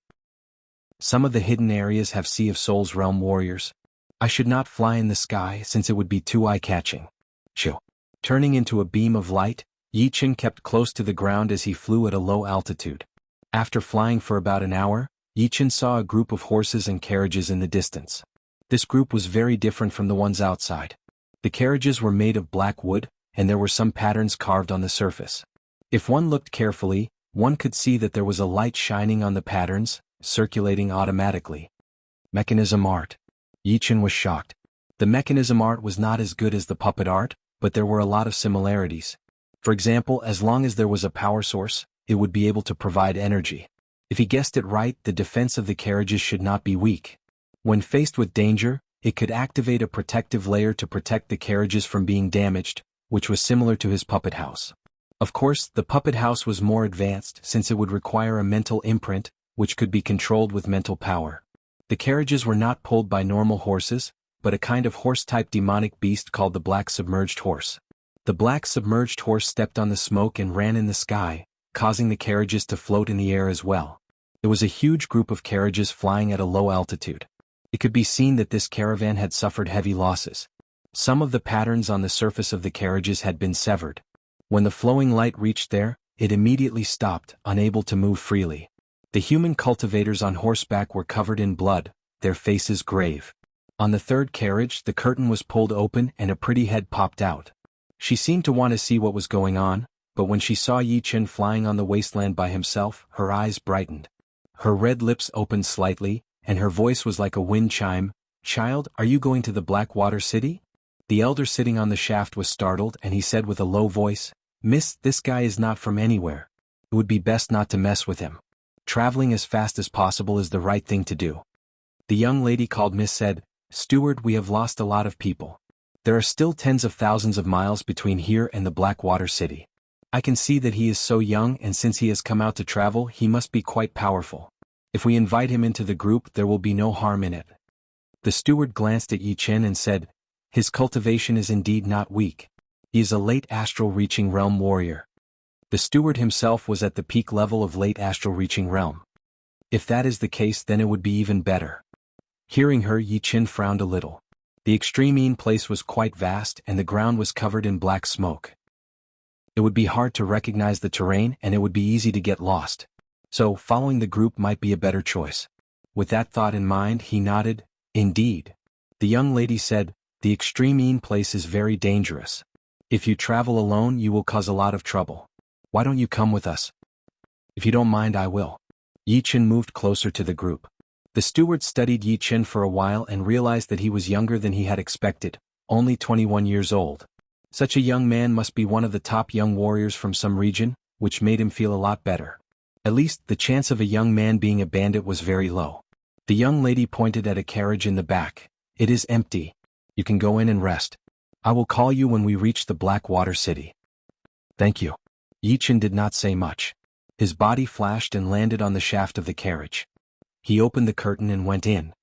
Some of the hidden areas have Sea of Souls realm warriors. I should not fly in the sky since it would be too eye-catching. Shoo. Turning into a beam of light, Yi Chen kept close to the ground as he flew at a low altitude. After flying for about an hour, Yi Chen saw a group of horses and carriages in the distance. This group was very different from the ones outside. The carriages were made of black wood, and there were some patterns carved on the surface. If one looked carefully, one could see that there was a light shining on the patterns, circulating automatically. Mechanism art. Yi Chen was shocked. The mechanism art was not as good as the puppet art, but there were a lot of similarities. For example, as long as there was a power source, it would be able to provide energy. If he guessed it right, the defense of the carriages should not be weak. When faced with danger, it could activate a protective layer to protect the carriages from being damaged, which was similar to his puppet house. Of course, the puppet house was more advanced since it would require a mental imprint, which could be controlled with mental power. The carriages were not pulled by normal horses, but a kind of horse-type demonic beast called the Black Submerged Horse. The Black Submerged Horse stepped on the smoke and ran in the sky, causing the carriages to float in the air as well. It was a huge group of carriages flying at a low altitude. It could be seen that this caravan had suffered heavy losses. Some of the patterns on the surface of the carriages had been severed. When the flowing light reached there, it immediately stopped, unable to move freely. The human cultivators on horseback were covered in blood, their faces grave. On the third carriage, the curtain was pulled open and a pretty head popped out. She seemed to want to see what was going on, but when she saw Yi Chen flying on the wasteland by himself, her eyes brightened. Her red lips opened slightly, and her voice was like a wind chime. "Child, are you going to the Blackwater City?" The elder sitting on the shaft was startled and he said with a low voice, "Miss, this guy is not from anywhere. It would be best not to mess with him. Traveling as fast as possible is the right thing to do." The young lady called Miss said, "Steward, we have lost a lot of people. There are still tens of thousands of miles between here and the Blackwater City. I can see that he is so young, and since he has come out to travel, he must be quite powerful. If we invite him into the group, there will be no harm in it." The steward glanced at Yi Chen and said, "His cultivation is indeed not weak. He is a late astral reaching realm warrior." The steward himself was at the peak level of late astral reaching realm. If that is the case, then it would be even better. Hearing her, Yi Chen frowned a little. The extreme Yin place was quite vast and the ground was covered in black smoke. It would be hard to recognize the terrain and it would be easy to get lost. So, following the group might be a better choice. With that thought in mind, he nodded. "Indeed." The young lady said, "The extreme Yin place is very dangerous. If you travel alone, you will cause a lot of trouble. Why don't you come with us?" "If you don't mind, I will." Yi Chen moved closer to the group. The steward studied Yi Chen for a while and realized that he was younger than he had expected, only 21 years old. Such a young man must be one of the top young warriors from some region, which made him feel a lot better. At least, the chance of a young man being a bandit was very low. The young lady pointed at a carriage in the back. "It is empty. You can go in and rest. I will call you when we reach the Blackwater City." "Thank you." Yi Chen did not say much. His body flashed and landed on the shaft of the carriage. He opened the curtain and went in.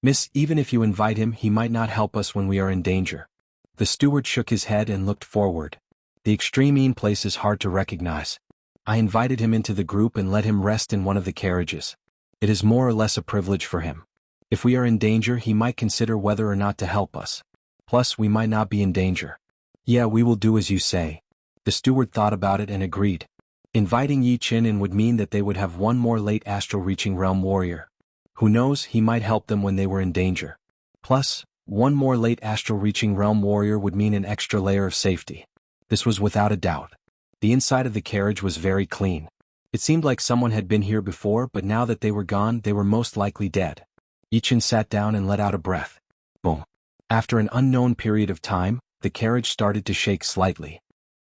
"Miss, even if you invite him, he might not help us when we are in danger." The steward shook his head and looked forward. "The extreme Yin place is hard to recognize. I invited him into the group and let him rest in one of the carriages. It is more or less a privilege for him. If we are in danger, he might consider whether or not to help us. Plus, we might not be in danger." "Yeah, we will do as you say." The steward thought about it and agreed. Inviting Yi Chen in would mean that they would have one more late astral reaching realm warrior. Who knows, he might help them when they were in danger. Plus, one more late astral reaching realm warrior would mean an extra layer of safety. This was without a doubt. The inside of the carriage was very clean. It seemed like someone had been here before, but now that they were gone, they were most likely dead. Yi-Chen sat down and let out a breath. Boom. After an unknown period of time, the carriage started to shake slightly.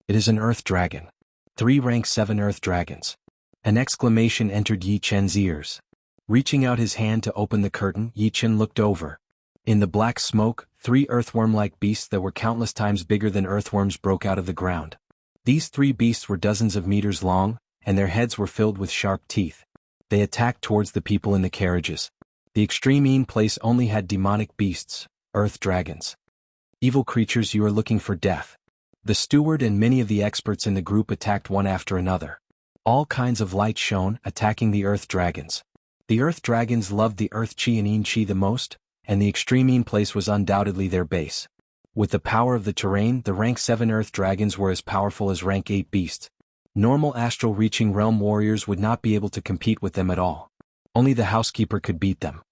It is an earth dragon. 3 rank 7 earth dragons. An exclamation entered Yi-Chen's ears. Reaching out his hand to open the curtain, Yi-Chen looked over. In the black smoke, 3 earthworm-like beasts that were countless times bigger than earthworms broke out of the ground. These 3 beasts were dozens of meters long, and their heads were filled with sharp teeth. They attacked towards the people in the carriages. The extreme place only had demonic beasts, earth dragons. Evil creatures, you are looking for death. The steward and many of the experts in the group attacked one after another. All kinds of light shone, attacking the earth dragons. The earth dragons loved the earth chi and yin chi the most, and the extreme place was undoubtedly their base. With the power of the terrain, the rank 7 earth dragons were as powerful as rank 8 beasts. Normal astral-reaching realm warriors would not be able to compete with them at all. Only the housekeeper could beat them.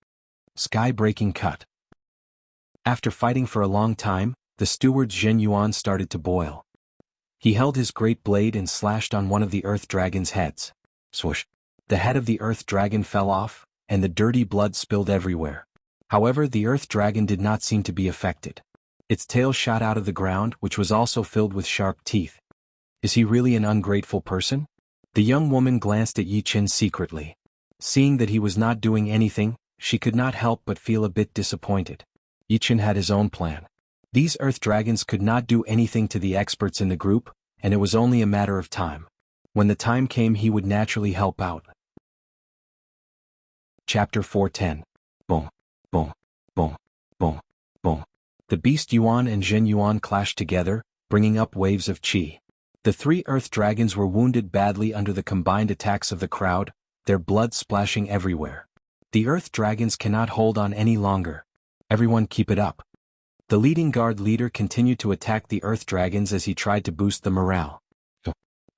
Sky-breaking cut. After fighting for a long time, the steward's Zhen Yuan started to boil. He held his great blade and slashed on one of the earth dragon's heads. Swoosh. The head of the earth dragon fell off, and the dirty blood spilled everywhere. However, the earth dragon did not seem to be affected. Its tail shot out of the ground, which was also filled with sharp teeth. Is he really an ungrateful person? The young woman glanced at Yi-Chen secretly. Seeing that he was not doing anything, she could not help but feel a bit disappointed. Yi-Chen had his own plan. These earth dragons could not do anything to the experts in the group, and it was only a matter of time. When the time came, he would naturally help out. Chapter 410. Boom, boom, boom, boom, boom. The beast Yuan and Zhen Yuan clashed together, bringing up waves of qi. The 3 earth dragons were wounded badly under the combined attacks of the crowd, their blood splashing everywhere. The earth dragons cannot hold on any longer. Everyone keep it up. The leading guard leader continued to attack the earth dragons as he tried to boost the morale.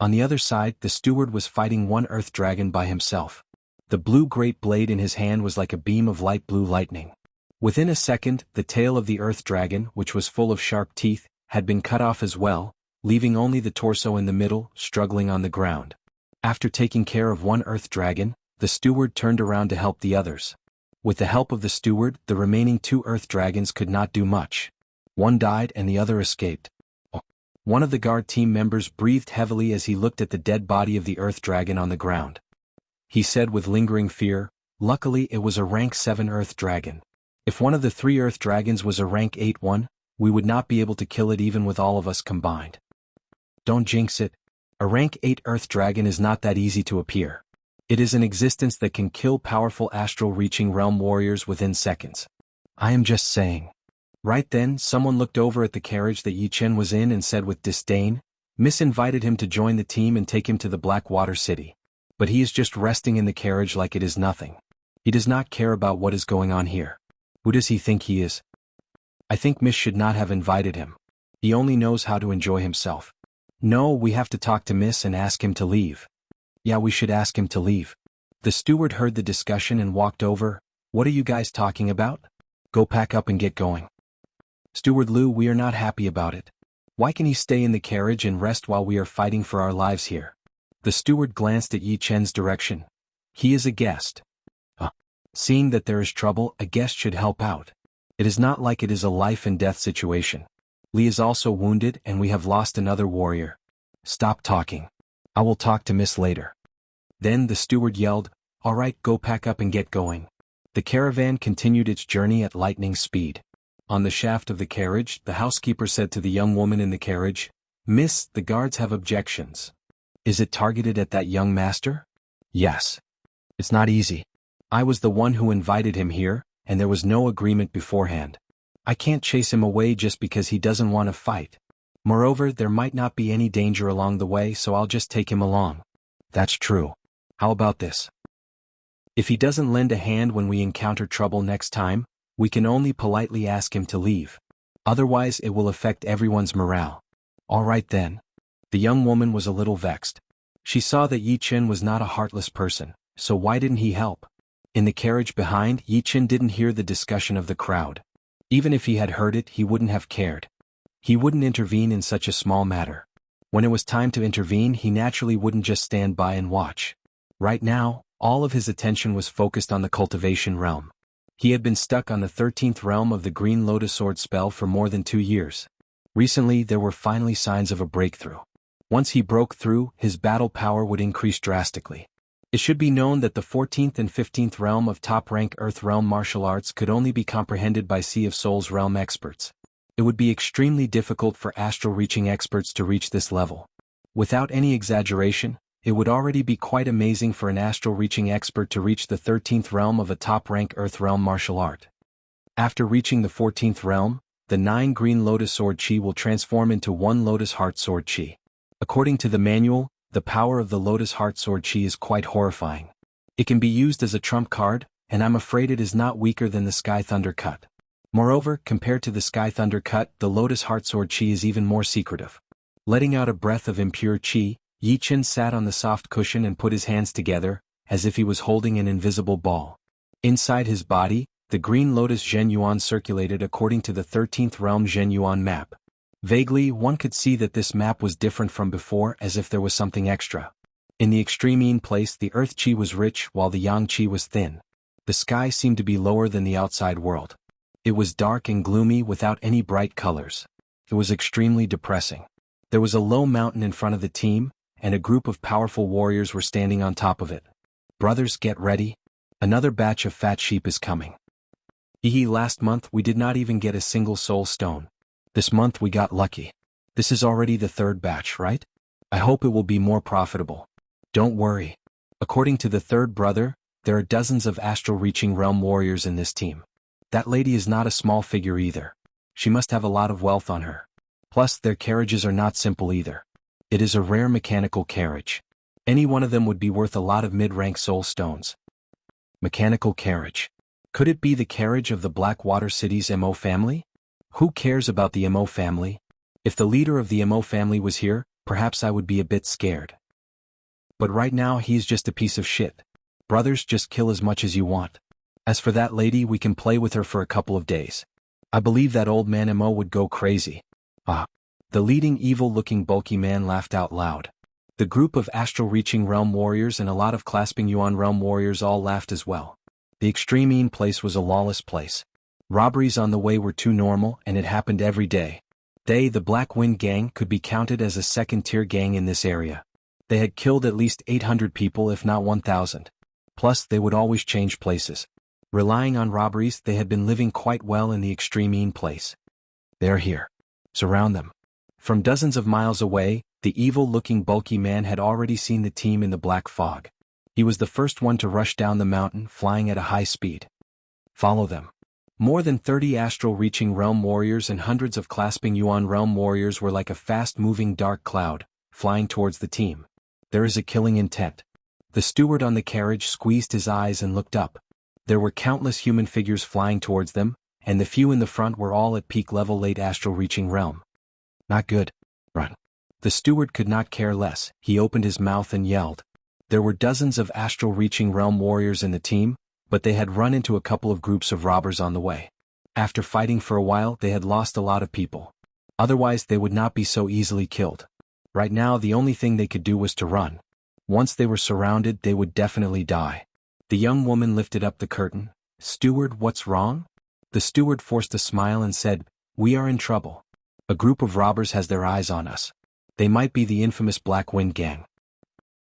On the other side, the steward was fighting one earth dragon by himself. The blue great blade in his hand was like a beam of light blue lightning. Within a second, the tail of the earth dragon, which was full of sharp teeth, had been cut off as well, leaving only the torso in the middle, struggling on the ground. After taking care of one earth dragon, the steward turned around to help the others. With the help of the steward, the remaining 2 earth dragons could not do much. One died and the other escaped. One of the guard team members breathed heavily as he looked at the dead body of the earth dragon on the ground. He said with lingering fear, luckily it was a rank 7 earth dragon. If one of the 3 earth dragons was a rank 8 one, we would not be able to kill it even with all of us combined. Don't jinx it. A rank 8 earth dragon is not that easy to appear. It is an existence that can kill powerful astral-reaching realm warriors within seconds. I am just saying. Right then, someone looked over at the carriage that Yi-Chen was in and said with disdain, Miss invited him to join the team and take him to the Blackwater City. But he is just resting in the carriage like it is nothing. He does not care about what is going on here. Who does he think he is? I think Miss should not have invited him. He only knows how to enjoy himself. No, we have to talk to Miss and ask him to leave. Yeah, we should ask him to leave. The steward heard the discussion and walked over. What are you guys talking about? Go pack up and get going. Steward Liu, we are not happy about it. Why can he stay in the carriage and rest while we are fighting for our lives here? The steward glanced at Yi-Chen's direction. He is a guest. Seeing that there is trouble, a guest should help out. It is not like it is a life and death situation. Li is also wounded and we have lost another warrior. Stop talking. I will talk to Miss later. Then the steward yelled, all right, go pack up and get going. The caravan continued its journey at lightning speed. On the shaft of the carriage, the housekeeper said to the young woman in the carriage, Miss, the guards have objections. Is it targeted at that young master? Yes. It's not easy. I was the one who invited him here, and there was no agreement beforehand. I can't chase him away just because he doesn't want to fight. Moreover, there might not be any danger along the way, so I'll just take him along. That's true. How about this? If he doesn't lend a hand when we encounter trouble next time, we can only politely ask him to leave. Otherwise, it will affect everyone's morale. All right then. The young woman was a little vexed. She saw that Yi-Chen was not a heartless person, so why didn't he help? In the carriage behind, Yi-Chen didn't hear the discussion of the crowd. Even if he had heard it, he wouldn't have cared. He wouldn't intervene in such a small matter. When it was time to intervene, he naturally wouldn't just stand by and watch. Right now, all of his attention was focused on the cultivation realm. He had been stuck on the 13th realm of the Green Lotus Sword spell for more than 2 years. Recently, there were finally signs of a breakthrough. Once he broke through, his battle power would increase drastically. It should be known that the 14th and 15th realm of top-rank Earth realm martial arts could only be comprehended by Sea of Souls realm experts. It would be extremely difficult for astral-reaching experts to reach this level. Without any exaggeration, it would already be quite amazing for an astral-reaching expert to reach the 13th realm of a top-rank Earth realm martial art. After reaching the 14th realm, the 9 Green Lotus Sword Chi will transform into 1 Lotus Heart Sword Chi. According to the manual, the power of the Lotus Heart Sword Chi is quite horrifying. It can be used as a trump card, and I'm afraid it is not weaker than the Sky Thunder Cut. Moreover, compared to the Sky Thunder Cut, the Lotus Heart Sword Chi is even more secretive. Letting out a breath of impure chi, Yi Chen sat on the soft cushion and put his hands together, as if he was holding an invisible ball. Inside his body, the Green Lotus Zhen Yuan circulated according to the 13th realm Zhen Yuan map. Vaguely, one could see that this map was different from before, as if there was something extra. In the extreme yin place, the earth chi was rich while the yang chi was thin. The sky seemed to be lower than the outside world. It was dark and gloomy without any bright colors. It was extremely depressing. There was a low mountain in front of the team, and a group of powerful warriors were standing on top of it. Brothers, get ready. Another batch of fat sheep is coming. Last month we did not even get a single soul stone. This month we got lucky. This is already the 3rd batch, right? I hope it will be more profitable. Don't worry. According to the 3rd brother, there are dozens of astral-reaching realm warriors in this team. That lady is not a small figure either. She must have a lot of wealth on her. Plus, their carriages are not simple either. It is a rare mechanical carriage. Any one of them would be worth a lot of mid-rank soul stones. Mechanical carriage. Could it be the carriage of the Blackwater City's Mo family? Who cares about the Mo family? If the leader of the Mo family was here, perhaps I would be a bit scared. But right now he's just a piece of shit. Brothers, just kill as much as you want. As for that lady, we can play with her for a couple of days. I believe that old man Mo would go crazy. Ah. The leading evil-looking bulky man laughed out loud. The group of astral-reaching realm warriors and a lot of clasping yuan realm warriors all laughed as well. The extreme yin place was a lawless place. Robberies on the way were too normal, and it happened every day. They, the Black Wind Gang, could be counted as a second-tier gang in this area. They had killed at least 800 people if not 1,000. Plus, they would always change places. Relying on robberies, they had been living quite well in the extreme yin place. They are here. Surround them. From dozens of miles away, the evil-looking bulky man had already seen the team in the black fog. He was the first one to rush down the mountain, flying at a high speed. Follow them. More than 30 astral-reaching realm warriors and hundreds of clasping yuan realm warriors were like a fast-moving dark cloud, flying towards the team. There is a killing intent. The steward on the carriage squeezed his eyes and looked up. There were countless human figures flying towards them, and the few in the front were all at peak level late astral-reaching realm. Not good. Run. The steward could not care less. He opened his mouth and yelled. There were dozens of astral-reaching realm warriors in the team, but they had run into a couple of groups of robbers on the way. After fighting for a while, they had lost a lot of people. Otherwise, they would not be so easily killed. Right now, the only thing they could do was to run. Once they were surrounded, they would definitely die. The young woman lifted up the curtain. Steward, what's wrong? The steward forced a smile and said, We are in trouble. A group of robbers has their eyes on us. They might be the infamous Black Wind Gang.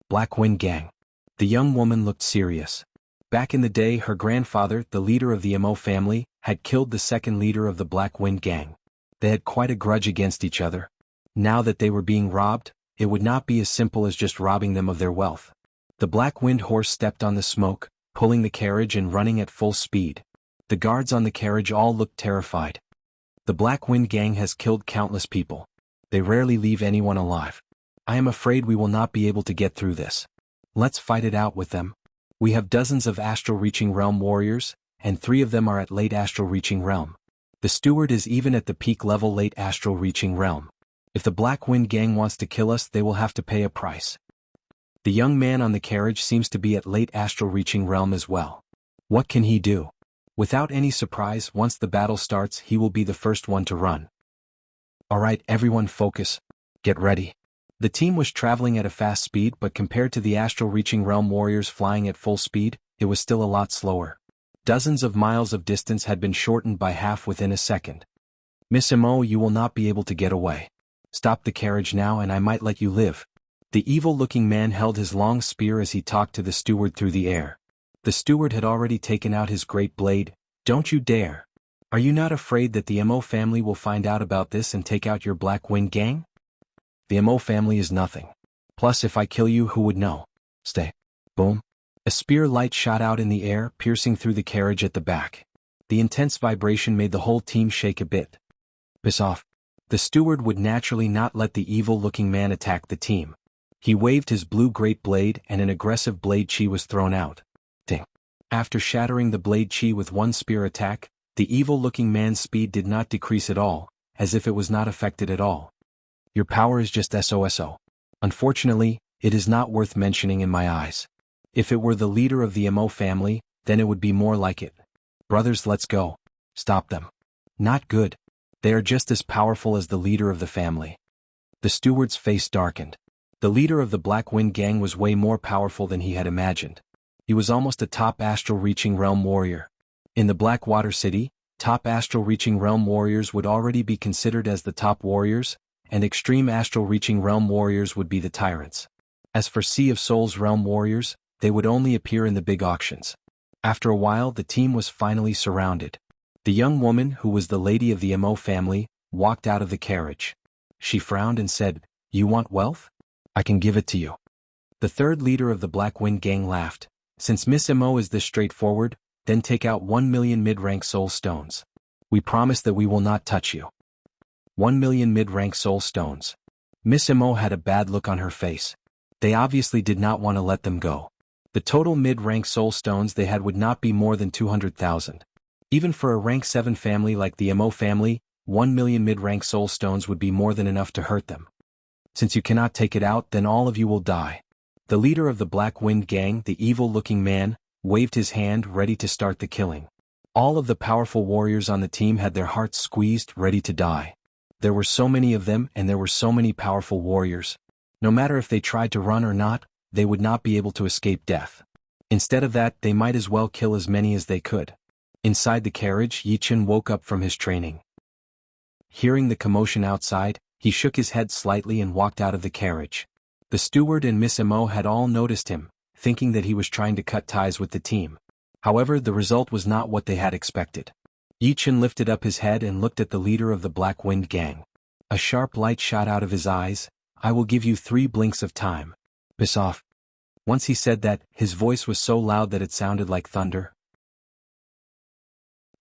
Black Wind Gang. The young woman looked serious. Back in the day, her grandfather, the leader of the Mo family, had killed the second leader of the Black Wind Gang. They had quite a grudge against each other. Now that they were being robbed, it would not be as simple as just robbing them of their wealth. The Black Wind horse stepped on the smoke, pulling the carriage and running at full speed. The guards on the carriage all looked terrified. The Black Wind Gang has killed countless people. They rarely leave anyone alive. I am afraid we will not be able to get through this. Let's fight it out with them. We have dozens of astral-reaching realm warriors, and 3 of them are at late astral-reaching realm. The steward is even at the peak level late astral-reaching realm. If the Black Wind Gang wants to kill us, they will have to pay a price. The young man on the carriage seems to be at late astral-reaching realm as well. What can he do? Without any surprise, once the battle starts, he will be the first one to run. Alright, everyone focus. Get ready. The team was traveling at a fast speed, but compared to the astral-reaching realm warriors flying at full speed, it was still a lot slower. Dozens of miles of distance had been shortened by half within a second. "Miss Mo, you will not be able to get away. Stop the carriage now and I might let you live." The evil-looking man held his long spear as he talked to the steward through the air. The steward had already taken out his great blade. "Don't you dare. Are you not afraid that the Mo family will find out about this and take out your Black Wind gang? The Mo family is nothing. Plus if I kill you, who would know? Stay." Boom. A spear light shot out in the air, piercing through the carriage at the back. The intense vibration made the whole team shake a bit. "Piss off." The steward would naturally not let the evil-looking man attack the team. He waved his blue great blade and an aggressive blade chi was thrown out. Ding. After shattering the blade chi with one spear attack, the evil-looking man's speed did not decrease at all, as if it was not affected at all. "Your power is just SOSO. Unfortunately, it is not worth mentioning in my eyes. If it were the leader of the Mo family, then it would be more like it. Brothers, let's go. Stop them. Not good. They are just as powerful as the leader of the family." The steward's face darkened. The leader of the Black Wind gang was way more powerful than he had imagined. He was almost a top astral-reaching realm warrior. In the Blackwater City, top astral-reaching realm warriors would already be considered as the top warriors, and extreme astral-reaching realm warriors would be the tyrants. As for Sea of Souls realm warriors, they would only appear in the big auctions. After a while, the team was finally surrounded. The young woman, who was the lady of the Mo family, walked out of the carriage. She frowned and said, "You want wealth? I can give it to you." The third leader of the Black Wind gang laughed. "Since Miss Mo is this straightforward, then take out 1,000,000 mid-rank soul stones. We promise that we will not touch you." 1,000,000 mid-rank soul stones. Miss Mo had a bad look on her face. They obviously did not want to let them go. The total mid-rank soul stones they had would not be more than 200,000. Even for a rank 7 family like the Mo family, 1,000,000 mid-rank soul stones would be more than enough to hurt them. "Since you cannot take it out, then all of you will die." The leader of the Black Wind gang, the evil-looking man, waved his hand ready to start the killing. All of the powerful warriors on the team had their hearts squeezed, ready to die. There were so many of them and there were so many powerful warriors. No matter if they tried to run or not, they would not be able to escape death. Instead of that, they might as well kill as many as they could. Inside the carriage, Yichen woke up from his training. Hearing the commotion outside, he shook his head slightly and walked out of the carriage. The steward and Miss Mo had all noticed him, thinking that he was trying to cut ties with the team. However, the result was not what they had expected. Yichen lifted up his head and looked at the leader of the Black Wind gang. A sharp light shot out of his eyes. "I will give you 3 blinks of time. Piss off." Once he said that, his voice was so loud that it sounded like thunder.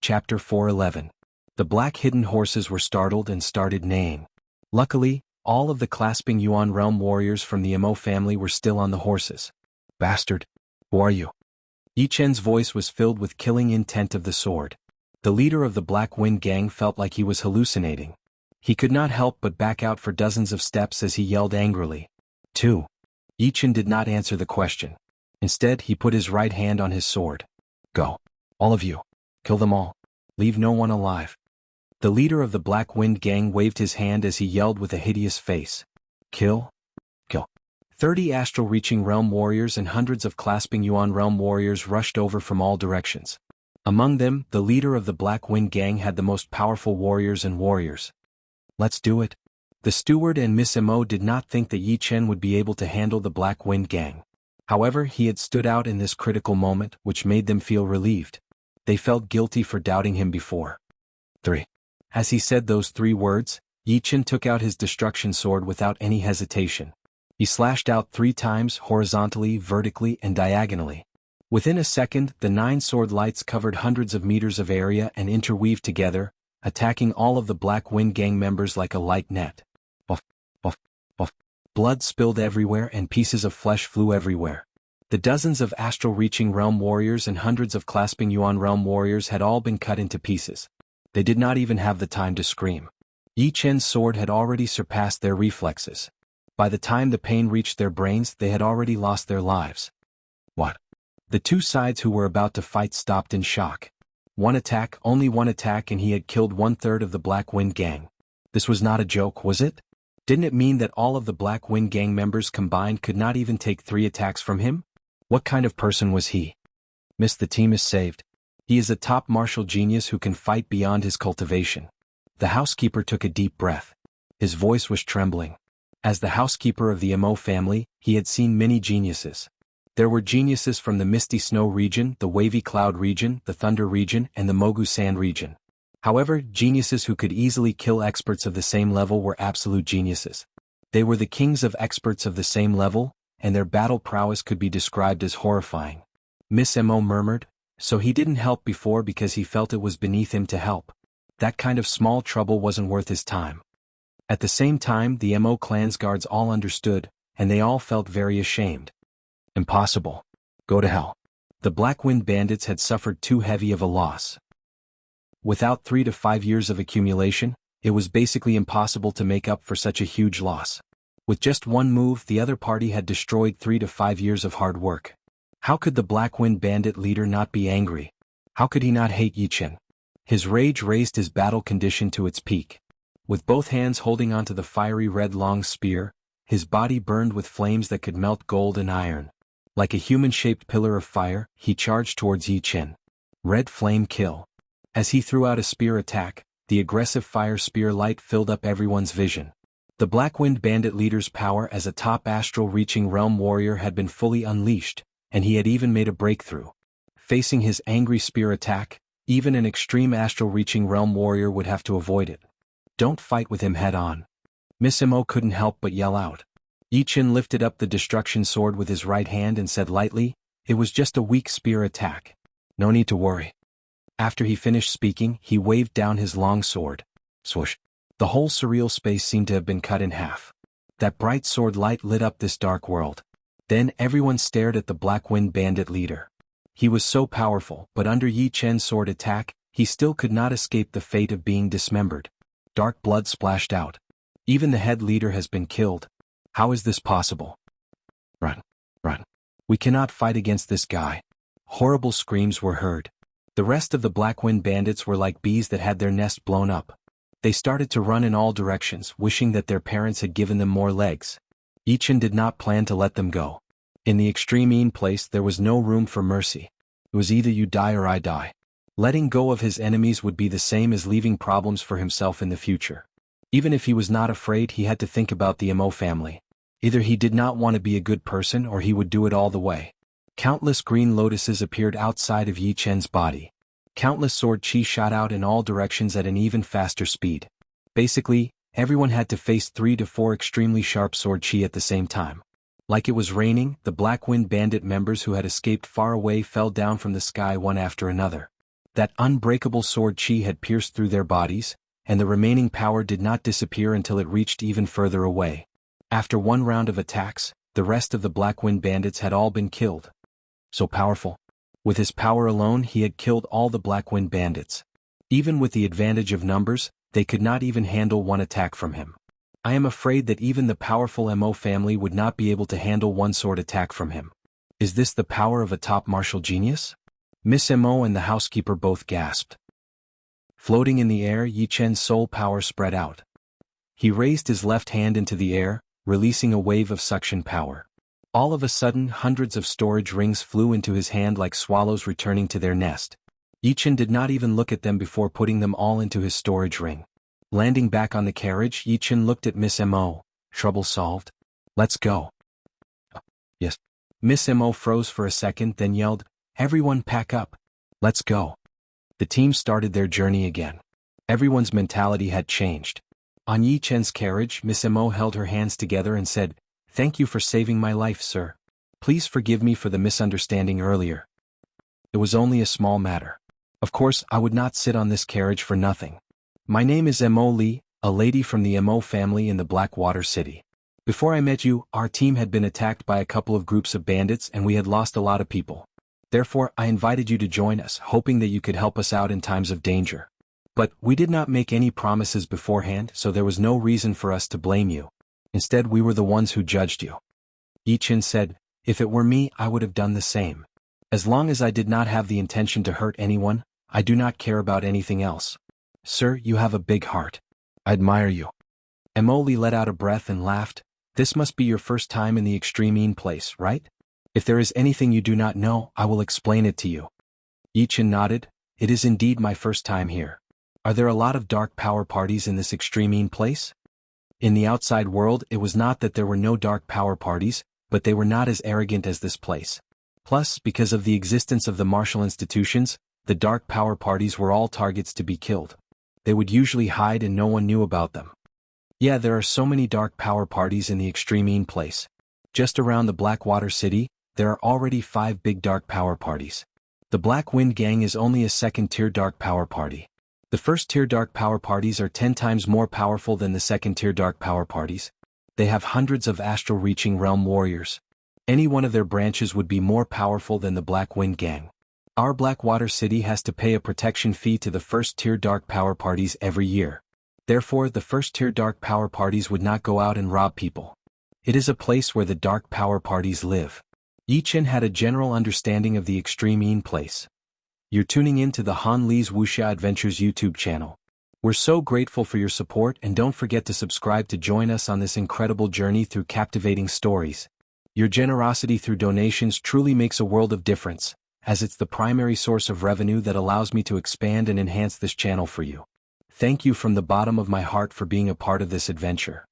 Chapter 411. The black hidden horses were startled and started neighing. Luckily, all of the clasping Yuan realm warriors from the Mo family were still on the horses. "Bastard! Who are you?" Yichen's voice was filled with killing intent of the sword. The leader of the Black Wind gang felt like he was hallucinating. He could not help but back out for dozens of steps as he yelled angrily. "2." Yichen did not answer the question. Instead, he put his right hand on his sword. "Go. All of you. Kill them all. Leave no one alive." The leader of the Black Wind gang waved his hand as he yelled with a hideous face. "Kill. Kill." 30 astral-reaching realm warriors and hundreds of clasping Yuan realm warriors rushed over from all directions. Among them, the leader of the Black Wind gang had the most powerful warriors and warriors. "Let's do it." The steward and Miss Mo did not think that Yichen would be able to handle the Black Wind gang. However, he had stood out in this critical moment, which made them feel relieved. They felt guilty for doubting him before. 3. As he said those 3 words, Yichen took out his destruction sword without any hesitation. He slashed out 3 times, horizontally, vertically, and diagonally. Within a second, the 9 sword lights covered hundreds of meters of area and interweaved together, attacking all of the Black Wind gang members like a light net. Buff, buff, buff. Blood spilled everywhere and pieces of flesh flew everywhere. The dozens of astral-reaching realm warriors and hundreds of clasping Yuan realm warriors had all been cut into pieces. They did not even have the time to scream. Yichen's sword had already surpassed their reflexes. By the time the pain reached their brains, they had already lost their lives. What? The 2 sides who were about to fight stopped in shock. Only one attack and he had killed 1/3 of the Black Wind gang. This was not a joke, was it? Didn't it mean that all of the Black Wind gang members combined could not even take 3 attacks from him? What kind of person was he? Miss, the team is saved. He is a top martial genius who can fight beyond his cultivation. The housekeeper took a deep breath. His voice was trembling. As the housekeeper of the Mo family, he had seen many geniuses. There were geniuses from the Misty Snow region, the Wavy Cloud region, the Thunder region, and the Mogu Sand region. However, geniuses who could easily kill experts of the same level were absolute geniuses. They were the kings of experts of the same level, and their battle prowess could be described as horrifying. Miss Mo murmured, so he didn't help before because he felt it was beneath him to help. That kind of small trouble wasn't worth his time. At the same time, the Mo clan's guards all understood, and they all felt very ashamed. Impossible. Go to hell. The Black Wind bandits had suffered too heavy of a loss. Without 3 to 5 years of accumulation, it was basically impossible to make up for such a huge loss. With just one move, the other party had destroyed 3 to 5 years of hard work. How could the Black Wind bandit leader not be angry? How could he not hate Yichen? His rage raised his battle condition to its peak. With both hands holding onto the fiery red long spear, his body burned with flames that could melt gold and iron. Like a human-shaped pillar of fire, he charged towards Yichen. Red flame kill. As he threw out a spear attack, the aggressive fire spear light filled up everyone's vision. The Black Wind bandit leader's power as a top astral-reaching realm warrior had been fully unleashed, and he had even made a breakthrough. Facing his angry spear attack, even an extreme astral-reaching realm warrior would have to avoid it. Don't fight with him head-on. Miss Mo couldn't help but yell out. Yichen lifted up the destruction sword with his right hand and said lightly, "It was just a weak spear attack. No need to worry." After he finished speaking, he waved down his long sword. Swoosh. The whole surreal space seemed to have been cut in half. That bright sword light lit up this dark world. Then everyone stared at the Black Wind bandit leader. He was so powerful, but under Yichen's sword attack, he still could not escape the fate of being dismembered. Dark blood splashed out. Even the head leader has been killed. How is this possible? Run. Run. We cannot fight against this guy. Horrible screams were heard. The rest of the Black Wind bandits were like bees that had their nest blown up. They started to run in all directions, wishing that their parents had given them more legs. Yichen did not plan to let them go. In the extreme place there was no room for mercy. It was either you die or I die. Letting go of his enemies would be the same as leaving problems for himself in the future. Even if he was not afraid, he had to think about the Mo family. Either he did not want to be a good person or he would do it all the way. Countless green lotuses appeared outside of Yichen's body. Countless sword chi shot out in all directions at an even faster speed. Basically, everyone had to face 3 to 4 extremely sharp sword chi at the same time. Like it was raining, the Black Wind bandit members who had escaped far away fell down from the sky one after another. That unbreakable sword chi had pierced through their bodies, and the remaining power did not disappear until it reached even further away. After one round of attacks, the rest of the Black Wind bandits had all been killed. So powerful. With his power alone he had killed all the Black Wind bandits. Even with the advantage of numbers, they could not even handle one attack from him. I am afraid that even the powerful Mo family would not be able to handle one sword attack from him. Is this the power of a top martial genius? Miss Mo and the housekeeper both gasped. Floating in the air, Yichen's soul power spread out. He raised his left hand into the air, releasing a wave of suction power. All of a sudden, hundreds of storage rings flew into his hand like swallows returning to their nest. Yichen did not even look at them before putting them all into his storage ring. Landing back on the carriage, Yichen looked at Miss Mo. Trouble solved? Let's go. Yes. Miss Mo froze for a second, then yelled, "Everyone pack up. Let's go." The team started their journey again. Everyone's mentality had changed. On Yichen's carriage, Miss Mo held her hands together and said, "Thank you for saving my life, sir. Please forgive me for the misunderstanding earlier. It was only a small matter. Of course, I would not sit on this carriage for nothing. My name is Mo Li, a lady from the Mo family in the Blackwater City. Before I met you, our team had been attacked by a couple of groups of bandits and we had lost a lot of people. Therefore, I invited you to join us, hoping that you could help us out in times of danger. But we did not make any promises beforehand, so there was no reason for us to blame you. Instead, we were the ones who judged you." Yichen said, "If it were me, I would have done the same. As long as I did not have the intention to hurt anyone, I do not care about anything else. Sir, you have a big heart. I admire you." Emily let out a breath and laughed. This must be your first time in the extreme place, right? If there is anything you do not know, I will explain it to you. Yichen nodded. It is indeed my first time here. Are there a lot of dark power parties in this extreme place? In the outside world, it was not that there were no dark power parties, but they were not as arrogant as this place. Plus, because of the existence of the martial institutions, the dark power parties were all targets to be killed. They would usually hide and no one knew about them. Yeah, there are so many dark power parties in the extreme place. Just around the Blackwater City, there are already 5 big dark power parties. The Black Wind Gang is only a second-tier dark power party. The first-tier dark power parties are 10 times more powerful than the second-tier dark power parties. They have hundreds of astral-reaching realm warriors. Any one of their branches would be more powerful than the Black Wind Gang. Our Blackwater City has to pay a protection fee to the first-tier dark power parties every year. Therefore, the first-tier dark power parties would not go out and rob people. It is a place where the dark power parties live. Yichen had a general understanding of the extreme place. You're tuning in to the Han Li's Wuxia Adventures YouTube channel. We're so grateful for your support, and don't forget to subscribe to join us on this incredible journey through captivating stories. Your generosity through donations truly makes a world of difference, as it's the primary source of revenue that allows me to expand and enhance this channel for you. Thank you from the bottom of my heart for being a part of this adventure.